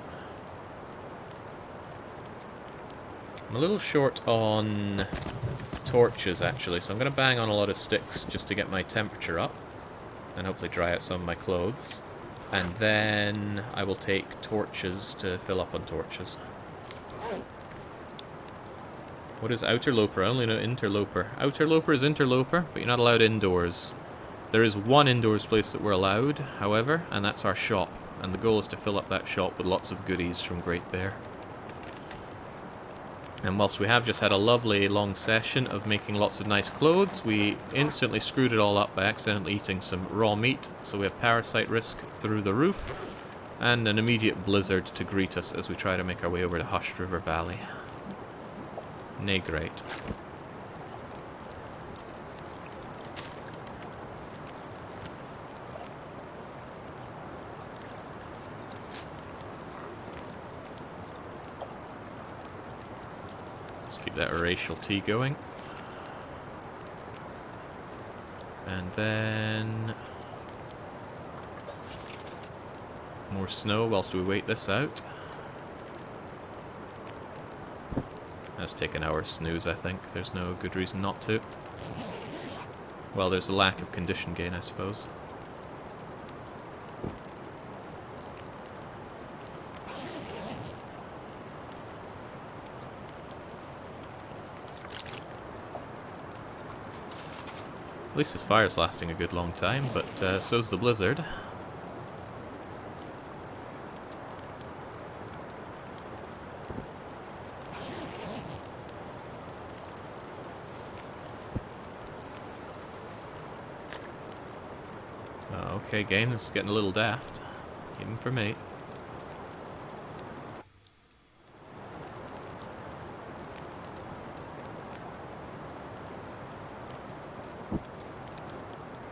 I'm a little short on torches, actually, so I'm going to bang on a lot of sticks just to get my temperature up. And hopefully dry out some of my clothes. And then I will take torches to fill up on torches. What is Outerloper? I only know Interloper. Outerloper is Interloper, but you're not allowed indoors. There is 1 indoors place that we're allowed, however, and that's our shop. And the goal is to fill up that shop with lots of goodies from Great Bear. And whilst we have just had a lovely long session of making lots of nice clothes, we instantly screwed it all up by accidentally eating some raw meat, so we have parasite risk through the roof, and an immediate blizzard to greet us as we try to make our way over to Hushed River Valley. Nay, great. Keep that racial tea going. And then... more snow whilst we wait this out. Let's take an hour's snooze, I think. There's no good reason not to. Well, there's a lack of condition gain, I suppose. At least this fire's lasting a good long time, but so's the blizzard. Okay, game, this is getting a little daft. Even for me.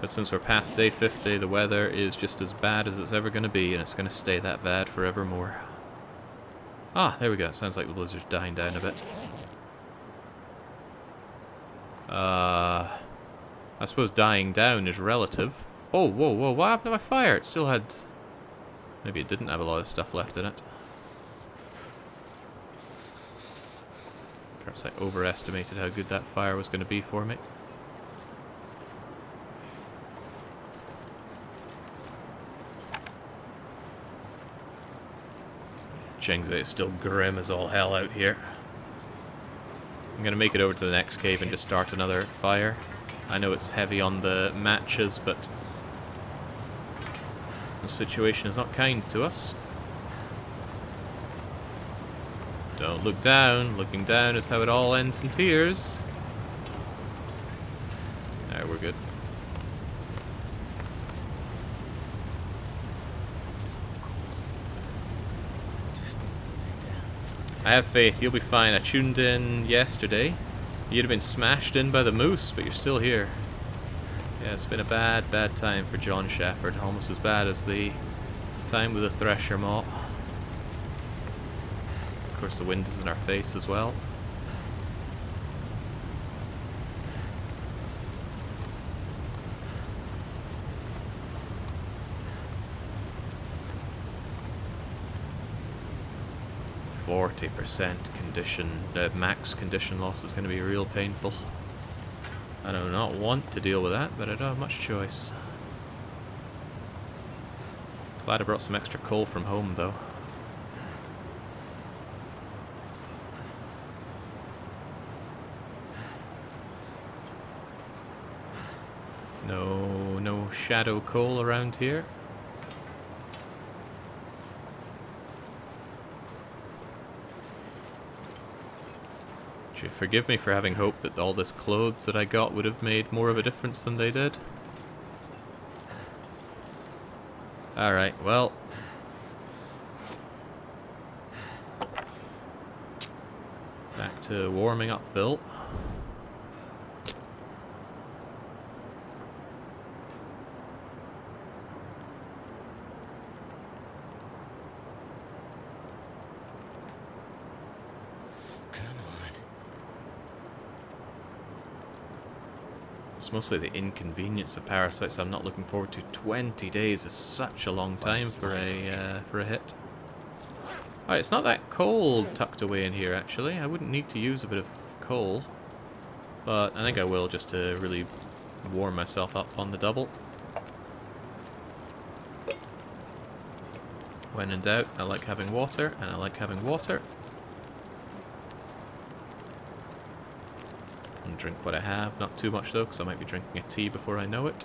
But since we're past day 50, the weather is just as bad as it's ever going to be, and it's going to stay that bad forevermore. Ah, there we go. It sounds like the blizzard's dying down a bit. I suppose dying down is relative. Oh, whoa, whoa, what happened to my fire? It still had... maybe it didn't have a lot of stuff left in it. Perhaps I overestimated how good that fire was going to be for me. Ching's is still grim as all hell out here. I'm going to make it over to the next cave and just start another fire. I know it's heavy on the matches, but the situation is not kind to us. Don't look down. Looking down is how it all ends in tears. Alright, we're good. I have faith, you'll be fine. I tuned in yesterday. You'd have been smashed in by the moose, but you're still here. Yeah, it's been a bad, bad time for John Shepherd. Almost as bad as the time with the thresher maw. Of course, the wind is in our face as well. %40 condition, max condition loss is going to be real painful. I do not want to deal with that, but I don't have much choice. Glad I brought some extra coal from home, though. No shadow coal around here. Forgive me for having hoped that all this clothes that I got would have made more of a difference than they did. Alright, well. Back to warming up, Phil. It's mostly the inconvenience of parasites I'm not looking forward to. 20 days is such a long time for a hit. Alright, it's not that cold tucked away in here, actually. I wouldn't need to use a bit of coal. But I think I will, just to really warm myself up on the double. When in doubt, I like having water, and I like having water. And drink what I have, not too much though, because I might be drinking a tea before I know it.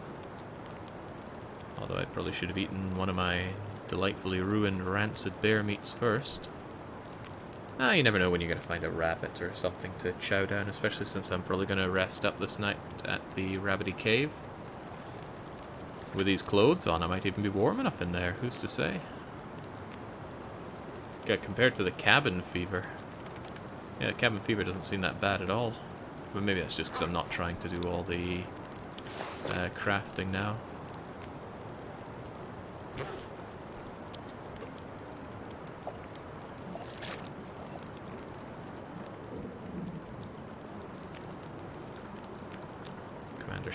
Although I probably should have eaten one of my delightfully ruined rancid bear meats first. Ah, you never know when you're going to find a rabbit or something to chow down, especially since I'm probably going to rest up this night at the rabbity cave. With these clothes on, I might even be warm enough in there, who's to say? Yeah, compared to the cabin fever. Yeah, cabin fever doesn't seem that bad at all. But maybe that's just because I'm not trying to do all the crafting now.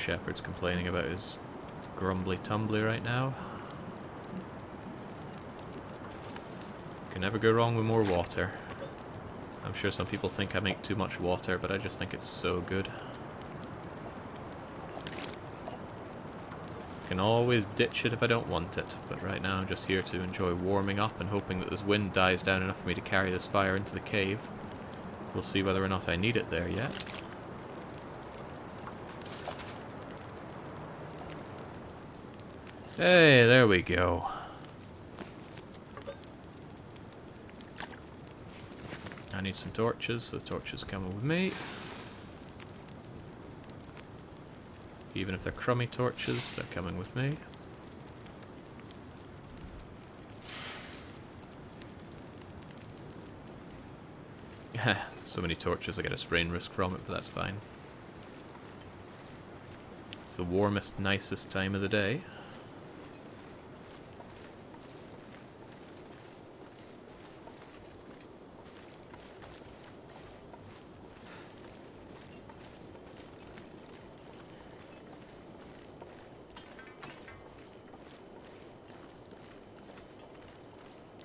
shepherd's complaining about his grumbly tumbly right now. Can never go wrong with more water. I'm sure some people think I make too much water, but I just think it's so good. Can always ditch it if I don't want it, but right now I'm just here to enjoy warming up and hoping that this wind dies down enough for me to carry this fire into the cave. We'll see whether or not I need it there yet. Hey, there we go. I need some torches, so the torches coming with me. Even if they're crummy torches, they're coming with me. So many torches, I get a sprain risk from it, but that's fine. It's the warmest, nicest time of the day.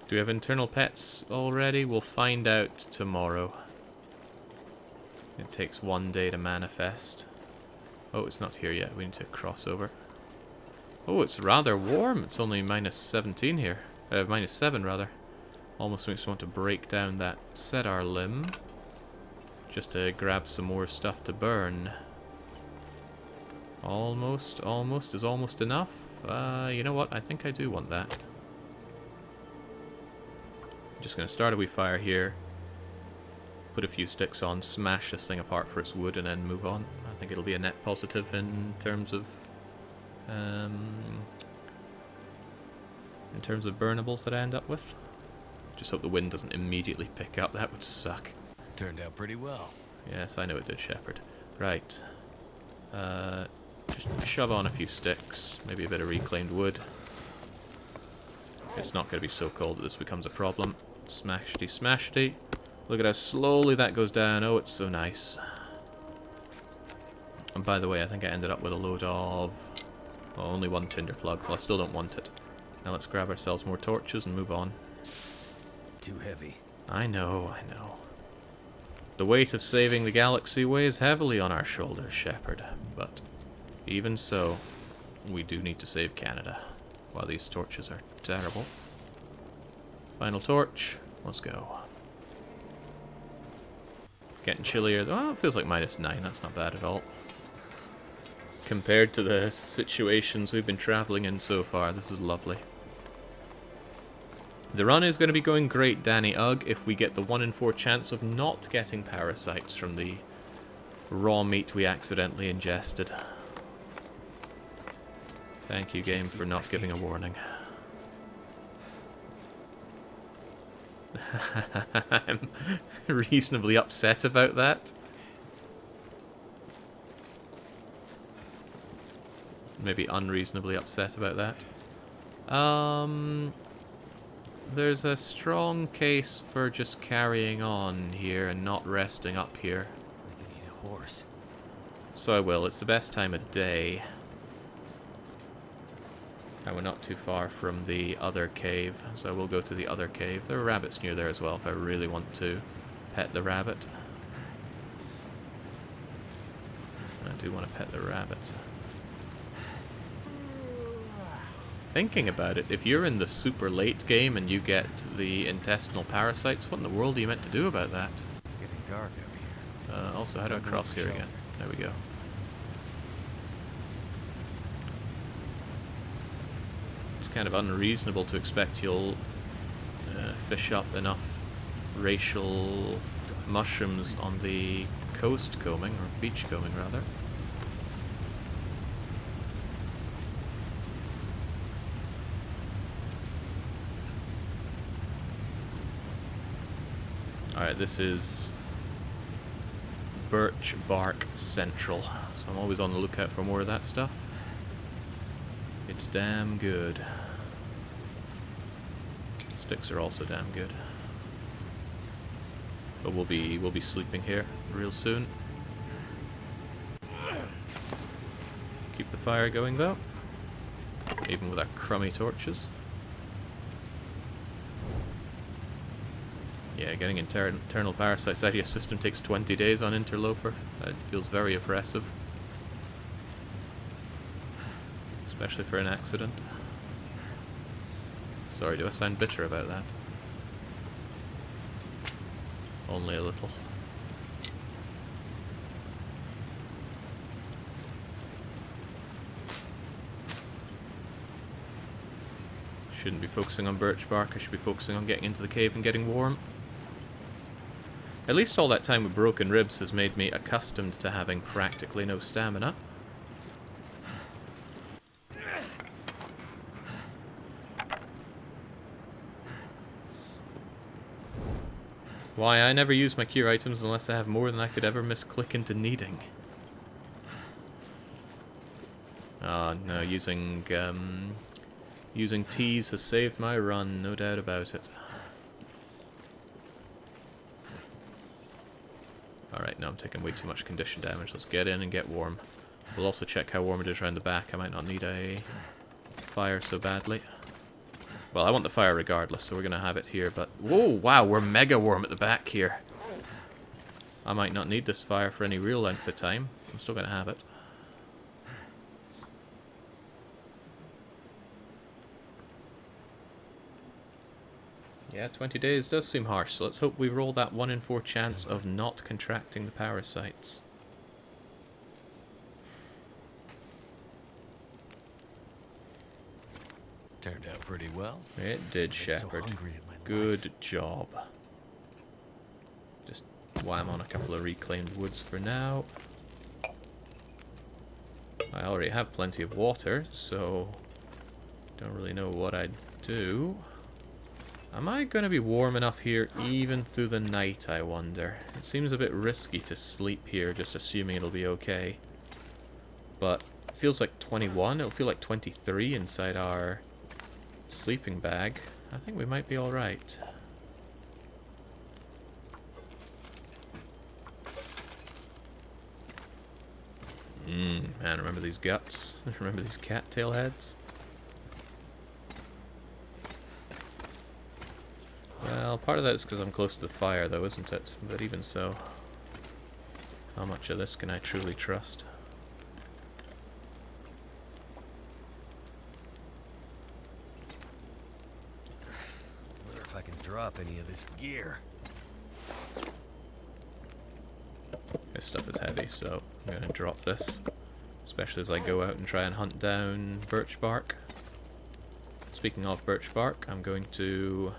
Do we have internal pets already? We'll find out tomorrow. It takes 1 day to manifest. Oh, it's not here yet. We need to cross over. Oh, it's rather warm. It's only minus 17 here. Minus 7, rather. Almost makes me want to break down that cedar limb. Just to grab some more stuff to burn. Almost is almost enough. You know what? I think I do want that. Just going to start a wee fire here, put a few sticks on, smash this thing apart for its wood, and then move on. I think it'll be a net positive in terms of burnables that I end up with. Just hope the wind doesn't immediately pick up. That would suck. Turned out pretty well. Yes, I know it did, Shepherd. Right. Just shove on a few sticks, maybe a bit of reclaimed wood. It's not going to be so cold that this becomes a problem. Smashty, smashty. Look at how slowly that goes down. Oh, it's so nice. And by the way, I think I ended up with a load of... well, only one tinder plug. Well, I still don't want it. Now let's grab ourselves more torches and move on. Too heavy. I know, I know. The weight of saving the galaxy weighs heavily on our shoulders, Shepherd. But even so, we do need to save Canada. While these torches are terrible. Final torch. Let's go. Getting chillier. Oh, it feels like minus 9. That's not bad at all. Compared to the situations we've been traveling in so far, this is lovely. The run is going to be going great, Danny Ugg, if we get the 1 in 4 chance of not getting parasites from the raw meat we accidentally ingested. Thank you, game, for not giving a warning. I'm reasonably upset about that. Maybe unreasonably upset about that. There's a strong case for just carrying on here and not resting up here. I need a horse. So I will. It's the best time of day. And we're not too far from the other cave, so I will go to the other cave. There are rabbits near there as well if I really want to pet the rabbit. I do want to pet the rabbit. Thinking about it, if you're in the super late game and you get the intestinal parasites, what in the world are you meant to do about that? It's getting dark out here. Also, how do I cross here again? There we go. It's kind of unreasonable to expect you'll fish up enough racial mushrooms on the coast combing, or beach combing rather. Alright, this is Birch Bark Central, so I'm always on the lookout for more of that stuff. It's damn good. Sticks are also damn good. But we'll be sleeping here real soon. Keep the fire going though, even with our crummy torches. Yeah, getting internal parasites out of your system takes 20 days on Outerloper. That feels very oppressive. Especially for an accident. Sorry, do I sound bitter about that? Only a little. Shouldn't be focusing on birch bark, I should be focusing on getting into the cave and getting warm. At least all that time with broken ribs has made me accustomed to having practically no stamina. Why, I never use my cure items unless I have more than I could ever misclick into needing. Oh no, using teas has saved my run, no doubt about it. Alright, no, I'm taking way too much condition damage. Let's get in and get warm. We'll also check how warm it is around the back. I might not need a fire so badly. Well, I want the fire regardless, so we're going to have it here, but... Whoa, wow, we're mega warm at the back here. I might not need this fire for any real length of time. I'm still going to have it. Yeah, 20 days does seem harsh, so let's hope we roll that 1 in 4 chance of not contracting the parasites. Turned out pretty well. It did, Shepherd. Good job. Just wham on a couple of reclaimed woods for now. I already have plenty of water, so don't really know what I'd do. Am I going to be warm enough here even through the night, I wonder? It seems a bit risky to sleep here, just assuming it'll be okay. But it feels like 21. It'll feel like 23 inside our sleeping bag. I think we might be alright. Man, remember these guts? Remember these cattail heads? Well, part of that is because I'm close to the fire, though, isn't it? But even so, how much of this can I truly trust? Wonder if I can drop any of this gear. This stuff is heavy, so I'm going to drop this. Especially as I go out and try and hunt down birch bark. Speaking of birch bark, I'm going to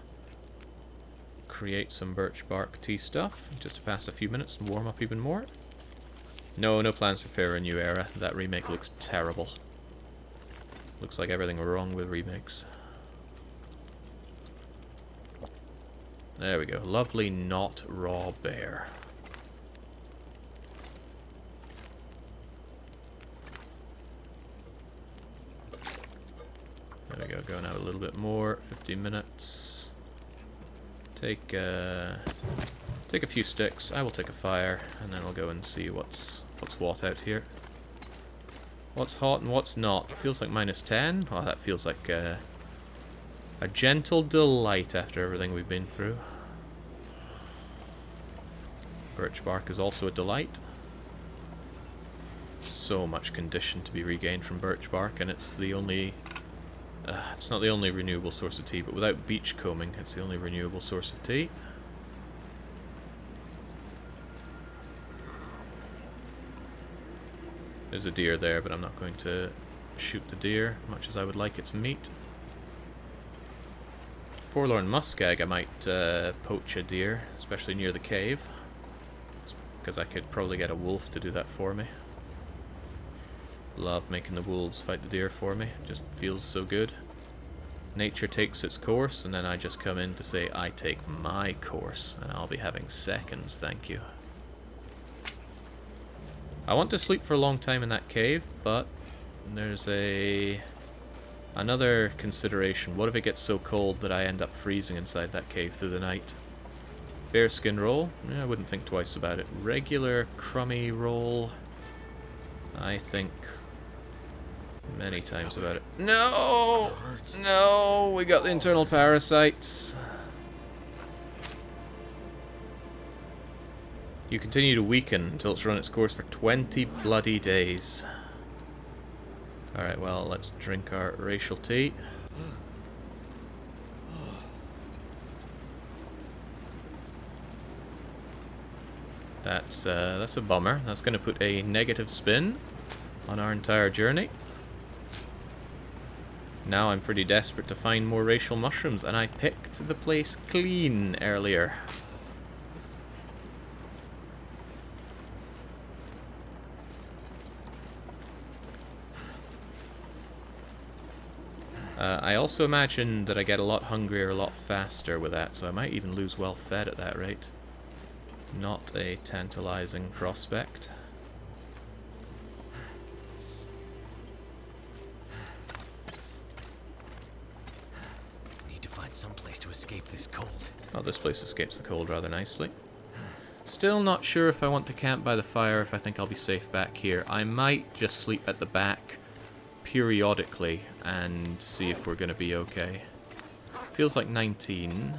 create some birch bark tea stuff, just to pass a few minutes and warm up even more. No plans for Fair New Era. That remake looks terrible. Looks like everything wrong with remakes. There we go. Lovely not raw bear. There we go, going out a little bit more, 15 minutes. Take a few sticks, I will take a fire, and then I'll go and see what's what out here. What's hot and what's not. It feels like -10. Oh, that feels like a gentle delight after everything we've been through. Birch bark is also a delight. So much condition to be regained from birch bark, and it's the only... it's not the only renewable source of tea, but without beach combing, it's the only renewable source of tea. There's a deer there, but I'm not going to shoot the deer, much as I would like its meat. Forlorn muskeg, I might poach a deer, especially near the cave, because I could probably get a wolf to do that for me. Love making the wolves fight the deer for me. Just feels so good. Nature takes its course, and then I just come in to say, I take my course, and I'll be having seconds, thank you. I want to sleep for a long time in that cave, but there's another consideration. What if it gets so cold that I end up freezing inside that cave through the night? Bearskin roll? Yeah, I wouldn't think twice about it. Regular crummy roll? I think many times about it. No! No! We got the internal parasites. You continue to weaken until it's run its course for 20 bloody days. Alright, well, let's drink our racial tea. That's a bummer. That's going to put a negative spin on our entire journey. Now I'm pretty desperate to find more racial mushrooms, and I picked the place clean earlier. I also imagine that I get a lot hungrier a lot faster with that, so I might even lose well fed at that rate. Not a tantalizing prospect. Need to find some place to escape this cold. Oh, this place escapes the cold rather nicely. Still not sure if I want to camp by the fire, if I think I'll be safe back here. I might just sleep at the back periodically and see if we're going to be okay. Feels like 19.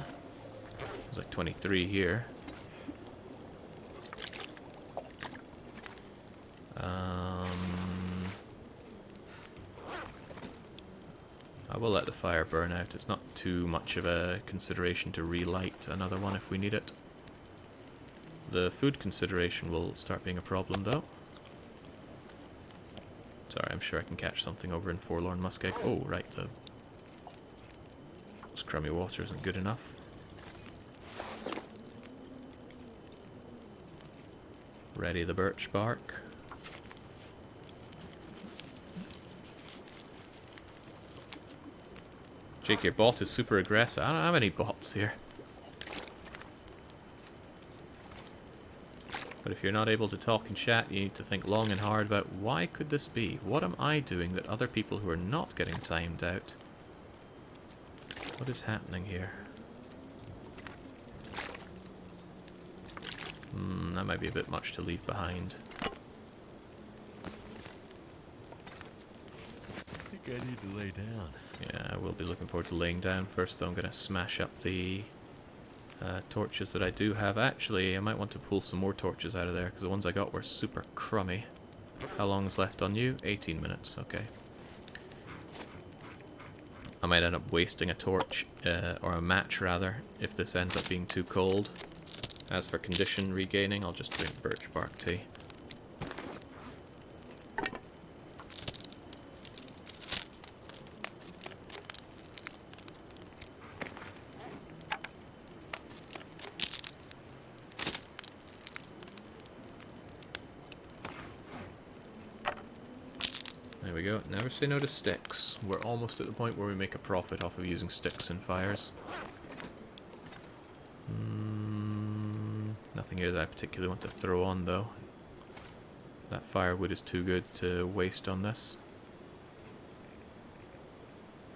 Feels like 23 here. I will let the fire burn out. It's not too much of a consideration to relight another one if we need it. The food consideration will start being a problem, though. Sorry, I'm sure I can catch something over in Forlorn Muskeg. Oh, right, this crummy water isn't good enough. Ready the birch bark. Jake, your bot is super aggressive. I don't have any bots here. But if you're not able to talk and chat, you need to think long and hard about why could this be? What am I doing that other people who are not getting timed out? What is happening here? That might be a bit much to leave behind. I think I need to lay down. Yeah, I will be looking forward to laying down. First, though, I'm going to smash up the torches that I do have. Actually, I might want to pull some more torches out of there, because the ones I got were super crummy. How long is left on you? 18 minutes, okay. I might end up wasting a torch, or a match rather, if this ends up being too cold. As for condition regaining, I'll just drink birch bark tea. There we go. Never say no to sticks. We're almost at the point where we make a profit off of using sticks in fires. Nothing here that I particularly want to throw on, though. That firewood is too good to waste on this.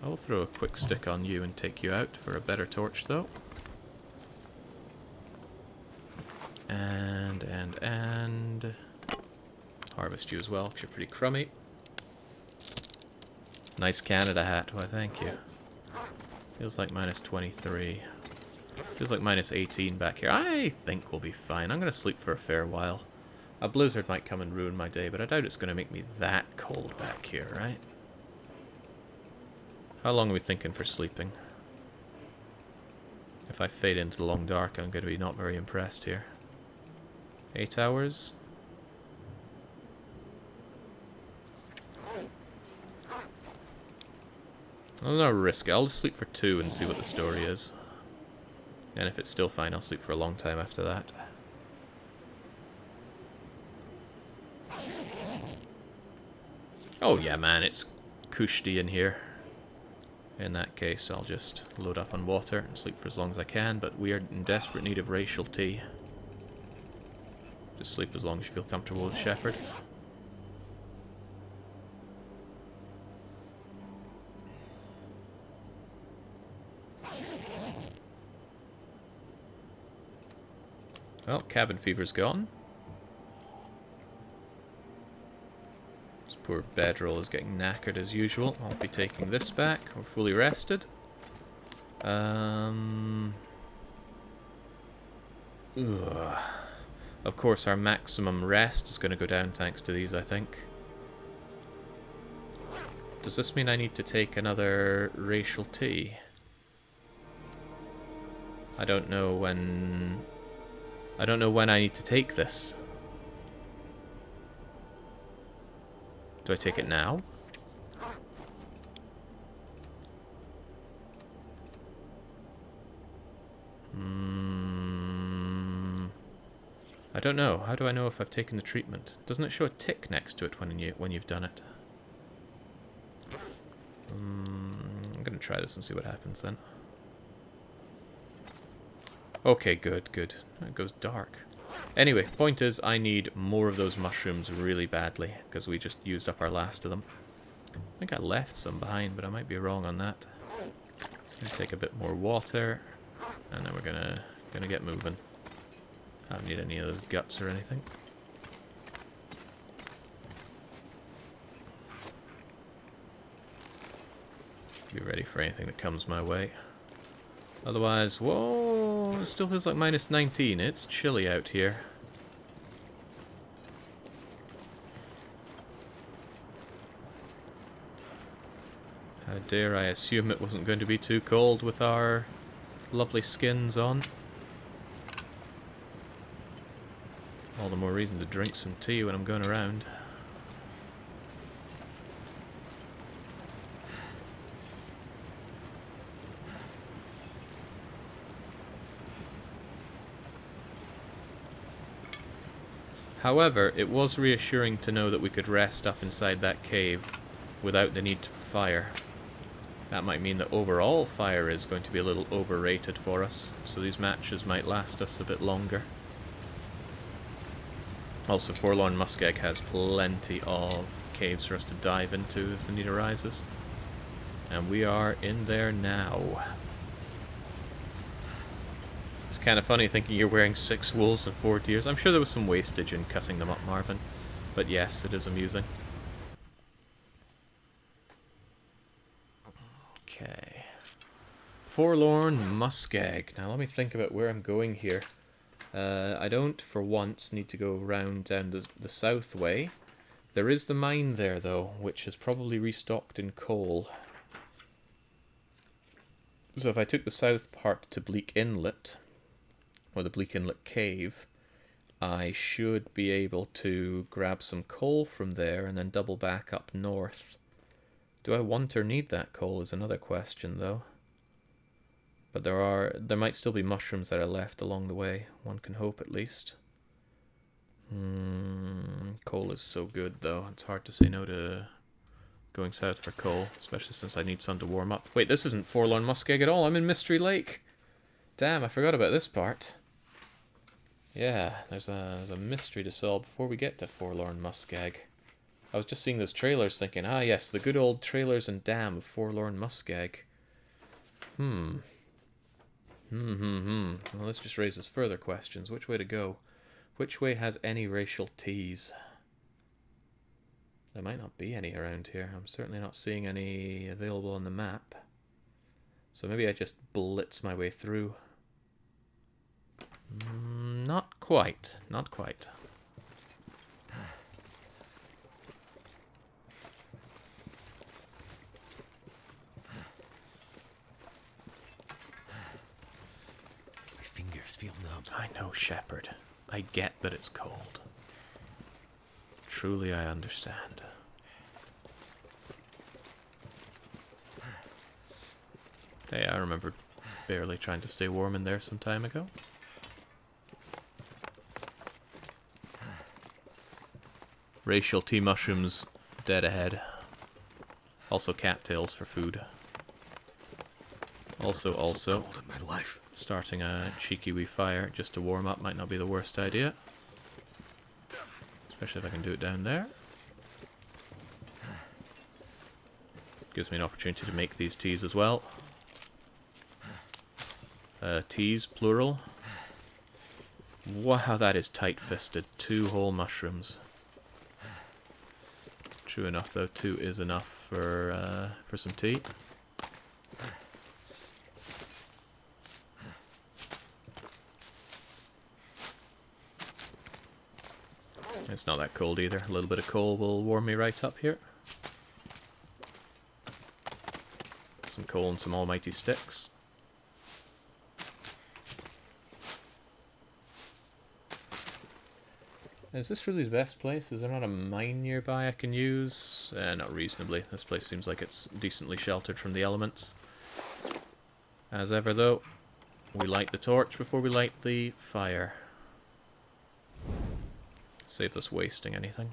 I'll throw a quick stick on you and take you out for a better torch, though. And harvest you as well, because you're pretty crummy. Nice Canada hat, why thank you. Feels like minus 23. Feels like minus 18 back here. I think we'll be fine. I'm going to sleep for a fair while. A blizzard might come and ruin my day, but I doubt it's going to make me that cold back here, right? How long are we thinking for sleeping? If I fade into the long dark, I'm going to be not very impressed here. 8 hours? I'll not risk it. I'll just sleep for 2 and see what the story is. And if it's still fine, I'll sleep for a long time after that. Oh yeah, man, it's cushy in here. In that case, I'll just load up on water and sleep for as long as I can, but we are in desperate need of racial tea. Just sleep as long as you feel comfortable with Shepherd. Well, cabin fever's gone. It's Poor bedroll is getting knackered as usual. I'll be taking this back. We're fully rested. Ugh. Of course, our maximum rest is going to go down thanks to these, I think. Does this mean I need to take another racial tea? I don't know when I need to take this. Do I take it now? I don't know. How do I know if I've taken the treatment? Doesn't it show a tick next to it when you've done it? I'm gonna try this and see what happens then. Okay, good. It goes dark. Anyway, point is, I need more of those mushrooms really badly, because we just used up our last of them. I think I left some behind, but I might be wrong on that. Gonna take a bit more water, and then we're gonna get moving. I don't need any of those guts or anything. Be ready for anything that comes my way. Otherwise, whoa, it still feels like minus 19. It's chilly out here. How dare I assume it wasn't going to be too cold with our lovely skins on. All the more reason to drink some tea when I'm going around. However, it was reassuring to know that we could rest up inside that cave without the need for fire. That might mean that overall fire is going to be a little overrated for us, so these matches might last us a bit longer. Also, Forlorn Muskeg has plenty of caves for us to dive into as the need arises. And we are in there now. It's kind of funny thinking you're wearing 6 wolves and 4 deers. I'm sure there was some wastage in cutting them up, Marvin. But yes, it is amusing. Okay. Forlorn Muskeg. Now let me think about where I'm going here. I don't, for once, need to go round down the south way. There is the mine there, though, which is probably restocked in coal. So if I took the south part to Bleak Inlet, or the Bleak Inlet Cave, I should be able to grab some coal from there and then double back up north. Do I want or need that coal is another question, though. But there might still be mushrooms that are left along the way. One can hope, at least. Coal is so good, though. It's hard to say no to going south for coal, especially since I need sun to warm up. Wait, this isn't Forlorn Muskeg at all. I'm in Mystery Lake. Damn, I forgot about this part. Yeah, there's a mystery to solve before we get to Forlorn Muskeg. I was just seeing those trailers thinking, ah yes, the good old trailers and dam of Forlorn Muskeg. Well, this just raises further questions. Which way to go? Which way has any racial teas? There might not be any around here. I'm certainly not seeing any available on the map. So maybe I just blitz my way through. Not quite. Not quite. Feel numb. I know, Shepherd. I get that it's cold. Truly, I understand. Hey, I remember barely trying to stay warm in there some time ago. Racial tea mushrooms dead ahead. Also cattails for food. Also, cold in my life. Starting a cheeky wee fire just to warm up might not be the worst idea. Especially if I can do it down there. Gives me an opportunity to make these teas as well. Teas, plural. Wow, that is tight-fisted. 2 whole mushrooms. True enough, though. 2 is enough for some tea. It's not that cold either. A little bit of coal will warm me right up here. Some coal and some almighty sticks. Is this really the best place? Is there not a mine nearby I can use? Not reasonably. This place seems like it's decently sheltered from the elements. As ever, though, we light the torch before we light the fire. Save us wasting anything.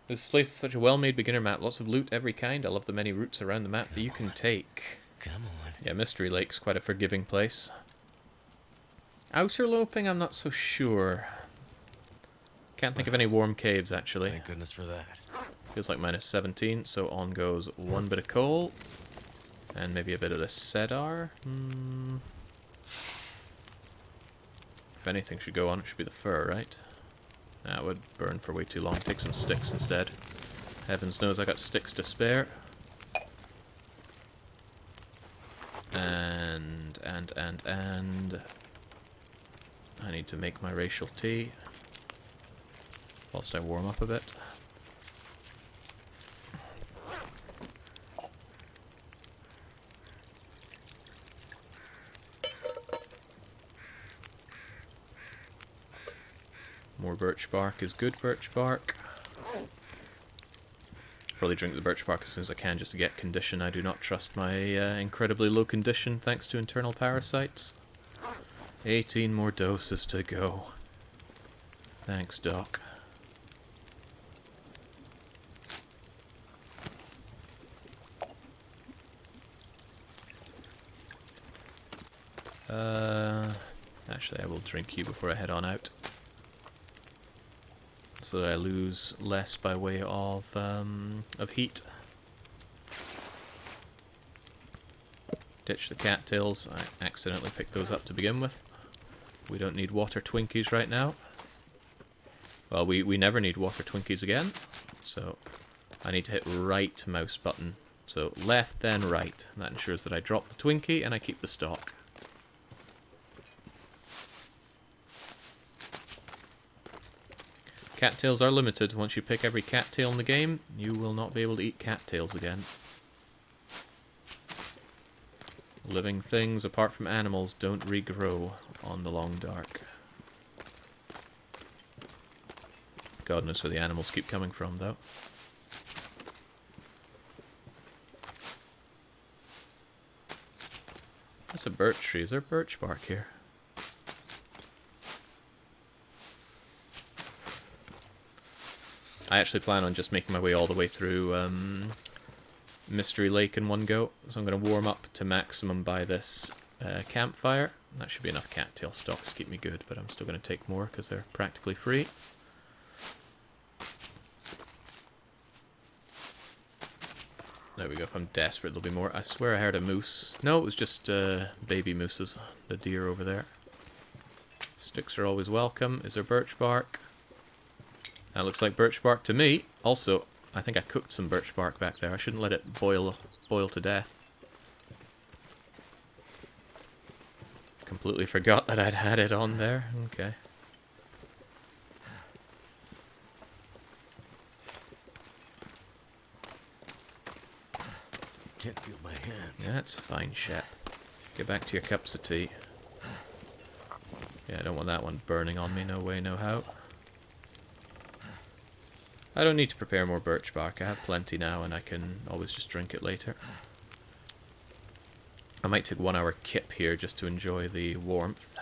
This place is such a well-made beginner map. Lots of loot, every kind. I love the many routes around the map that you can take. Come on. Yeah, Mystery Lake's quite a forgiving place. Outerloping, I'm not so sure. Can't think of any warm caves, actually. Thank goodness for that. Feels like minus 17, so on goes 1 bit of coal. And maybe a bit of the cedar. If anything should go on, it should be the fir, right? That would burn for way too long. Take some sticks instead. Heavens knows I got sticks to spare. And I need to make my racial tea whilst I warm up a bit. More birch bark is good birch bark. Probably drink the birch bark as soon as I can just to get condition. I do not trust my incredibly low condition thanks to internal parasites. 18 more doses to go. Thanks, Doc. Actually, I will drink you before I head on out, so that I lose less by way of heat. Ditch the cattails. I accidentally picked those up to begin with. We don't need water Twinkies right now. Well, we never need water Twinkies again. So I need to hit right mouse button. So left, then right. That ensures that I drop the Twinkie and I keep the stock. Cattails are limited. Once you pick every cattail in the game, you will not be able to eat cattails again. Living things, apart from animals, don't regrow on the long dark. God knows where the animals keep coming from, though. That's a birch tree. Is there birch bark here? I actually plan on just making my way all the way through Mystery Lake in one go. So I'm going to warm up to maximum by this campfire. That should be enough cattail stocks to keep me good, but I'm still going to take more because they're practically free. There we go. If I'm desperate, there'll be more. I swear I heard a moose. No, it was just baby mooses. The deer over there. Sticks are always welcome. Is there birch bark? That looks like birch bark to me. Also, I think I cooked some birch bark back there. I shouldn't let it boil to death. Completely forgot that I'd had it on there. Okay. Can't feel my hands. That's fine, Shep. Get back to your cups of tea. Yeah, I don't want that one burning on me. No way, no how. I don't need to prepare more birch bark. I have plenty now, and I can always just drink it later. I might take 1 hour kip here just to enjoy the warmth.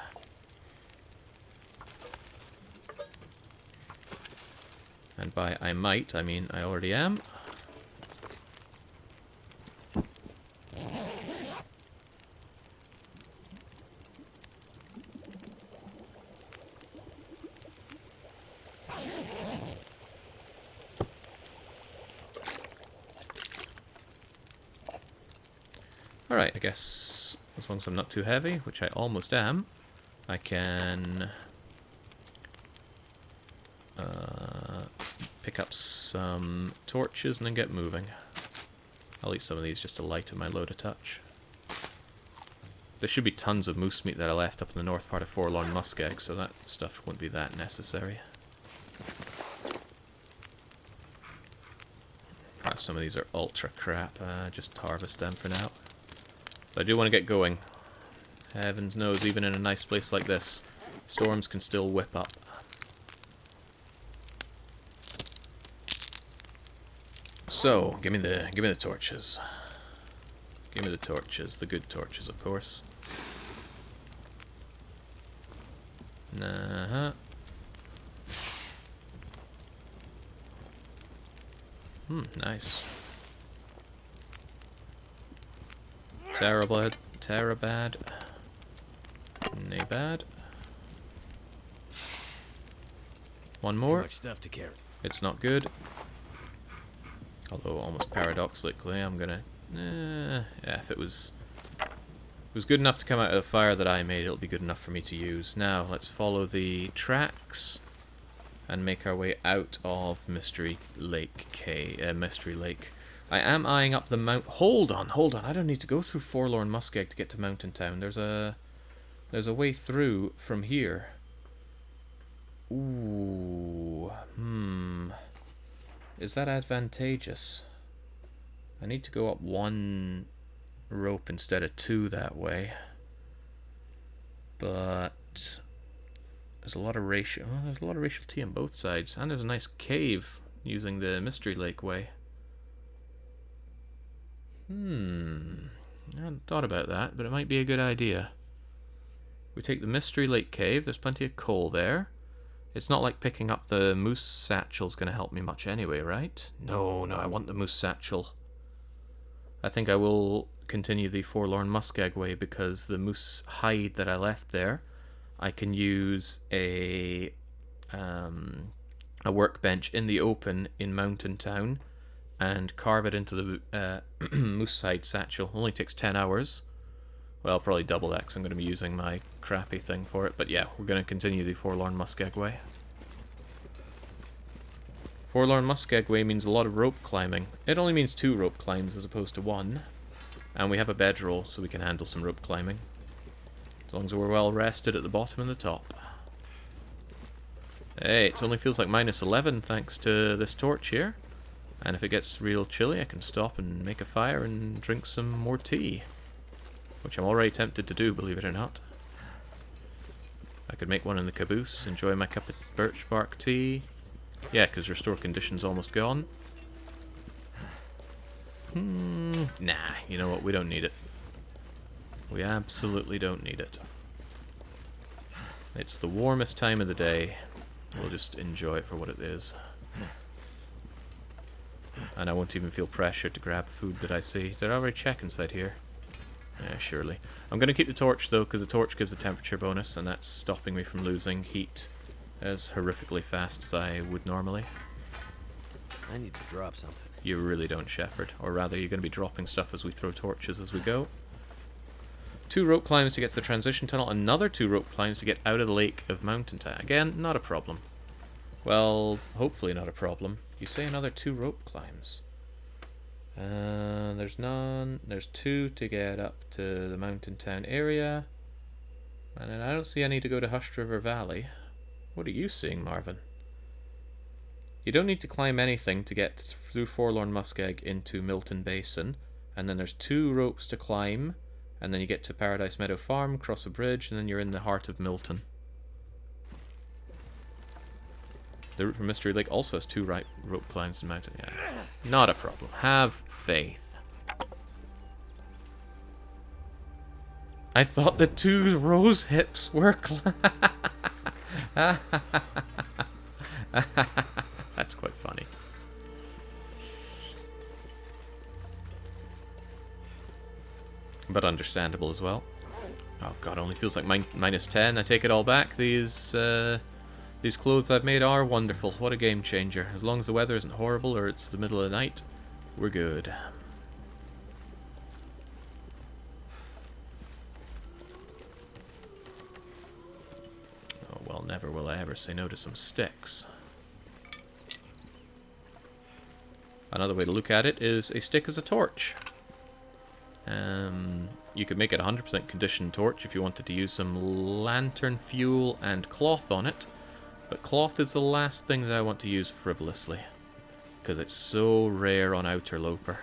And by I might, I mean I already am. Alright, I guess as long as I'm not too heavy, which I almost am, I can pick up some torches and then get moving. I'll eat some of these just to lighten my load a touch. There should be tons of moose meat that I left up in the north part of Forlorn Muskeg, so that stuff won't be that necessary. Some of these are ultra crap, just harvest them for now. But I do want to get going. Heavens knows, even in a nice place like this, storms can still whip up. So, give me the torches. Give me the torches, the good torches, of course. Nice. Terabad. Nay bad. One more. Too much stuff to carry. It's not good. Although, almost paradoxically, I'm gonna... yeah, if it was good enough to come out of the fire that I made, it'll be good enough for me to use. Now, let's follow the tracks and make our way out of Mystery Lake. I am eyeing up the mount... Hold on, I don't need to go through Forlorn Muskeg to get to Mountain Town. There's a way through from here. Ooh, is that advantageous? I need to go up one rope instead of two that way. But there's a lot of racial... Oh, there's a lot of raciality on both sides. And there's a nice cave using the Mystery Lake way. I hadn't thought about that, but it might be a good idea. We take the Mystery Lake cave. There's plenty of coal there. It's not like picking up the moose satchel's going to help me much anyway, right? No, I want the moose satchel. I think I will continue the Forlorn Muskeg way because the moose hide that I left there, I can use a workbench in the open in Mountain Town and carve it into the moose hide satchel. Only takes 10 hours. Well, I'll probably double that because I'm going to be using my crappy thing for it. But yeah, we're going to continue the Forlorn Muskeg way. Forlorn Muskeg way means a lot of rope climbing. It only means 2 rope climbs as opposed to 1. And we have a bedroll, so we can handle some rope climbing. As long as we're well rested at the bottom and the top. Hey, it only feels like -11 thanks to this torch here. And if it gets real chilly, I can stop and make a fire and drink some more tea. Which I'm already tempted to do, believe it or not. I could make one in the caboose, enjoy my cup of birch bark tea. Yeah, because restore condition's almost gone. Nah, you know what, we don't need it. We absolutely don't need it. It's the warmest time of the day. We'll just enjoy it for what it is. And I won't even feel pressured to grab food that I see. Did I already check inside here? Yeah, surely. I'm going to keep the torch, though, because the torch gives a temperature bonus, and that's stopping me from losing heat as horrifically fast as I would normally. I need to drop something. You really don't, Shepherd. Or rather, you're going to be dropping stuff as we throw torches as we go. 2 rope climbs to get to the transition tunnel. Another 2 rope climbs to get out of the lake of Mountain Town. Again, not a problem. Well, hopefully not a problem. You say another 2 rope climbs. There's none. There's 2 to get up to the Mountain Town area. And then I don't see any to go to Hushed River Valley. What are you seeing, Marvin? You don't need to climb anything to get through Forlorn Muskeg into Milton Basin. And then there's 2 ropes to climb. And then you get to Paradise Meadow Farm, cross a bridge, and then you're in the heart of Milton. The route from Mystery Lake also has 2 rope climbs to Mountain. Yeah, not a problem. Have faith. I thought the 2 rose hips were That's quite funny. But understandable as well. Oh god, only feels like -10. I take it all back. These clothes I've made are wonderful. What a game changer. As long as the weather isn't horrible or it's the middle of the night, we're good. Oh well, never will I ever say no to some sticks. Another way to look at it is a stick as a torch. You could make it 100% conditioned torch if you wanted to use some lantern fuel and cloth on it. But cloth is the last thing that I want to use frivolously, because it's so rare on Outerloper.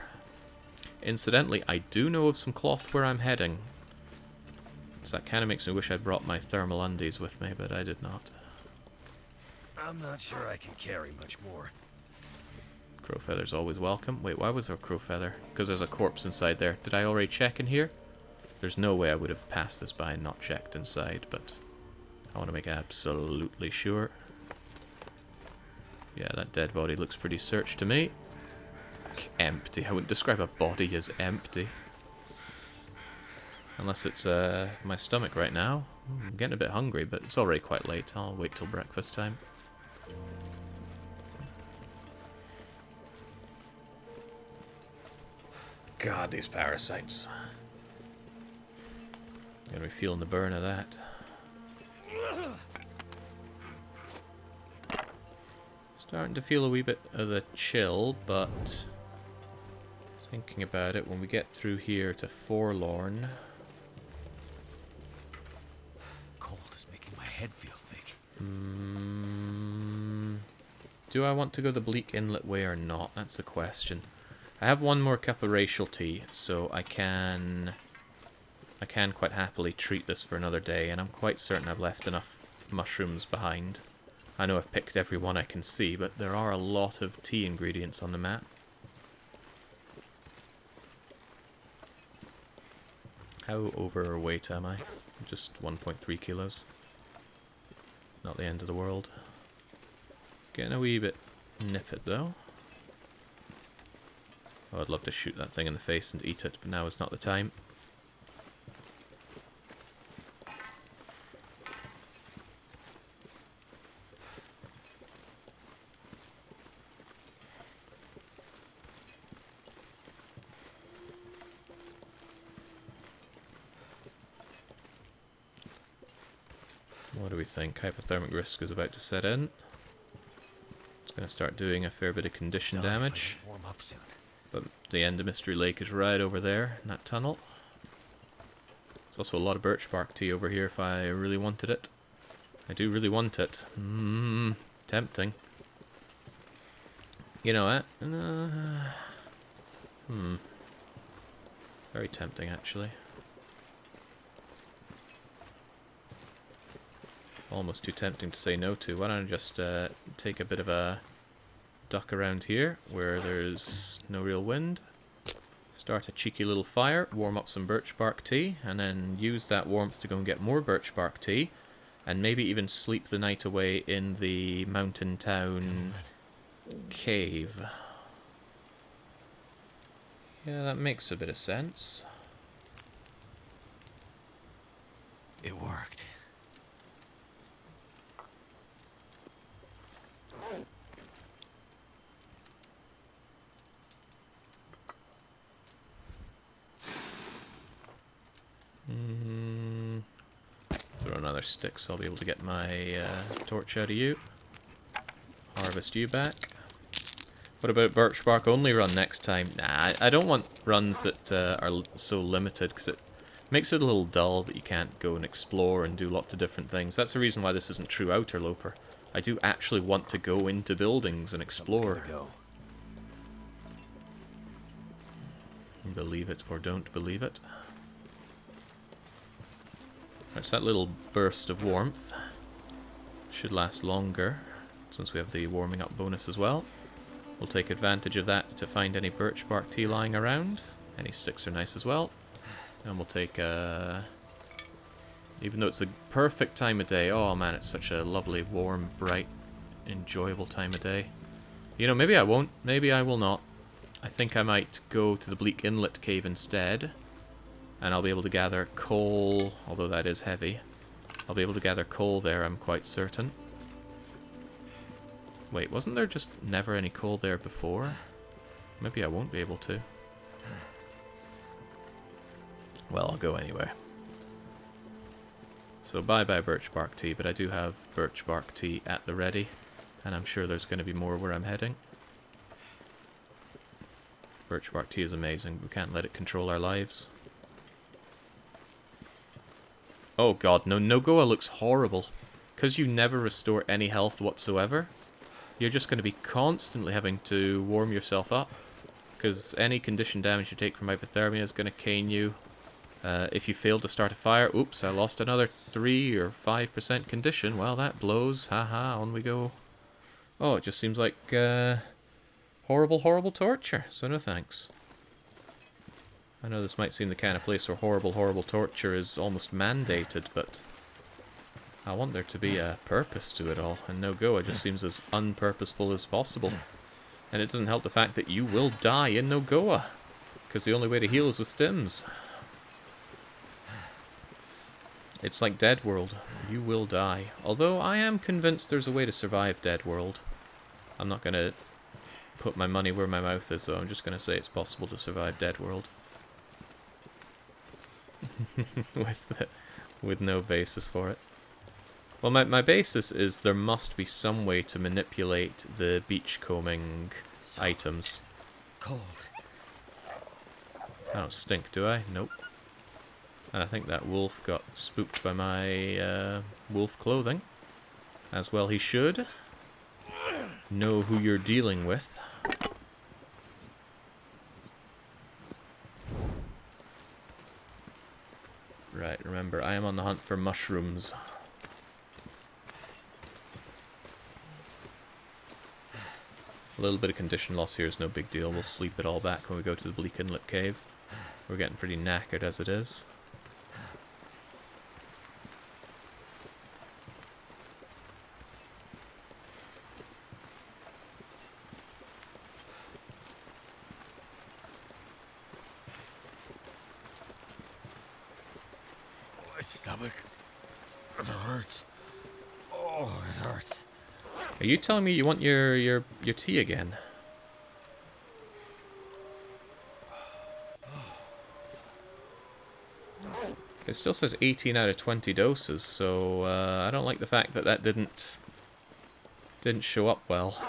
Incidentally, I do know of some cloth where I'm heading. So that kind of makes me wish I'd brought my thermal undies with me, but I did not. I'm not sure I can carry much more. Crow feather's always welcome. Wait, why was there a crow feather? Because there's a corpse inside there. Did I already check in here? There's no way I would have passed this by and not checked inside, but I want to make absolutely sure. Yeah, that dead body looks pretty searched to me. Empty. I wouldn't describe a body as empty. Unless it's my stomach right now. I'm getting a bit hungry, but it's already quite late. I'll wait till breakfast time. God, these parasites. Gonna be feeling the burn of that. Starting to feel a wee bit of the chill, but thinking about it, when we get through here to Forlorn... Cold is making my head feel thick. Do I want to go the Bleak Inlet way or not? That's the question. I have one more cup of racial tea, so I can quite happily treat this for another day, and I'm quite certain I've left enough mushrooms behind. I know I've picked every one I can see, but there are a lot of tea ingredients on the map. How overweight am I? Just 1.3 kilos. Not the end of the world. Getting a wee bit nippet though. Oh, I'd love to shoot that thing in the face and eat it, but now is not the time. What do we think? Hypothermic risk is about to set in. It's going to start doing a fair bit of condition damage. Warm up soon. But the end of Mystery Lake is right over there, in that tunnel. There's also a lot of birch bark tea over here if I really wanted it. I do really want it. Tempting. You know what? Very tempting, actually. Almost too tempting to say no to. Why don't I just take a bit of a duck around here where there's no real wind. Start a cheeky little fire, warm up some birch bark tea, and then use that warmth to go and get more birch bark tea, and maybe even sleep the night away in the mountain town cave. Yeah, that makes a bit of sense. It worked. Throw another stick so I'll be able to get my torch out of you. Harvest you back. What about birch bark only run next time? Nah, I don't want runs that are so limited, because it makes it a little dull that you can't go and explore and do lots of different things. That's the reason why this isn't true Outerloper. I do actually want to go into buildings and explore. Believe it or don't believe it. That's that little burst of warmth. Should last longer, since we have the warming up bonus as well. We'll take advantage of that to find any birch bark tea lying around. Any sticks are nice as well. And we'll take even though it's the perfect time of day. Oh man, it's such a lovely, warm, bright, enjoyable time of day. You know, maybe I won't. Maybe I will not. I think I might go to the Bleak Inlet cave instead. And I'll be able to gather coal, although that is heavy. I'll be able to gather coal there, I'm quite certain. Wait, wasn't there just never any coal there before? Maybe I won't be able to. Well, I'll go anyway. So bye-bye birch bark tea, but I do have birch bark tea at the ready. And I'm sure there's going to be more where I'm heading. Birch bark tea is amazing. We can't let it control our lives. Oh god, no, no-goa looks horrible. Because you never restore any health whatsoever, you're just going to be constantly having to warm yourself up. Because any condition damage you take from hypothermia is going to cane you. If you fail to start a fire, oops, I lost another 3 or 5% condition. Well, that blows. Haha, on we go. Oh, it just seems like horrible, horrible torture. So no thanks. I know this might seem the kind of place where horrible, horrible torture is almost mandated, but I want there to be a purpose to it all, and no-goa just seems as unpurposeful as possible. And it doesn't help the fact that you will die in no-goa, because the only way to heal is with stims. It's like Dead World. You will die. Although I am convinced there's a way to survive Dead World. I'm not going to put my money where my mouth is, though. I'm just going to say it's possible to survive Dead World. with no basis for it. Well, my basis is there must be some way to manipulate the beachcombing items. Cold. I don't stink, do I? Nope. And I think that wolf got spooked by my wolf clothing. As well he should. Know who you're dealing with. Right, remember, I am on the hunt for mushrooms. A little bit of condition loss here is no big deal. We'll sleep it all back when we go to the Bleak Inlet Cave. We're getting pretty knackered as it is. My stomach. It hurts. Oh, it hurts. Are you telling me you want your tea again? It still says 18 out of 20 doses, so I don't like the fact that that didn't show up well.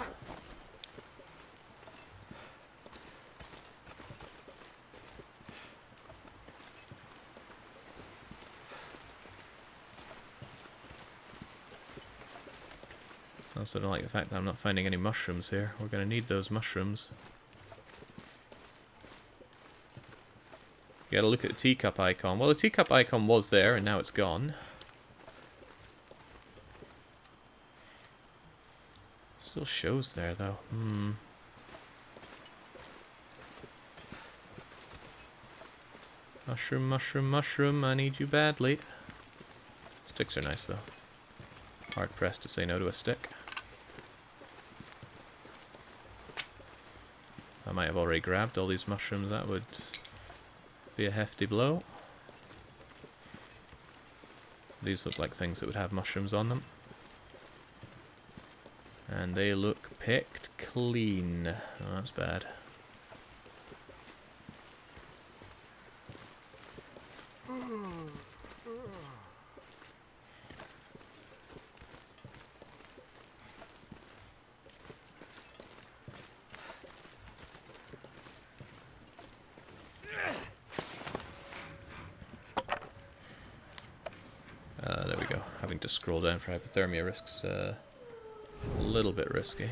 I also don't like the fact that I'm not finding any mushrooms here. We're going to need those mushrooms. You gotta look at the teacup icon. Well, the teacup icon was there, and now it's gone. Still shows there, though. Mushroom, mushroom, mushroom, I need you badly. Sticks are nice, though. Hard pressed to say no to a stick. I might have already grabbed all these mushrooms. That would be a hefty blow. These look like things that would have mushrooms on them. And they look picked clean. Oh, that's bad. There we go. Having to scroll down for hypothermia risks a little bit risky.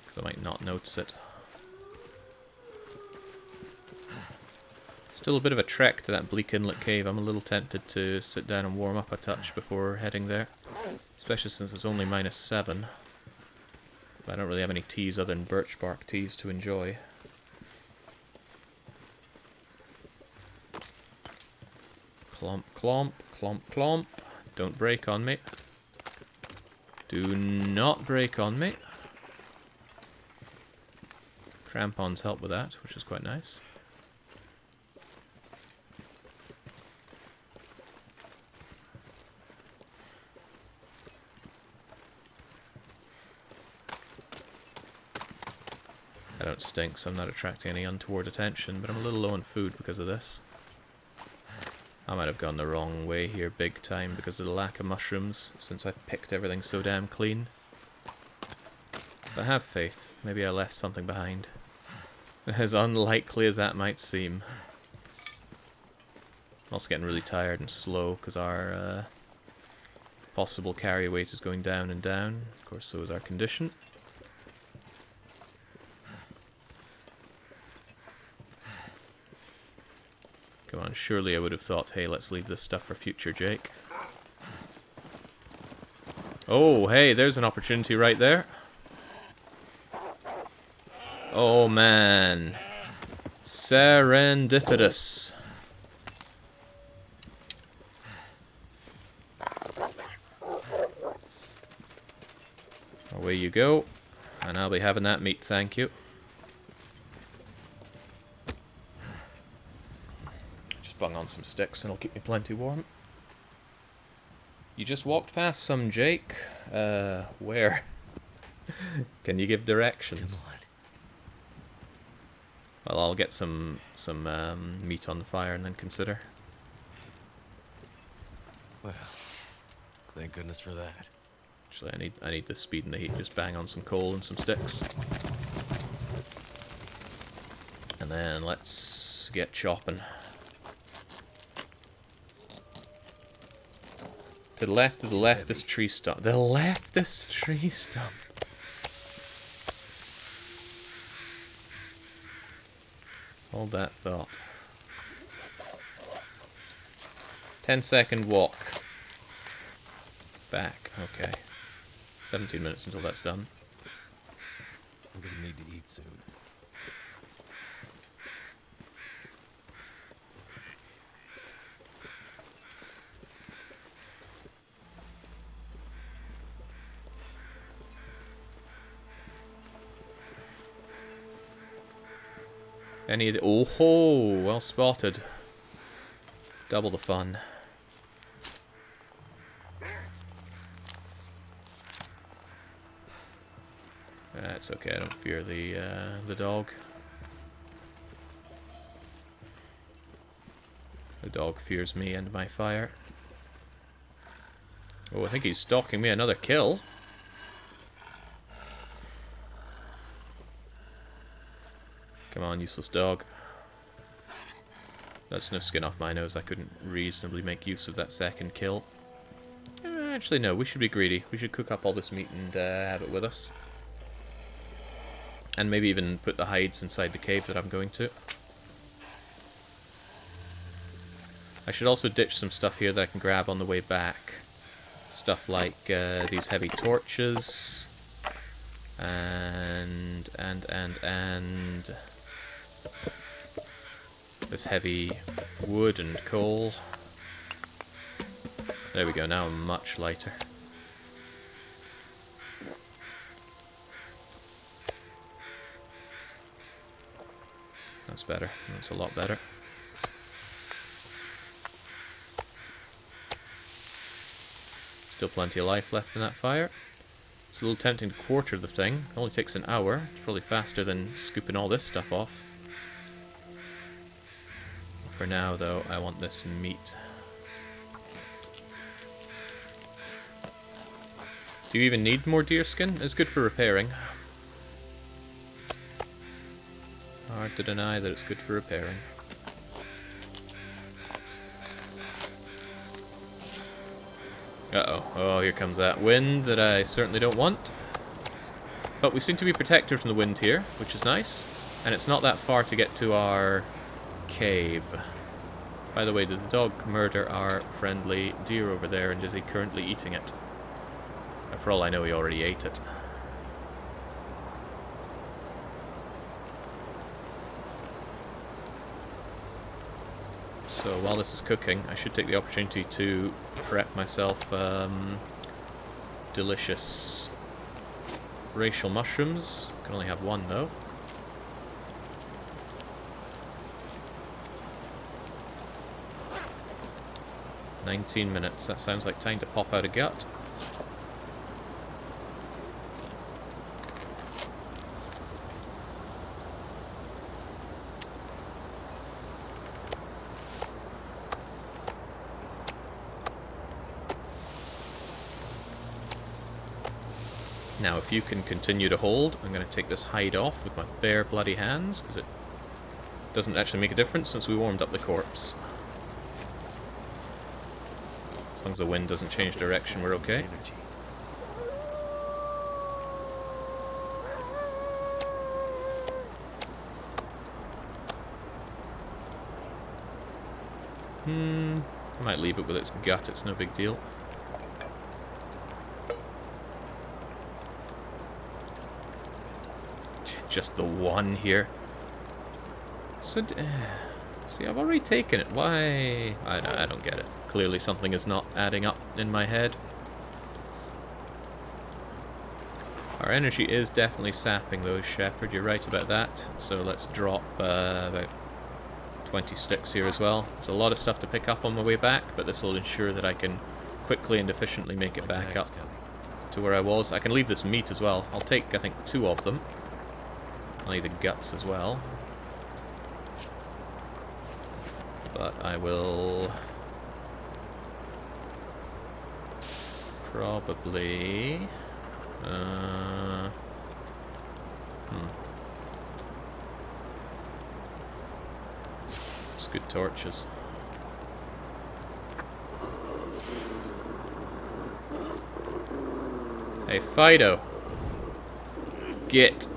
Because I might not notice it. Still a bit of a trek to that Bleak Inlet Cave. I'm a little tempted to sit down and warm up a touch before heading there. Especially since it's only -7. But I don't really have any teas other than birch bark teas to enjoy. Clomp, clomp, clomp, clomp. Don't break on me. Do not break on me. Crampons help with that, which is quite nice. I don't stink, so I'm not attracting any untoward attention, but I'm a little low on food because of this. I might have gone the wrong way here big time because of the lack of mushrooms, since I've picked everything so damn clean. But have faith. Maybe I left something behind. As unlikely as that might seem. I'm also getting really tired and slow because our possible carry weight is going down and down. Of course, so is our condition. Come on, surely I would have thought, hey, let's leave this stuff for future Jake. Oh, hey, there's an opportunity right there. Oh, man. Serendipitous. Away you go. And I'll be having that meat, thank you. Just bung on some sticks and it'll keep me plenty warm. You just walked past some, Jake. Where? Can you give directions? Come on. Well, I'll get some meat on the fire and then consider. Well, thank goodness for that. Actually, I need the speed and the heat. Just bang on some coal and some sticks. And then let's get chopping. To the left of the leftist tree stump. The leftist tree stump. Hold that thought. 10-second walk. Back. Okay. 17 minutes until that's done. I'm gonna need to eat soon. Any of the... Oh ho! Well spotted. Double the fun. It's okay, I don't fear the dog. The dog fears me and my fire. Oh, I think he's stalking me. Another kill. Come on, useless dog. That's no skin off my nose. I couldn't reasonably make use of that second kill. Actually, no. We should be greedy. We should cook up all this meat and have it with us. And maybe even put the hides inside the cave that I'm going to. I should also ditch some stuff here that I can grab on the way back. Stuff like these heavy torches. And this heavy wood and coal. There we go, now I'm much lighter. That's better. That's a lot better. Still plenty of life left in that fire. It's a little tempting to quarter the thing. It only takes an hour. It's probably faster than scooping all this stuff off. For now, though, I want this meat. Do you even need more deer skin? It's good for repairing. Hard to deny that it's good for repairing. Uh-oh. Oh, here comes that wind that I certainly don't want. But we seem to be protected from the wind here, which is nice. And it's not that far to get to our cave. By the way, did the dog murder our friendly deer over there, and is he currently eating it? For all I know, he already ate it. So while this is cooking, I should take the opportunity to prep myself delicious racial mushrooms. Can only have one though. "19 minutes, that sounds like time to pop out a gut. Now, if you can continue to hold, I'm going to take this hide off with my bare bloody hands, because it doesn't actually make a difference since we warmed up the corpse. As long as the wind doesn't change direction, we're okay. I might leave it with its gut, it's no big deal. Just the one here. So, see, I've already taken it. Why? I don't get it. Clearly something is not adding up in my head. Our energy is definitely sapping though, Shepherd. You're right about that. So let's drop about 20 sticks here as well. There's a lot of stuff to pick up on my way back, but this will ensure that I can quickly and efficiently make it back up to where I was. I can leave this meat as well. I'll take, I think, 2 of them. I'll need the guts as well. But I will probably it's good torches. Hey, Fido. Get.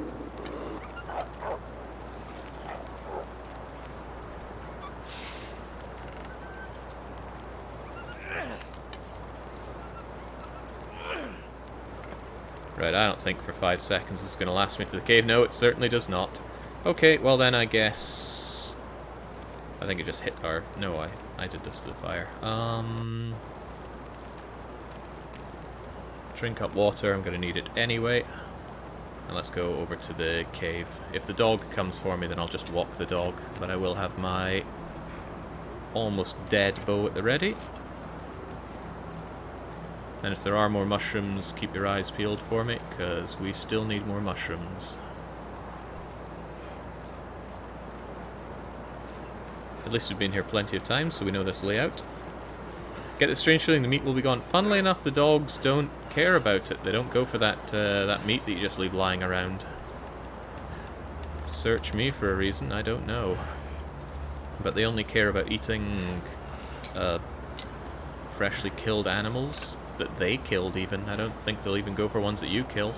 Right, I don't think for 5 seconds this is going to last me to the cave. No, it certainly does not. Okay, well then I guess... I think it just hit our... No, I did this to the fire. Drink up water, I'm going to need it anyway. And let's go over to the cave. If the dog comes for me, then I'll just walk the dog. But I will have my almost dead bow at the ready. And if there are more mushrooms, keep your eyes peeled for me, because we still need more mushrooms. At least we've been here plenty of times, so we know this layout. Get the strange feeling the meat will be gone. Funnily enough, the dogs don't care about it. They don't go for that that meat that you just leave lying around. Search me for a reason, I don't know. But they only care about eating freshly killed animals that they killed even. I don't think they'll even go for ones that you kill.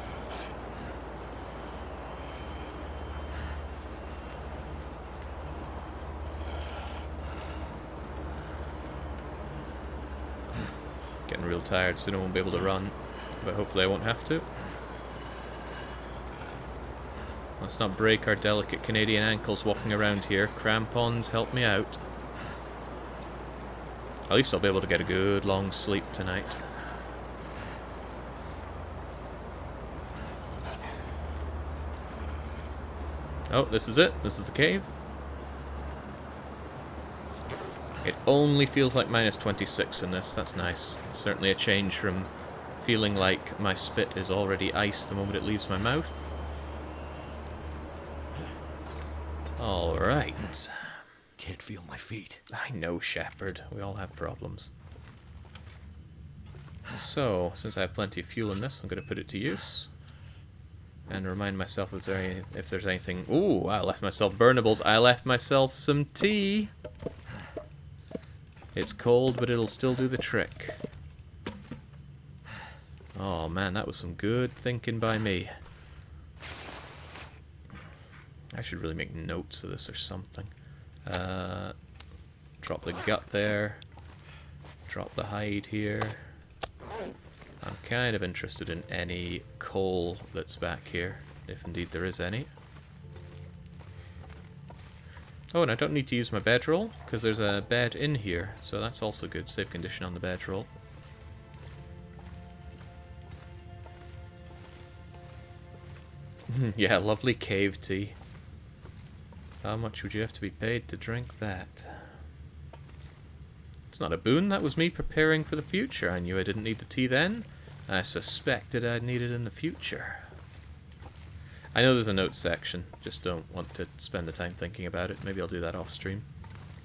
Getting real tired, soon I won't be able to run. But hopefully I won't have to. Let's not break our delicate Canadian ankles walking around here. Crampons, help me out. At least I'll be able to get a good long sleep tonight. Oh, this is it. This is the cave. It only feels like minus 26 in this. That's nice. It's certainly a change from feeling like my spit is already ice the moment it leaves my mouth. Alright. Can't feel my feet. I know, Shepherd. We all have problems. So, since I have plenty of fuel in this, I'm going to put it to use. And remind myself if there's anything... Ooh, I left myself burnables. I left myself some tea. It's cold, but it'll still do the trick. Oh man, that was some good thinking by me. I should really make notes of this or something. Drop the gut there. Drop the hide here. I'm kind of interested in any coal that's back here, if indeed there is any. Oh, and I don't need to use my bedroll, because there's a bed in here, so that's also good. Save condition on the bedroll. Yeah, lovely cave tea. How much would you have to be paid to drink that? It's not a boon, that was me preparing for the future. I knew I didn't need the tea then. I suspected I'd need it in the future. I know there's a notes section, just don't want to spend the time thinking about it. Maybe I'll do that off stream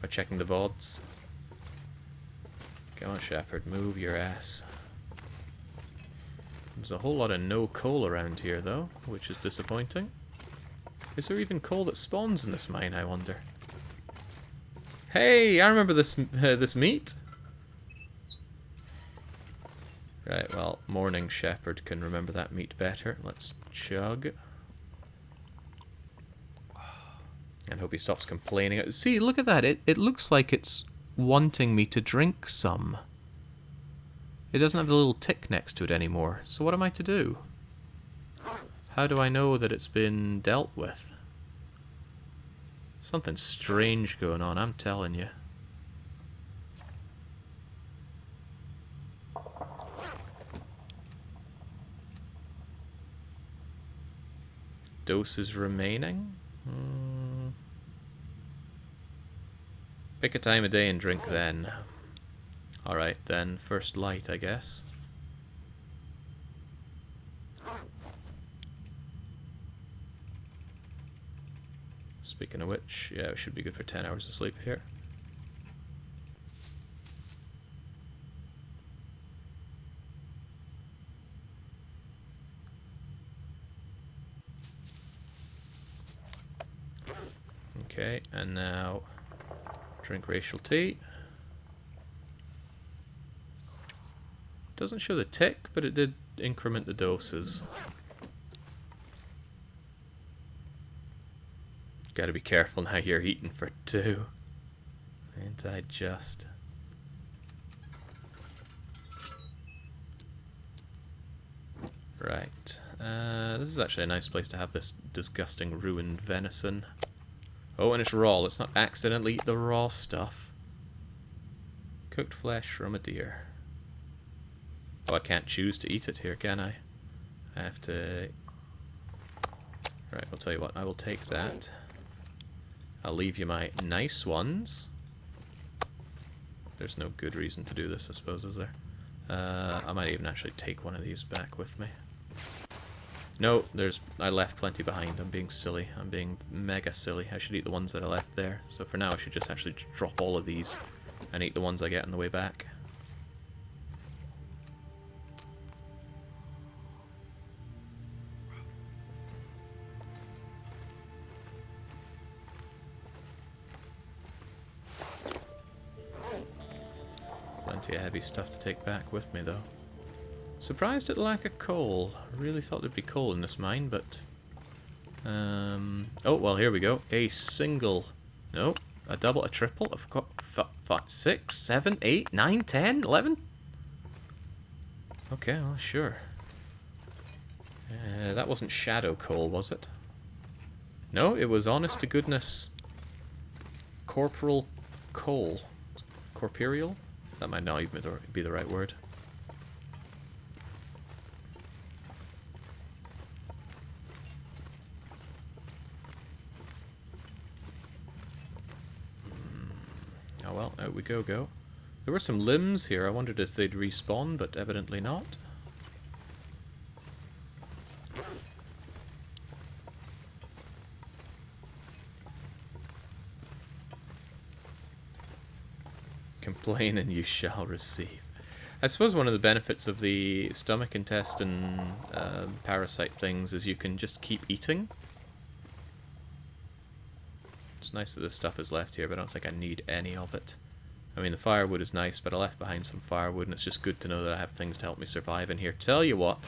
by checking the VODs. Go on, Shepherd, move your ass. There's a whole lot of no coal around here, though, which is disappointing. Is there even coal that spawns in this mine, I wonder? Hey, I remember this this meat. Right, well, Morning Shepherd can remember that meat better. Let's chug. And hope he stops complaining. See, look at that. It looks like it's wanting me to drink some. It doesn't have the little tick next to it anymore. So what am I to do? How do I know that it's been dealt with? Something strange going on, I'm telling you. Doses remaining? Pick a time of day and drink then. Alright then, first light, I guess. Speaking of which, yeah, it should be good for 10 hours of sleep here. Okay, and now drink racial tea. Doesn't show the tick, but it did increment the doses. Gotta be careful now you're eating for 2. Ain't I just? Right. This is actually a nice place to have this disgusting ruined venison. Oh, and it's raw. Let's not accidentally eat the raw stuff. Cooked flesh from a deer. Oh, I can't choose to eat it here, can I? I have to... Right, I'll tell you what. I will take that. I'll leave you my nice ones. There's no good reason to do this, I suppose, is there? I might even actually take one of these back with me. No, I left plenty behind. I'm being silly. I'm being mega silly. I should eat the ones that I left there. So for now, I should just actually drop all of these and eat the ones I get on the way back. Plenty of heavy stuff to take back with me, though. Surprised at the lack of coal. Really thought there'd be coal in this mine, but... oh, well, here we go. A single... No, a double, a triple. I've got 6, 7, 8, 9, 10, 11. Okay, well, sure. That wasn't shadow coal, was it? No, it was honest to goodness corporal coal. Corporeal? That might not even be the right word. Oh well, out we go. There were some limbs here. I wondered if they'd respawn, but evidently not. Complain and you shall receive. I suppose one of the benefits of the stomach intestine parasite things is you can just keep eating. It's nice that this stuff is left here, but I don't think I need any of it. I mean, the firewood is nice, but I left behind some firewood, and it's just good to know that I have things to help me survive in here. Tell you what,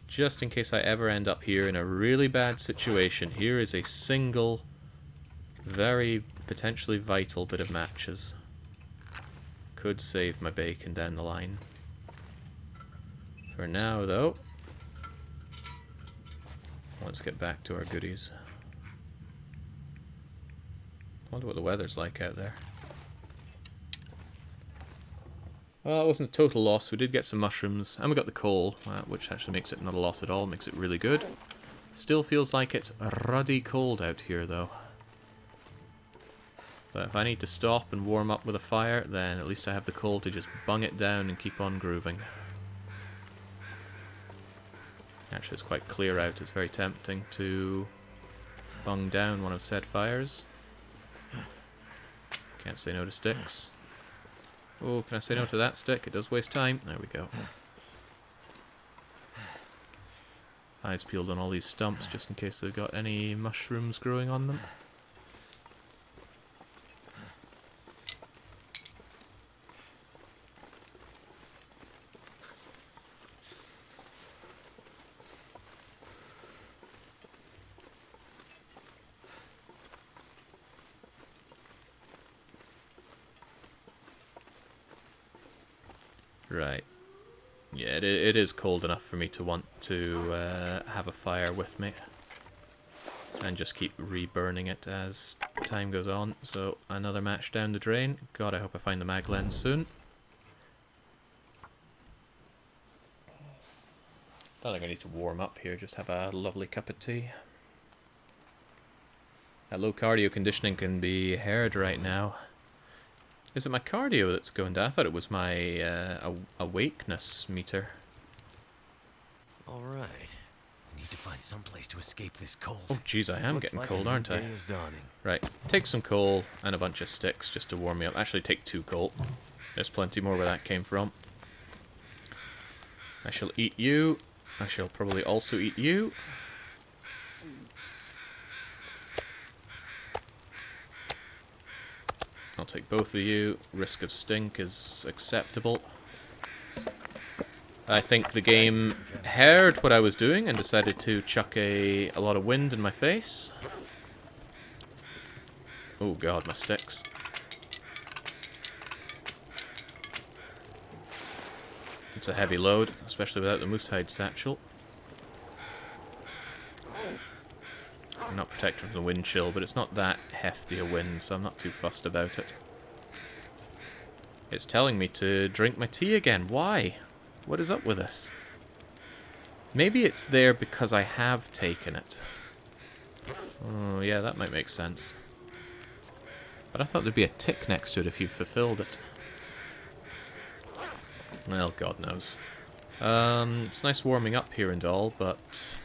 just in case I ever end up here in a really bad situation, here is a single, very potentially vital bit of matches. Could save my bacon down the line. For now, though, let's get back to our goodies. Wonder what the weather's like out there. Well, it wasn't a total loss. We did get some mushrooms, and we got the coal, which actually makes it not a loss at all. Makes it really good. Still feels like it's ruddy cold out here, though. But if I need to stop and warm up with a fire, then at least I have the coal to just bung it down and keep on grooving. Actually, it's quite clear out. It's very tempting to bung down one of said fires. Can't say no to sticks. Oh, can I say no to that stick? It does waste time. There we go. eyes peeled on all these stumps just in case they've got any mushrooms growing on them. Right. Yeah, it is cold enough for me to want to have a fire with me. And just keep reburning it as time goes on. So, another match down the drain. God, I hope I find the mag lens soon. I think I need to warm up here, just have a lovely cup of tea. That low cardio conditioning can be heard right now. Is it my cardio that's going down? I thought it was my awakeness meter. Alright. Need to find some place to escape this cold. Oh jeez, I am getting cold, aren't I? Is dawning. Right, take some coal and a bunch of sticks just to warm me up. Actually, take 2 coal. There's plenty more where that came from. I shall eat you. I shall probably also eat you. I'll take both of you. Risk of stink is acceptable. I think the game heard what I was doing and decided to chuck a lot of wind in my face. Oh god, my sticks. It's a heavy load, especially without the moose hide satchel. I'm not protected from the wind chill, but it's not that hefty a wind, so I'm not too fussed about it. It's telling me to drink my tea again. Why? What is up with this? Maybe it's there because I have taken it. Oh, yeah, that might make sense. But I thought there'd be a tick next to it if you fulfilled it. Well, God knows. It's nice warming up here and all, but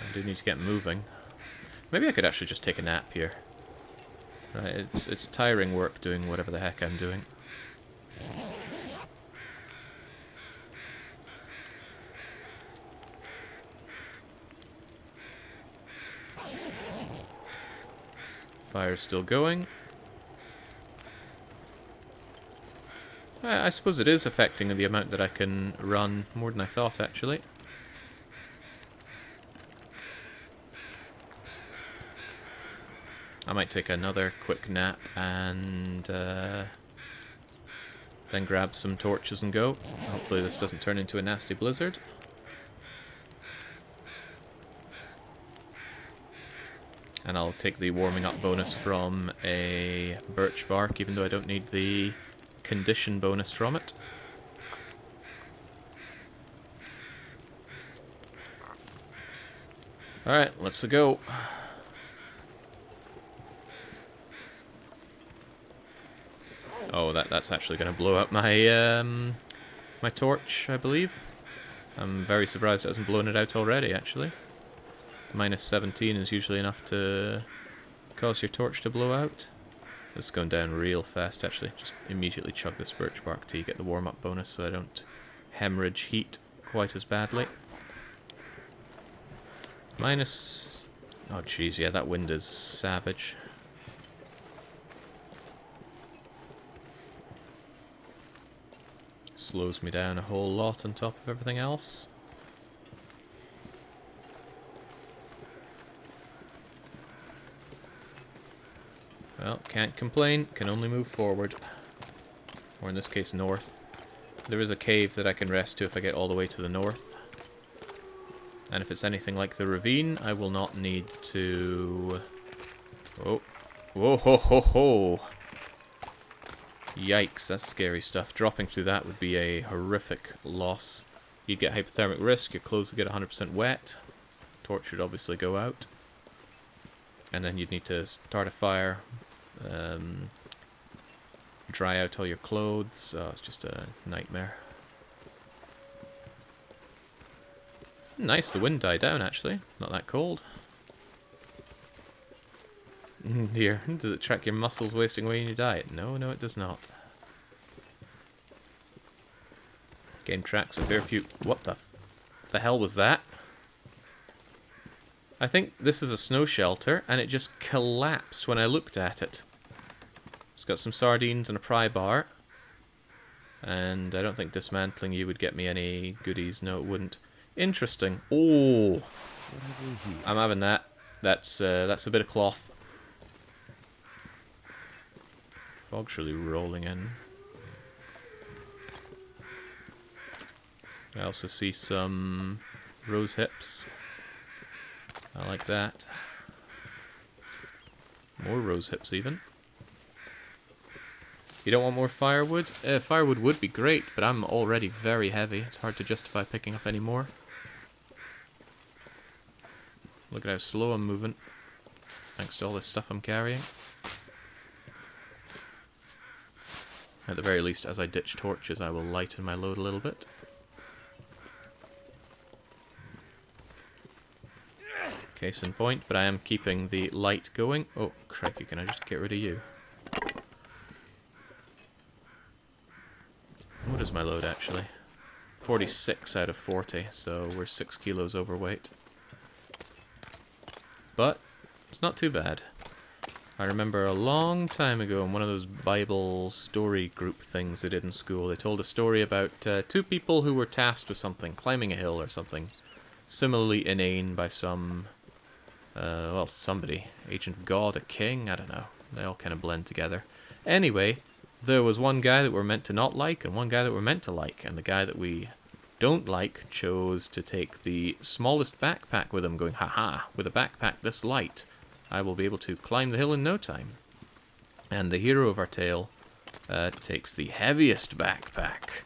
I do need to get moving. Maybe I could actually just take a nap here. Right, it's tiring work doing whatever the heck I'm doing. Fire's still going. I suppose it is affecting the amount that I can run more than I thought, actually. I might take another quick nap and then grab some torches and go. Hopefully this doesn't turn into a nasty blizzard. And I'll take the warming up bonus from a birch bark, even though I don't need the condition bonus from it. Alright, let's go. Oh, that's actually going to blow up my my torch, I believe. I'm very surprised it hasn't blown it out already, actually. Minus 17 is usually enough to cause your torch to blow out. This is going down real fast, actually. Just immediately chug this birch bark tea, get the warm-up bonus so I don't hemorrhage heat quite as badly. Minus... oh, jeez, yeah, that wind is savage. Slows me down a whole lot on top of everything else. Well, can't complain, can only move forward. Or in this case, north. There is a cave that I can rest to if I get all the way to the north. And if it's anything like the ravine, I will not need to... oh. Whoa, ho, ho, ho! Yikes, that's scary stuff. Dropping through that would be a horrific loss. You'd get hypothermic risk, your clothes would get 100% wet. Torch would obviously go out. And then you'd need to start a fire. Dry out all your clothes. Oh, it's just a nightmare. Nice, the wind died down actually. Not that cold. Here, does it track your muscles wasting away in your diet? No, no it does not. Game tracks a fair few... what the... the hell was that? I think this is a snow shelter, and it just collapsed when I looked at it. It's got some sardines and a pry bar. And I don't think dismantling you would get me any goodies. No, it wouldn't. Interesting. Oh, I'm having that. That's a bit of cloth. Fog's really rolling in. I also see some rose hips. I like that. More rose hips even. You don't want more firewood? Firewood would be great, but I'm already very heavy. It's hard to justify picking up any more. Look at how slow I'm moving, thanks to all this stuff I'm carrying. At the very least, as I ditch torches, I will lighten my load a little bit. Case in point, but I am keeping the light going. Oh, crikey, can I just get rid of you? What is my load, actually? 46 out of 40, so we're 6 kilos overweight. But it's not too bad. I remember a long time ago in one of those Bible story group things they did in school, they told a story about two people who were tasked with something, climbing a hill or something, similarly inane by some, well, somebody, agent of God, a king, I don't know. They all kind of blend together. Anyway, there was one guy that we're meant to not like and one guy that we're meant to like, and the guy that we don't like chose to take the smallest backpack with him, going, haha, with a backpack this light, I will be able to climb the hill in no time. And the hero of our tale takes the heaviest backpack,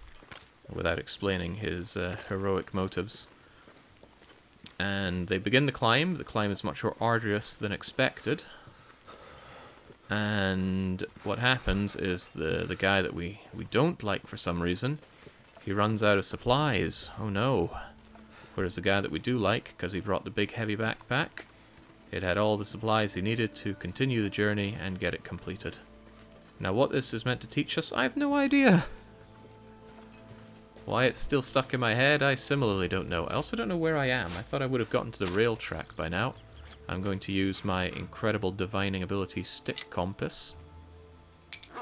without explaining his heroic motives. And they begin the climb. The climb is much more arduous than expected. And what happens is the guy that we don't like for some reason, he runs out of supplies. Oh no. Whereas the guy that we do like, because he brought the big heavy backpack, it had all the supplies he needed to continue the journey and get it completed. Now what this is meant to teach us, I have no idea. Why it's still stuck in my head, I similarly don't know. I also don't know where I am. I thought I would have gotten to the rail track by now. I'm going to use my incredible divining ability stick compass.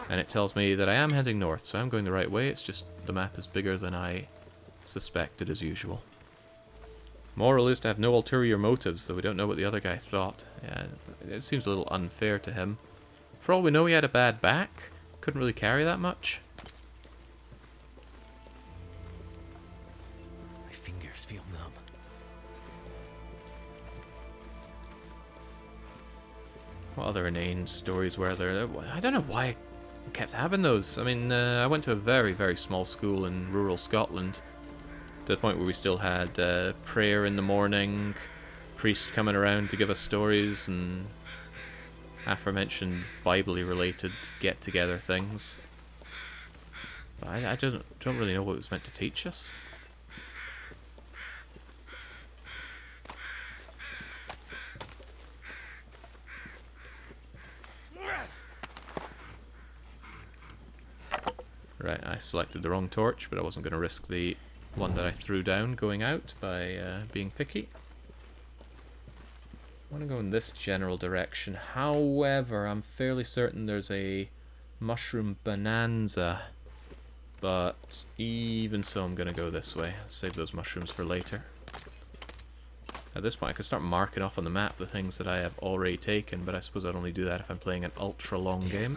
And it tells me that I am heading north, so I'm going the right way. It's just the map is bigger than I suspected as usual. Moral is to have no ulterior motives, though we don't know what the other guy thought. Yeah, it seems a little unfair to him. For all we know, he had a bad back. Couldn't really carry that much. My fingers feel numb. What other inane stories were there? I don't know why I kept having those. I mean, I went to a very, very small school in rural Scotland, to the point where we still had prayer in the morning, priest coming around to give us stories, and aforementioned Bible-y related get-together things. But I don't really know what it was meant to teach us. Right, I selected the wrong torch, but I wasn't going to risk the one that I threw down going out by being picky. I want to go in this general direction. However, I'm fairly certain there's a mushroom bonanza. But even so, I'm going to go this way. Save those mushrooms for later. At this point, I could start marking off on the map the things that I have already taken, but I suppose I'd only do that if I'm playing an ultra-long game.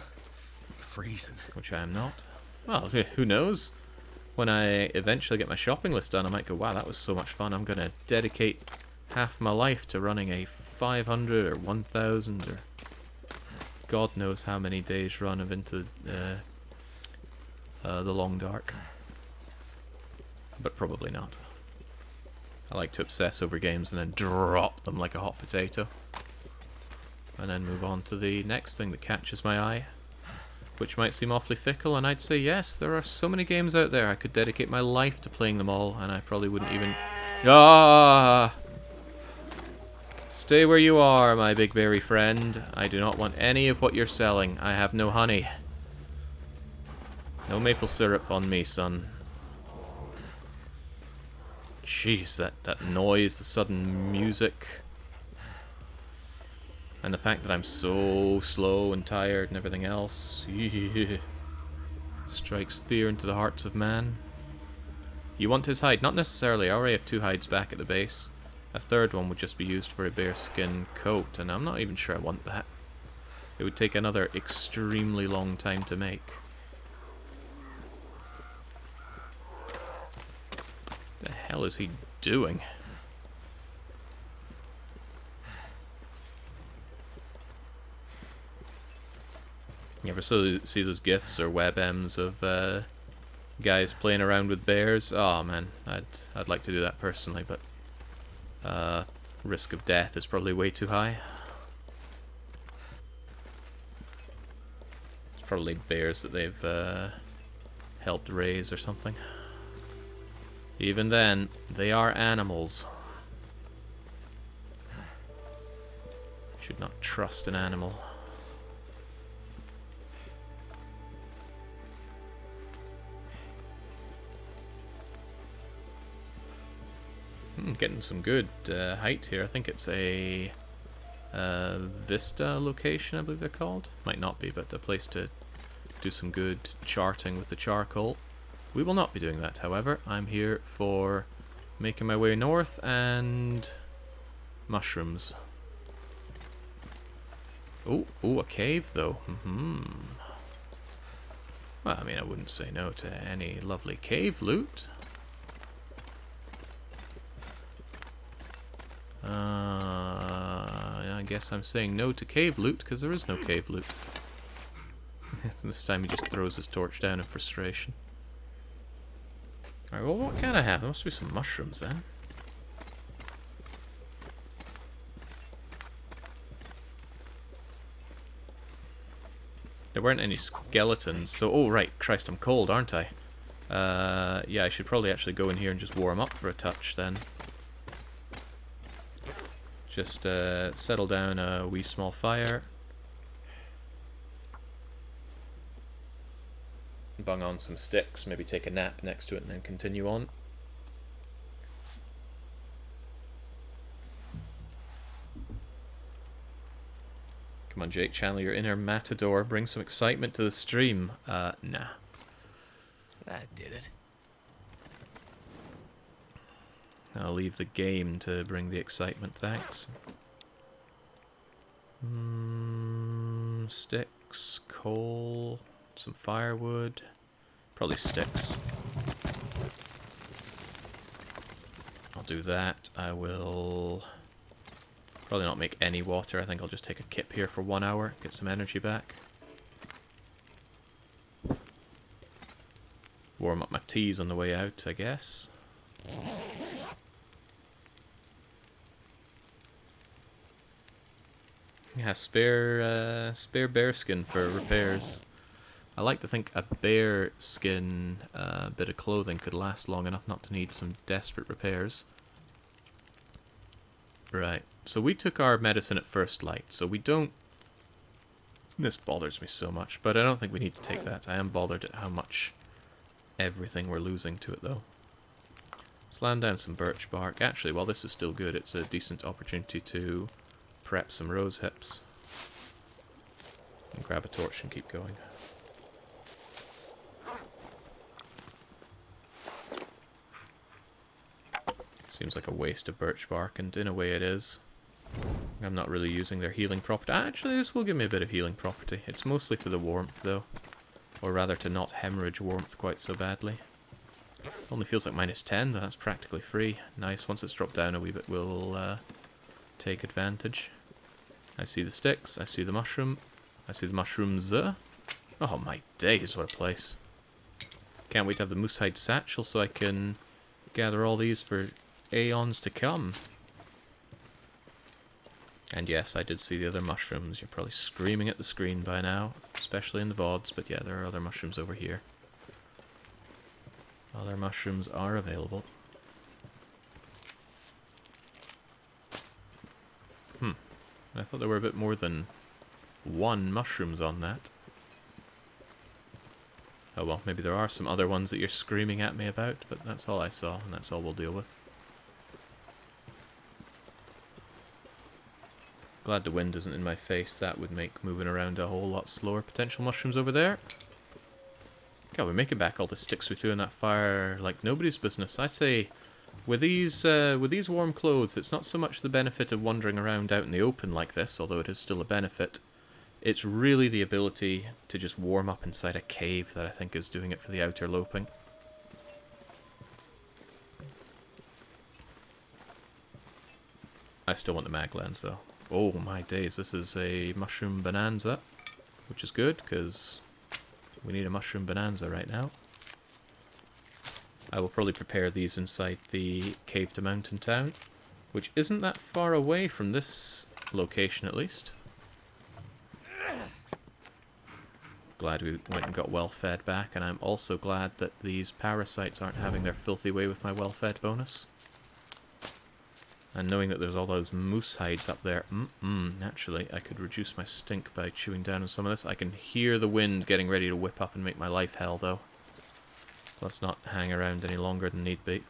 I'm freezing. Which I am not. Well, who knows? When I eventually get my shopping list done, I might go, wow, that was so much fun. I'm going to dedicate half my life to running a 500 or 1,000 or God knows how many days run of Into the Long Dark. But probably not. I like to obsess over games and then drop them like a hot potato. And then move on to the next thing that catches my eye. Which might seem awfully fickle, and I'd say yes, there are so many games out there. I could dedicate my life to playing them all, and I probably wouldn't even... Ah! Stay where you are, my big berry friend. I do not want any of what you're selling. I have no honey. No maple syrup on me, son. Jeez, that noise, the sudden music. And the fact that I'm so slow and tired and everything else. Strikes fear into the hearts of man. You want his hide? Not necessarily. I already have 2 hides back at the base. A third one would just be used for a bearskin coat, and I'm not even sure I want that. It would take another extremely long time to make. What the hell is he doing? You ever see those gifs or webms of guys playing around with bears? Oh man, I'd like to do that personally, but risk of death is probably way too high. It's probably bears that they've helped raise or something. Even then, they are animals. Should not trust an animal. Getting some good height here. I think it's a Vista location, I believe they're called. Might not be, but a place to do some good charting with the charcoal. We will not be doing that, however. I'm here for making my way north and mushrooms. Oh, a cave though. Well, I mean, I wouldn't say no to any lovely cave loot. I guess I'm saying no to cave loot because there is no cave loot. This time he just throws his torch down in frustration. Alright, well, what can I have? There must be some mushrooms then. There weren't any skeletons, so... Oh, right. Christ, I'm cold, aren't I? Yeah, I should probably actually go in here and just warm up for a touch then. Just settle down a wee small fire. Bung on some sticks, maybe take a nap next to it and then continue on. Come on, Jake, channel your inner matador. Bring some excitement to the stream. Nah. That did it. I'll leave the game to bring the excitement, thanks. Sticks, coal, some firewood. Probably sticks. I'll do that. I will probably not make any water. I think I'll just take a kip here for 1 hour, get some energy back. Warm up my teas on the way out, I guess. Yeah, spare bear skin for repairs. I like to think a bear skin bit of clothing could last long enough not to need some desperate repairs. Right, so we took our medicine at first light, so we don't... This bothers me so much, but I don't think we need to take that. I am bothered at how much everything we're losing to it, though. Slam down some birch bark. Actually, while this is still good, it's a decent opportunity to prep some rose hips. And grab a torch and keep going. Seems like a waste of birch bark, and in a way it is. I'm not really using their healing property. Actually, this will give me a bit of healing property. It's mostly for the warmth, though. Or rather, to not hemorrhage warmth quite so badly. Only feels like -10, though that's practically free. Nice, once it's dropped down a wee bit, we'll take advantage. I see the sticks, I see the mushroom, I see the mushrooms. Oh my days, what a place. Can't wait to have the moose hide satchel so I can gather all these for aeons to come. And yes, I did see the other mushrooms. You're probably screaming at the screen by now, especially in the VODs, but yeah, there are other mushrooms over here. Other mushrooms are available. I thought there were a bit more than 1 mushrooms on that. Oh well, maybe there are some other ones that you're screaming at me about, but that's all I saw, and that's all we'll deal with. Glad the wind isn't in my face. That would make moving around a whole lot slower. Potential mushrooms over there. God, we're making back all the sticks we threw in that fire like nobody's business. I say, with these warm clothes, it's not so much the benefit of wandering around out in the open like this, although it is still a benefit. It's really the ability to just warm up inside a cave that I think is doing it for the outerloping. I still want the mag lens though. Oh my days, this is a mushroom bonanza, which is good because we need a mushroom bonanza right now. I will probably prepare these inside the cave to mountain town, which isn't that far away from this location at least. Glad we went and got well fed back, and I'm also glad that these parasites aren't having their filthy way with my well fed bonus. And knowing that there's all those moose hides up there, naturally, I could reduce my stink by chewing down on some of this. I can hear the wind getting ready to whip up and make my life hell, though. Let's not hang around any longer than need be.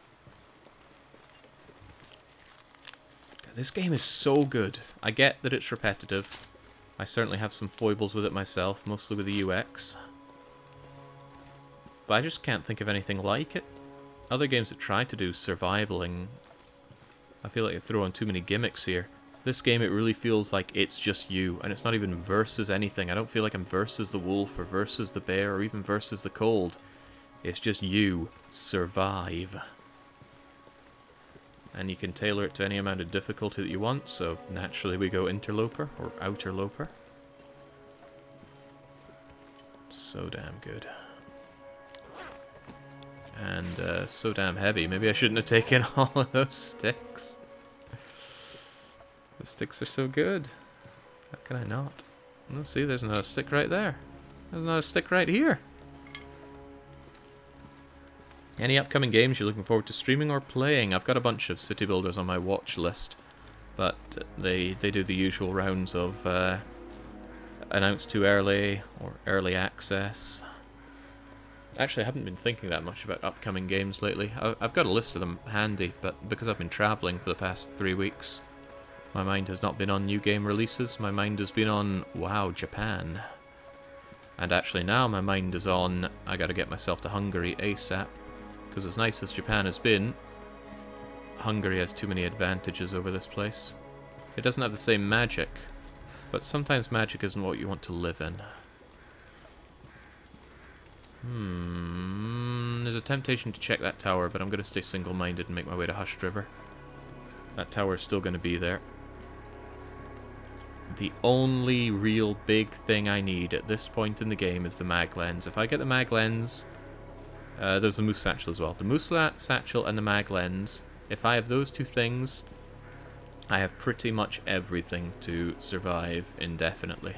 God, this game is so good. I get that it's repetitive. I certainly have some foibles with it myself, mostly with the UX. But I just can't think of anything like it. Other games that try to do survivaling, I feel like they throw on too many gimmicks here. This game, it really feels like it's just you, and it's not even versus anything. I don't feel like I'm versus the wolf, or versus the bear, or even versus the cold. It's just you. Survive. And you can tailor it to any amount of difficulty that you want, so naturally we go interloper, or outerloper. So damn good. And so damn heavy. Maybe I shouldn't have taken all of those sticks. The sticks are so good. How can I not? Let's see, there's another stick right there. There's another stick right here. Any upcoming games you're looking forward to streaming or playing? I've got a bunch of city builders on my watch list, but they do the usual rounds of announced too early or early access. Actually, I haven't been thinking that much about upcoming games lately. I've got a list of them handy, but because I've been traveling for the past 3 weeks, my mind has not been on new game releases. My mind has been on, wow, Japan. And actually now my mind is on, I gotta get myself to Hungary ASAP. Because as nice as Japan has been, Hungary has too many advantages over this place. It doesn't have the same magic, but sometimes magic isn't what you want to live in. There's a temptation to check that tower, but I'm going to stay single-minded and make my way to Hushed River. That tower is still going to be there. The only real big thing I need at this point in the game is the mag lens. If I get the mag lens... there's the moose satchel as well. The moose satchel and the mag lens. If I have those two things, I have pretty much everything to survive indefinitely.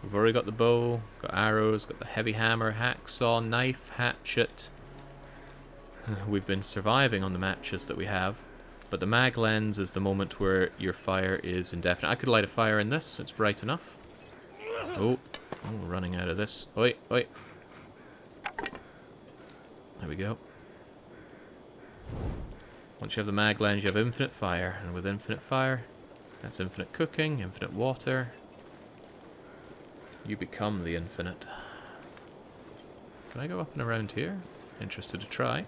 We've already got the bow, got arrows, got the heavy hammer, hacksaw, knife, hatchet. We've been surviving on the matches that we have. But the mag lens is the moment where your fire is indefinite. I could light a fire in this, it's bright enough. Oh, we're running out of this. Oi, oi. There we go. Once you have the mag lens, you have infinite fire. And with infinite fire, that's infinite cooking, infinite water. You become the infinite. Can I go up and around here? Interested to try.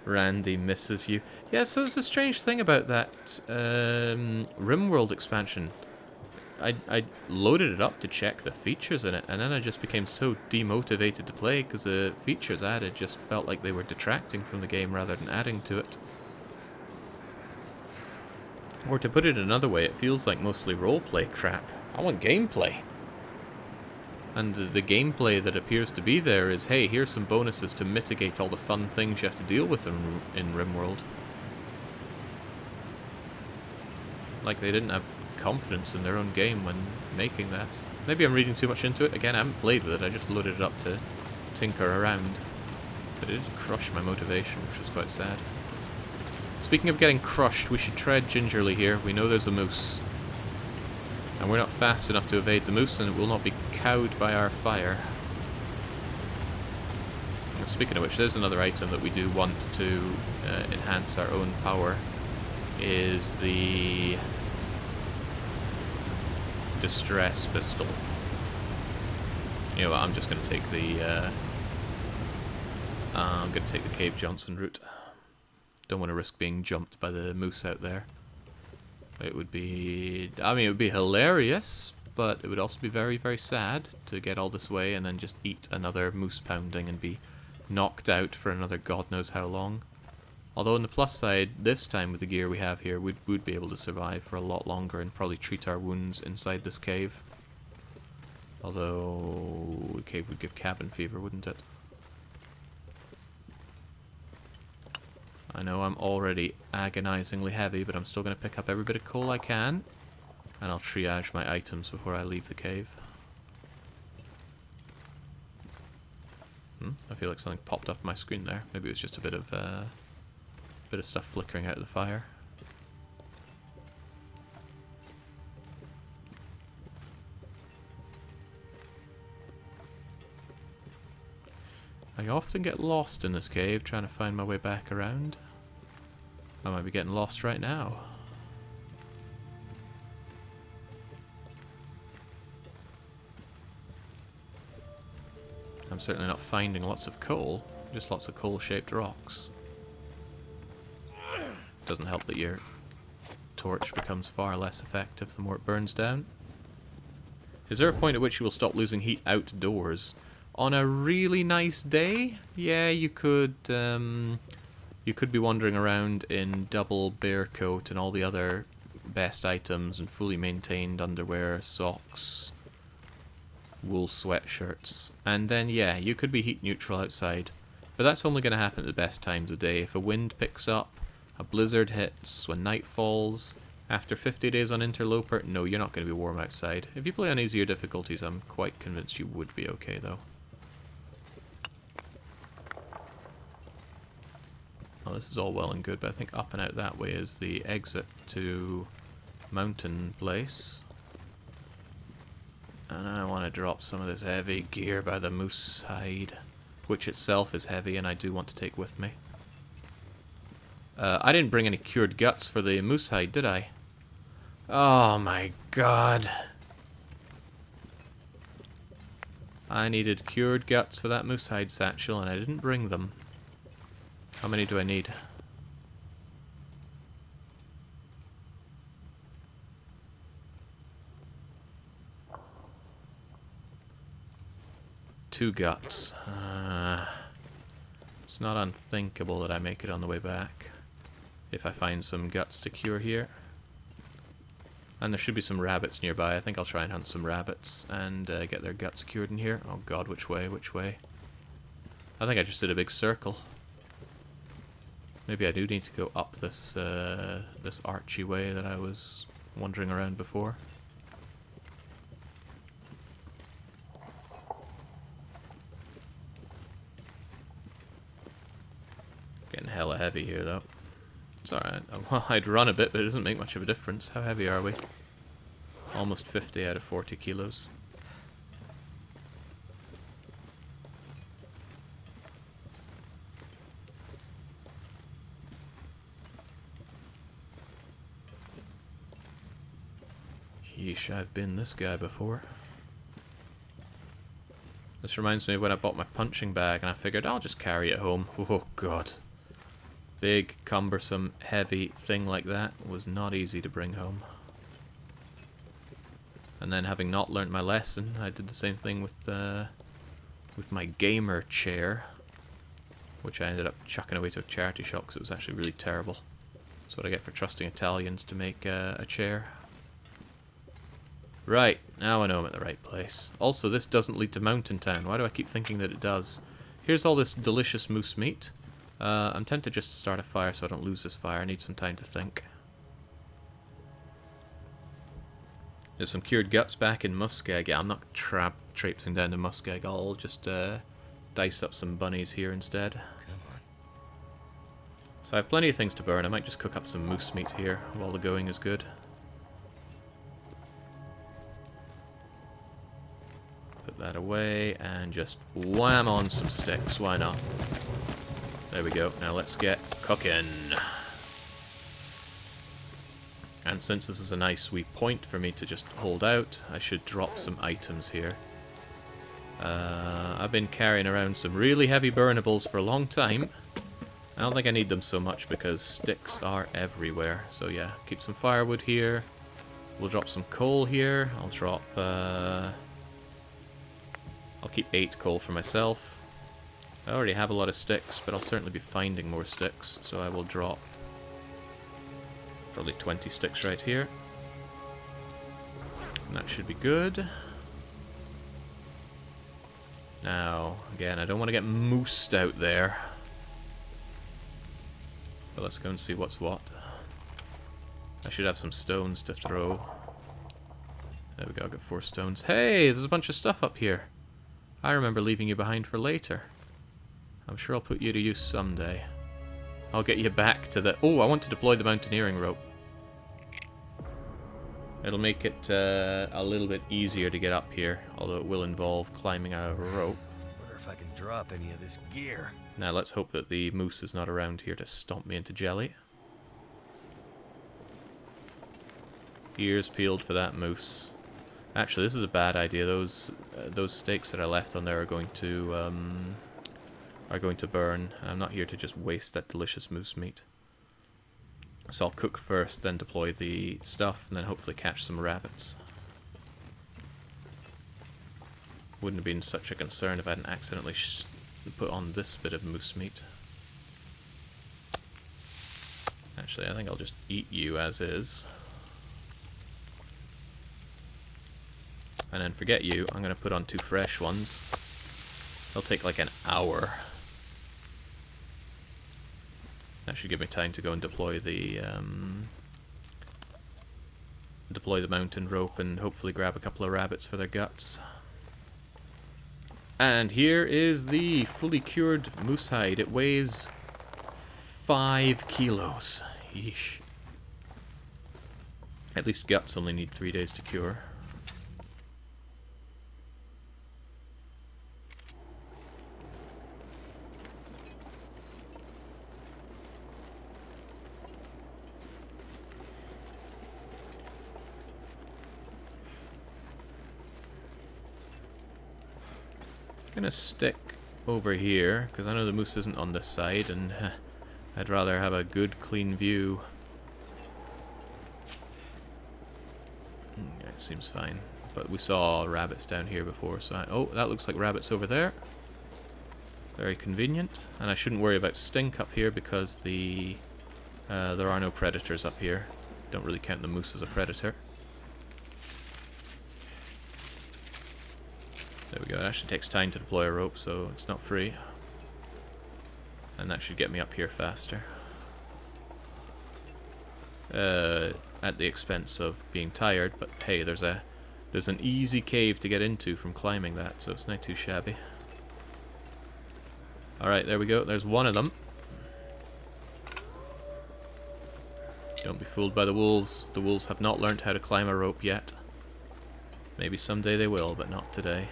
Randy misses you. Yeah, so there's a strange thing about that RimWorld expansion. I loaded it up to check the features in it, and then I just became so demotivated to play because the features added just felt like they were detracting from the game rather than adding to it. Or to put it another way, it feels like mostly roleplay crap. I want gameplay. And the gameplay that appears to be there is, hey, here's some bonuses to mitigate all the fun things you have to deal with in RimWorld. Like they didn't have confidence in their own game when making that. Maybe I'm reading too much into it. Again, I haven't played with it, I just loaded it up to tinker around. But it did crush my motivation, which was quite sad. Speaking of getting crushed, we should tread gingerly here. We know there's a moose. And we're not fast enough to evade the moose, and it will not be cowed by our fire. And speaking of which, there's another item that we do want to enhance our own power. is the distress pistol. You know what, I'm just going to take the I'm going to take the Cave Johnson route. Don't want to risk being jumped by the moose out there. It would be, I mean, it would be hilarious, but it would also be very, very sad to get all this way and then just eat another moose pounding and be knocked out for another god knows how long. Although on the plus side, this time with the gear we have here, we'd be able to survive for a lot longer and probably treat our wounds inside this cave. Although the cave would give cabin fever, wouldn't it? I know I'm already agonizingly heavy, but I'm still going to pick up every bit of coal I can. And I'll triage my items before I leave the cave. I feel like something popped up on my screen there. Maybe it was just a bit of stuff flickering out of the fire. I often get lost in this cave trying to find my way back around. I might be getting lost right now. I'm certainly not finding lots of coal, just lots of coal-shaped rocks. Doesn't help that your torch becomes far less effective the more it burns down. Is there a point at which you will stop losing heat outdoors? On a really nice day, yeah, you could be wandering around in double bear coat and all the other best items and fully maintained underwear, socks, wool sweatshirts, and then yeah, you could be heat neutral outside. But that's only going to happen at the best times of day. If a wind picks up, a blizzard hits, when night falls, after 50 days on Interloper, no, you're not going to be warm outside. If you play on easier difficulties, I'm quite convinced you would be okay though. Well, this is all well and good, but I think up and out that way is the exit to Mountain Place. And I want to drop some of this heavy gear by the moose hide, which itself is heavy and I do want to take with me. I didn't bring any cured guts for the moose hide, did I? Oh my god. I needed cured guts for that moose hide satchel and I didn't bring them. How many do I need? Two guts. It's not unthinkable that I make it on the way back. If I find some guts to cure here. And there should be some rabbits nearby. I think I'll try and hunt some rabbits and get their guts cured in here. Oh god, which way, which way? I think I just did a big circle. Maybe I do need to go up this this archy way that I was wandering around before. Getting hella heavy here though. It's alright. Well, I'd run a bit, but it doesn't make much of a difference. How heavy are we? Almost 50 out of 40 kilos. Yeesh, I've been this guy before. This reminds me of when I bought my punching bag and I figured I'll just carry it home. Oh god. Big, cumbersome, heavy thing like that was not easy to bring home. And then having not learnt my lesson, I did the same thing with my gamer chair, which I ended up chucking away to a charity shop because it was actually really terrible. That's what I get for trusting Italians to make a chair. Right, now I know I'm at the right place. Also, this doesn't lead to Mountain Town. Why do I keep thinking that it does? Here's all this delicious moose meat. I'm tempted just to start a fire so I don't lose this fire. I need some time to think. There's some cured guts back in Muskeg. Yeah, I'm not traipsing down to Muskeg. I'll just dice up some bunnies here instead. Come on. So I have plenty of things to burn. I might just cook up some moose meat here while the going is good. Put that away and just wham on some sticks. Why not? There we go. Now let's get cooking. And since this is a nice weak point for me to just hold out, I should drop some items here. I've been carrying around some really heavy burnables for a long time. I don't think I need them so much because sticks are everywhere. So yeah, keep some firewood here. We'll drop some coal here. I'll drop... I'll keep 8 coal for myself. I already have a lot of sticks, but I'll certainly be finding more sticks. So I will drop probably 20 sticks right here. And that should be good. Now, again, I don't want to get moosed out there. But let's go and see what's what. I should have some stones to throw. There we go, I got 4 stones. Hey, there's a bunch of stuff up here. I remember leaving you behind for later. I'm sure I'll put you to use someday. I'll get you back to the... Oh, I want to deploy the mountaineering rope. It'll make it a little bit easier to get up here, although it will involve climbing a rope. Wonder if I can drop any of this gear. Now let's hope that the moose is not around here to stomp me into jelly. Ears peeled for that moose. Actually, this is a bad idea. Those steaks that I left on there are going to burn. I'm not here to just waste that delicious moose meat. So I'll cook first, then deploy the stuff, and then hopefully catch some rabbits. Wouldn't have been such a concern if I hadn't accidentally put on this bit of moose meat. Actually, I think I'll just eat you as is. And then forget you, I'm going to put on 2 fresh ones. They'll take like an hour. That should give me time to go and deploy the mountain rope and hopefully grab a couple of rabbits for their guts. And here is the fully cured moose hide. It weighs 5 kilos. Yeesh. At least guts only need 3 days to cure. I'm gonna stick over here because I know the moose isn't on this side, and I'd rather have a good clean view. Yeah, it seems fine, but we saw rabbits down here before, so oh, that looks like rabbits over there. Very convenient, and I shouldn't worry about stink up here because there are no predators up here. Don't really count the moose as a predator. There we go, it actually takes time to deploy a rope, so it's not free. And that should get me up here faster. At the expense of being tired, but hey, there's an easy cave to get into from climbing that, so it's not too shabby. Alright, there we go, there's one of them. Don't be fooled by the wolves. The wolves have not learned how to climb a rope yet. Maybe someday they will, but not today.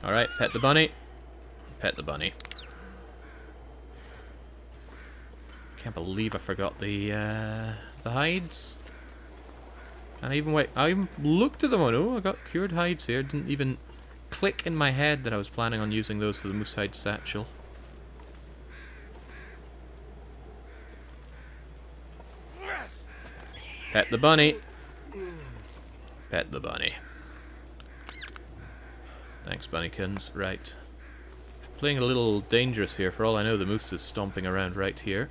Alright, pet the bunny. Pet the bunny. Can't believe I forgot the hides. And I even looked at them and oh, I got cured hides here. Didn't even click in my head that I was planning on using those for the moose hide satchel. Pet the bunny. Pet the bunny. Thanks, bunnykins. Right. Playing a little dangerous here. For all I know, the moose is stomping around right here.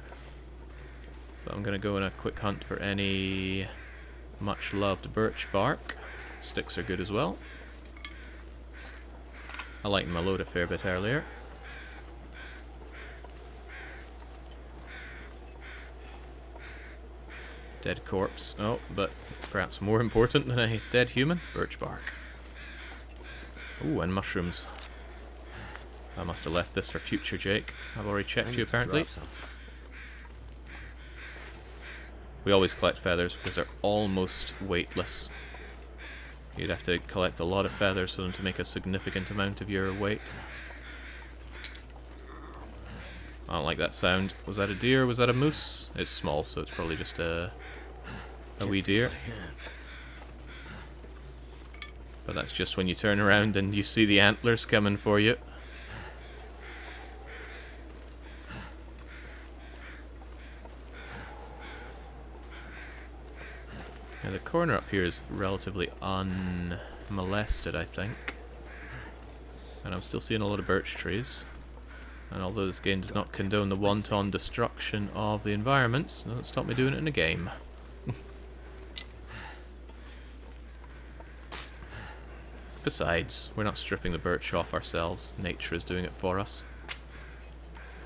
So I'm going to go on a quick hunt for any much-loved birch bark. Sticks are good as well. I lightened my load a fair bit earlier. Dead corpse. Oh, but perhaps more important than a dead human, birch bark. Ooh, and mushrooms. I must have left this for future Jake. I've already checked you apparently. We always collect feathers because they're almost weightless. You'd have to collect a lot of feathers for them to make a significant amount of your weight. I don't like that sound. Was that a deer? Was that a moose? It's small, so it's probably just a wee deer. But that's just when you turn around and you see the antlers coming for you. Now the corner up here is relatively unmolested, I think. And I'm still seeing a lot of birch trees. And although this game does not condone the wanton destruction of the environments, doesn't stop me doing it in a game. Besides, we're not stripping the birch off ourselves. Nature is doing it for us.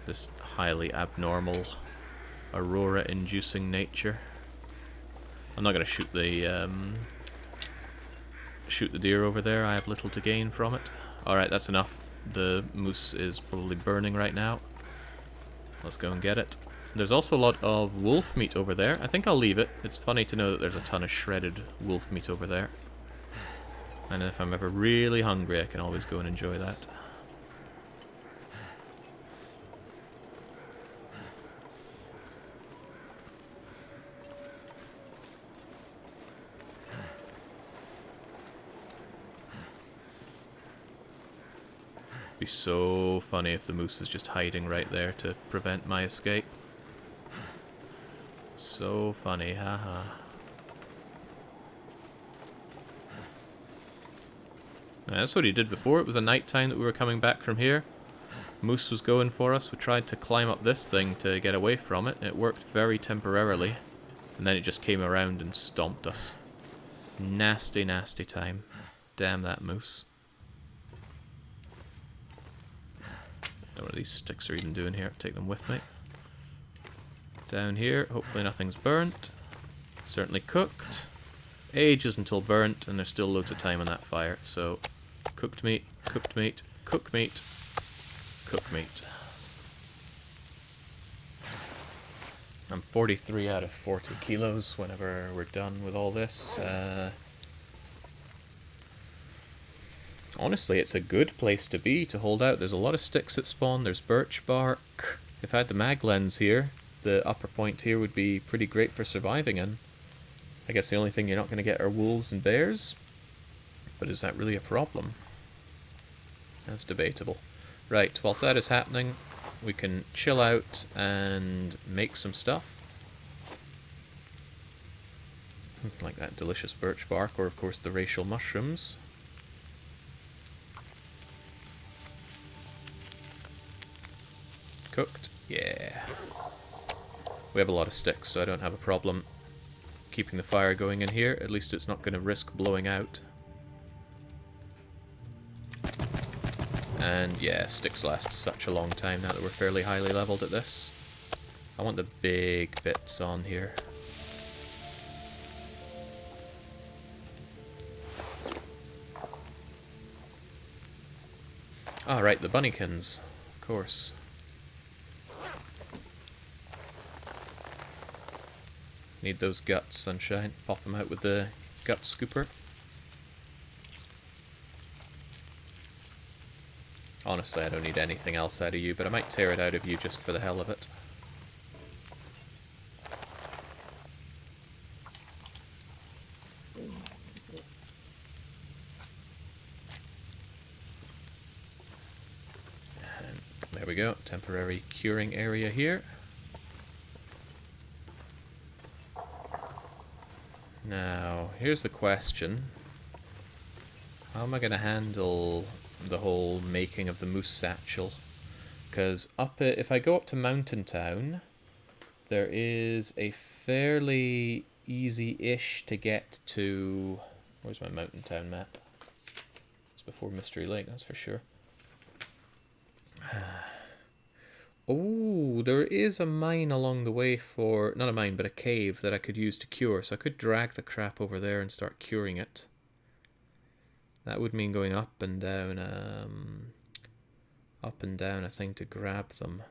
This highly abnormal, aurora-inducing nature. I'm not going to shoot the deer over there. I have little to gain from it. Alright, that's enough. The moose is probably burning right now. Let's go and get it. There's also a lot of wolf meat over there. I think I'll leave it. It's funny to know that there's a ton of shredded wolf meat over there. And if I'm ever really hungry, I can always go and enjoy that. Be so funny if the moose is just hiding right there to prevent my escape. So funny, haha. That's what he did before. It was a night time that we were coming back from here. Moose was going for us. We tried to climb up this thing to get away from it. It worked very temporarily. And then it just came around and stomped us. Nasty, nasty time. Damn that moose. I don't know what these sticks are even doing here. Take them with me. Down here. Hopefully nothing's burnt. Certainly cooked. Ages until burnt, and there's still loads of time on that fire. So, cooked meat, cooked meat, cooked meat, cooked meat. I'm 43 out of 40 kilos whenever we're done with all this. Honestly, it's a good place to be, to hold out. There's a lot of sticks that spawn, there's birch bark. If I had the mag lens here, the upper point here would be pretty great for surviving in. I guess the only thing you're not going to get are wolves and bears. But is that really a problem? That's debatable. Right, whilst that is happening, we can chill out and make some stuff. Like that delicious birch bark, or of course the racial mushrooms. Cooked? Yeah. We have a lot of sticks, so I don't have a problem keeping the fire going in here. At least it's not going to risk blowing out. And yeah, sticks last such a long time now that we're fairly highly leveled at this. I want the big bits on here. Ah, right, the bunnykins, of course. Need those guts, sunshine. Pop them out with the gut scooper. Honestly, I don't need anything else out of you, but I might tear it out of you just for the hell of it. And there we go, temporary curing area here. Now, here's the question. How am I going to handle the whole making of the moose satchel? Because if I go up to Mountain Town, there is a fairly easy-ish to get to... Where's my Mountain Town map? It's before Mystery Lake, that's for sure. Oh, there is a mine along the way for... Not a mine, but a cave that I could use to cure. So I could drag the crap over there and start curing it. That would mean going up and down a thing to grab them.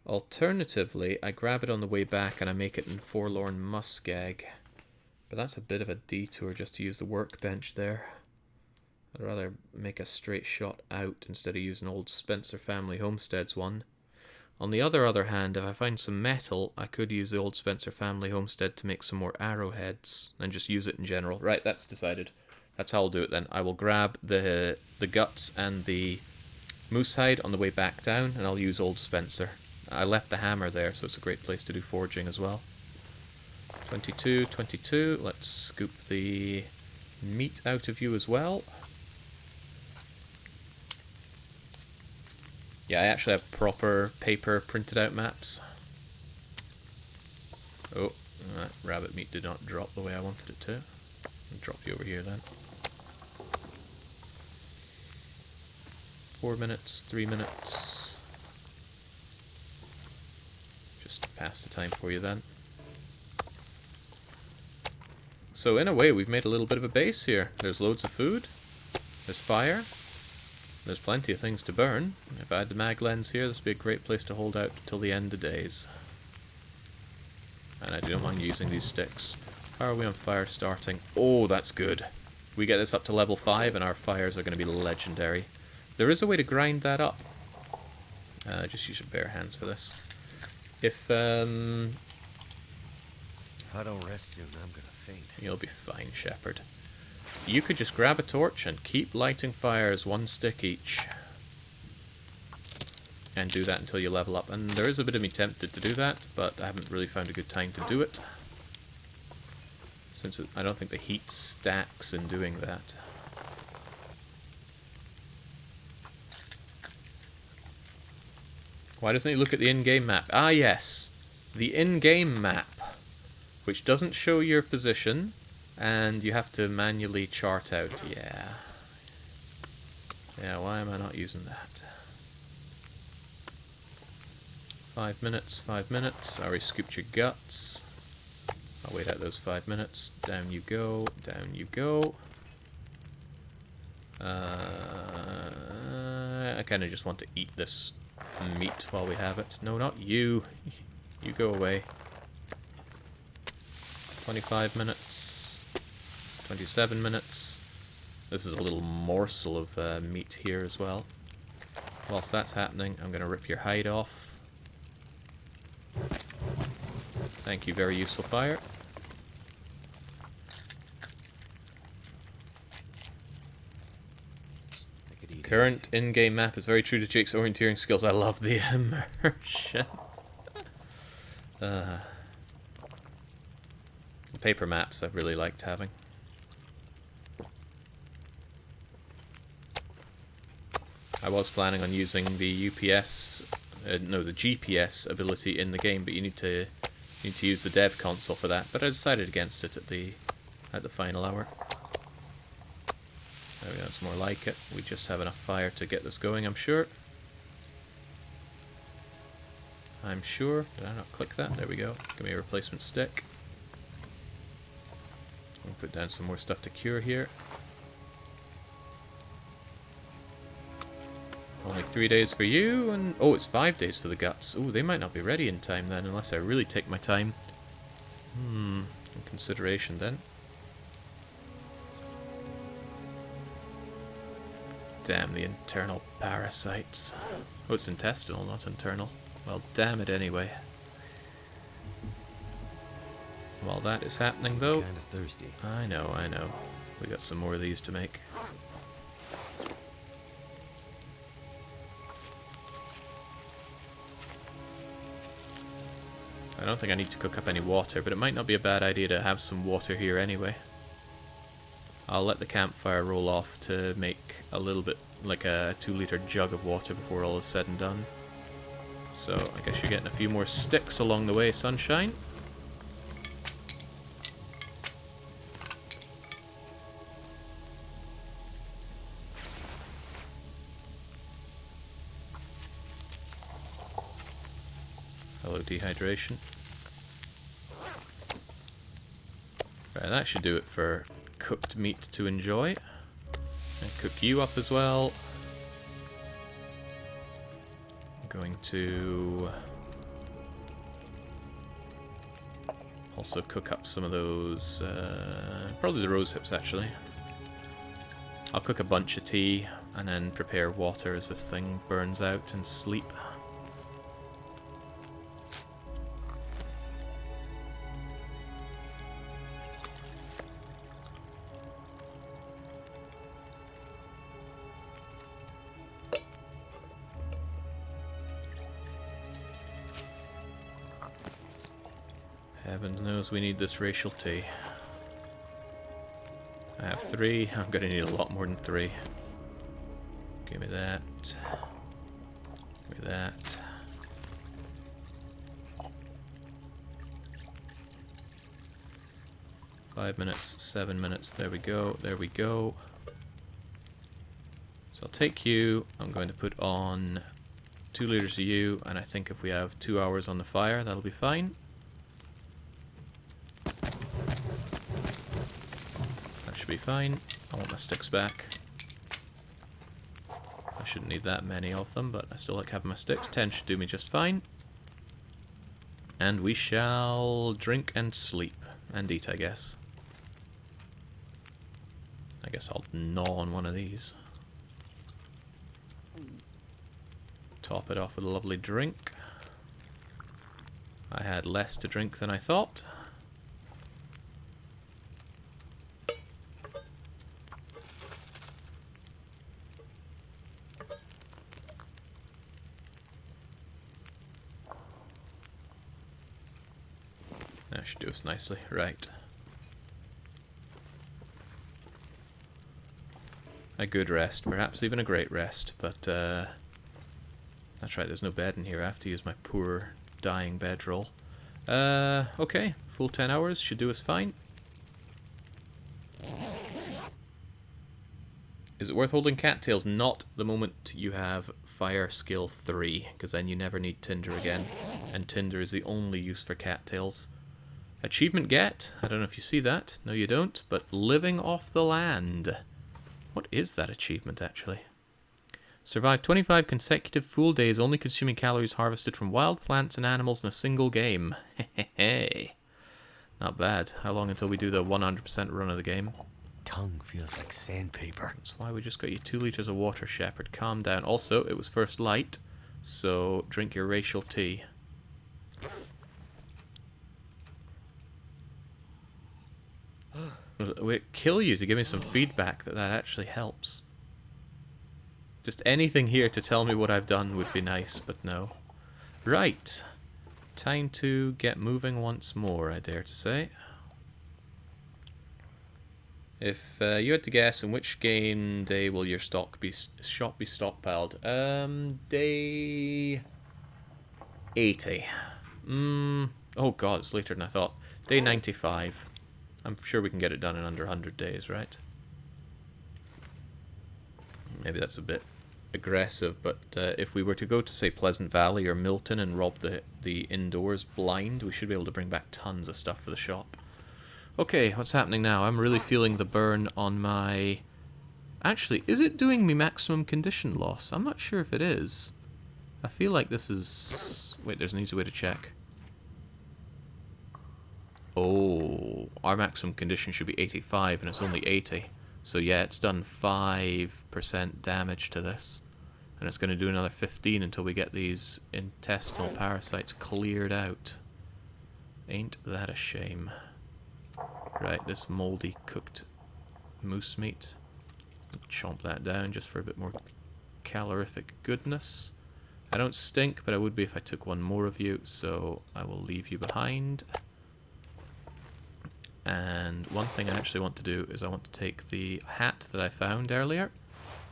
Alternatively, I grab it on the way back and I make it in Forlorn Muskeg. But that's a bit of a detour just to use the workbench there. I'd rather make a straight shot out instead of using old Spencer Family Homestead's one. On the other hand, if I find some metal, I could use the old Spencer family homestead to make some more arrowheads and just use it in general. Right, that's decided. That's how I'll do it then. I will grab the guts and the moose hide on the way back down, and I'll use old Spencer. I left the hammer there, so it's a great place to do forging as well. 22, 22. Let's scoop the meat out of you as well. Yeah, I actually have proper paper printed out maps. Oh, that rabbit meat did not drop the way I wanted it to. I'll drop you over here then. 4 minutes, 3 minutes. Just pass the time for you then. So in a way, we've made a little bit of a base here. There's loads of food. There's fire. There's plenty of things to burn. If I had the mag lens here, this would be a great place to hold out till the end of days. And I don't mind using these sticks. How are we on fire starting? Oh, that's good. We get this up to level 5 and our fires are going to be legendary. There is a way to grind that up. Just use your bare hands for this. If I don't rest soon, I'm gonna faint. You'll be fine, Shepherd. You could just grab a torch and keep lighting fires, 1 stick each. And do that until you level up. And there is a bit of me tempted to do that, but I haven't really found a good time to do it. Since I don't think the heat stacks in doing that. Why doesn't he look at the in-game map? Ah, yes. The in-game map. Which doesn't show your position. And you have to manually chart out. Yeah. Yeah, why am I not using that? 5 minutes, 5 minutes. I already scooped your guts. I'll wait out those 5 minutes. Down you go, down you go. I kind of just want to eat this meat while we have it. No, not you. You go away. 25 minutes. 27 minutes. This is a little morsel of meat here as well. Whilst that's happening, I'm going to rip your hide off. Thank you, very useful fire. Current in-game map is very true to Jake's orienteering skills. I love the immersion. The paper maps I've really liked having. I was planning on using the UPS, the GPS ability in the game, but you need to use the dev console for that. But I decided against it at the final hour. There we go, it's more like it. We just have enough fire to get this going, I'm sure. I'm sure. Did I not click that? There we go. Give me a replacement stick. We'll put down some more stuff to cure here. Only 3 days for you, and oh, it's 5 days for the guts. Oh, they might not be ready in time then, unless I really take my time. In consideration then. Damn the internal parasites. Oh, it's intestinal, not internal. Well, damn it anyway. While that is happening, though... Kinda thirsty. I know. We got some more of these to make. I don't think I need to cook up any water, but it might not be a bad idea to have some water here anyway. I'll let the campfire roll off to make a little bit, like a 2-litre jug of water before all is said and done. So, I guess you're getting a few more sticks along the way, sunshine. Hello, dehydration. Right, that should do it for cooked meat to enjoy. And cook you up as well. I'm going to also cook up some of those, probably the rose hips actually. I'll cook a bunch of tea and then prepare water as this thing burns out and sleep. Heavens knows we need this racial tea. I have 3. I'm going to need a lot more than 3. Give me that. Give me that. Five minutes, 7 minutes. There we go. There we go. So I'll take you. I'm going to put on 2 liters of you, and I think if we have 2 hours on the fire, that'll be fine. That should be fine. I want my sticks back. I shouldn't need that many of them, but I still like having my sticks. 10 should do me just fine. And we shall drink and sleep. And eat, I guess. I guess I'll gnaw on one of these. Top it off with a lovely drink. I had less to drink than I thought. That should do us nicely. Right. A good rest, perhaps even a great rest, but that's right, there's no bed in here. I have to use my poor dying bedroll. Okay, full 10 hours should do us fine. Is it worth holding cattails? Not the moment you have fire skill 3, because then you never need tinder again, and tinder is the only use for cattails. Achievement get, I don't know if you see that, no you don't, but living off the land. What is that achievement, actually? Survive 25 consecutive full days only consuming calories harvested from wild plants and animals in a single game. Hey, not bad. How long until we do the 100% run of the game? Tongue feels like sandpaper. That's why we just got you 2 liters of water, Shepherd. Calm down. Also, it was first light, so drink your racial tea. Will it kill you to give me some feedback that actually helps? Just anything here to tell me what I've done would be nice, but no. Right. Time to get moving once more, I dare to say. If you had to guess, in which game day will your shop be stockpiled? Day 80. Oh god, it's later than I thought. Day 95. I'm sure we can get it done in under 100 days, right? Maybe that's a bit aggressive, but if we were to go to, say, Pleasant Valley or Milton and rob the indoors blind, we should be able to bring back tons of stuff for the shop. Okay, what's happening now? I'm really feeling the burn on my... Actually, is it doing me maximum condition loss? I'm not sure if it is. I feel like this is... Wait, there's an easy way to check. Oh, our maximum condition should be 85 and it's only 80. So yeah, it's done 5% damage to this. And it's going to do another 15 until we get these intestinal parasites cleared out. Ain't that a shame. Right, this moldy cooked moose meat. Chomp that down just for a bit more calorific goodness. I don't stink, but I would be if I took one more of you, so I will leave you behind. And one thing I actually want to do is I want to take the hat that I found earlier.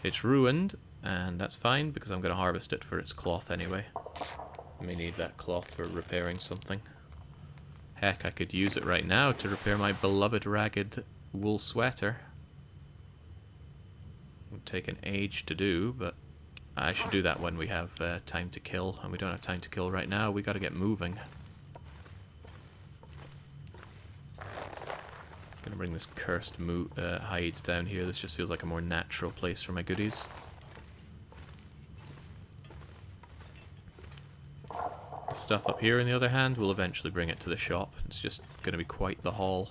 It's ruined, and that's fine because I'm going to harvest it for its cloth anyway. I may need that cloth for repairing something. Heck, I could use it right now to repair my beloved ragged wool sweater. It would take an age to do, but I should do that when we have time to kill. And we don't have time to kill right now, we got to get moving. Gonna bring this cursed hide down here. This just feels like a more natural place for my goodies. The stuff up here, on the other hand, we'll eventually bring it to the shop. It's just gonna be quite the haul.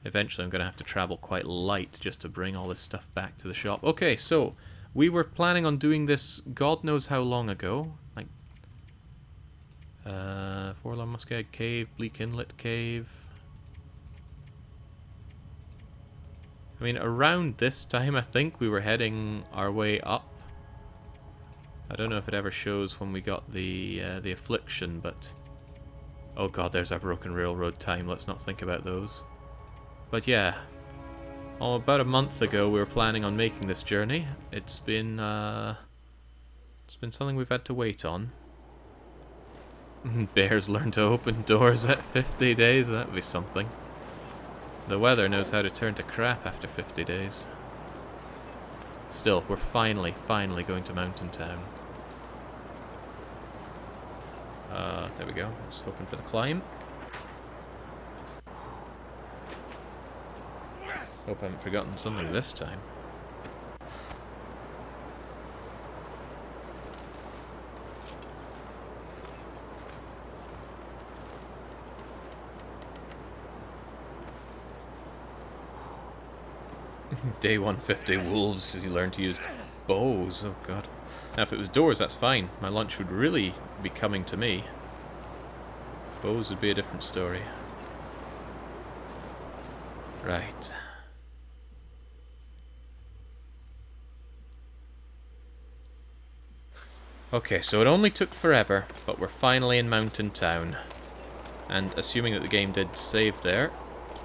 Eventually I'm gonna have to travel quite light just to bring all this stuff back to the shop. Okay, so we were planning on doing this God knows how long ago. Like Forlorn Muskeg Cave, Bleak Inlet Cave. I mean, around this time, I think we were heading our way up. I don't know if it ever shows when we got the affliction, but Oh god, there's our broken railroad time. Let's not think about those. But yeah. Oh, about a month ago we were planning on making this journey. It's been something we've had to wait on. Bears learn to open doors at 50 days. That'd be something. The weather knows how to turn to crap after 50 days. Still, we're finally going to Mountain Town. There we go. Just hoping for the climb. Hope I haven't forgotten something this time. Day 150 wolves, you learn to use bows. Oh god. Now if it was doors, that's fine. My lunch would really be coming to me. Bows would be a different story. Right. Okay, so it only took forever, but we're finally in Mountain Town. And assuming that the game did save there,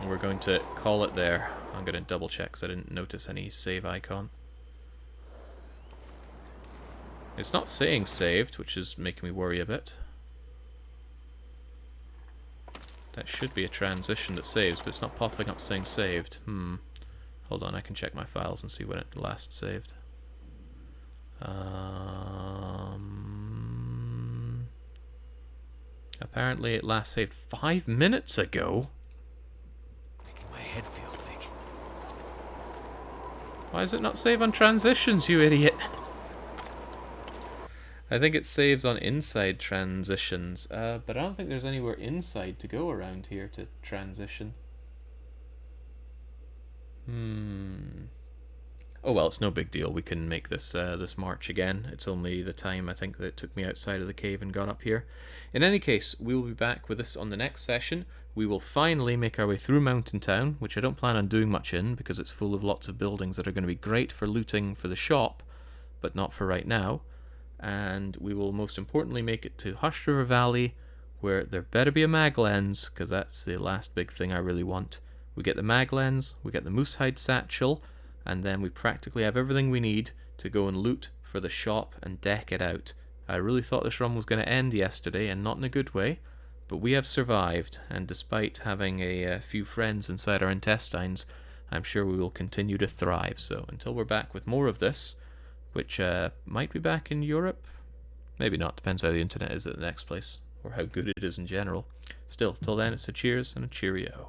we're going to call it there. I'm going to double check because I didn't notice any save icon. It's not saying saved, which is making me worry a bit. That should be a transition that saves, but it's not popping up saying saved. Hold on, I can check my files and see when it last saved. Apparently it last saved 5 minutes ago. Making my head feel thick. Why does it not save on transitions, you idiot? I think it saves on inside transitions, but I don't think there's anywhere inside to go around here to transition. Oh well, it's no big deal. We can make this this march again. It's only the time I think that it took me outside of the cave and got up here. In any case, we will be back with this on the next session. We will finally make our way through Mountain Town, which I don't plan on doing much in because it's full of lots of buildings that are going to be great for looting for the shop, but not for right now. And we will most importantly make it to Hush River Valley, where there better be a mag lens, because that's the last big thing I really want. We get the mag lens, we get the moose hide satchel, and then we practically have everything we need to go and loot for the shop and deck it out. I really thought this run was going to end yesterday, and not in a good way, but we have survived, and despite having a few friends inside our intestines, I'm sure we will continue to thrive. So until we're back with more of this, which might be back in Europe, maybe not, depends how the internet is at the next place, or how good it is in general. Still, till then, it's a cheers and a cheerio.